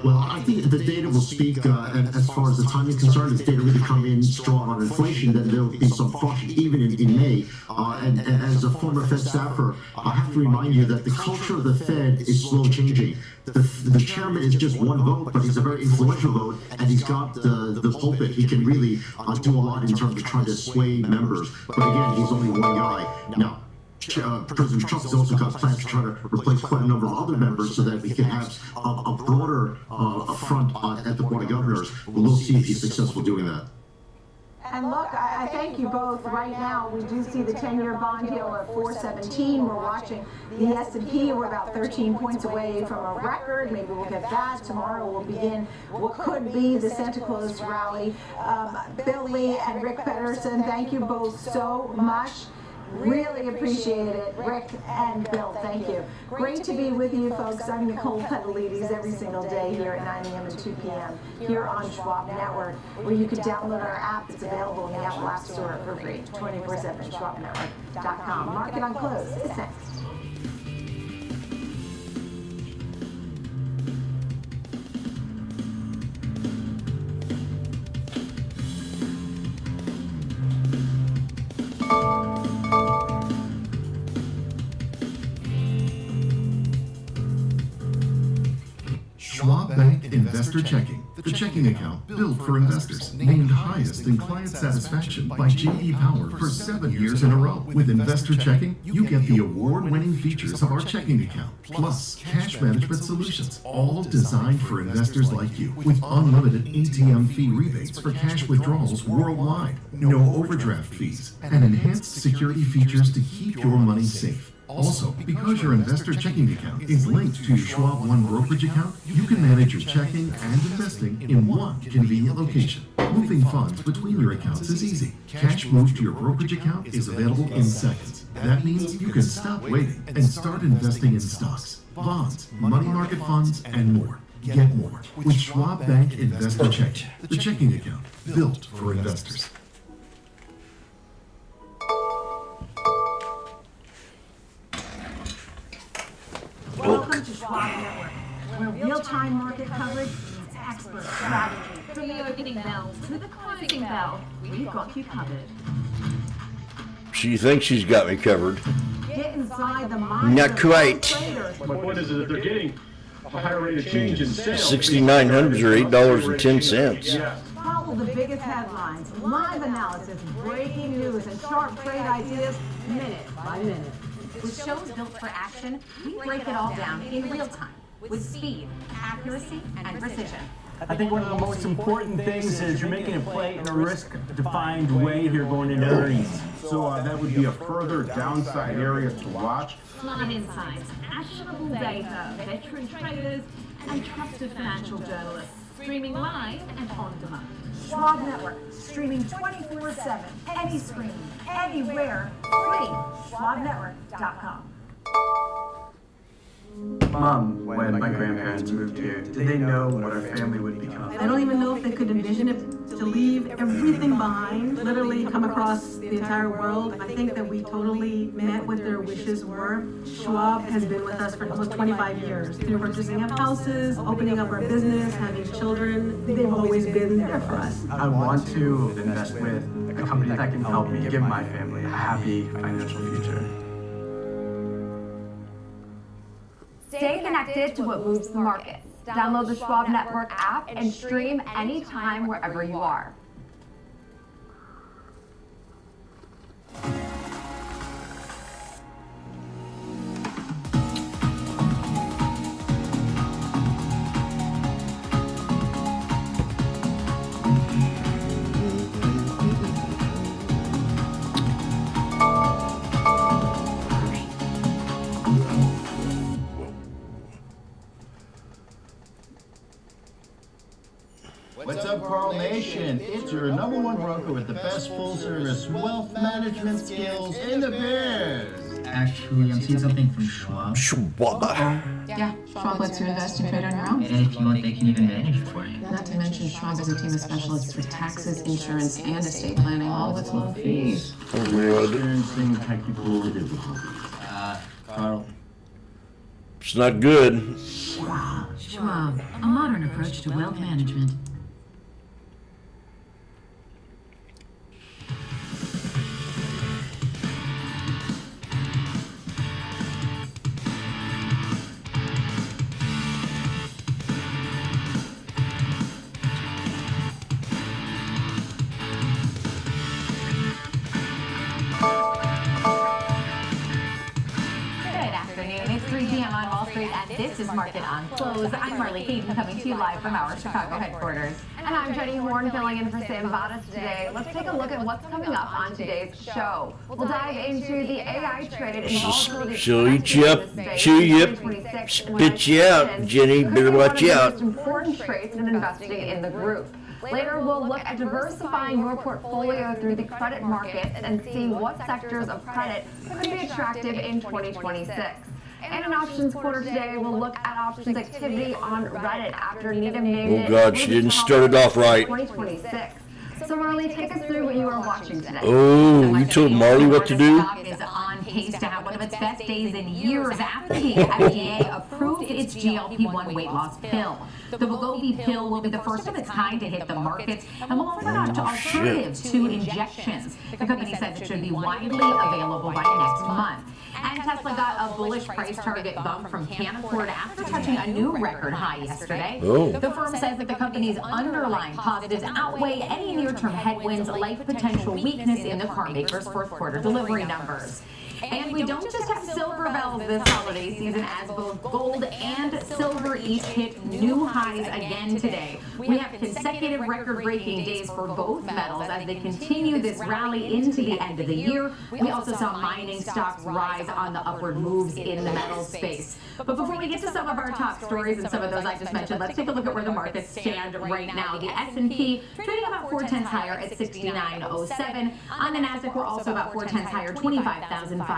Well, I think the data will speak, and as far as the timing is concerned, if data really come in strong on inflation, then there will be some caution even in May. And as a former Fed staffer, I have to remind you that the culture of the Fed is slow changing. The chairman is just one vote, but he's a very influential vote, and he's got the pulpit. He can really do a lot in terms of trying to sway members. But again, he's only one guy. Now, President Trump has also got plans to try to replace quite a number of other members so that we can have a broader front at the Board of Governors. We'll see if he's successful doing that. And look, I thank you both. Right now, we do see the 10-year bond yield at 4.17. We're watching the S&P. We're about 13 points away from a record. Maybe we'll get that. Tomorrow we'll begin what could be the Santa Claus rally. Billy and Rick Pedersen, thank you both so much. Really appreciate it. Rick and Bill, thank you. Great to be with you folks. I'm Nicole Petalides every single day here at 9 a.m. and 2 p.m. here on Schwab Network, where you can download our app. It's available in the Apple App Store for free, 24/7, schwabnetwork.com. Market on Close is next. Schwab Bank Investor Checking, the checking account built for investors, named highest in client satisfaction by J.D. Power for 7 years in a row. With Investor Checking, you get the award-winning features of our checking account, plus cash management solutions, all designed for investors like you, with unlimited ATM fee rebates for cash withdrawals worldwide, no overdraft fees, and enhanced security features to keep your money safe. Also, because your investor checking account is linked to your Schwab One brokerage account, you can manage your checking and investing in one convenient location. Moving funds between your accounts is easy. Cash moved to your brokerage account is available in seconds. That means you can stop waiting and start investing in stocks, bonds, money market funds, and more. Get more with Schwab Bank Investor Checking, the checking account built for investors. Welcome to Schwab Network, where real-time market coverage meets expert strategy. From the opening bell to the closing bell, we've got you covered. She thinks she's got me covered. Get inside the mind Not quite. My point is that they're getting a higher rate of change in sales. 6,900 or $8.10. Yeah. Follow the biggest headlines, live analysis, breaking news, and sharp trade ideas minute by minute. With shows built for action, we break it all down in real time with speed, accuracy, and precision. I think one of the most important things is you're making a play in a risk-defined way here going into earnings. So that would be a further downside area to watch. Smart insights, actionable data, veteran traders, and trusted financial journalists. streaming live and on demand. Schwab Network, streaming 24/7, any screen, anywhere, free. SchwabNetwork.com. Mom, when my grandparents moved here, did they know what our family would become? I don't even know if they could envision it, to leave everything behind, literally come across the entire world. I think that we totally met what their wishes were. Schwab has been with us for almost 25 years, through purchasing of houses, opening up our business, having children. They've always been there for us. I want to invest with a company that can help me give my family a happy financial future. Stay connected to what moves the markets. Download the Schwab Network app and stream anytime wherever you are. What's up, Carl Nation? It's your #1 broker with the best full-service wealth management skills in the biz. Actually, I'm seeing something from Schwab. Schwab. Yeah, Schwab lets you invest and trade on your own. And if you want, they can even manage it for you. Not to mention, Schwab has a team of specialists for taxes, insurance, and estate planning, all with low fees. Experiencing technical difficulties. Carl. It's not good. Schwab, a modern approach to wealth management. And this is Market on Close. I'm Marley Hayden, coming to you live from our Chicago headquarters. And I'm Jenny Horn, filling in for Sam Vadas today. Let's take a look at what's coming up on today's show. We'll dive into the AI trade and volatility. She'll eat you up, chew you up, spit you out. Jenny, better watch out. Most important traits in investing in the group. Later, we'll look at diversifying your portfolio through the credit markets and see what sectors of credit could be attractive in 2026. And in Options Quarter today, we'll look at options activity on Reddit after Needham named it. Oh God, she didn't start it off right. 2026. So Marley, take us through what you are watching today. Oh, you told Marley what to do? Stock is on pace to have one of its best days in years after the FDA approved its GLP-1 weight loss pill. The Wegovy pill will be the first of its kind to hit the markets and will offer an alternative to injections. The company says it should be widely available by next month. And Tesla got a bullish price target bump from Canaccord after touching a new record high yesterday. Oh. The firm says that the company's underlying positives outweigh any near-term headwinds like potential weakness in the car maker's fourth quarter delivery numbers. And we don't just have silver bells this holiday season, as both gold and silver each hit new highs again today. We have consecutive record-breaking days for both metals as they continue this rally into the end of the year. We also saw mining stocks rise on the upward moves in the metals space. But before we get to some of our top stories and some of those I just mentioned, let's take a look at where the markets stand right now. The S&P trading about 4/10 higher at 69.07. On the Nasdaq, we're also about 4/10 higher, 25,565.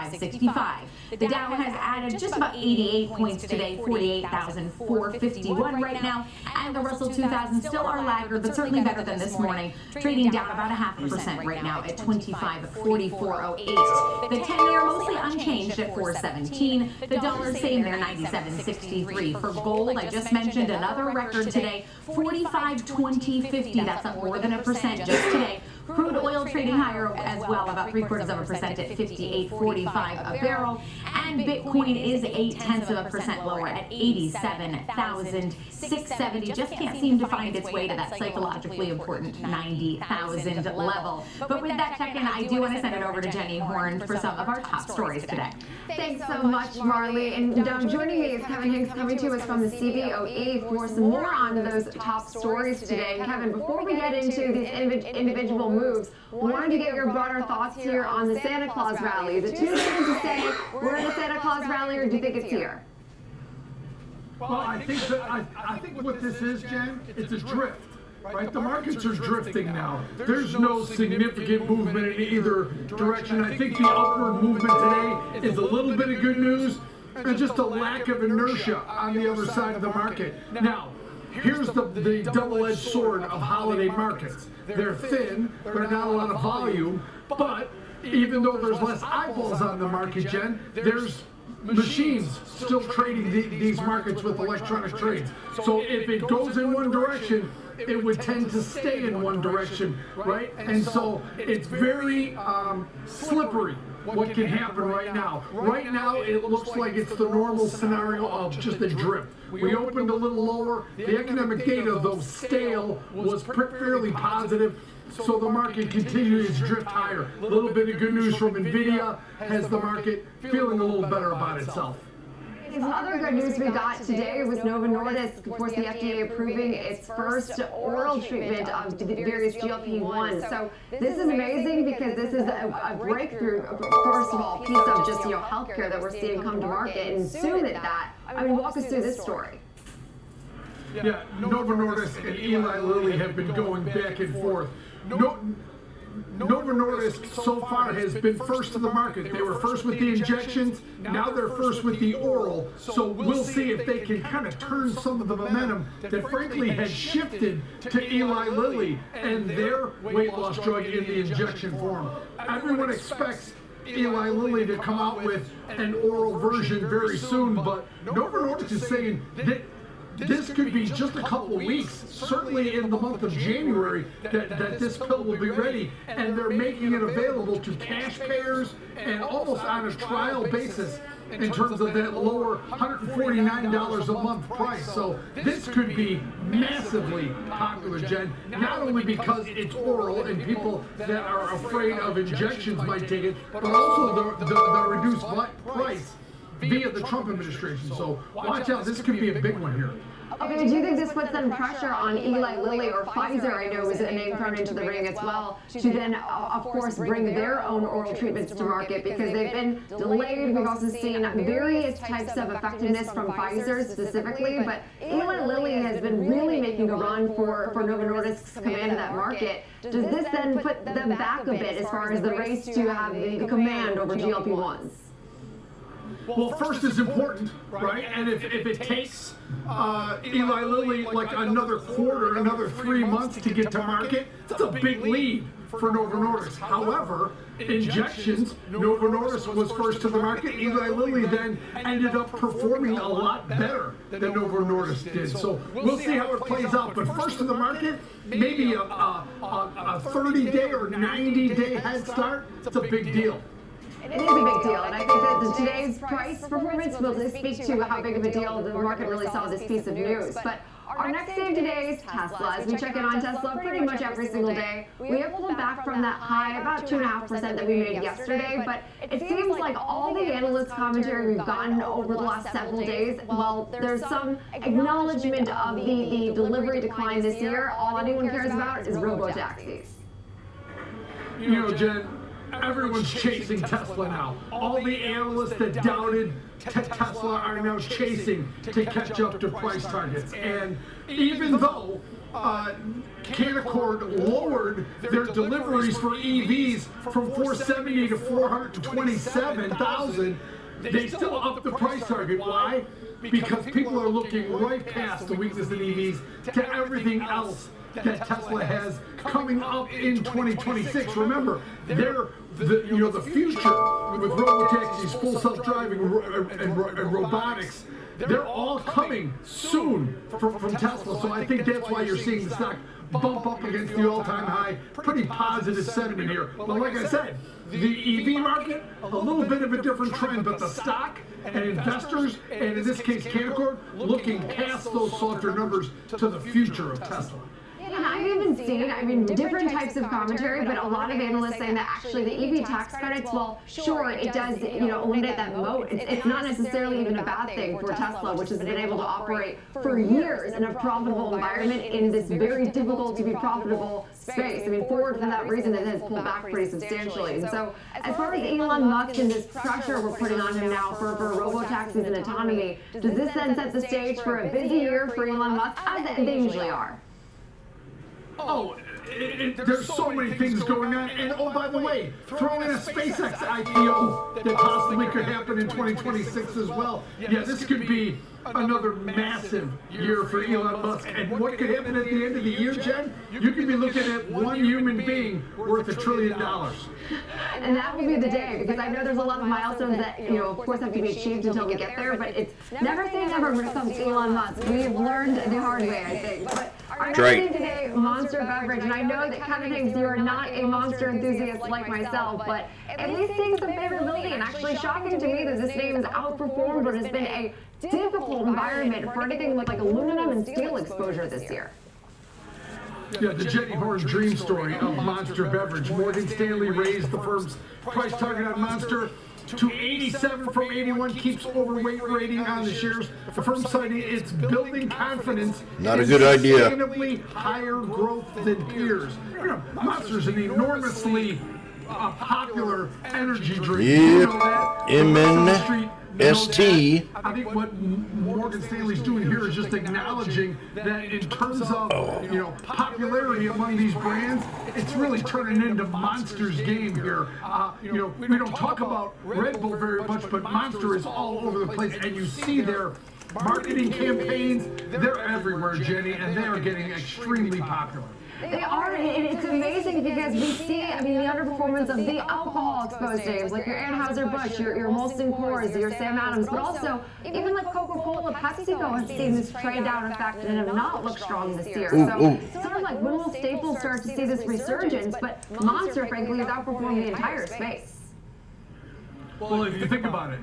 The Dow has added just about 88 points today, 48,451 right now. And the Russell 2000 still our laggard, but certainly better than this morning, trading down about 0.5% right now at 25.4408. The 10-year mostly unchanged at 4.17. The dollar same there, 97.63. For gold, I just mentioned another record today, 45.2050. That's up more than 1% just today. Crude oil trading higher as well, about 0.75% at 58.45 a barrel. And Bitcoin is 0.8% lower at 87,670. Just can't seem to find its way to that psychologically important 90,000 level. But with that check-in, I do want to send it over to Jenny Horn for some of our top stories today. Thanks so much, Marley. And joining me is Kevin Hinks, coming to us from the CBOE for some more on those top stories today. And Kevin, before we get into these individual moves, wanted to get your broader thoughts here on the Santa Claus rally. Is it too soon to say we're in a Santa Claus rally, or do you think it's here? Well, I think what this is, Jen, it's a drift. Right, the markets are drifting now. There's no significant movement in either direction. I think the upward movement today is a little bit of good news and just a lack of inertia on the other side of the market. Now, here's the double-edged sword of holiday markets. They're thin, there's not a lot of volume, but even though there's less eyeballs on the market, Jen, there's machines still trading these markets with electronic trades. So if it goes in one direction, it would tend to stay in one direction, right? And so it's very slippery what can happen right now. Right now, it looks like it's the normal scenario of just a drip. We opened a little lower. The economic data, though stale, was fairly positive. So the market continues to drift higher. A little bit of good news from NVIDIA has the market feeling a little better about itself. Some other good news we got today was Novo Nordisk, of course, the FDA approving its first oral treatment of the various GLP-1s. So this is amazing because this is a breakthrough, first of all, piece of just healthcare that we're seeing come to market, and soon at that. I mean, walk us through this story. Yeah, Novo Nordisk and Eli Lilly have been going back and forth. Novo Nordisk so far has been first to the market. They were first with the injections, now they're first with the oral. So we'll see if they can kind of turn some of the momentum that frankly has shifted to Eli Lilly and their weight loss drug in the injection form. Everyone expects Eli Lilly to come out with an oral version very soon, but Novo Nordisk is saying that this could be just a couple of weeks, certainly in the month of January, that this pill will be ready, and they're making it available to cash payers and almost on a trial basis in terms of that lower $149 a month price. So this could be massively popular, Jen, not only because it's oral and people that are afraid of injections might take it, but also the reduced price via the Trump administration. So watch out, this could be a big one here. Okay, do you think this puts some pressure on Eli Lilly or Pfizer, I know is a name thrown into the ring as well, to then, of course, bring their own oral treatments to market because they've been delayed. We've also seen various types of effectiveness from Pfizer specifically, but Eli Lilly has been really making a run for Novo Nordisk's command of that market. Does this then put them back a bit as far as the race to have the command over GLP-1s? Well, first is important, right? And if it takes Eli Lilly like another quarter, another 3 months to get to market, that's a big lead for Novo Nordisk. However, injections, Novo Nordisk was first to the market. Eli Lilly then ended up performing a lot better than Novo Nordisk did. So we'll see how it plays out. But first to the market, maybe a 30-day or 90-day head start, it's a big deal. It is a big deal, and I think that today's price performance will speak to how big of a deal the market really saw this piece of news. But our next day of today is Tesla. As we check in on Tesla pretty much every single day, we have pulled back from that high, about 2.5% that we made yesterday. But it seems like all the analyst commentary we've gotten over the last several days, well, there's some acknowledgement of the delivery decline this year. All anyone cares about is robo-taxis. You know, Jen, everyone's chasing Tesla now. All the analysts that doubted Tesla are now chasing to catch up to price targets. And even though Canaccord lowered their deliveries for EVs from 470 to 427,000, they still upped the price target. Why? Because people are looking right past the weakness in EVs to everything else that Tesla has coming up in 2026. Remember, the future with robotaxis, full self-driving, and robotics, they're all coming soon from Tesla. So I think that's why you're seeing the stock bump up against the all-time high. Pretty positive sentiment here. But like I said, the EV market, a little bit of a different trend, but the stock and investors, and in this case Canaccord, looking past those softer numbers to the future of Tesla. And I've even seen, different types of commentary, but a lot of analysts saying that actually the EV tax credits, well, sure, it does, eliminate that moat. It's not necessarily even a bad thing for Tesla, which has been able to operate for years in a profitable environment in this very difficult to be profitable space. I mean, Ford, for that reason, it has pulled back pretty substantially. And so, as far as Elon Musk and this pressure we're putting on him now for robo-taxis and autonomy, does this then set the stage for a busy year for Elon Musk, as they usually are? Oh, there's so many things going on. And oh, by the way, throw in a SpaceX IPO that possibly could happen in 2026 as well. Yeah, this could be another massive year for Elon Musk. And what could happen at the end of the year, Jen? You could be looking at one human being worth $1 trillion. And that will be the day, because I know there's a lot of milestones that, of course, have to be achieved until we get there, but it's never say never when it comes to Elon Musk. We've learned the hard way, I think. But our next thing today, Monster Beverage, and I know that Kevin Higgs, you are not a Monster enthusiast like myself, but at least seeing some favorability, and actually shocking to me that this name has outperformed what has been a difficult environment for anything with like aluminum and steel exposure this year. Yeah, the Jenny Horn dream story of Monster Beverage. Morgan Stanley raised the firm's price target on Monster to 87 from 81, keeps overweight rating on the shares. The firm citing its building confidence. Not a good idea. Sustainably higher growth than peers. Monster's an enormously popular energy drink. Yep. MNST. I think what Morgan Stanley's doing here is just acknowledging that in terms of popularity among these brands, it's really turning into Monster's game here. We don't talk about Red Bull very much, but Monster is all over the place, and you see their marketing campaigns. They're everywhere, Jenny, and they are getting extremely popular. They are, and it's amazing because we see, the underperformance of the alcohol-exposed names, like your Anheuser-Busch, your Molson Coors, your Sam Adams, but also even like Coca-Cola, PepsiCo have seen this trade down effect and have not looked strong this year. So sort of like when will Staples start to see this resurgence? But Monster, frankly, has outperformed the entire space. Well, if you think about it,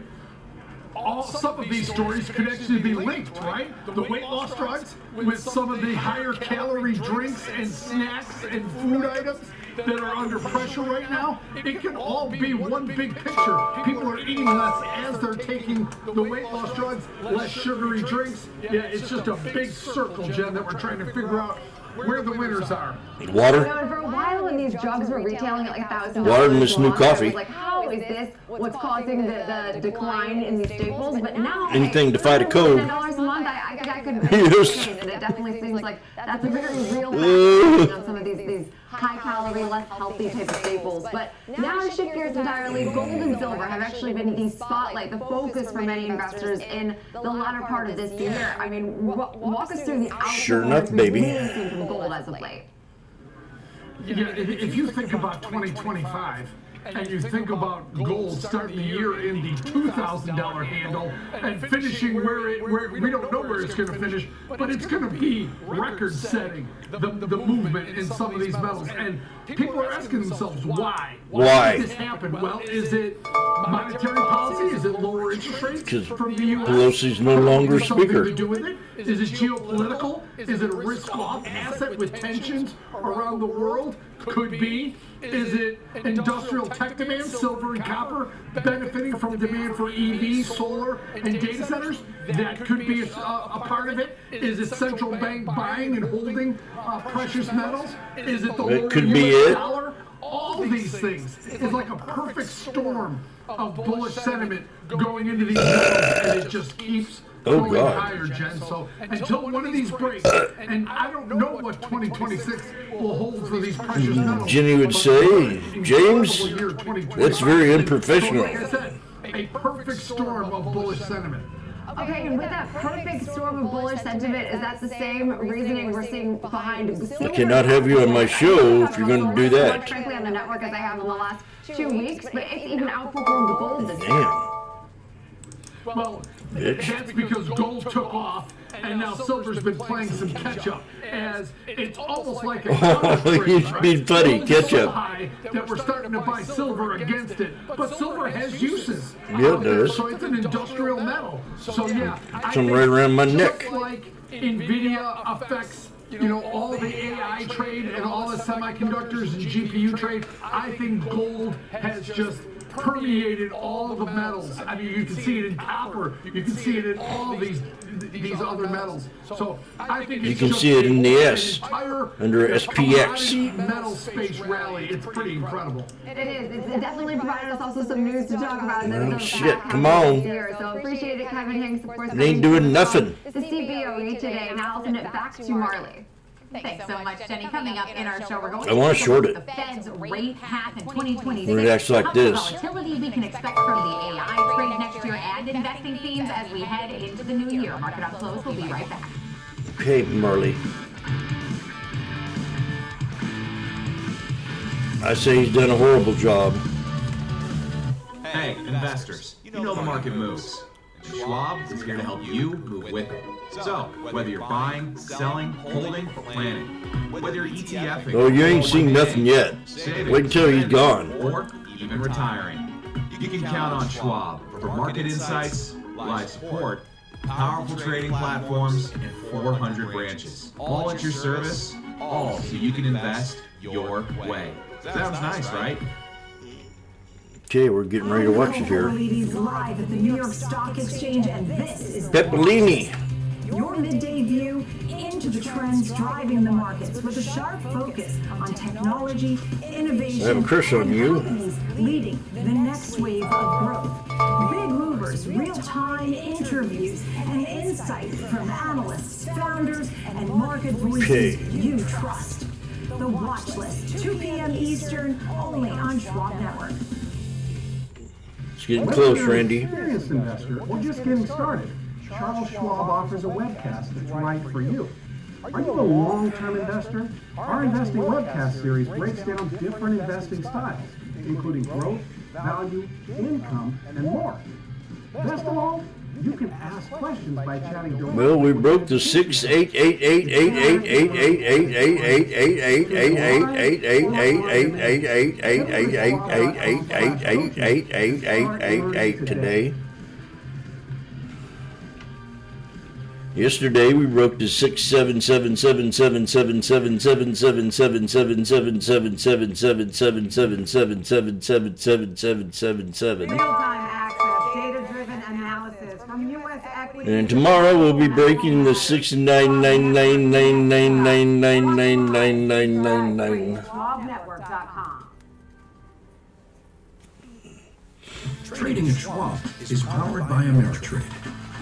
some of these stories could actually be linked, right? The weight loss drugs with some of the higher calorie drinks and snacks and food items that are under pressure right now. It can all be one big picture. People are eating less as they're taking the weight loss drugs, less sugary drinks. Yeah, it's just a big circle, Jen, that we're trying to figure out where the winners are. Water. For a while, when these jugs were retailing at like $1,000, water and this new coffee. Like, how is this what's causing the decline in these staples? But now, anything to fight a cold. $10 a month, I could yes. And it definitely seems like that's a very real factor on some of these high-calorie, less healthy type of staples. But now to shift gears entirely, gold and silver have actually been the spotlight, the focus for many investors in the latter part of this year. Walk us through the outperformance sure enough, baby. we've really seen from gold as of late. Yeah, if you think about 2025, and you think about gold starting the year in the $2,000 handle and finishing where we don't know where it's going to finish, but it's going to be record-setting, the movement in some of these metals. And people are asking themselves, why? Why did this happen? Well, is it monetary policy? Is it lower interest rates from the U.S.? Pelosi's no longer speaker. To do with it? Is it geopolitical? Is it a risk-off asset with tensions around the world? Could be. Is it industrial tech demand, silver and copper, benefiting from demand for EV, solar, and data centers? That could be a part of it. Is it central bank buying and holding precious metals? Is it the lower US dollar? All of these things is like a perfect storm of bullish sentiment going into these metals, and it just keeps going higher, Jen. So until one of these breaks, and I don't know what 2026 will hold for these precious metals. Jenny would say, James, that's very unprofessional. Like I said, a perfect storm of bullish sentiment. Okay, and with that perfect storm of bullish sentiment, is that the same reasoning we're seeing behind silver? I cannot have you on my show if you're going to do that. Frankly, on the network as I have in the last 2 weeks, but it's even outperformed gold this year. Well, that's because gold took off, and now silver's been playing some catch-up, as it's almost like a you mean funny, catch-up. High that we're starting to buy silver against it, but silver has uses. Yeah, it does. So it's an industrial metal. So yeah, some right around my neck. Just like NVIDIA affects all the AI trade and all the semiconductors and GPU trade, I think gold has just permeated all of the metals. I mean, you can see it in copper. You can see it in all these other metals. So I think You it's can just see it in the an S entire under SPX. commodity metal space rally. It's pretty incredible. It is. It definitely provided us also some news to talk about. Oh, shit, come on. So appreciate it, Kevin Hanks, of course. It ain't doing nothing. This is CBOE today. Now I'll send it back to Marley. Thanks so much, Jenny. Coming up in our show, we're going I want to short it. the Fed's rate path in 2026. When it acts like How much this. volatility we can expect from the AI trade next year and investing themes as we head into the new year. Market Up Close. We'll be right back. Okay, Marley. I say he's done a horrible job. Hey, investors, you know the market moves. And Schwab is here to help you move with it. So, whether you're buying, selling, holding, or planning, whether you're ETFing, Oh, you ain't seen nothing yet. Wait until he's gone. or even retiring, you can count on Schwab for market insights, live support, powerful trading platforms, and 400 branches. All at your service, all so you can invest your way. Sounds nice, right? Okay, we're getting ready to watch it here. Ladies live at the New York Stock Exchange, and this is Peppolini. your midday view into the trends driving the markets with a sharp focus on technology, innovation, I have a crush on and you. companies leading the next wave of growth. Big movers, real-time interviews, and insight from analysts, founders, and market voices Okay. you trust. The Watch List, 2 p.m. Eastern, only on Schwab Network. It's getting close, Whether you're an Randy. experienced investor or just getting started, Charles Schwab offers a webcast that's right for you. Are you a long-term investor? Our investing webcast series breaks down different investing styles, including growth, value, income, and more. Best of all, you can ask questions by chatting directly. Well, we broke the 6888888888888888888888888888888888888888888888888888888888888888888888888888888888888888888888888888888888888888888888888888888888888888888888888888888888888888888888888888888888888888888888888888888888888888888888888888888888888888888888888888888888888888888888888888888888888888888888888888888888888888888888888888888888888888888888888888888888888888888888888888888888888888888888888888888888888888888888888888888888888888888888888888888888888888888888888888888888888888888888888888888888888888888888888888888888888888888888888888888888888888888888888888888888888888888888888888888888888888888Well, we broke the 67777777777777777777777777777777777777777777777777777777777777777777777777777777777777777777777777777777777777777777777777777777777777777777777777777777777777777777777777777777777777777777777777777777777777777777777777777777777777777777777We're breaking the 699999999999999. SchwabNetwork.com. Trading at Schwab is powered by Ameritrade,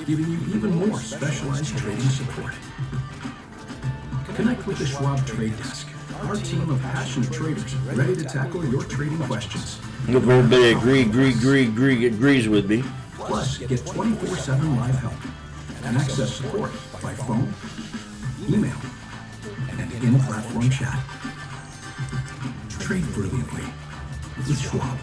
giving you even more specialized trading support. Connect with the Schwab Trade Desk, our team of passionate traders ready to tackle your trading questions. Hope everybody agrees with me. Plus, get 24/7 live help and access support by phone, email, and in-platform chat. Trade brilliantly with Schwab.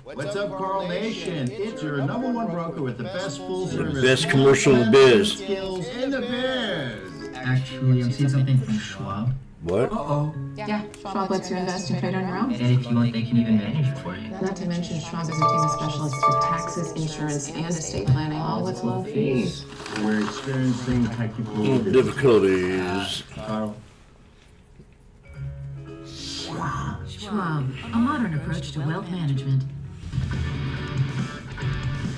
What's up, Carl Nation? It's your #1 broker with the best full-service, Best commercial in the biz. skills in the biz. Actually, I'm seeing something from Schwab. What? Uh-oh. Yeah, Schwab lets you invest and trade on your own. And if you want, they can even manage it for you. Not to mention, Schwab is a team of specialists for taxes, insurance, and estate planning, all with low fees. We're experiencing technical Difficulties. Carl. Schwab, a modern approach to wealth management.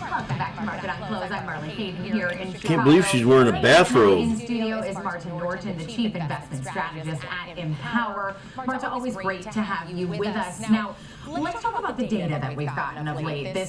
Welcome back to Market on Close. I'm Marley Hayden here in Chicago. Can't believe she's wearing a bathrobe. In studio is Martin Norton, the Chief Investment Strategist at Empower. Martin, always great to have you with us. Now, let's talk about the data that we've gotten of late. It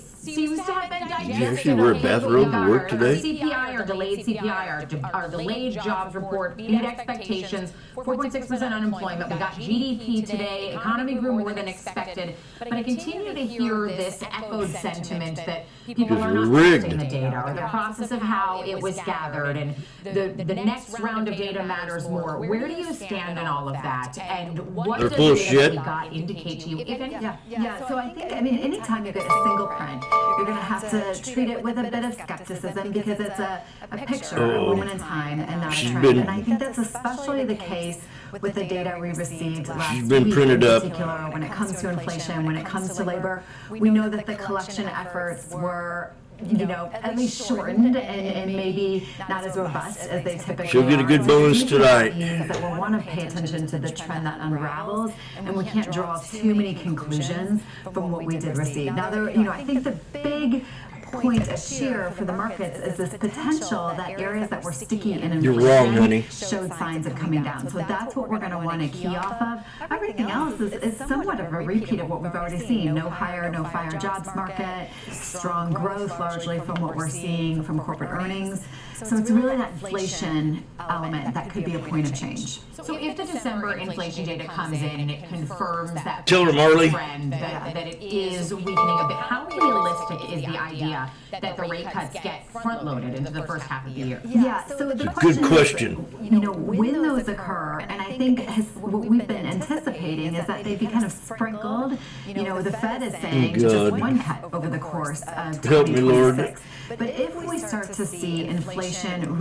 seems to have been digested. Did you actually wear a bathrobe to work Our today? CPI, our delayed CPI, our delayed jobs report beat expectations. 4.6% unemployment. We got GDP today. Economy grew more than expected. But I continue to hear this echoed sentiment that people are not trusting the data or the process of how it was gathered, and the next round of data matters more. Where do you stand in all of that? And what does the data that we got indicate to you, if anything? Yeah, so I think, anytime you get a single print, you're going to have to treat it with a bit of skepticism because it's a picture, a moment in time, and not a trend. And I think that's especially the case with the data we received last She's been week printed in up. particular when it comes to inflation, when it comes to labor. We know that the collection efforts were at least shortened and maybe not as robust as they typically are. She'll get a good bonus tonight. Means that we'll want to pay attention to the trend that unravels, and we can't draw too many conclusions from what we did receive. Now, I think the big point of cheer for the markets is this potential that areas that were sticky in inflation You're wrong, honey. showed signs of coming down. So that's what we're going to want to key off of. Everything else is somewhat of a repeat of what we've already seen. No hire, no fire jobs market, strong growth largely from what we're seeing from corporate earnings. So it's really that inflation element that could be a point of change. So if the December inflation data comes in and it confirms that Tell her, Marley. trend, that it is weakening a bit, how realistic is the idea that the rate cuts get front-loaded into the first half of the year? Yeah, so the Good question. when those occur, and I think what we've been anticipating is that they'd be kind of sprinkled. The Fed is saying just God. one cut over the course of 2026. Help me, Lord. But if we start to see inflation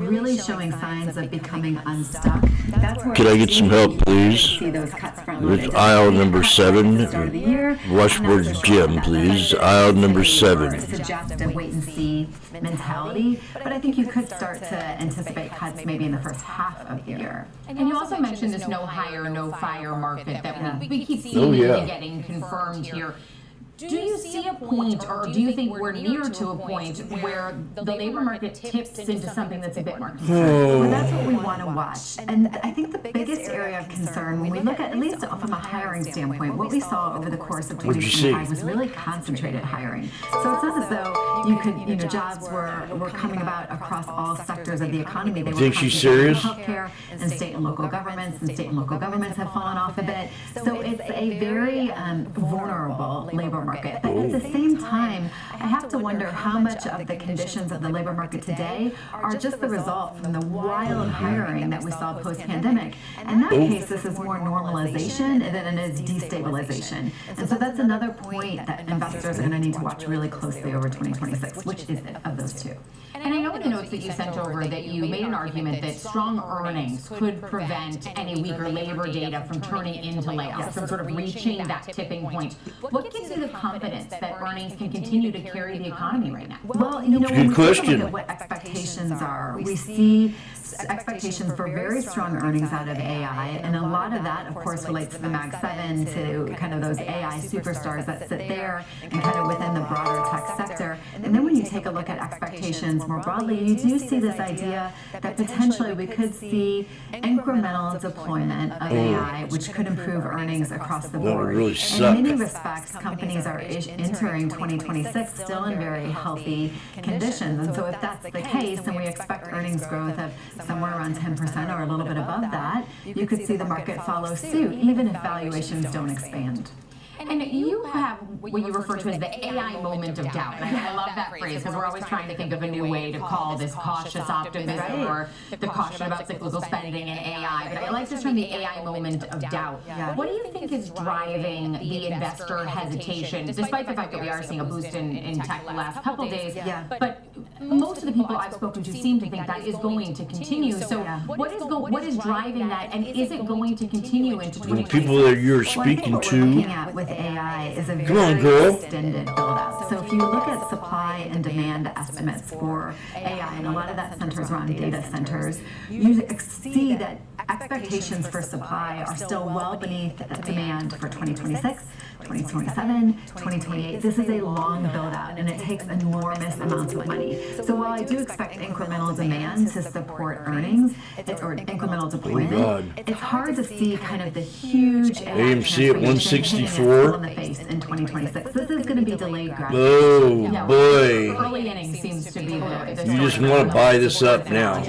really showing signs of becoming unstuck, that's where Can I get some help, please? see those cuts front-loaded. With aisle number 7, Start of the year. Washboardjim, please. Aisle number 7. Suggest a wait-and-see mentality, but I think you could start to anticipate cuts maybe in the first half of the year. And you also mentioned this no hire, no fire market that we keep Oh, seeing yeah. getting confirmed here. Do you see a point, or do you think we're near to a point where the labor market tips into something that's a bit more concerning? Well, that's what we want to watch. And I think the biggest area of concern when we look at least from a hiring standpoint, what we saw over the course of What'd you see? 2025 was really concentrated hiring. So it's not as though you could, jobs were coming about across all sectors of the economy. They were Think she's concentrated in serious? healthcare and state and local governments, and state and local governments have fallen off a bit. So it's a very vulnerable labor market. But at the same time, I have to wonder how much of the conditions of the labor market today are just the result from the wild hiring that we saw post-pandemic. In that case, this is more normalization than it is destabilization. And so that's another point that investors are going to need to watch really closely over 2026. Which is it of those two? And I know in the notes that you sent over that you made an argument that strong earnings could prevent any weaker labor data from turning into layoffs, from sort of reaching that tipping point. What gives you the confidence that earnings can continue to carry the economy right now? Well, when we take a look at what expectations are, we see expectations for very strong earnings out of AI, and a lot of that, of course, relates to the Mag 7, to kind of those AI superstars that sit there and kind of within the broader tech sector. And then when you take a look at expectations more broadly, you do see this idea that potentially we could see incremental deployment of AI, which could improve earnings across the That would board. really In suck. many respects, companies are entering 2026 still in very healthy conditions. And so if that's the case, and we expect earnings growth of somewhere around 10% or a little bit above that, you could see the market follow suit, even if valuations don't expand. And you have what you refer to as the AI moment of doubt. And I love that phrase because we're always trying to think of a new way to call this cautious optimism or the caution about cyclical spending and AI. But I like to term the AI moment of doubt. What do you think is driving the investor hesitation, despite the fact that we are seeing a boost in tech the last couple days? But most of the people I've spoken to seem to think that is going to continue. So what is driving that, and is it going to continue into The 2026? people that you're speaking Looking to. at with AI is a Come on, very girl. extended build-out. So if you look at supply and demand estimates for AI, and a lot of that centers around data centers, you see that expectations for supply are still well beneath demand for 2026, 2027, 2028. This is a long build-out, and it takes enormous amounts of money. So while I do expect incremental demand to support earnings, or incremental deployment, God. it's hard to see kind of the huge AI AMC at transformation hitting us 164. full in the face in 2026. This is going to be delayed gradually. Oh, boy. Early innings seems to be the You just want to buy this up now.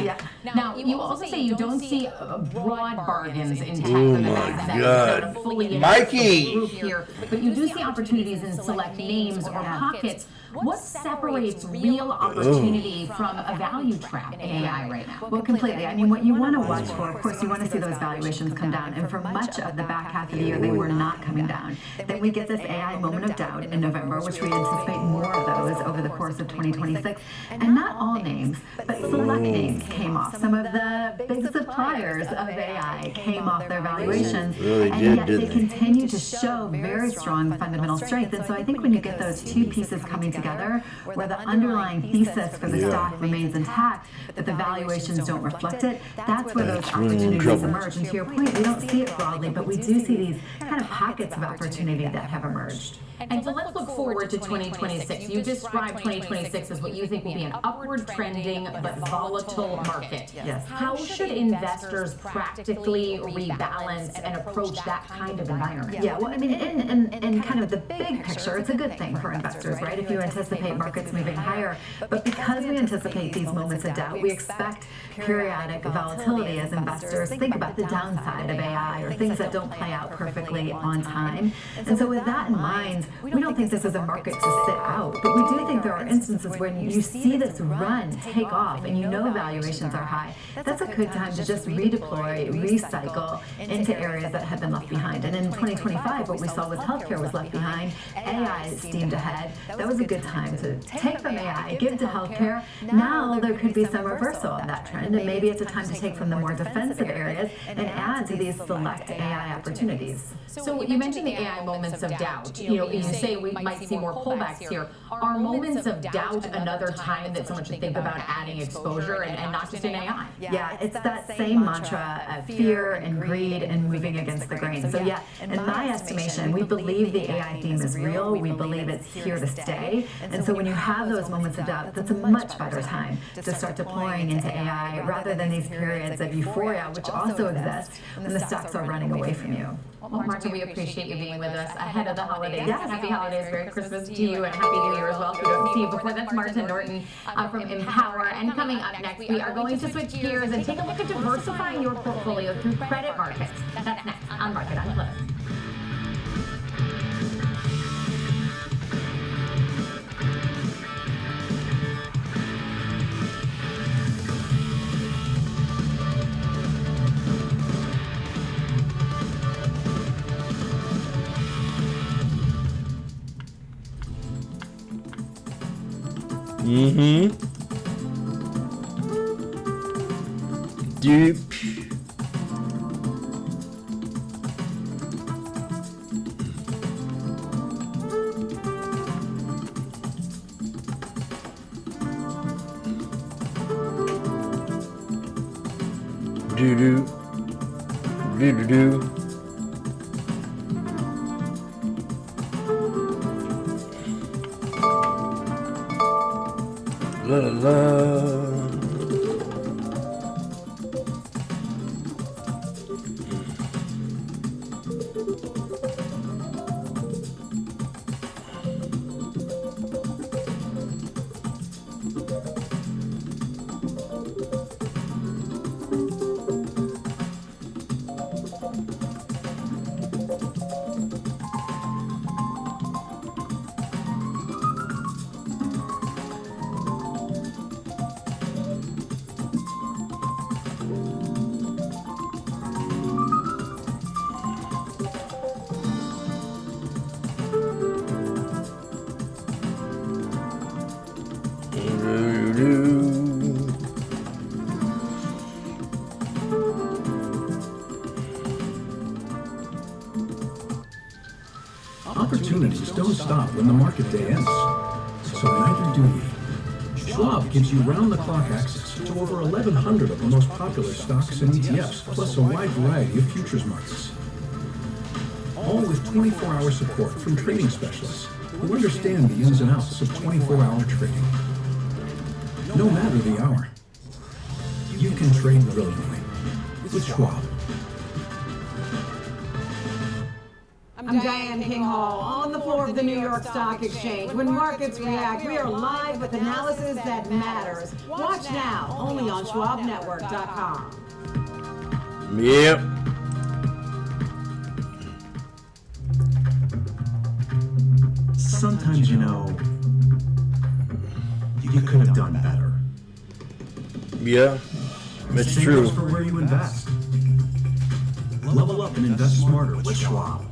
Now, you also say you don't see broad bargains in tech. Oh, for the my Mag 7 God. sort of fully Mikey! group here, but you do see opportunities in select names or pockets. What separates real opportunity from a value trap in AI right now? Well, completely. I mean, what you want to watch for, of course, you want to see those valuations come down. And for much of the back half of the year, they were not coming down. Then we get this AI moment of doubt in November, which we anticipate more of those over the course of 2026. And not all names, but select names came off. Some of the big suppliers of AI came off their valuations, Really and did, yet they didn't they? continue to show very strong fundamental strength. And so I think when you get those two pieces coming together, where the underlying thesis for the stock remains intact, but the valuations don't reflect it, that's where those opportunities emerge. And to your point, we don't see it broadly, but we do see these kind of pockets of opportunity that have emerged. And so let's look forward to 2026. You described 2026 as what you think will be an upward trending but volatile market. Yes. How should investors practically rebalance and approach that kind of environment? Yeah, well, I mean, in kind of the big picture, it's a good thing for investors, right? If you anticipate markets moving higher. But because we anticipate these moments of doubt, we expect periodic volatility as investors think about the downside of AI or things that don't play out perfectly on time. And so with that in mind, we don't think this is a market to sit out, but we do think there are instances when you see this run take off and you know valuations are high. That's a good time to just redeploy, recycle into areas that have been left behind. And in 2025, what we saw was healthcare was left behind, AI steamed ahead. That was a good time to take from AI, give to healthcare. Now there could be some reversal on that trend, and maybe it's a time to take from the more defensive areas and add to these select AI opportunities. So you mentioned the AI moments of doubt. You say we might see more pullbacks here. Are moments of doubt another time that someone should think about adding exposure and not just in AI? Yeah, it's that same mantra of fear and greed and moving against the grain. So yeah, in my estimation, we believe the AI theme is real. We believe it's here to stay. And so when you have those moments of doubt, that's a much better time to start deploying into AI rather than these periods of euphoria, which also exist when the stocks are running away from you. Well, Marta, we appreciate you being with us ahead of the holidays. Yes. Happy holidays, Merry Christmas to you, and Happy New Year as well. If we don't see you before, that's Marta Norton from Empower. And coming up next, we are going to switch gears and take a look at diversifying your portfolio through credit markets. That's next on Market Unclosed. Deep. Do-do. Do-do-do. La la la. Opportunities don't stop when the market day ends, so neither do we. Schwab gives you round-the-clock access to over 1,100 of the most popular stocks and ETFs, plus a wide variety of futures markets. All with 24-hour support from trading specialists who understand the ins and outs of 24-hour trading. No matter the hour, you can trade brilliantly with Schwab. I'm Diane King Hall, on the floor of the New York Stock Exchange. When markets react, we are live with analysis that matters. Watch now, only on SchwabNetwork.com. Yep. Sometimes, you could have done better. Yeah, that's Same true. goes for where you invest. Level up and invest smarter with Schwab.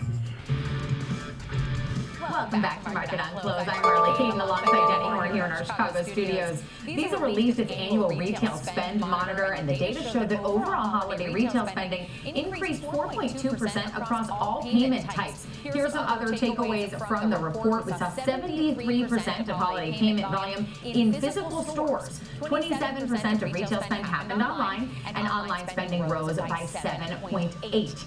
Welcome back to Market on Close. I'm Marley Caden alongside Jenny Moore here in our Chicago studios. Visa released its annual retail spend monitor, and the data showed that overall holiday retail spending increased 4.2% across all payment types. Here are some other takeaways from the report. We saw 73% of holiday payment volume in physical stores. 27% of retail spend happened online, and online spending rose by 7.8%.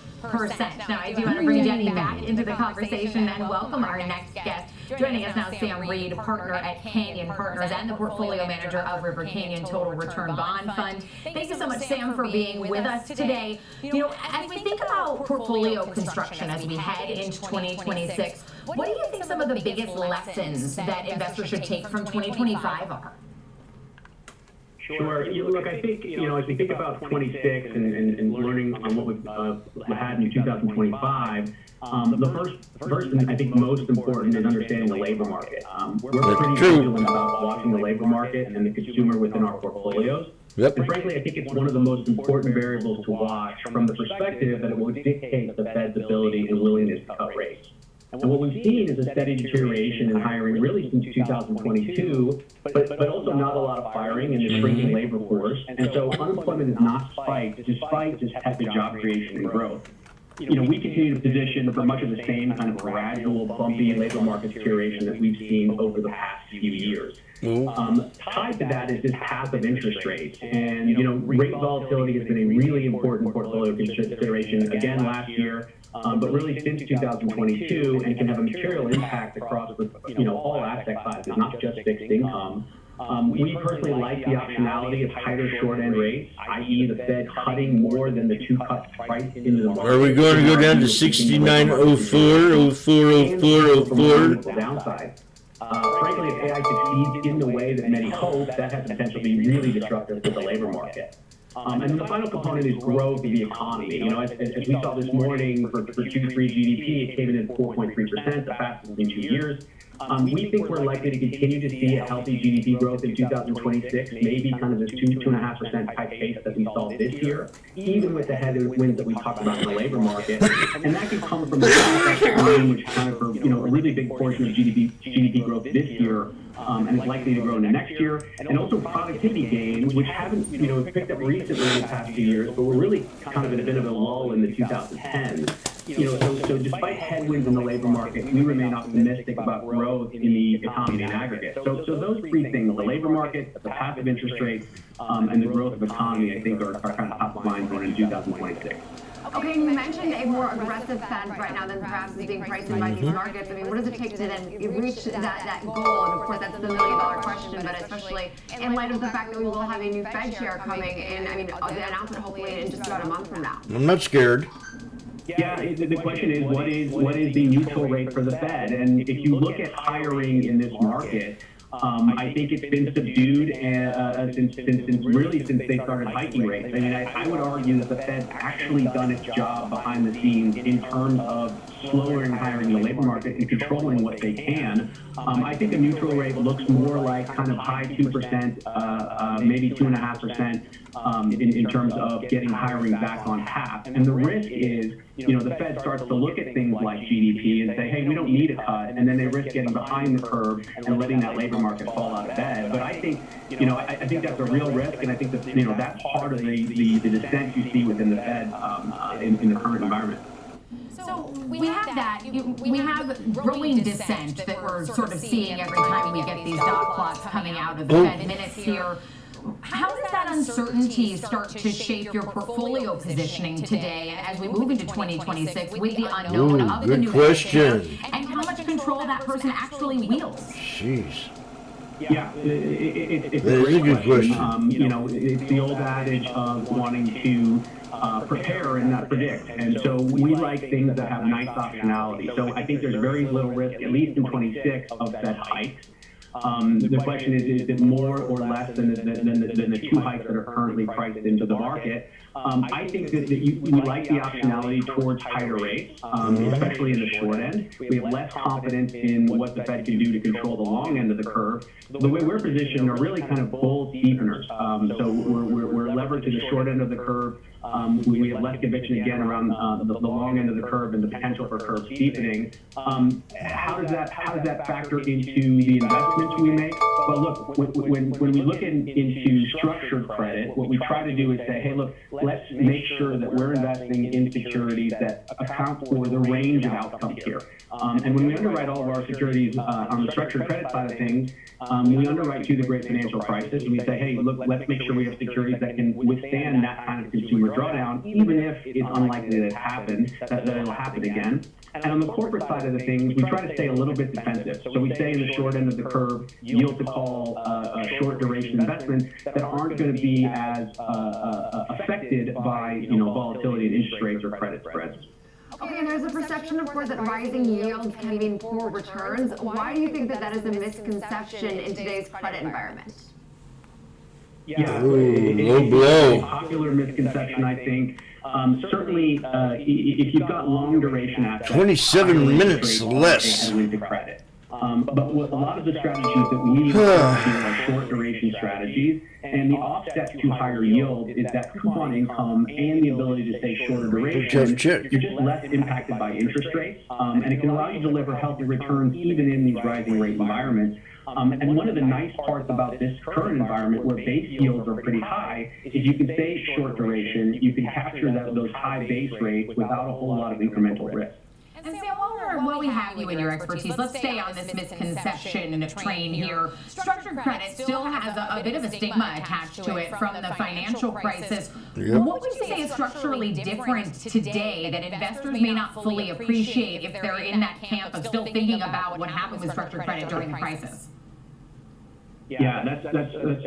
Now, I do want to bring Jenny back into the conversation and welcome our next guest. Joining us now, Sam Reed, partner at Canyon Partners and the portfolio manager of River Canyon Total Return Bond Fund. Thank you so much, Sam, for being with us today. You know, as we think about portfolio construction as we head into 2026, what do you think some of the biggest lessons that investors should take from 2025 are? Sure. Look, I think, as we think about 26 and learning on what we've had in 2025, the first and I think most important is understanding the labor market. We're pretty vigilant about watching the labor market and the consumer within our portfolios. Yep. And frankly, I think it's one of the most important variables to watch from the perspective that it will dictate the Fed's ability and willingness to cut rates. And what we've seen is a steady deterioration in hiring really since 2022, but also not a lot of firing and a shrinking labor force. And so unemployment has not spiked despite this tepid job creation and growth. We continue to position for much of the same kind of gradual, bumpy labor market deterioration that we've seen over the past few years. Tied to that is this path of interest rates. And, rate volatility has been a really important portfolio consideration again last year. But really since 2022, and can have a material impact across all asset classes, not just fixed income. We personally like the optionality of tighter short-end rates, i.e. the Fed cutting more than the two cuts priced into the market. Are we going to go down to 69.04, 04? Downside. Frankly, if AI succeeds in the way that many hope, that has the potential to be really disruptive to the labor market. And then the final component is growth of the economy. As we saw this morning for Q3 GDP, it came in at 4.3%, the fastest in 2 years. We think we're likely to continue to see a healthy GDP growth in 2026, maybe kind of the 2.5% type pace that we saw this year, even with the headwinds that we talked about in the labor market. And that can come from the fact that which accounted for a really big portion of GDP growth this year. And is likely to grow into next year, and also productivity gains, which haven't, picked up recently in the past few years, but were really kind of in a bit of a lull in the 2010s. So despite headwinds in the labor market, we remain optimistic about growth in the economy in aggregate. So those three things, the labor market, the path of interest rates, and the growth of economy, I think are kind of top of mind going into 2026. Okay, you mentioned a more aggressive Fed right now than perhaps is being priced in by these markets. I mean, what does it take to then reach that goal? And of course, that's the million-dollar question, but especially in light of the fact that we will have a new Fed chair coming in, the announcement hopefully in just about a month from now. I'm not scared. Yeah, the question is, what is the neutral rate for the Fed? And if you look at hiring in this market, I think it's been subdued since they started hiking rates. I mean, I would argue that the Fed's actually done its job behind the scenes in terms of slowing hiring in the labor market and controlling what they can. I think a neutral rate looks more like kind of high 2%, maybe 2.5%. In terms of getting hiring back on path. And the risk is, the Fed starts to look at things like GDP and say, hey, we don't need a cut, and then they risk getting behind the curve and letting that labor market fall out of bed. But I think, I think that's a real risk, and I think that, that's part of the dissent you see within the Fed in the current environment. So we have that. We have growing dissent that we're sort of seeing every time we get these dot plots coming out of the Fed minutes here. How does that uncertainty start to shape your portfolio positioning today and as we move into 2026 with the unknown of the new question and how much control that person actually wields? Jeez. Yeah, it's a great question. It's the old adage of wanting to prepare and not predict. And so we like things that have nice optionality. So I think there's very little risk, at least in 26, of Fed hikes. The question is it more or less than the two hikes that are currently priced into the market? I think that you like the optionality towards tighter rates, especially in the short end. We have less confidence in what the Fed can do to control the long end of the curve. The way we're positioned are really kind of bull steepeners. So we're levered to the short end of the curve. We have less conviction again around the long end of the curve and the potential for curve steepening. How does that factor into the investments we make? Well, look, when we look into structured credit, what we try to do is say, hey, look, let's make sure that we're investing in securities that account for the range of outcomes here. And when we underwrite all of our securities on the structured credit side of things, we underwrite to the great financial crisis, and we say, hey, look, let's make sure we have securities that can withstand that kind of consumer drawdown, even if it's unlikely that it'll happen again. And on the corporate side of the things, we try to stay a little bit defensive. So we stay in the short end of the curve, yield to call short duration investments that aren't going to be as affected by volatility in interest rates or credit spreads. Okay, and there's a perception, of course, that rising yields can mean poor returns. Why do you think that is a misconception in today's credit environment? Yeah, it's a popular misconception, I think. Certainly, if you've got long duration assets, 27 minutes less. Credit. But a lot of the strategies that we are short duration strategies, and the offset to higher yield is that coupon income and the ability to stay shorter duration. You're just less impacted by interest rates, and it can allow you to deliver healthy returns even in these rising rate environments. And one of the nice parts about this current environment where base yields are pretty high is you can stay short duration, you can capture those high base rates without a whole lot of incremental risk. And Sam, while we have you and your expertise, let's stay on this misconception train here. Structured credit still has a bit of a stigma attached to it from the financial crisis. Yep. What would you say is structurally different today that investors may not fully appreciate if they're in that camp of still thinking about what happened with structured credit during the crisis? Yeah, that's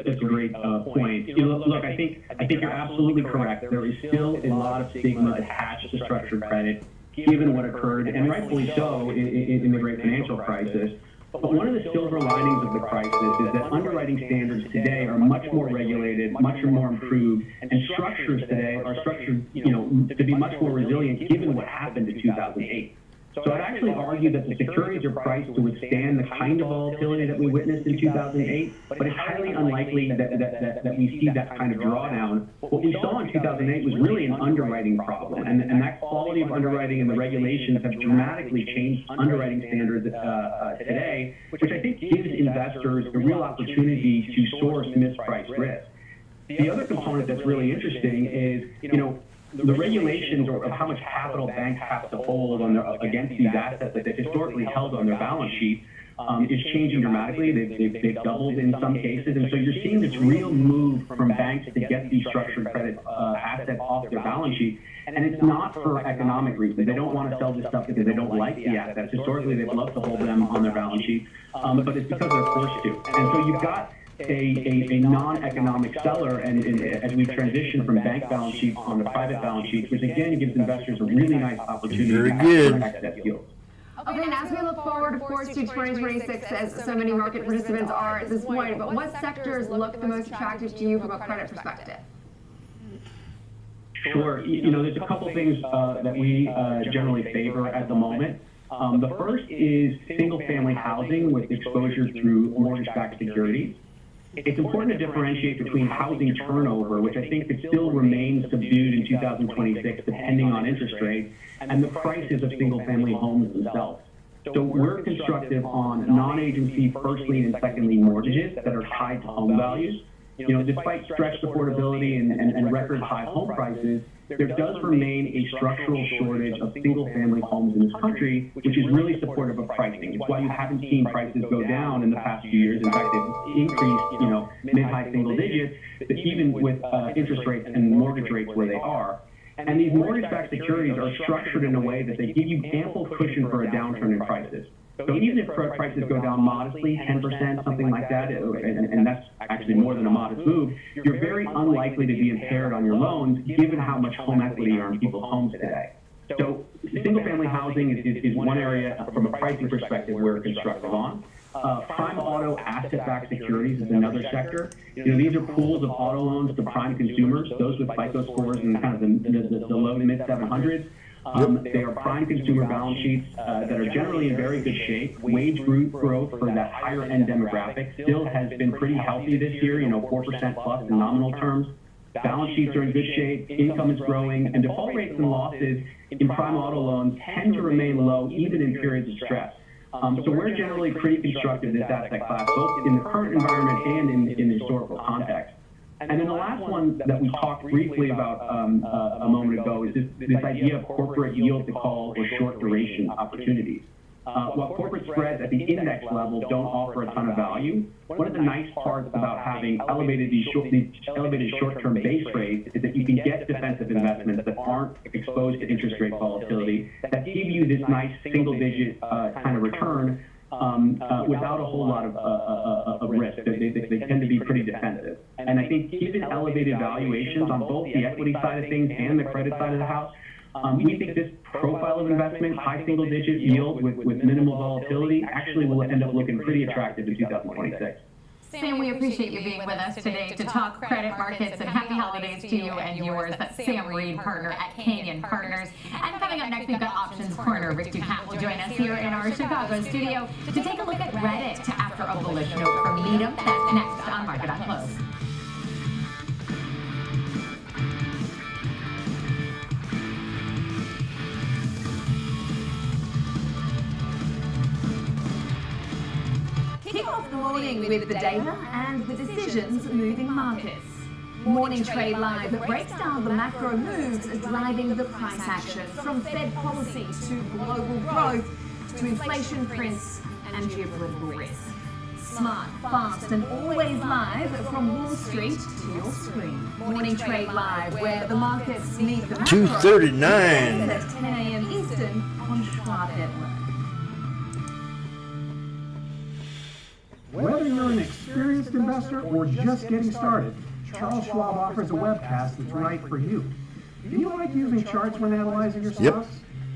a great point. Look, I think you're absolutely correct. There is still a lot of stigma attached to structured credit, given what occurred, and rightfully so, in the great financial crisis. But one of the silver linings of the crisis is that underwriting standards today are much more regulated, much more improved, and structures today are structured, to be much more resilient, given what happened in 2008. So I'd actually argue that the securities are priced to withstand the kind of volatility that we witnessed in 2008, but it's highly unlikely that we see that kind of drawdown. What we saw in 2008 was really an underwriting problem, and that quality of underwriting and the regulations have dramatically changed underwriting standards today, which I think gives investors a real opportunity to source mispriced risk. The other component that's really interesting is, the regulations of how much capital banks have to hold against these assets that they've historically held on their balance sheet is changing dramatically. They've doubled in some cases, and so you're seeing this real move from banks to get these structured credit assets off their balance sheet. And it's not for economic reasons. They don't want to sell this stuff because they don't like the assets. Historically, they've loved to hold them on their balance sheet, but it's because they're forced to. And so you've got a non-economic seller, and as we transition from bank balance sheets onto private balance sheets, which again gives investors a really nice opportunity to capture excess yields. Okay, and as we look forward, of course, to 2026, as so many market participants are at this point, but what sectors look the most attractive to you from a credit perspective? Sure. There's a couple things that we generally favor at the moment. The first is single-family housing with exposure through mortgage-backed securities. It's important to differentiate between housing turnover, which I think could still remain subdued in 2026 depending on interest rates, and the prices of single-family homes themselves. So we're constructive on non-agency first lien and second lien mortgages that are tied to home values. Despite stretched affordability and record high home prices, there does remain a structural shortage of single-family homes in this country, which is really supportive of pricing. It's why you haven't seen prices go down in the past few years. In fact, they've increased, mid-high single digits, even with interest rates and mortgage rates where they are. And these mortgage-backed securities are structured in a way that they give you ample cushion for a downturn in prices. So even if prices go down modestly, 10%, something like that, and that's actually more than a modest move, you're very unlikely to be impaired on your loans given how much home equity are in people's homes today. So single-family housing is one area from a pricing perspective we're constructive on. Prime auto asset-backed securities is another sector. These are pools of auto loans to prime consumers, those with FICO scores in kind of the low to mid 700s. They are prime consumer balance sheets that are generally in very good shape. Wage growth for that higher end demographic still has been pretty healthy this year, 4% plus in nominal terms. Balance sheets are in good shape, income is growing, and default rates and losses in prime auto loans tend to remain low even in periods of stress. So we're generally pretty constructive in this asset class, both in the current environment and in the historical context. And then the last one that we talked briefly about a moment ago is this idea of corporate yield to call or short duration opportunities. While corporate spreads at the index level don't offer a ton of value, one of the nice parts about having elevated short-term base rates is that you can get defensive investments that aren't exposed to interest rate volatility that give you this nice single-digit kind of return without a whole lot of risk. They tend to be pretty defensive. And I think given elevated valuations on both the equity side of things and the credit side of the house, we think this profile of investment, high single-digit yield with minimal volatility, actually will end up looking pretty attractive in 2026. Sam, we appreciate you being with us today to talk credit markets, and happy holidays to you and yours. That's Sam Reed, partner at Canyon Partners. And coming up next, we've got Options Corner. Rick Ducat will join us here in our Chicago studio to take a look at Reddit after a bullish note from Needham. That's next on Market on Close. Kick off the morning with the data and the decisions moving markets. Morning Trade Live breaks down the macro moves driving the price action, from Fed policy to global growth to inflation prints and geopolitical risk. Smart, fast, and always live from Wall Street to your screen. Morning Trade Live, where the markets meet the macro. 2:39 at 10 a.m. Eastern on Schwab Network. Whether you're an experienced investor or just getting started, Charles Schwab offers a webcast that's right for you. Do you like using charts when analyzing your stocks?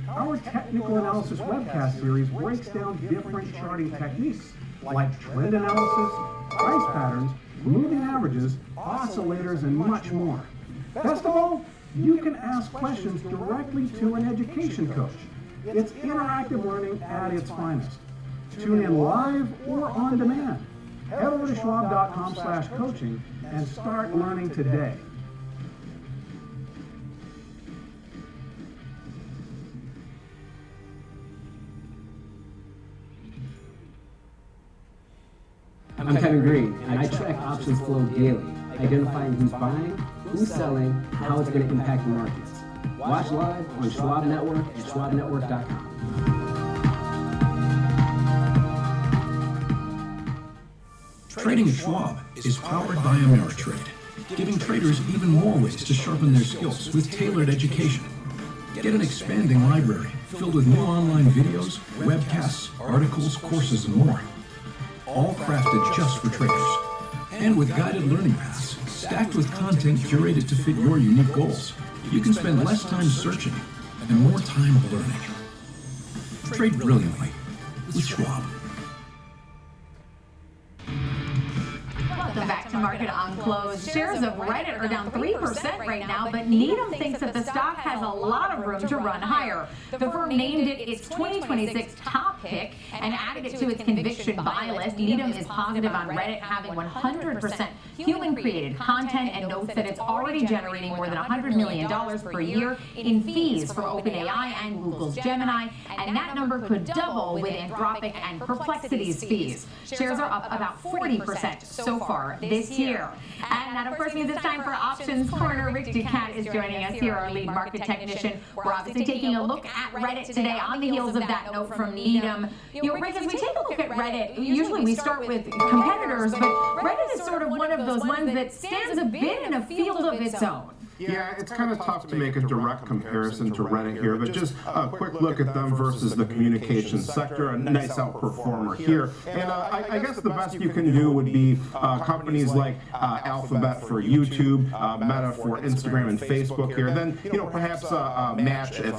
Our technical analysis webcast series breaks down different charting techniques like trend analysis, price patterns, moving averages, oscillators, and much more. Best of all, you can ask questions directly to an education coach. It's interactive learning at its finest. Tune in live or on demand. Head over to schwab.com/coaching and start learning today. I'm Kevin Green, and I track options flow daily, identifying who's buying, who's selling, how it's going to impact the markets. Watch live on Schwab Network at schwabnetwork.com. Trading at Schwab is powered by Ameritrade, giving traders even more ways to sharpen their skills with tailored education. Get an expanding library filled with new online videos, webcasts, articles, courses, and more. All crafted just for traders. And with guided learning paths, stacked with content curated to fit your unique goals. You can spend less time searching and more time learning. Trade brilliantly with Schwab. Welcome back to Market on Close. Shares of Reddit are down 3% right now, but Needham thinks that the stock has a lot of room to run higher. The firm named it its 2026 top pick and added it to its conviction buy list. Needham is positive on Reddit having 100% human-created content and notes that it's already generating more than $100 million per year in fees from OpenAI and Google's Gemini, and that number could double with Anthropic and Perplexity's fees. Shares are up about 40% so far this year. And that, of course, means it's time for Options Corner. Rick Ducat is joining us here, our lead market technician. We're obviously taking a look at Reddit today on the heels of that note from Needham. Rick, as we take a look at Reddit, usually we start with competitors, but Reddit is sort of one of those ones that stands a bit in a field of its own. Yeah, it's kind of tough to make a direct comparison to Reddit here, but just a quick look at them versus the communications sector, a nice outperformer here. And I guess the best you can do would be companies like Alphabet for YouTube, Meta for Instagram and Facebook here. Then, perhaps Match if,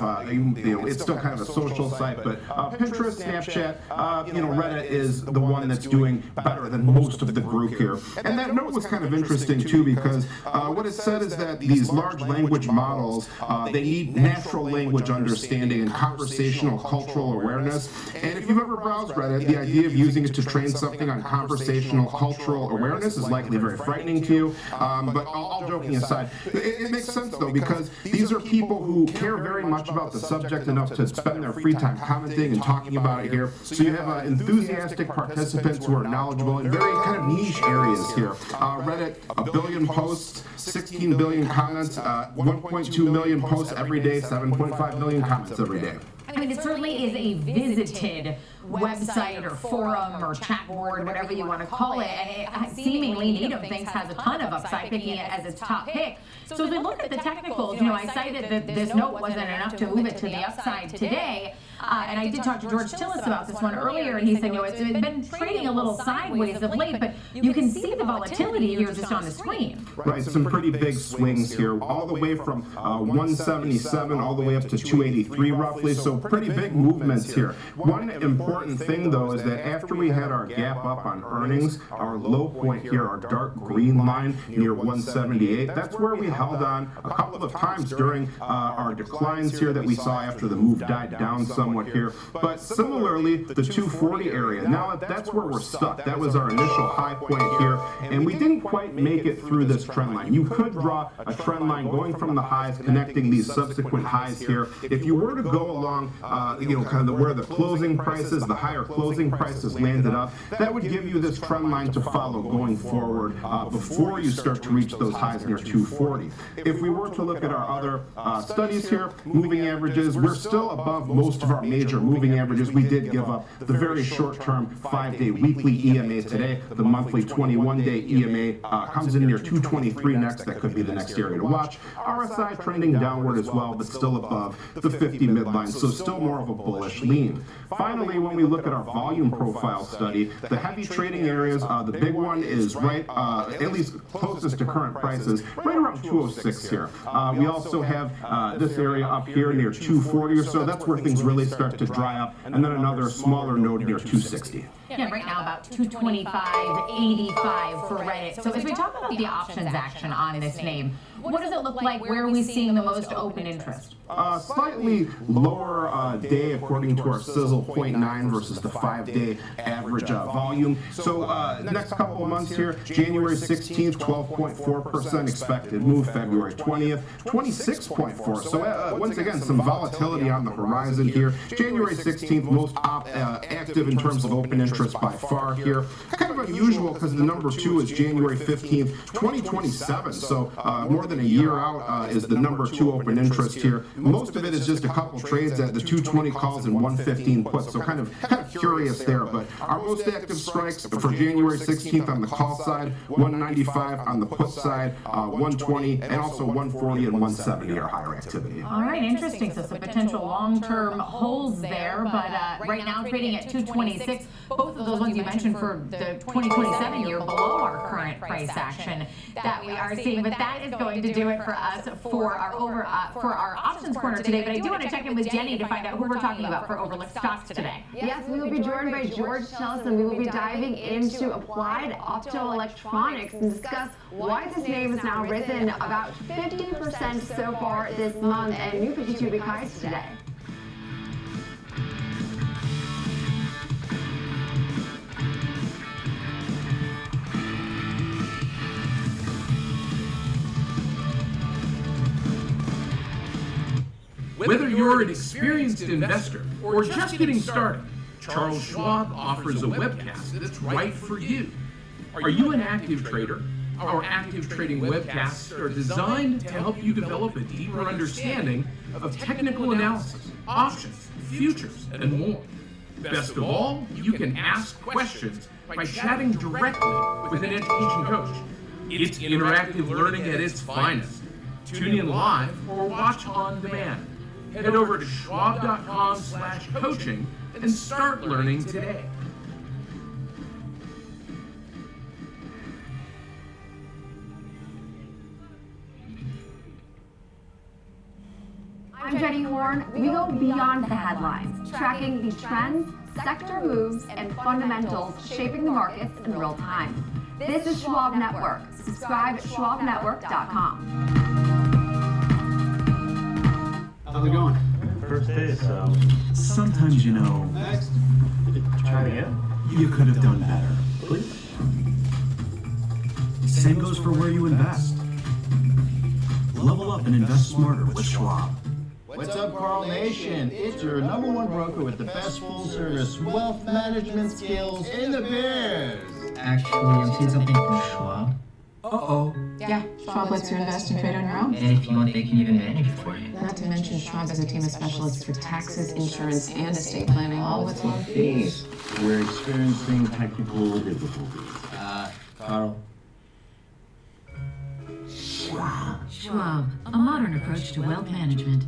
it's still kind of a social site, but Pinterest, Snapchat, Reddit is the one that's doing better than most of the group here. And that note was kind of interesting too, because what it said is that these large language models, they need natural language understanding and conversational cultural awareness. And if you've ever browsed Reddit, the idea of using it to train something on conversational cultural awareness is likely very frightening to you. But all joking aside, it makes sense though, because these are people who care very much about the subject enough to spend their free time commenting and talking about it here. So you have enthusiastic participants who are knowledgeable in very kind of niche areas here. Reddit, 1 billion posts, 16 billion comments, 1.2 million posts every day, 7.5 million comments every day. I mean, it certainly is a visited website or forum or chat board, whatever you want to call it, and it seemingly, Needham thinks, has a ton of upside, picking it as its top pick. So as we look at the technicals, I cited that this note wasn't enough to move it to the upside today, and I did talk to George Tillis about this one earlier, and he said, it's been trading a little sideways of late, but you can see the volatility here just on the screen. Right, some pretty big swings here, all the way from 177 all the way up to 283 roughly, so pretty big movements here. One important thing though is that after we had our gap up on earnings, our low point here, our dark green line near 178, that's where we held on a couple of times during our declines here that we saw after the move died down somewhat here. But similarly, the 240 area, now that's where we're stuck. That was our initial high point here, and we didn't quite make it through this trend line. You could draw a trend line going from the highs, connecting these subsequent highs here. If you were to go along, kind of where the closing prices, the higher closing prices landed up, that would give you this trend line to follow going forward before you start to reach those highs near 240. If we were to look at our other studies here, moving averages, we're still above most of our major moving averages. We did give up the very short-term 5-day weekly EMA today. The monthly 21-day EMA comes in near 223 next. That could be the next area to watch. RSI trending downward as well, but still above the 50 midline, so still more of a bullish lean. Finally, when we look at our volume profile study, the heavy trading areas, the big one is right, at least closest to current prices, right around 206 here. We also have this area up here near 240 or so. That's where things really start to dry up, and then another smaller node near 260. Yeah, right now about 225.85 for Reddit. So as we talk about the options action on this name, what does it look like? Where are we seeing the most open interest? Slightly lower day according to our sizzle 0.9 versus the 5-day average volume. So next couple of months here, January 16th, 12.4% expected move, February 20th, 26.4. So once again, some volatility on the horizon here. January 16th, most active in terms of open interest by far here. Kind of unusual because the number 2 is January 15th, 2027. So more than a year out is the number 2 open interest here. Most of it is just a couple trades at the 220 calls and 115 puts, so kind of curious there. But our most active strikes for January 16th on the call side, 195 on the put side, 120, and also 140 and 170 are higher activity. All right, interesting. So some potential long-term holds there, but right now trading at 226. Both of those ones you mentioned for the 2027 year below our current price action that we are seeing. But that is going to do it for us for our options corner today. But I do want to check in with Jenny to find out who we're talking about for overlooked stocks today. Yes, we will be joined by George Tillis, and we will be diving into applied optoelectronics and discuss why this name has now risen about 50% so far this month and new 52-week highs today. Whether you're an experienced investor or just getting started, Charles Schwab offers a webcast that's right for you. Are you an active trader? Our active trading webcasts are designed to help you develop a deeper understanding of technical analysis, options, futures, and more. Best of all, you can ask questions by chatting directly with an education coach. It's interactive learning at its finest. tune in live, or watch on demand. Head over to schwab.com/coaching and start learning today. I'm Jenny Horn. We go beyond the headlines, tracking the trends, sector moves, and fundamentals shaping the markets in real time. This is Schwab Network. Subscribe at schwabnetwork.com. How's it going? First day, so. Sometimes, Next. Try again. you could have done better. Please. Same goes for where you invest. Level up and invest smarter with Schwab. What's up, Carl Nation? It's your #1 broker with the best full-service wealth management skills in the biz. Actually, I'm seeing something from Schwab. Uh-oh. Yeah, Schwab lets you invest and trade on your own. And if you want, they can even manage it for you. Not to mention, Schwab has a team of specialists for taxes, insurance, and estate planning, all with low fees. We're experiencing technical difficulties. Carl. Schwab, a modern approach to wealth management.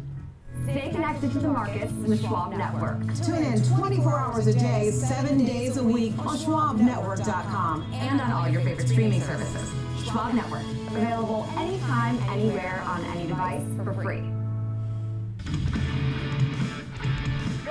Stay connected to the markets with Schwab Network. Tune in 24 hours a day, 7 days a week on schwabnetwork.com. And on all your favorite streaming services. Schwab Network. Available anytime, anywhere, on any device for free.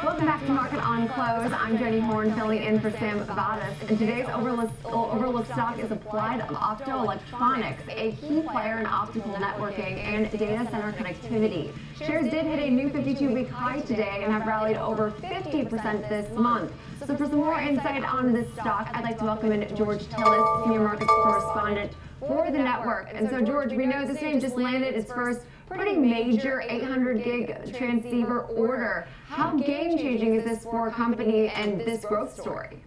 Welcome back to Market on Close. I'm Jenny Horn, filling in for Sam Vadas. And today's overlooked stock is Applied Optoelectronics, a key player in optical networking and data center connectivity. Shares did hit a new 52-week high today and have rallied over 50% this month. So for some more insight on this stock, I'd like to welcome in George Tillis, Senior Markets Correspondent for the network. And so, George, we know this name just landed its first pretty major 800 gig transceiver order. How game-changing is this for a company and this growth story?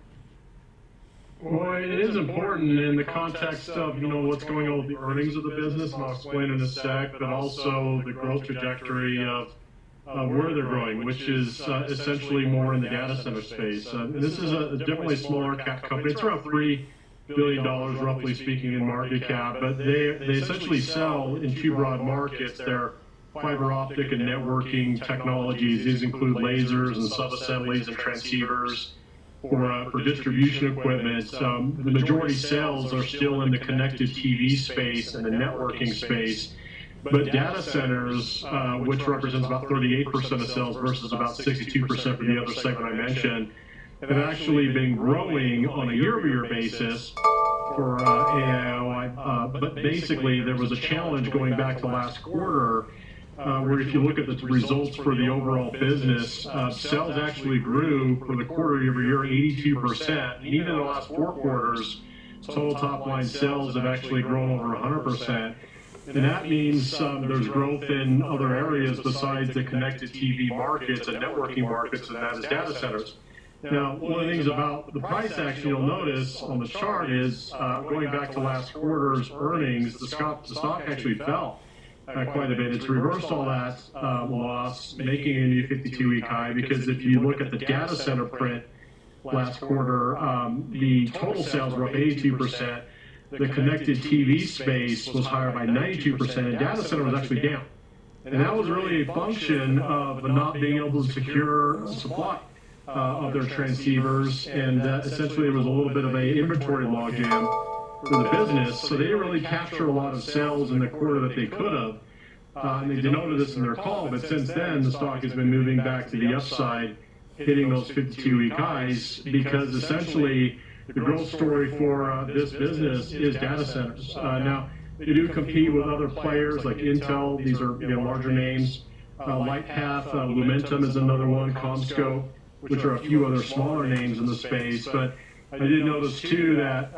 Well, it is important in the context of, what's going on with the earnings of the business, and I'll explain in a sec, but also the growth trajectory of where they're growing, which is essentially more in the data center space. This is a definitely smaller cap company. It's around $3 billion, roughly speaking, in market cap, but they essentially sell in two broad markets. Their fiber optic and networking technologies. These include lasers and sub-assemblies and transceivers for distribution equipment. The majority sales are still in the connected TV space and the networking space. But data centers, which represents about 38% of sales versus about 62% for the other segment I mentioned, have actually been growing on a year-over-year basis for AIO. But basically, there was a challenge going back to last quarter, where if you look at the results for the overall business, sales actually grew for the quarter year-over-year 82%. And even in the last 4 quarters, total top-line sales have actually grown over 100%. And that means there's growth in other areas besides the connected TV markets and networking markets, and that is data centers. Now, one of the things about the price action you'll notice on the chart is going back to last quarter's earnings, the stock actually fell quite a bit. It's reversed all that loss, making a new 52-week high, because if you look at the data center print last quarter, the total sales were up 82%. The connected TV space was higher by 92%, and data center was actually down. And that was really a function of not being able to secure supply of their transceivers, and essentially there was a little bit of a inventory logjam for the business, so they didn't really capture a lot of sales in the quarter that they could have. And they denoted this in their call, but since then the stock has been moving back to the upside, hitting those 52-week highs, because essentially the growth story for this business is data centers. Now, they do compete with other players like Intel. These are larger names. Lightpath, Lumentum is another one, CommScope, which are a few other smaller names in the space. But I did notice too that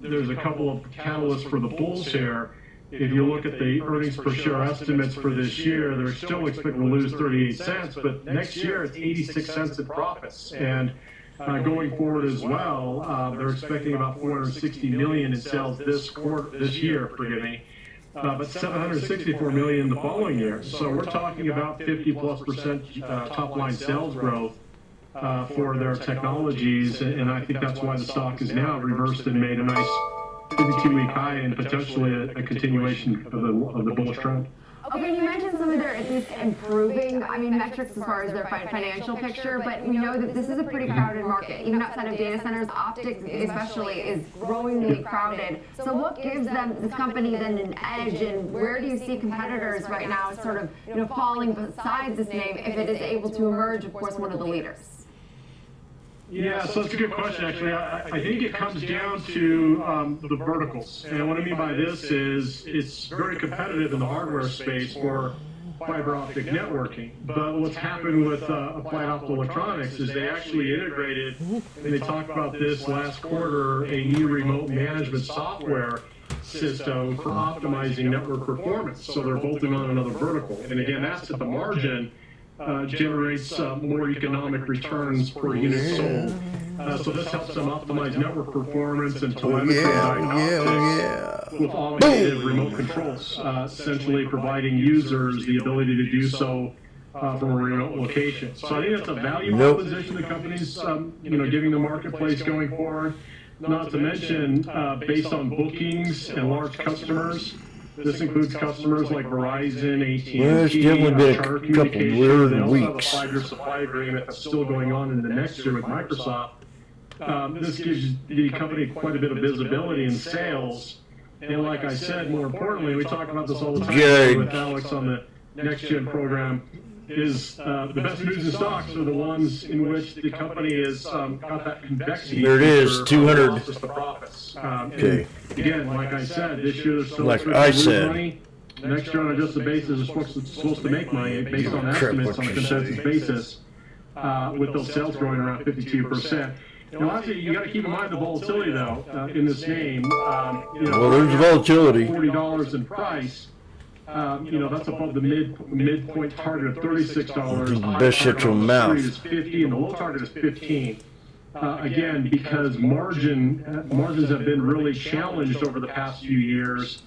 there's a couple of catalysts for the bulls here. If you look at the earnings per share estimates for this year, they're still expecting to lose 38 cents, but next year it's 86 cents in profits. And going forward as well, they're expecting about 460 million in sales this year, but 764 million the following year. So we're talking about 50+% top line sales growth for their technologies, and I think that's why the stock is now reversed and made a nice 52-week high and potentially a continuation of the bullish trend. Okay, you mentioned some of their at least improving, metrics as far as their financial picture, but we know that this is a pretty crowded market. Even outside of data centers, optics especially is growingly crowded. So what gives this company then an edge, and where do you see competitors right now sort of, falling beside this name if it is able to emerge, of course, one of the leaders? Yeah, so that's a good question, actually. I think it comes down to the verticals. And what I mean by this is it's very competitive in the hardware space for fiber optic networking. But what's happened with Applied Optoelectronics is they actually integrated, and they talked about this last quarter, a new remote management software system for optimizing network performance. So they're bolting on another vertical. And again, that's at the margin. Generates more economic returns per unit sold. So this helps them optimize network performance and telemetry diagnostics with automated remote controls, essentially providing users the ability to do so from a remote location. So I think that's a value proposition the company's giving the marketplace going forward. Not to mention, based on bookings and large customers. This includes customers like Verizon, AT&T, There's definitely been Charter a couple Communications. weird They also weeks. have a 5-year supply agreement that's still going on in the next year with Microsoft. This gives the company quite a bit of visibility in sales. And like I said, more importantly, we talk about this all the time with Alex on the Next Gen program, is the best news in stocks are the ones in which the company has got that convexity. There it is, 200. The profits. Okay. Again, like I said, this year they're still Like expected I to lose said. money. Next year on an adjusted basis is supposed to make money based on Crap, estimates what on a you consensus say. basis, with those sales growing around 52%. You got to keep in mind the volatility though in this name. Well, there's volatility. $40 in price. That's above the midpoint target of $36. Best shut your mouth. Is 50 and the low target is 15. Again, because margins have been really challenged over the past few years,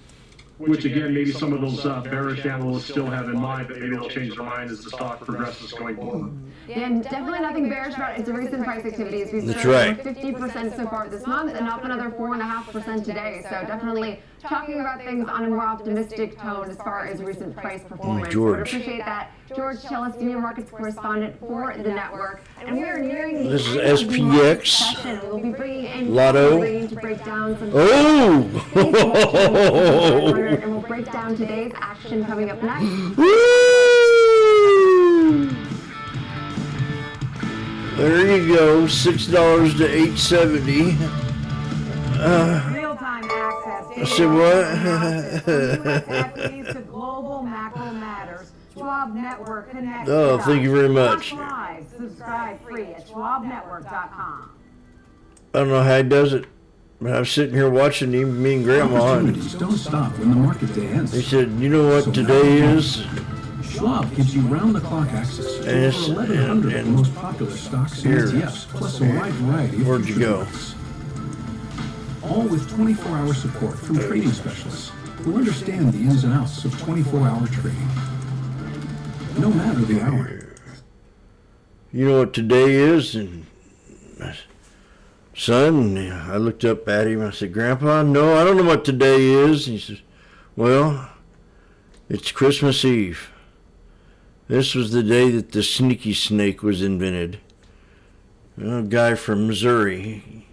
which again, maybe some of those bearish analysts still have in mind, but maybe they'll change their mind as the stock progresses going forward. And definitely nothing bearish about its recent price activities. We've That's started right. with 50% so far this month and up another 4.5% today. So definitely talking about things on a more optimistic tone as far as recent price performance. George. Would appreciate that. George Chellis, Senior Markets Correspondent for the network. And we are nearing the This is end of the market SPX. session. We'll be bringing in Lotto. to break down some Oh! and we'll break down today's action coming up next. There you go, $6 to $8.70. Real-time access. I said what? to global macro matters. Schwab Network connects. Oh, thank you very much. Watch live. Subscribe free at schwabnetwork.com. I don't know how he does it, but I was sitting here watching him, me and Grandma, and Opportunities don't stop when the market day ends. he said, "You know what So today now- is?" Schwab gives you round-the-clock access to And over 1,100 of the most popular stocks and here. ETFs, plus a wide variety of Where'd you future go? markets. All with 24-hour support from trading specialists who understand the ins and outs of 24-hour trading. No matter the hour. You know what today is? And son, I looked up at him. I said, "Grandpa, no, I don't know what today is." He says, "Well, it's Christmas Eve. This was the day that the sneaky snake was invented." A guy from Missouri.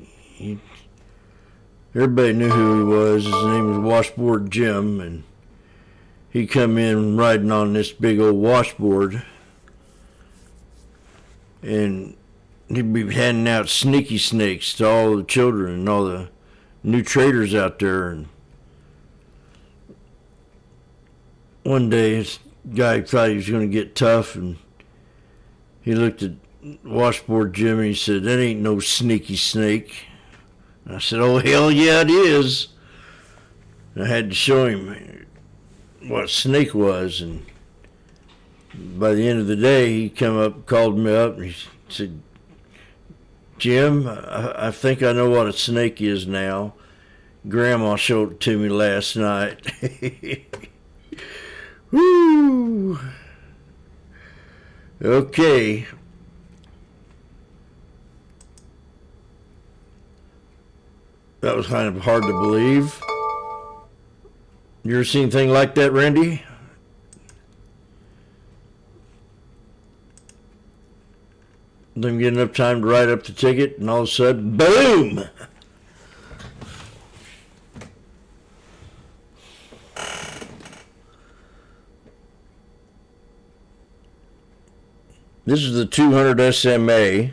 Everybody knew who he was. His name was Washboardjim, and he come in riding on this big old washboard, and he'd be handing out sneaky snakes to all the children and all the new traders out there. And one day, this guy thought he was going to get tough, and he looked at Washboardjim and he said, "That ain't no sneaky snake." And I said, "Oh, hell yeah, it is." And I had to show him what a snake was, and by the end of the day, he come up, called me up, and he said, "Jim, I think I know what a snake is now. Grandma showed it to me last night." Woo! Okay. That was kind of hard to believe. You ever seen anything like that, Randy? Didn't get enough time to write up the ticket, and all of a sudden, boom! This is the 200 SMA,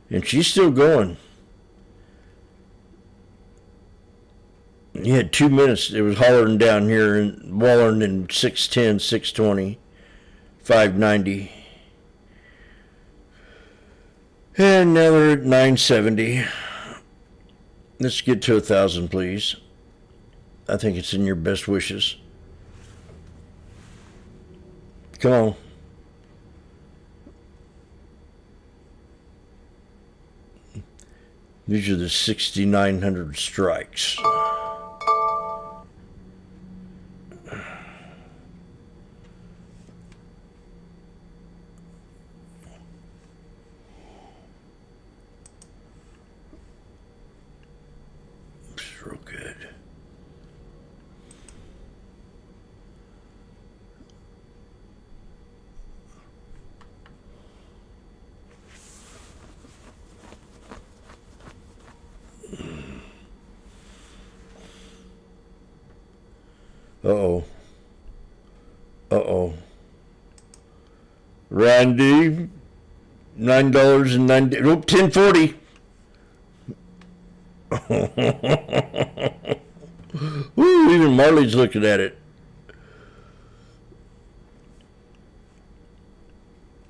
and she's still going. You had 2 minutes. It was hollering down here and wallering in 610, 620, 590. And now they're at 970. Let's get to 1,000, please. I think it's in your best wishes. Come on. These are the 6,900 strikes. Real good. Uh-oh. Uh-oh. Randy, $9.90. Nope, $10.40. Ooh, even Marley's looking at it.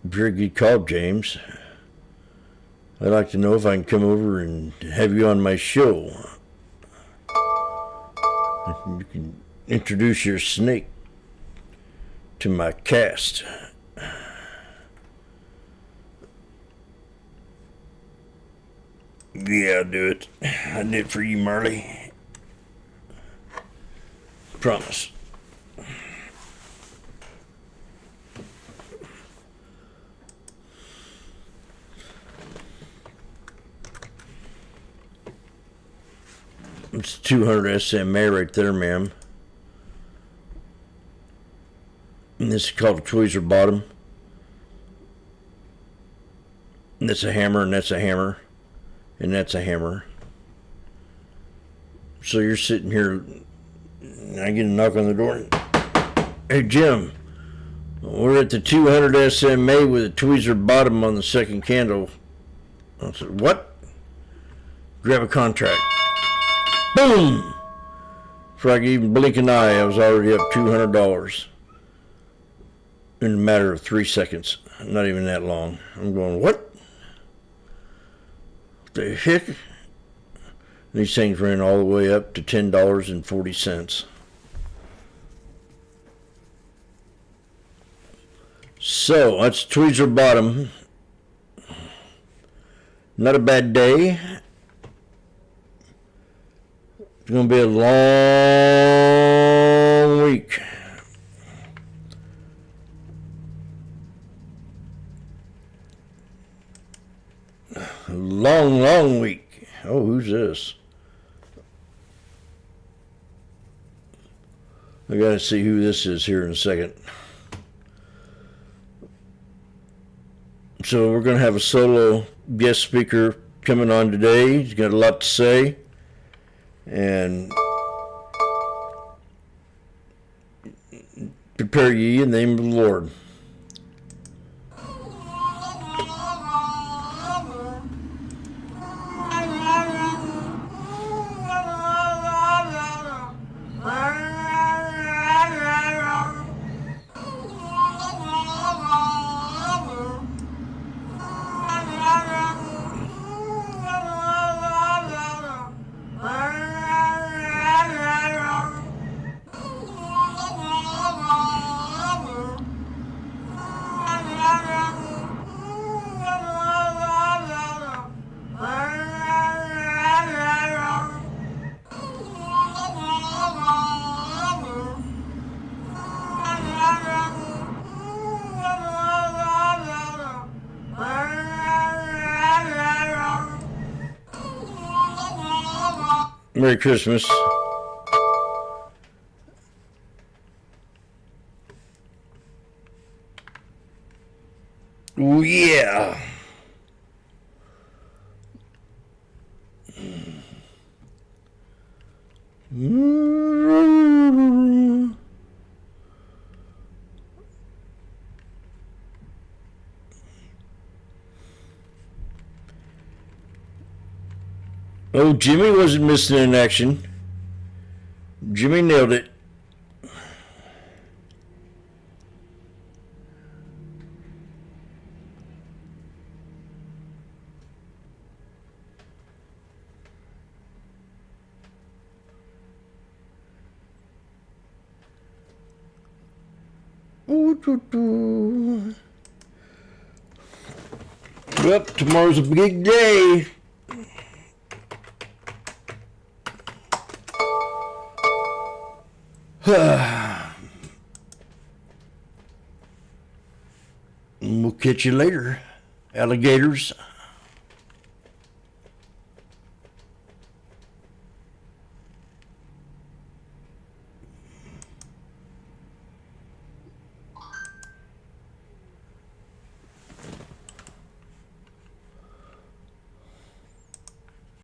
Very good call, James. I'd like to know if I can come over and have you on my show. You can introduce your snake to my cast. Yeah, I'll do it. I did it for you, Marley. Promise. It's 200 SMA right there, ma'am. And this is called a tweezer bottom. And that's a hammer, and that's a hammer. And that's a hammer. So you're sitting here, and I get a knock on the door. Hey, Jim, we're at the 200 SMA with a tweezer bottom on the second candle. I said, what? Grab a contract. Boom! Before I could even blink an eye, I was already up $200 in a matter of 3 seconds. Not even that long. I'm going, what? The heck? These things ran all the way up to $10.40. So that's tweezer bottom. Not a bad day. It's going to be a long week. Long week. Oh, who's this? I gotta see who this is here in a second. So we're gonna have a solo guest speaker coming on today. He's got a lot to say. And prepare ye in the name of the Lord. Merry Christmas. Oh, yeah. Oh, Jimmy wasn't missing in action. Jimmy nailed it. Well, tomorrow's a big day. We'll catch you later, alligators.